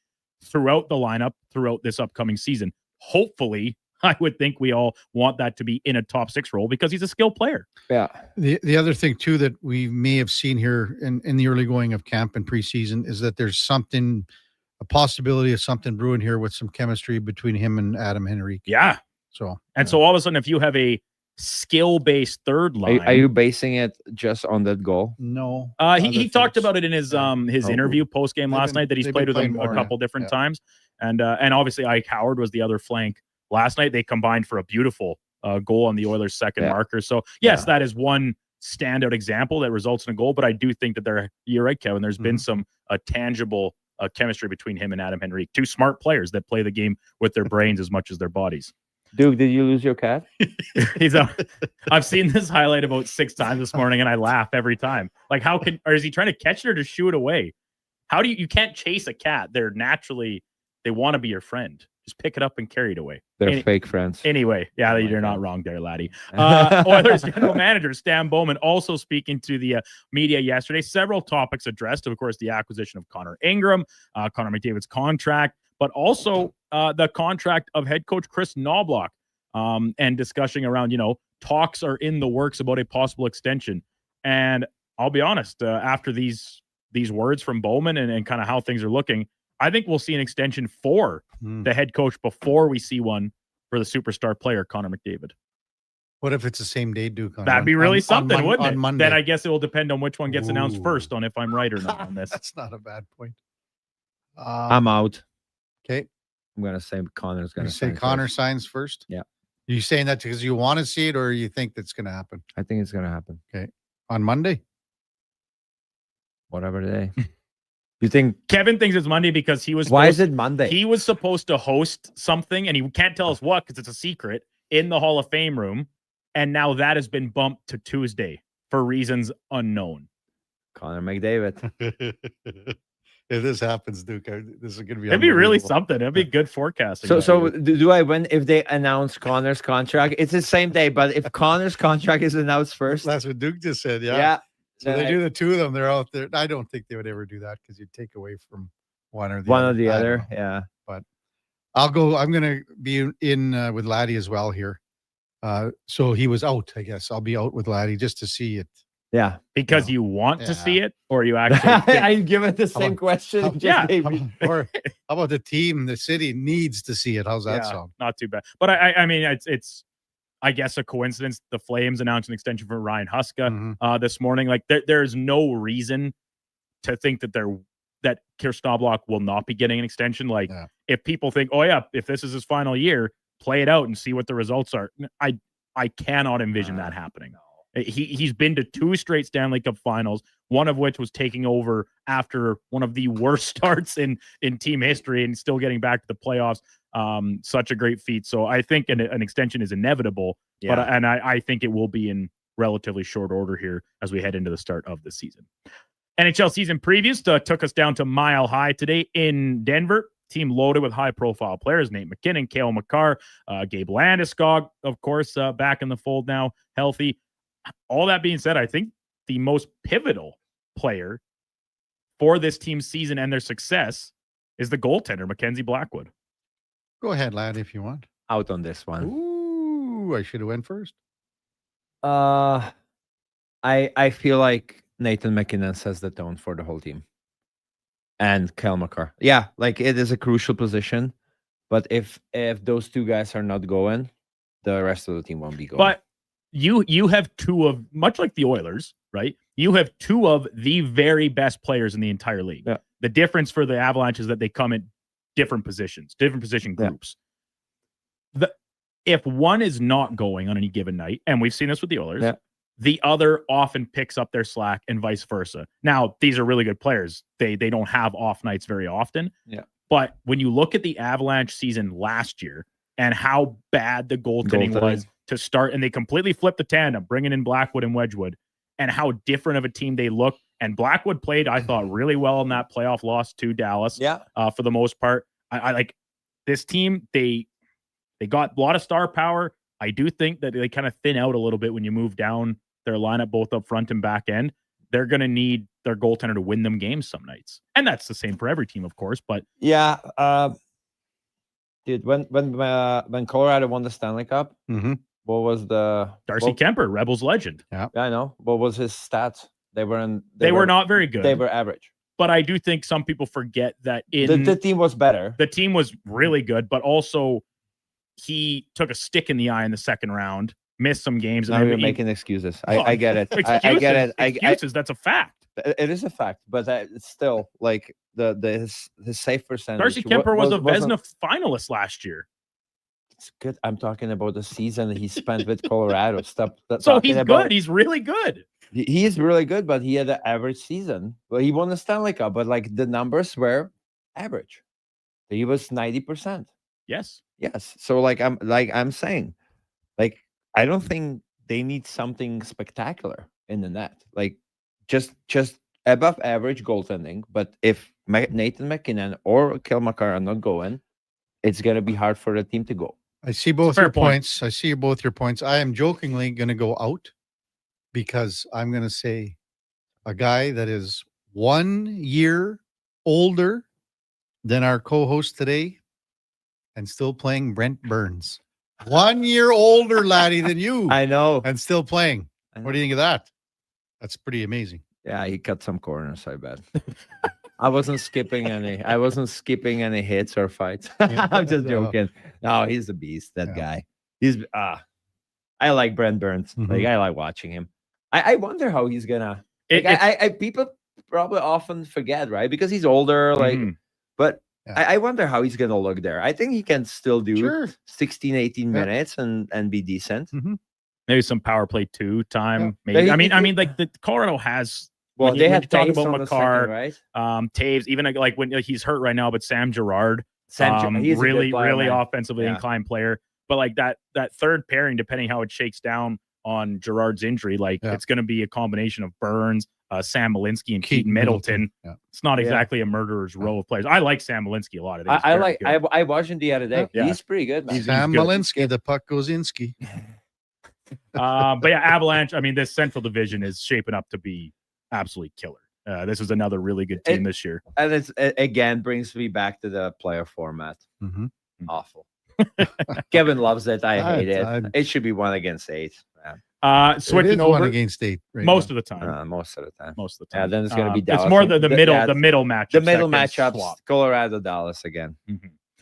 [SPEAKER 6] throughout the lineup throughout this upcoming season. Hopefully, I would think we all want that to be in a top 6 role because he's a skilled player.
[SPEAKER 4] Yeah.
[SPEAKER 5] The other thing too that we may have seen here in the early going of camp and preseason is that there's a possibility of something brewing here with some chemistry between him and Adam Henrique.
[SPEAKER 6] Yeah.
[SPEAKER 5] So
[SPEAKER 6] so all of a sudden, if you have a skill-based third line,
[SPEAKER 4] Are you basing it just on that goal?
[SPEAKER 5] No.
[SPEAKER 6] He talked about it in his interview post game last night that he's played with him a couple different times, and obviously Ike Howard was the other flank last night. They combined for a beautiful goal on the Oilers' second marker. So yes, that is one standout example that results in a goal. But I do think that you're right, Kevin. There's been some tangible chemistry between him and Adam Henrique, 2 smart players that play the game with their brains as much as their bodies.
[SPEAKER 4] Duke, did you lose your cat?
[SPEAKER 6] I've seen this highlight about 6 times this morning, and I laugh every time. Like, or is he trying to catch it or just shoo it away? How do you can't chase a cat? They want to be your friend. Just pick it up and carry it away.
[SPEAKER 4] They're fake friends.
[SPEAKER 6] Anyway, you're not wrong there, laddie. Oilers general manager Stan Bowman also speaking to the media yesterday. Several topics addressed, of course, the acquisition of Connor Ingram, Connor McDavid's contract, but also the contract of head coach Chris Knobloch, and discussing around, talks are in the works about a possible extension. And I'll be honest, after these words from Bowman and kind of how things are looking, I think we'll see an extension for the head coach before we see one for the superstar player, Connor McDavid.
[SPEAKER 5] What if it's the same day, Duke?
[SPEAKER 6] That'd be really something, wouldn't it?
[SPEAKER 5] On Monday.
[SPEAKER 6] Then I guess it will depend on which one gets announced first on if I'm right or not on this.
[SPEAKER 5] That's not a bad point.
[SPEAKER 4] I'm out.
[SPEAKER 5] Okay.
[SPEAKER 4] I'm going to say Connor's going to
[SPEAKER 5] say Connor signs first?
[SPEAKER 4] Yeah.
[SPEAKER 5] You saying that because you want to see it or you think that's going to happen?
[SPEAKER 4] I think it's going to happen.
[SPEAKER 5] Okay. On Monday?
[SPEAKER 4] Whatever day. You think
[SPEAKER 6] Kevin thinks it's Monday because he was.
[SPEAKER 4] Why is it Monday?
[SPEAKER 6] He was supposed to host something, and he can't tell us what because it's a secret in the Hall of Fame room, and now that has been bumped to Tuesday for reasons unknown.
[SPEAKER 4] Connor McDavid.
[SPEAKER 5] If this happens, Duke, this is going to be.
[SPEAKER 6] It'd be really something. It'd be good forecasting.
[SPEAKER 4] So do I win if they announce Connor's contract? It's the same day, but if Connor's contract is announced first,
[SPEAKER 5] that's what Duke just said. Yeah.
[SPEAKER 4] Yeah.
[SPEAKER 5] So they do the 2 of them. They're out there. I don't think they would ever do that because you'd take away from one or the other.
[SPEAKER 4] Yeah.
[SPEAKER 5] But I'll go. I'm going to be in with Laddie as well here. So he was out, I guess. I'll be out with Laddie just to see it.
[SPEAKER 4] Yeah.
[SPEAKER 6] Because you want to see it or you actually.
[SPEAKER 4] I give it the same question.
[SPEAKER 5] Or how about the team, the city needs to see it? How's that sound?
[SPEAKER 6] Not too bad. But I mean, it's I guess a coincidence. The Flames announced an extension for Ryan Huska this morning. Like there's no reason to think that Chris Knobloch will not be getting an extension. Like if people think, oh yeah, if this is his final year, play it out and see what the results are. I cannot envision that happening. He's been to 2 straight Stanley Cup finals, one of which was taking over after one of the worst starts in team history and still getting back to the playoffs. Such a great feat. So I think an extension is inevitable, but I think it will be in relatively short order here as we head into the start of the season. NHL season previews took us down to Mile High today in Denver. Team loaded with high-profile players: Nate McKinnon, Cale Makar, Gabe Landeskog, of course, back in the fold now, healthy. All that being said, I think the most pivotal player for this team's season and their success is the goaltender, Mackenzie Blackwood.
[SPEAKER 5] Go ahead, lad, if you want.
[SPEAKER 4] Out on this one.
[SPEAKER 5] Ooh, I should have went first.
[SPEAKER 4] I feel like Nathan McKinnon sets the tone for the whole team. And Cale Makar. Yeah, like it is a crucial position. But if those 2 guys are not going, the rest of the team won't be going.
[SPEAKER 6] But you have 2 of, much like the Oilers, right? You have 2 of the very best players in the entire league.
[SPEAKER 4] Yeah.
[SPEAKER 6] The difference for the Avalanche is that they come in different positions, different position groups. Yeah. If one is not going on any given night, and we've seen this with the Oilers, the other often picks up their slack and vice versa. Now, these are really good players. They don't have off nights very often.
[SPEAKER 4] Yeah.
[SPEAKER 6] But when you look at the Avalanche season last year and how bad the goaltending was to start, and they completely flipped the tandem, bringing in Blackwood and Wedgwood, and how different of a team they look. And Blackwood played, I thought, really well in that playoff loss to Dallas. For the most part, I like this team. They got a lot of star power. I do think that they kind of thin out a little bit when you move down their lineup, both up front and back end. They're going to need their goaltender to win them games some nights. And that's the same for every team, of course. But
[SPEAKER 4] Dude, when Colorado won the Stanley Cup, what was the
[SPEAKER 6] Darcy Kemper, Rebels legend?
[SPEAKER 5] Yeah,
[SPEAKER 4] I know. What was his stats? They were
[SPEAKER 6] not very good.
[SPEAKER 4] They were average.
[SPEAKER 6] But I do think some people forget that
[SPEAKER 4] the team was better.
[SPEAKER 6] The team was really good, but also he took a stick in the eye in the second round, missed some games.
[SPEAKER 4] Now you're making excuses. I get it. I get it.
[SPEAKER 6] Excuses. That's a fact.
[SPEAKER 4] It is a fact, but it's still like his save percentage.
[SPEAKER 6] Darcy Kemper was a Vezina finalist last year.
[SPEAKER 4] It's good. I'm talking about the season he spent with Colorado.
[SPEAKER 6] So he's good. He's really good.
[SPEAKER 4] He is really good, but he had an average season. Well, he won the Stanley Cup, but like the numbers were average. He was 90%.
[SPEAKER 6] Yes.
[SPEAKER 4] So I'm saying, like, I don't think they need something spectacular in the net. Like just above average goaltending. But if Nathan McKinnon or Kyle McCarr are not going, it's gonna be hard for the team to go.
[SPEAKER 5] I see both your points. I see both your points. I am jokingly going to go out because I'm going to say a guy that is 1 year older than our co-host today and still playing, Brent Burns. 1 year older, laddie, than you.
[SPEAKER 4] I know.
[SPEAKER 5] And still playing. What do you think of that? That's pretty amazing.
[SPEAKER 4] Yeah, he cut some corners, I bet. I wasn't skipping any hits or fights. I'm just joking. No, he's a beast, that guy. He's I like Brent Burns. Like I like watching him. I wonder how he's gonna people probably often forget, right? Because he's older, but I wonder how he's gonna look there. I think he can still do 16, 18 minutes and be decent.
[SPEAKER 6] Maybe some power play 2 time. Maybe. I mean, like the Colorado has.
[SPEAKER 4] Well, they had
[SPEAKER 6] talk
[SPEAKER 4] Taves
[SPEAKER 6] about
[SPEAKER 4] on the
[SPEAKER 6] McCarr,
[SPEAKER 4] second, right?
[SPEAKER 6] Taves, even like when he's hurt right now, but Sam Girard,
[SPEAKER 4] he's
[SPEAKER 6] really
[SPEAKER 4] player,
[SPEAKER 6] offensively inclined player. But like that third pairing, depending how it shakes down on Girard's injury, it's going to be a combination of Burns, Sam Malinsky, and Keaton Middleton. It's not exactly a murderer's row of players. I like Sam Malinsky a lot.
[SPEAKER 4] I watched him the other day. He's pretty good. Man.
[SPEAKER 5] Sam Malinsky, the puck goes inski.
[SPEAKER 6] But yeah, Avalanche. I mean, this Central Division is shaping up to be absolutely killer. This is another really good team this year.
[SPEAKER 4] And it again brings me back to the player format. Awful. Kevin loves it. I hate it. It should be 1 against 8.
[SPEAKER 6] Switching over
[SPEAKER 5] 1 against 8
[SPEAKER 6] most of the time.
[SPEAKER 4] Most of the time.
[SPEAKER 6] Yeah,
[SPEAKER 4] then it's going to be Dallas.
[SPEAKER 6] It's more the middle matchups.
[SPEAKER 4] The middle matchups. Colorado, Dallas again.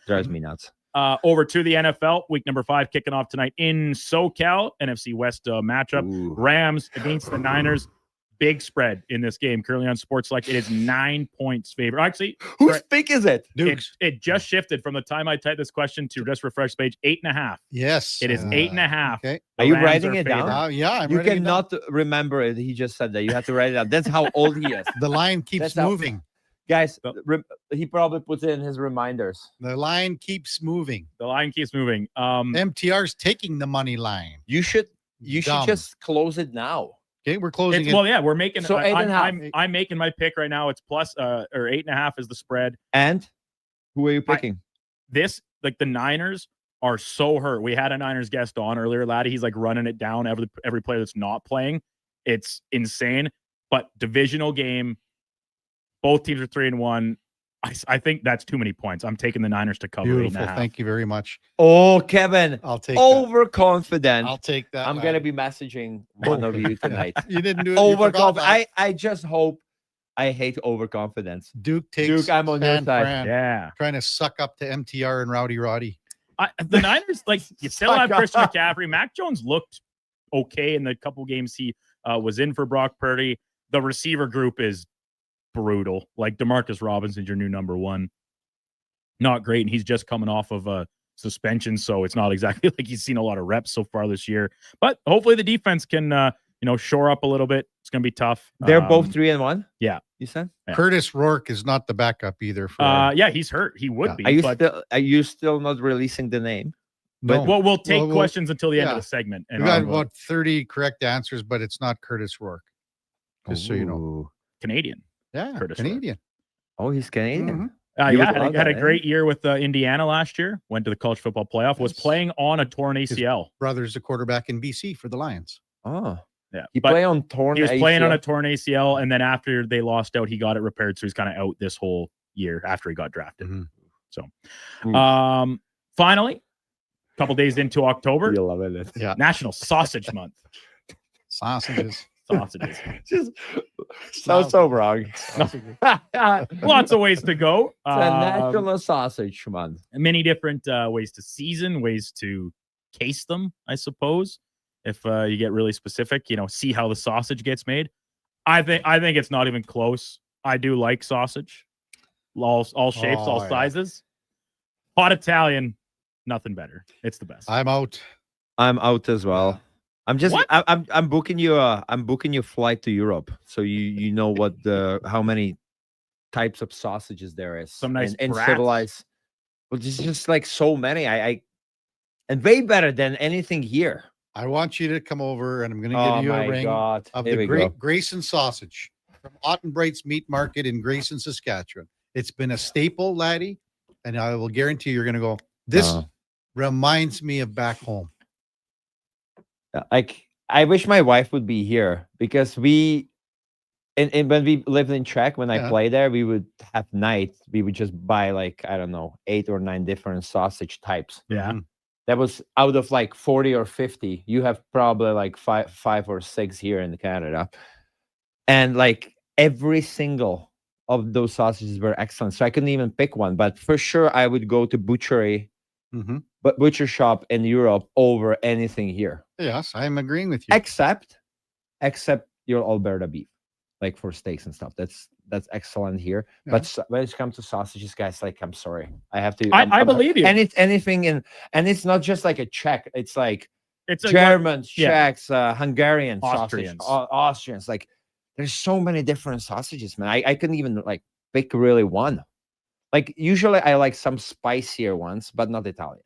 [SPEAKER 4] Drives me nuts.
[SPEAKER 6] Over to the NFL, week number 5 kicking off tonight in SoCal. NFC West matchup. Rams against the Niners. Big spread in this game. Currently on Sports Select, it is 9 points favor. Actually,
[SPEAKER 4] whose pick is it?
[SPEAKER 6] It just shifted from the time I typed this question to just refresh page 8.5.
[SPEAKER 5] Yes,
[SPEAKER 6] it is 8.5.
[SPEAKER 5] Okay.
[SPEAKER 4] Are you writing it down?
[SPEAKER 5] Yeah,
[SPEAKER 4] you cannot remember it. He just said that. You have to write it down. That's how old he is.
[SPEAKER 5] The line keeps moving.
[SPEAKER 4] Guys, he probably puts it in his reminders.
[SPEAKER 5] The line keeps moving.
[SPEAKER 6] MTR's
[SPEAKER 5] taking the money line.
[SPEAKER 4] You should just close it now.
[SPEAKER 5] Okay, we're closing it.
[SPEAKER 6] Well, yeah, we're making.
[SPEAKER 4] So
[SPEAKER 6] I'm making my pick right now. It's plus or 8.5 is the spread.
[SPEAKER 4] And who are you picking?
[SPEAKER 6] The Niners are so hurt. We had a Niners guest on earlier, laddie. He's like running it down every player that's not playing. It's insane. But divisional game, both teams are 3-1. I think that's too many points. I'm taking the Niners to cover.
[SPEAKER 5] Beautiful. Thank you very much.
[SPEAKER 4] Oh, Kevin.
[SPEAKER 5] I'll take
[SPEAKER 4] overconfident.
[SPEAKER 5] I'll take that.
[SPEAKER 4] I'm going to be messaging one of you tonight.
[SPEAKER 5] You didn't do it.
[SPEAKER 4] Overconfident. I just hope I hate overconfidence.
[SPEAKER 5] Duke, I'm on your side.
[SPEAKER 6] Yeah.
[SPEAKER 5] Trying to suck up to MTR and Rowdy Roddy.
[SPEAKER 6] The Niners, you still have Christian McCaffrey. Mac Jones looked okay in the couple games he was in for Brock Purdy. The receiver group is brutal. Like DeMarcus Robinson's your new number 1. Not great, and he's just coming off of a suspension, so it's not exactly like he's seen a lot of reps so far this year. But hopefully the defense can shore up a little bit. It's going to be tough.
[SPEAKER 4] They're both 3-1.
[SPEAKER 6] Yeah,
[SPEAKER 4] you said
[SPEAKER 5] Curtis Rourke is not the backup either.
[SPEAKER 6] Yeah, he's hurt. He would be.
[SPEAKER 4] Are you still not releasing the name?
[SPEAKER 5] No.
[SPEAKER 6] But we'll take questions until the end of the segment.
[SPEAKER 5] And we got about 30 correct answers, but it's not Curtis Rourke. Just so you know,
[SPEAKER 6] Canadian.
[SPEAKER 5] Yeah,
[SPEAKER 6] Curtis
[SPEAKER 5] Canadian.
[SPEAKER 6] Rourke.
[SPEAKER 4] Oh, he's Canadian.
[SPEAKER 6] Had a great year with Indiana last year. Went to the college football playoff. Was playing on a torn ACL.
[SPEAKER 5] His brother's a quarterback in BC for the Lions.
[SPEAKER 4] Oh,
[SPEAKER 6] yeah.
[SPEAKER 4] He was playing on
[SPEAKER 6] a torn ACL, and then after they lost out, he got it repaired. So he's kind of out this whole year after he got drafted. So, Finally, a couple days into October,
[SPEAKER 4] You love it.
[SPEAKER 5] Yeah.
[SPEAKER 6] National Sausage Month.
[SPEAKER 5] Sausages.
[SPEAKER 6] Sausages.
[SPEAKER 4] Just so wrong.
[SPEAKER 6] Lots of ways to go.
[SPEAKER 4] It's a National Sausage Month.
[SPEAKER 6] Many different ways to season, ways to case them, I suppose. If you get really specific, see how the sausage gets made. I think it's not even close. I do like sausage, all shapes, all sizes. Hot Italian, nothing better. It's the best.
[SPEAKER 5] I'm out.
[SPEAKER 4] I'm out as well. I'm just
[SPEAKER 6] What?
[SPEAKER 4] I'm booking you a flight to Europe, so you know how many types of sausages there is.
[SPEAKER 6] Some nice
[SPEAKER 4] and
[SPEAKER 6] brats.
[SPEAKER 4] civilized. Well, there's just like so many. I and way better than anything here.
[SPEAKER 5] I want you to come over, and I'm going to give you a ring of
[SPEAKER 4] Here
[SPEAKER 5] the
[SPEAKER 4] we
[SPEAKER 5] great
[SPEAKER 4] go.
[SPEAKER 5] Grayson sausage from Ottenbright's Meat Market in Grayson, Saskatchewan. It's been a staple, laddie, and I will guarantee you're going to go, this reminds me of back home.
[SPEAKER 4] Like, I wish my wife would be here because and when we lived in Czech, when I played there, we would have nights. We would just buy 8 or 9 different sausage types.
[SPEAKER 6] Yeah.
[SPEAKER 4] That was out of 40 or 50. You have probably five or 6 here in Canada. And every single of those sausages were excellent. So I couldn't even pick one. But for sure, I would go to but butcher shop in Europe over anything here.
[SPEAKER 5] Yes, I'm agreeing with you.
[SPEAKER 4] Except your Alberta beef, for steaks and stuff. That's excellent here.
[SPEAKER 5] Yeah.
[SPEAKER 4] But when it comes to sausages, guys, I'm sorry, I have to.
[SPEAKER 6] I believe you.
[SPEAKER 4] And it's anything and it's not just a Czech. It's
[SPEAKER 6] it's
[SPEAKER 4] Germans,
[SPEAKER 6] yeah.
[SPEAKER 4] Czechs, Hungarian
[SPEAKER 6] Austrians.
[SPEAKER 4] sausage, Austrians. There's so many different sausages, man. I couldn't even pick really one. Usually I like some spicier ones, but not Italian.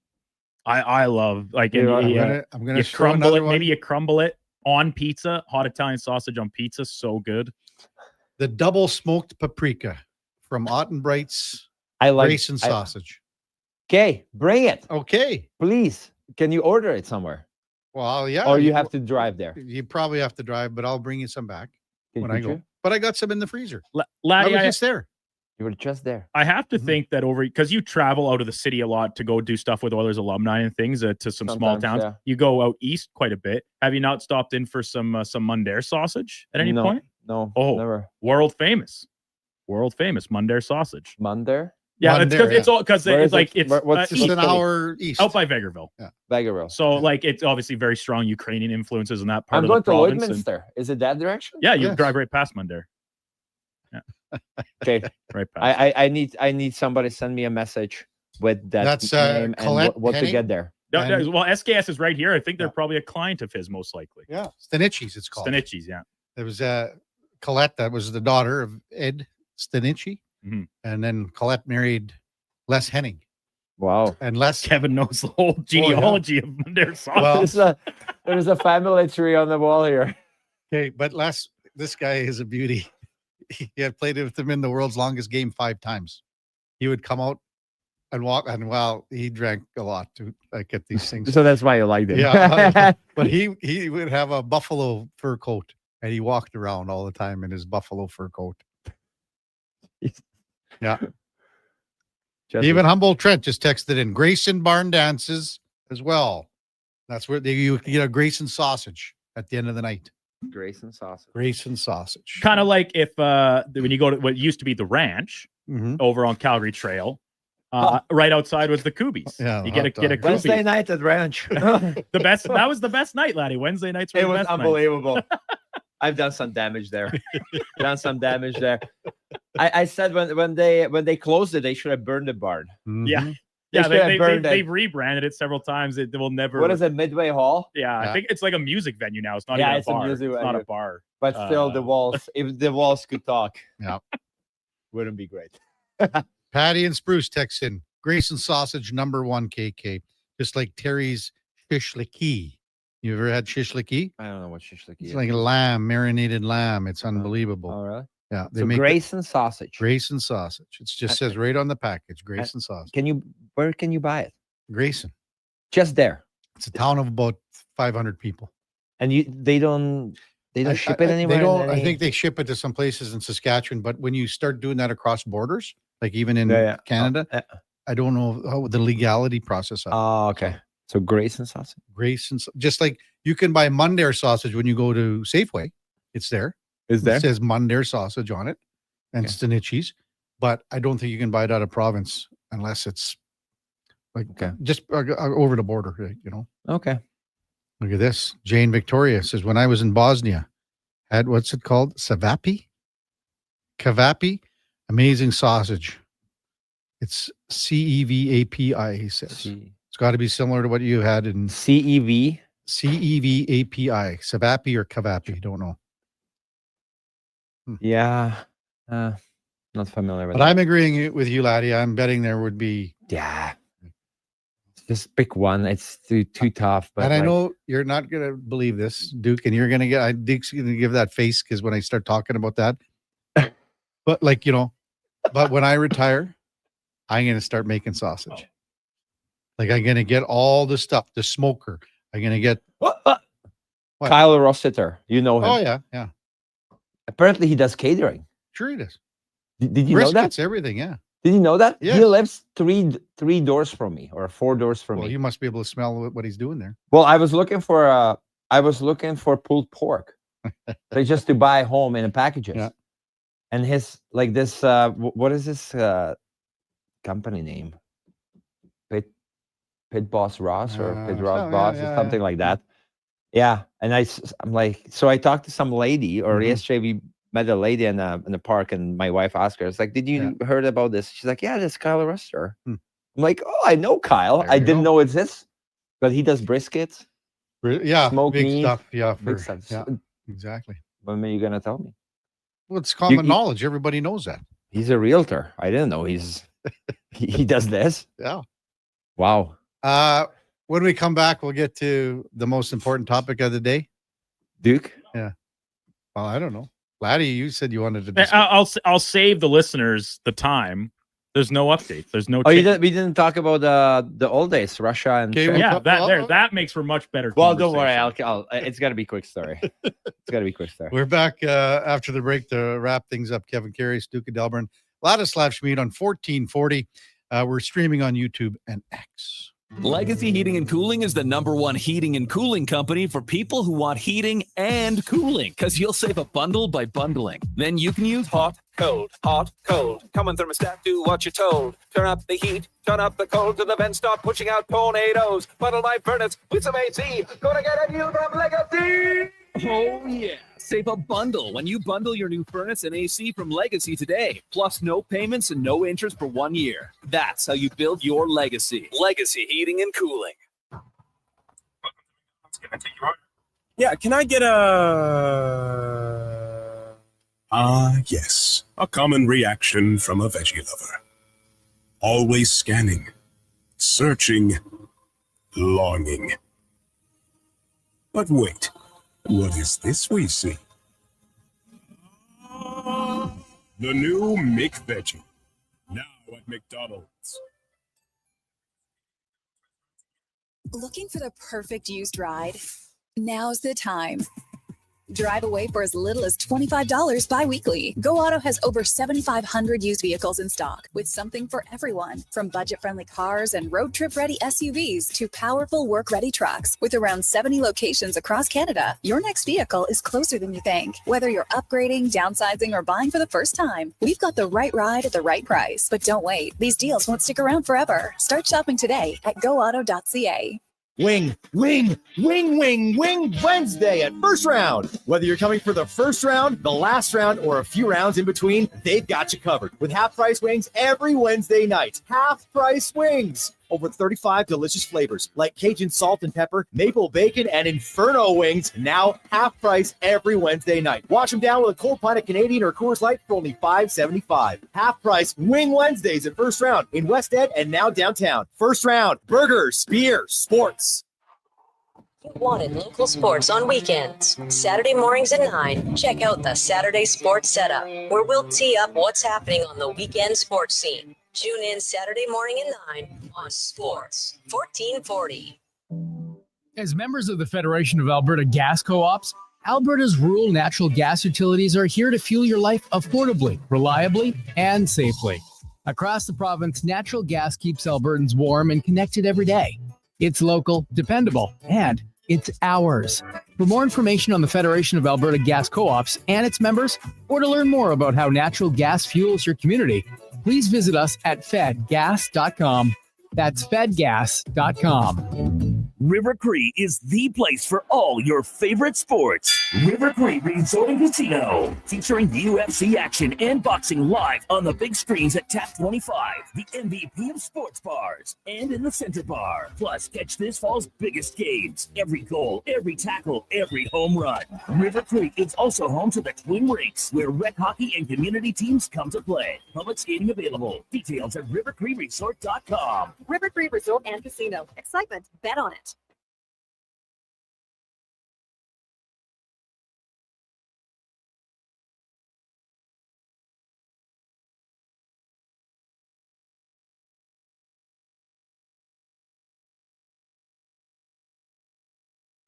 [SPEAKER 6] I love
[SPEAKER 5] I'm gonna
[SPEAKER 6] you
[SPEAKER 5] throw
[SPEAKER 6] crumble
[SPEAKER 5] another
[SPEAKER 6] it.
[SPEAKER 5] one.
[SPEAKER 6] Maybe you crumble it on pizza. Hot Italian sausage on pizza, so good.
[SPEAKER 5] The double smoked paprika from Ottenbright's Grayson sausage.
[SPEAKER 4] Okay, bring it.
[SPEAKER 5] Okay,
[SPEAKER 4] please. Can you order it somewhere?
[SPEAKER 5] Well, yeah.
[SPEAKER 4] Or you have to drive there.
[SPEAKER 5] You probably have to drive, but I'll bring you some back when I
[SPEAKER 4] Could
[SPEAKER 5] go.
[SPEAKER 4] you?
[SPEAKER 5] But I got some in the freezer.
[SPEAKER 6] Laddie,
[SPEAKER 5] I was just there.
[SPEAKER 4] You were just there.
[SPEAKER 6] I have to think that because you travel out of the city a lot to go do stuff with Oilers alumni and things to some small
[SPEAKER 4] Sometimes,
[SPEAKER 6] towns.
[SPEAKER 4] yeah.
[SPEAKER 6] You go out east quite a bit. Have you not stopped in for some Mundare sausage at any point?
[SPEAKER 4] No,
[SPEAKER 6] never. World famous Mundare sausage.
[SPEAKER 4] Mundare?
[SPEAKER 6] Yeah,
[SPEAKER 5] Mundare,
[SPEAKER 6] it's all because
[SPEAKER 4] Where
[SPEAKER 6] it's
[SPEAKER 4] is it?
[SPEAKER 6] it's
[SPEAKER 4] What's
[SPEAKER 5] Just an hour east.
[SPEAKER 6] out by Vegreville.
[SPEAKER 5] Yeah,
[SPEAKER 4] Vegreville.
[SPEAKER 6] So it's obviously very strong Ukrainian influences in that part
[SPEAKER 4] I'm
[SPEAKER 6] of
[SPEAKER 4] going
[SPEAKER 6] the
[SPEAKER 4] to
[SPEAKER 6] province. and-
[SPEAKER 4] Lloydminster. Is it that direction?
[SPEAKER 6] yeah, you
[SPEAKER 5] Yes.
[SPEAKER 6] drive right past Mundare.
[SPEAKER 4] Okay.
[SPEAKER 6] Right past.
[SPEAKER 4] I need somebody to send me a message with that
[SPEAKER 5] That's,
[SPEAKER 4] name and
[SPEAKER 5] Colette
[SPEAKER 4] what to
[SPEAKER 5] Henning?
[SPEAKER 4] get there.
[SPEAKER 6] Well, SKS is right here. I think they're probably a client of his, most likely.
[SPEAKER 5] Yeah, Stanichi's it's called.
[SPEAKER 6] Stanichi's, yeah.
[SPEAKER 5] There was Colette, that was the daughter of Ed Stanichi,
[SPEAKER 6] Mhm.
[SPEAKER 5] and then Colette married Les Henning,
[SPEAKER 4] Wow.
[SPEAKER 5] and Les.
[SPEAKER 6] Kevin knows the whole genealogy of Mundare sausage.
[SPEAKER 5] Well,
[SPEAKER 4] There's a family tree on the wall here.
[SPEAKER 5] okay, but this guy is a beauty. He had played with him in the world's longest game 5 times. He would come out and walk, and he drank a lot to get these things.
[SPEAKER 4] So that's why you liked it.
[SPEAKER 5] Yeah, but he would have a buffalo fur coat, and he walked around all the time in his buffalo fur coat. Yeah. Even Humboldt Trent just texted in Grayson barn dances as well. That's where you get a Grayson sausage at the end of the night.
[SPEAKER 4] Grayson sausage.
[SPEAKER 5] Grayson sausage.
[SPEAKER 6] Kind of like if when you go to what used to be the ranch over on Calgary Trail, right outside was the Coobies.
[SPEAKER 5] Yeah,
[SPEAKER 6] you get a
[SPEAKER 5] dog.
[SPEAKER 4] Wednesday
[SPEAKER 6] Koobie.
[SPEAKER 4] night at ranch.
[SPEAKER 6] The best. That was the best night, laddie. Wednesday nights were
[SPEAKER 4] It
[SPEAKER 6] the
[SPEAKER 4] was
[SPEAKER 6] best nights.
[SPEAKER 4] unbelievable. I've done some damage there. I said when they closed it, they should have burned the barn.
[SPEAKER 6] Yeah. Yeah, they've rebranded it several times. It will never.
[SPEAKER 4] What is it, Midway Hall?
[SPEAKER 6] Yeah, I think it's like a music venue now. It's not
[SPEAKER 4] Yeah,
[SPEAKER 6] even
[SPEAKER 4] it's
[SPEAKER 6] a
[SPEAKER 4] a
[SPEAKER 6] bar.
[SPEAKER 4] music
[SPEAKER 6] It's not
[SPEAKER 4] venue.
[SPEAKER 6] a bar.
[SPEAKER 4] But still, the walls. If the walls could talk,
[SPEAKER 5] Yeah.
[SPEAKER 4] wouldn't be great.
[SPEAKER 5] Patty and Spruce text in Grayson sausage #1 KK, just like Terry's shishlicky. You ever had shishlicky?
[SPEAKER 4] I don't know what shishlicky
[SPEAKER 5] It's
[SPEAKER 4] is.
[SPEAKER 5] like lamb, marinated lamb. It's unbelievable.
[SPEAKER 4] All right.
[SPEAKER 5] Yeah,
[SPEAKER 4] So Grayson sausage.
[SPEAKER 5] Grayson sausage. It just says right on the package, Grayson sausage.
[SPEAKER 4] Where can you buy it?
[SPEAKER 5] Grayson.
[SPEAKER 4] Just there.
[SPEAKER 5] It's a town of about 500 people.
[SPEAKER 4] And they don't ship it anywhere.
[SPEAKER 5] They don't. I think they ship it to some places in Saskatchewan, but when you start doing that across borders, like even in Canada, I don't know how the legality process.
[SPEAKER 4] Oh, okay. So Grayson sausage.
[SPEAKER 5] Just like you can buy Mundair sausage when you go to Safeway. It's there.
[SPEAKER 4] Is there?
[SPEAKER 5] It says Mundair sausage on it and Stanichi's. But I don't think you can buy it out of province unless it's like just over the border, you know.
[SPEAKER 4] Okay.
[SPEAKER 5] Look at this. Jane Victoria says, when I was in Bosnia, had what's it called? Kavapi? Amazing sausage. It's CEVAPI, he says. It's got to be similar to what you had in
[SPEAKER 4] CEV.
[SPEAKER 5] CEVAPI. Savapi or Kavapi, don't know.
[SPEAKER 4] Yeah. Not familiar with
[SPEAKER 5] But
[SPEAKER 4] that.
[SPEAKER 5] I'm agreeing with you, Laddie. I'm betting there would be.
[SPEAKER 4] Yeah. Just pick one. It's too tough. But
[SPEAKER 5] And I know you're not going to believe this, Duke, and you're going to get, Duke's going to give that face because when I start talking about that, but like, you know, but when I retire, I'm going to start making sausage. Like I'm going to get all the stuff, the smoker. I'm going to get. What?
[SPEAKER 4] Kyle Rossiter. You know him.
[SPEAKER 5] Oh, yeah. Yeah.
[SPEAKER 4] Apparently he does catering.
[SPEAKER 5] Sure he does.
[SPEAKER 4] Did you know that?
[SPEAKER 5] Briskets, everything, yeah.
[SPEAKER 4] Did you know that?
[SPEAKER 5] Yes.
[SPEAKER 4] He lives three doors from me or 4 doors from
[SPEAKER 5] Well,
[SPEAKER 4] me.
[SPEAKER 5] you must be able to smell what he's doing there.
[SPEAKER 4] Well, I was looking for pulled pork, like just to buy home in the packages.
[SPEAKER 5] Yeah.
[SPEAKER 4] And his like this what is this company name? Pit Boss Ross or Pit Ross Boss or something like that. Yeah, and I'm like, so I talked to some lady, or yesterday we met a lady in the park, and my wife asked her, "It's like, did you heard about this?" She's like, "Yeah, this Kyle Ruster." I'm like, "Oh, I know Kyle. I didn't know it's this, but he does briskets, smoked
[SPEAKER 5] big
[SPEAKER 4] meat,
[SPEAKER 5] stuff. Yeah,
[SPEAKER 4] big stuff."
[SPEAKER 5] yeah, exactly.
[SPEAKER 4] When are you gonna tell me?
[SPEAKER 5] Well, it's common knowledge. Everybody knows that.
[SPEAKER 4] He's a realtor. I didn't know he does this.
[SPEAKER 5] Yeah.
[SPEAKER 4] Wow.
[SPEAKER 5] When we come back, we'll get to the most important topic of the day.
[SPEAKER 4] Duke?
[SPEAKER 5] Yeah. Well, I don't know. Laddie, you said you wanted to discuss.
[SPEAKER 6] I'll save the listeners the time. There's no updates. There's no.
[SPEAKER 4] We didn't talk about the old days, Russia and
[SPEAKER 6] that makes for much better.
[SPEAKER 4] Well, don't worry. I'll it's got to be a quick story. It's got to be a quick story.
[SPEAKER 5] We're back after the break to wrap things up. Kevin Karius, Duke of Delburne, Ladislav Schmid on 1440. We're streaming on YouTube and X.
[SPEAKER 15] Legacy Heating and Cooling is the #1 heating and cooling company for people who want heating and cooling, because you'll save a bundle by bundling. Then you can use hot, cold, Common thermostat, do what you're told. Turn up the heat, turn up the cold, till the vents start pushing out tornadoes. Bundle my furnace with some AC. Gonna get a new from Legacy. Oh, yeah. Save a bundle when you bundle your new furnace and AC from Legacy today. Plus no payments and no interest for 1 year. That's how you build your legacy. Legacy Heating and Cooling.
[SPEAKER 18] Yeah, can I get a... yes. A common reaction from a veggie lover. Always scanning, searching, longing. But wait. What is this we see? The new McVeggie. Now at McDonald's.
[SPEAKER 20] Looking for the perfect used ride? Now's the time. Drive away for as little as $25 bi-weekly. Go Auto has over 7,500 used vehicles in stock with something for everyone. From budget-friendly cars and road trip-ready SUVs to powerful work-ready trucks. With around 70 locations across Canada, your next vehicle is closer than you think. Whether you're upgrading, downsizing, or buying for the first time, we've got the right ride at the right price. But don't wait. These deals won't stick around forever. Start shopping today at goauto.ca.
[SPEAKER 12] Wing Wednesday at First Round. Whether you're coming for the first round, the last round, or a few rounds in between, they've got you covered. With half-price wings every Wednesday night. Half-price wings. Over 35 delicious flavors like Cajun salt and pepper, maple bacon, and Inferno wings. Now half price every Wednesday night. Wash them down with a cold pint of Canadian or Coors Light for only $5.75. Half price Wing Wednesdays at First Round in West End and now downtown. First Round, burgers, beer, sports.
[SPEAKER 13] You wanted local sports on weekends. Saturday mornings at 9, check out the Saturday Sports Setup, where we'll tee up what's happening on the weekend sports scene. Tune in Saturday morning at 9 on Sports 1440.
[SPEAKER 21] As members of the Federation of Alberta Gas Co-ops, Alberta's rural natural gas utilities are here to fuel your life affordably, reliably, and safely. Across the province, natural gas keeps Albertans warm and connected every day. It's local, dependable, and it's ours. For more information on the Federation of Alberta Gas Co-ops and its members, or to learn more about how natural gas fuels your community, please visit us at fedgas.com. That's fedgas.com.
[SPEAKER 10] River Cree is the place for all your favorite sports. River Cree Resort and Casino, featuring UFC action and boxing live on the big screens at Tap 25, the MVP of sports bars, and in the Center Bar. Plus, catch this fall's biggest games. Every goal, every tackle, every home run. River Cree is also home to the Twin Rinks, where rec hockey and community teams come to play. Public skating available. Details at rivercreeresort.com.
[SPEAKER 19] River Cree Resort and Casino. Excitement. Bet on it.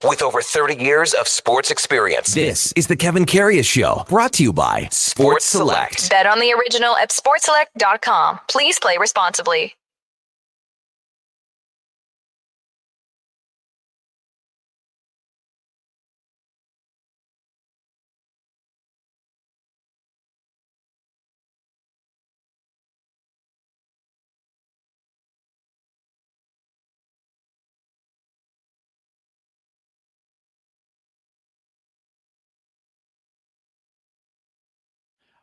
[SPEAKER 2] With over 30 years of sports experience, this is the Kevin Karius Show, brought to you by Sports Select.
[SPEAKER 16] Bet on the original at sportselect.com. Please play responsibly.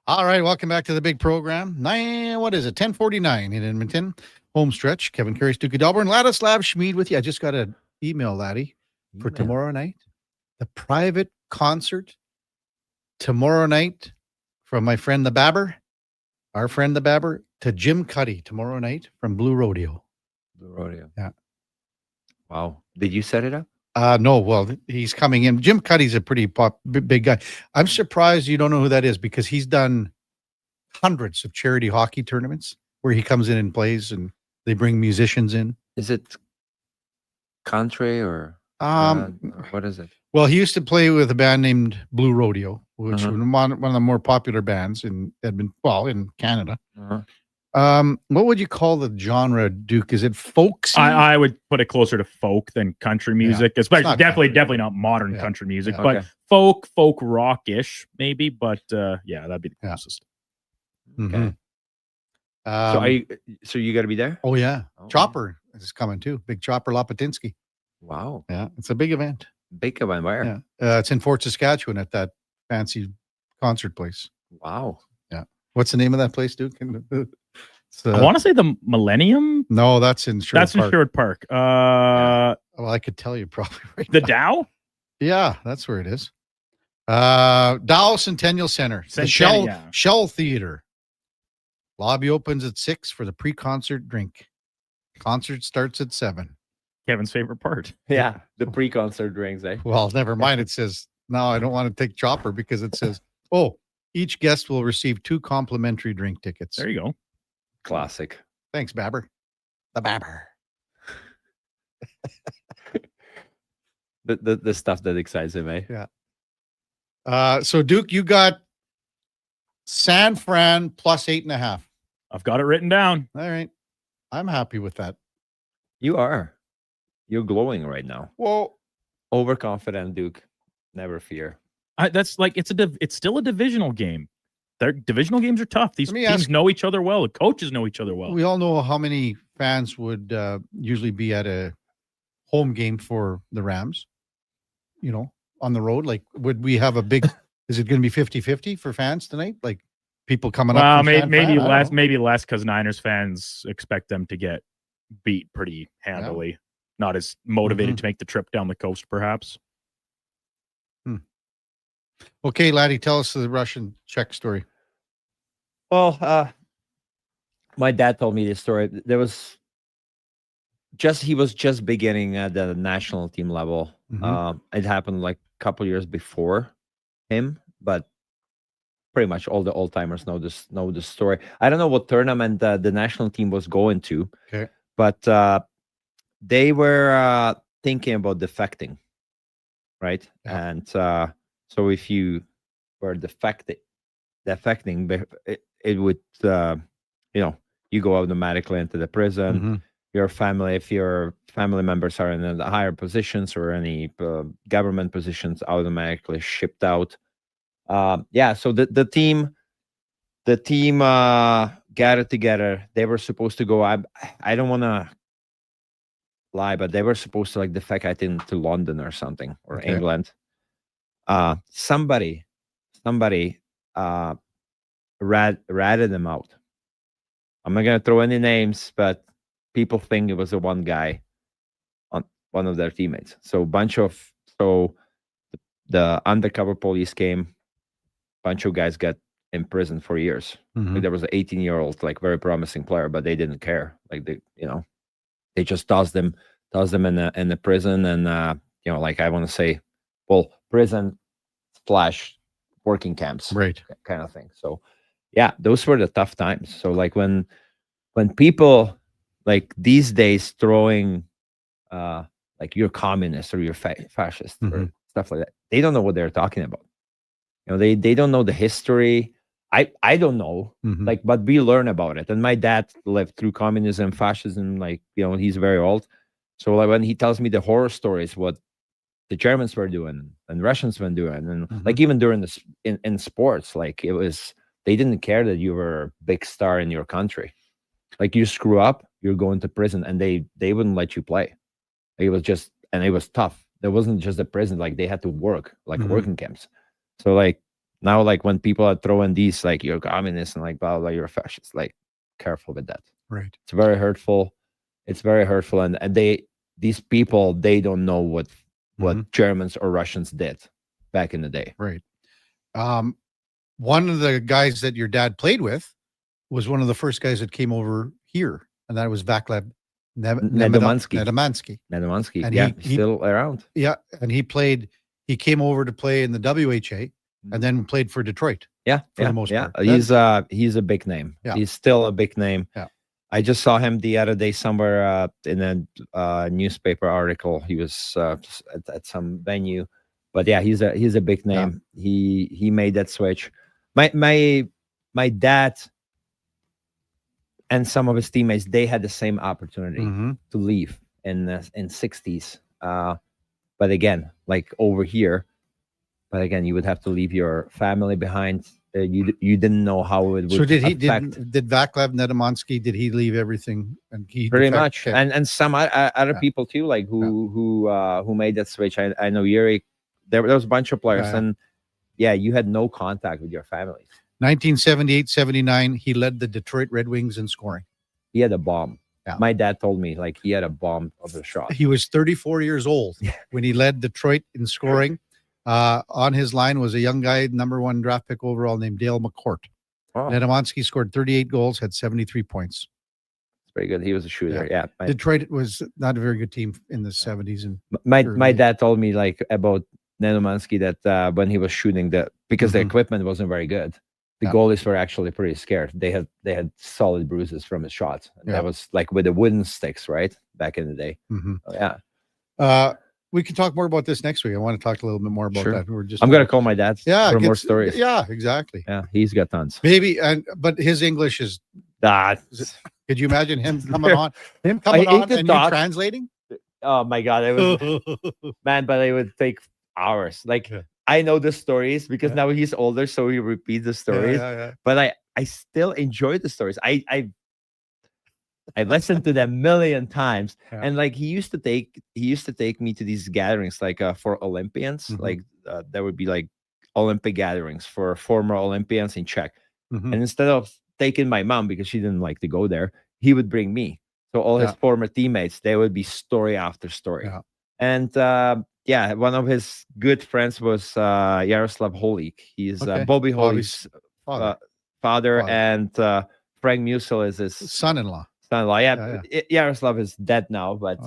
[SPEAKER 5] All right, welcome back to the big program. 10:49 in Edmonton. Home stretch. Kevin Karius, Duke of Delburne, Ladislav Schmid with you. I just got an email, Laddie, for tomorrow night. The private concert tomorrow night from my friend the Babber, our friend the Babber, to Jim Cuddy tomorrow night from Blue Rodeo.
[SPEAKER 4] Blue Rodeo.
[SPEAKER 5] Yeah.
[SPEAKER 4] Wow. Did you set it up?
[SPEAKER 5] No, well, he's coming in. Jim Cuddy's a pretty big guy. I'm surprised you don't know who that is because he's done hundreds of charity hockey tournaments where he comes in and plays and they bring musicians in.
[SPEAKER 4] Is it country or what is it?
[SPEAKER 5] Well, he used to play with a band named Blue Rodeo, which was one of the more popular bands in Edmonton, well, in Canada. What would you call the genre, Duke? Is it folk?
[SPEAKER 6] I would put it closer to folk than country music, especially definitely not modern country music, but folk rock-ish maybe. But yeah, that'd be the closest.
[SPEAKER 5] Okay.
[SPEAKER 4] So you got to be there.
[SPEAKER 5] Oh yeah, Chopper is coming too. Big Chopper Lapatinsky.
[SPEAKER 4] Wow.
[SPEAKER 5] Yeah, it's a big event.
[SPEAKER 4] Big event. Where?
[SPEAKER 5] Yeah, it's in Fort Saskatchewan at that fancy concert place.
[SPEAKER 4] Wow.
[SPEAKER 5] Yeah. What's the name of that place, Duke?
[SPEAKER 6] I want to say the Millennium.
[SPEAKER 5] No, that's in Sherwood Park.
[SPEAKER 6] In Sherwood Park.
[SPEAKER 5] Well, I could tell you probably right
[SPEAKER 6] the
[SPEAKER 5] now.
[SPEAKER 6] Dow.
[SPEAKER 5] Yeah, that's where it is. Dow Centennial Center, the Shell Theater. Lobby opens at 6 for the pre-concert drink. Concert starts at 7.
[SPEAKER 6] Kevin's favorite part.
[SPEAKER 4] Yeah, the pre-concert drinks.
[SPEAKER 5] Well, never mind. It says no. I don't want to take Chopper because it says, each guest will receive 2 complimentary drink tickets.
[SPEAKER 6] There you go.
[SPEAKER 4] Classic.
[SPEAKER 5] Thanks, Babber. The Babber.
[SPEAKER 4] the stuff that excites him, eh?
[SPEAKER 5] Yeah. So Duke, you got San Fran plus 8.5.
[SPEAKER 6] I've got it written down.
[SPEAKER 5] All right. I'm happy with that.
[SPEAKER 4] You are. You're glowing right now.
[SPEAKER 5] Well,
[SPEAKER 4] overconfident, Duke. Never fear.
[SPEAKER 6] That's like it's still a divisional game. Their divisional games are tough. These teams know each other well. The coaches know each other well.
[SPEAKER 5] We all know how many fans would usually be at a home game for the Rams, on the road. Like, would we have a big, is it going to be 50-50 for fans tonight? Like people coming up?
[SPEAKER 6] Maybe less because Niners fans expect them to get beat pretty handily. Yeah. Not as motivated to make the trip down the coast, perhaps.
[SPEAKER 5] Okay, Laddie, tell us the Russian Czech story.
[SPEAKER 4] Well, my dad told me this story. He was just beginning at the national team level. It happened like a couple years before him, but pretty much all the old timers know this story. I don't know what tournament the national team was going to, but they were thinking about defecting, right? Yeah. And so if you were defecting, it would, you go automatically into the prison.
[SPEAKER 5] Mm-hmm.
[SPEAKER 4] Your family, if your family members are in the higher positions or any government positions, automatically shipped out. So the team gathered together. They were supposed to go. I don't want to lie, but they were supposed to like defect, I think, to London or something, or England. Somebody ratted them out. I'm not gonna throw any names, but people think it was the one guy on one of their teammates. So the undercover police came. Bunch of guys got in prison for years.
[SPEAKER 5] Mm-hmm.
[SPEAKER 4] Like there was an 18-year-old, like very promising player, but they didn't care. Like they just tossed them in the prison, and like I want to say, well, prison / working camps,
[SPEAKER 5] right,
[SPEAKER 4] kind of thing. So yeah, those were the tough times. So like when people like these days throwing like you're communist or you're fascist or stuff like that, they don't know what they're talking about. They don't know the history. I don't know, like, but we learn about it. And my dad lived through communism, fascism, like, he's very old. So like when he tells me the horror stories, what the Germans were doing and Russians were doing, and like even during this in sports, like they didn't care that you were a big star in your country. Like you screw up, you're going to prison, and they wouldn't let you play. It was tough. There wasn't just a prison, like they had to work, like working camps. So like now, like when people are throwing these, like you're communist and like blah blah, you're a fascist, like careful with that.
[SPEAKER 5] Right.
[SPEAKER 4] It's very hurtful. And these people, they don't know what Germans or Russians did back in the day.
[SPEAKER 5] Right. One of the guys that your dad played with was one of the first guys that came over here, and that was Vaclav Nedomansky.
[SPEAKER 4] And he's still around.
[SPEAKER 5] Yeah, and he came over to play in the WHA, and then played for Detroit.
[SPEAKER 4] For
[SPEAKER 5] the most part.
[SPEAKER 4] He's a big name.
[SPEAKER 5] Yeah.
[SPEAKER 4] He's still a big name.
[SPEAKER 5] Yeah.
[SPEAKER 4] I just saw him the other day somewhere in a newspaper article. He was at some venue, but yeah, he's a big name. Yeah. He made that switch. My dad and some of his teammates, they had the same opportunity to leave in 60s. But again, like over here, you would have to leave your family behind. You didn't know how it would.
[SPEAKER 5] So did Vaclav Nedomansky? Did he leave everything? And he
[SPEAKER 4] pretty much, and some other people too, like who made that switch. I know Yuri. There was a bunch of players, and you had no contact with your families.
[SPEAKER 5] 1978-79, he led the Detroit Red Wings in scoring.
[SPEAKER 4] He had a bomb. Yeah. My dad told me like he had a bomb of a shot.
[SPEAKER 5] He was 34 years old when he led Detroit in scoring. On his line was a young guy, number 1 draft pick overall, named Dale McCourt. Oh. Nedomansky scored 38 goals, had 73 points.
[SPEAKER 4] It's pretty good. He was a shooter. Yeah.
[SPEAKER 5] Detroit was not a very good team in the 70s. And
[SPEAKER 4] my dad told me like about Nedomansky that when he was shooting because the equipment wasn't very good. The goalies were actually pretty scared. They had solid bruises from his shots. And that was like with the wooden sticks, right? Back in the day.
[SPEAKER 5] We can talk more about this next week. I want to talk a little bit more about that.
[SPEAKER 4] I'm gonna call my dad for more stories.
[SPEAKER 5] Yeah, exactly.
[SPEAKER 4] Yeah, he's got tons.
[SPEAKER 5] Maybe, but his English is could you imagine him coming on and you translating?
[SPEAKER 4] Oh my God, it was man, but it would take hours. Like I know the stories because now he's older, so he repeats the stories. But I still enjoy the stories. I listened to them a million times, and like he used to take me to these gatherings, like for Olympians, like there would be like Olympic gatherings for former Olympians in Czech, and instead of taking my mom because she didn't like to go there, he would bring me. So all his former teammates, they would be story after story, and one of his good friends was Jaroslav Holík. He's Bobby Holík's father, and Frank Musil is his son-in-law. Jaroslav is dead now, but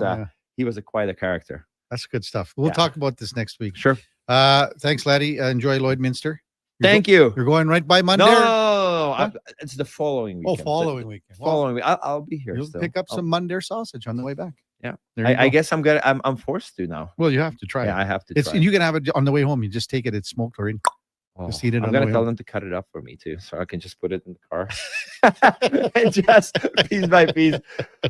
[SPEAKER 4] he was quite a character.
[SPEAKER 5] That's good stuff. We'll talk about this next week.
[SPEAKER 4] Sure.
[SPEAKER 5] Thanks, laddie. Enjoy Lloydminster.
[SPEAKER 4] Thank you.
[SPEAKER 5] You're going right by Monday?
[SPEAKER 4] No. It's the following weekend.
[SPEAKER 5] Following weekend.
[SPEAKER 4] Following week. I'll be here.
[SPEAKER 5] You'll pick up some Monday sausage on the way back.
[SPEAKER 4] Yeah. I guess I'm forced to now.
[SPEAKER 5] Well, you have to try it.
[SPEAKER 4] I have to try.
[SPEAKER 5] You can have it on the way home. You just take it. It's smoked or in.
[SPEAKER 4] Oh,
[SPEAKER 5] Just eat it
[SPEAKER 4] I'm
[SPEAKER 5] on the
[SPEAKER 4] gonna
[SPEAKER 5] way
[SPEAKER 4] tell
[SPEAKER 5] home.
[SPEAKER 4] them to cut it up for me too, so I can just put it in the car and just piece by piece.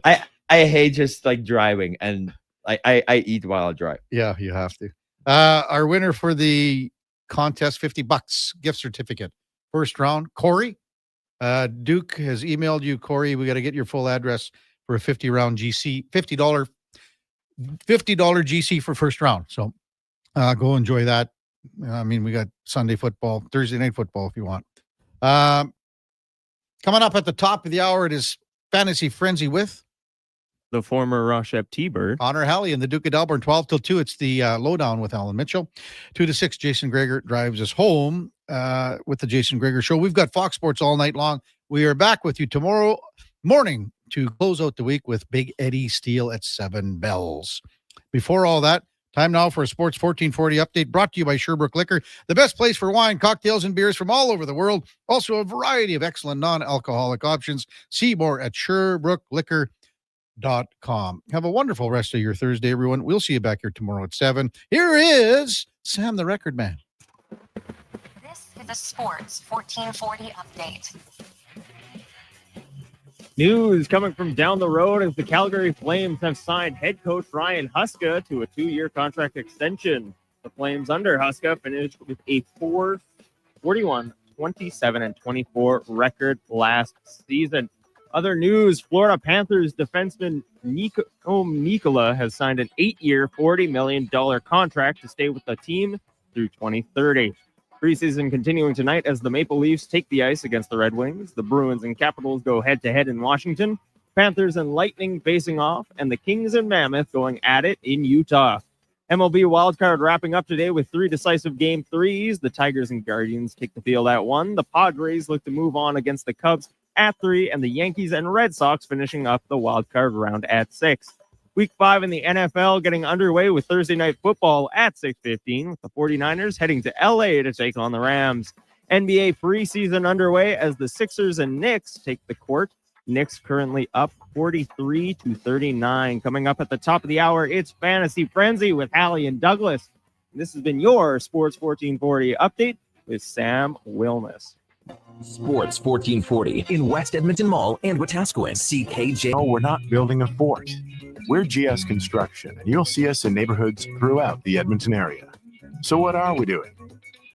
[SPEAKER 4] I hate just like driving, and I eat while I drive.
[SPEAKER 5] Yeah, you have to. Our winner for the contest, $50 gift certificate, first round, Corey. Duke has emailed you, Corey. We got to get your full address for a $50 GC for first round. So go enjoy that. I mean, we got Sunday football, Thursday night football if you want. Coming up at the top of the hour, it is Fantasy Frenzy with
[SPEAKER 6] the former Rochep T-Bird.
[SPEAKER 5] Connor Halley and the Duke of Delburne, 12 till 2. It's the lowdown with Alan Mitchell. 2 to 6, Jason Greger drives us home with the Jason Greger Show. We've got Fox Sports all night long. We are back with you tomorrow morning to close out the week with Big Eddie Steele at 7 bells. Before all that, time now for a Sports 1440 update brought to you by Sherbrooke Liquor, the best place for wine, cocktails, and beers from all over the world. Also, a variety of excellent non-alcoholic options. See more at SherbrookeLiquor.com. Have a wonderful rest of your Thursday, everyone. We'll see you back here tomorrow at 7. Here is Sam the Record Man.
[SPEAKER 17] This is a Sports 1440 update.
[SPEAKER 6] News coming from down the road as the Calgary Flames have signed head coach Ryan Huska to a 2-year contract extension. The Flames under Huska finished with a 4-41, 27, and 24 record last season. Other news, Florida Panthers defenseman Nico Nicola has signed an 8-year, $40 million contract to stay with the team through 2030. Preseason continuing tonight as the Maple Leafs take the ice against the Red Wings. The Bruins and Capitals go head-to-head in Washington. Panthers and Lightning facing off, and the Kings and Mammoth going at it in Utah. MLB wildcard wrapping up today with 3 decisive Game 3s. The Tigers and Guardians take the field at 1. The Padres look to move on against the Cubs at 3, and the Yankees and Red Sox finishing up the wildcard round at 6. Week 5 in the NFL getting underway with Thursday Night Football at 6:15, with the 49ers heading to LA to take on the Rams. NBA preseason underway as the Sixers and Knicks take the court. Knicks currently up 43-39. Coming up at the top of the hour, it's Fantasy Frenzy with Hallie and Douglas. This has been your Sports 1440 update with Sam Wilness.
[SPEAKER 2] Sports 1440 in West Edmonton Mall and Wetaskiwin. CKJ.
[SPEAKER 11] No, we're not building a fort. We're GS Construction, and you'll see us in neighborhoods throughout the Edmonton area. So what are we doing?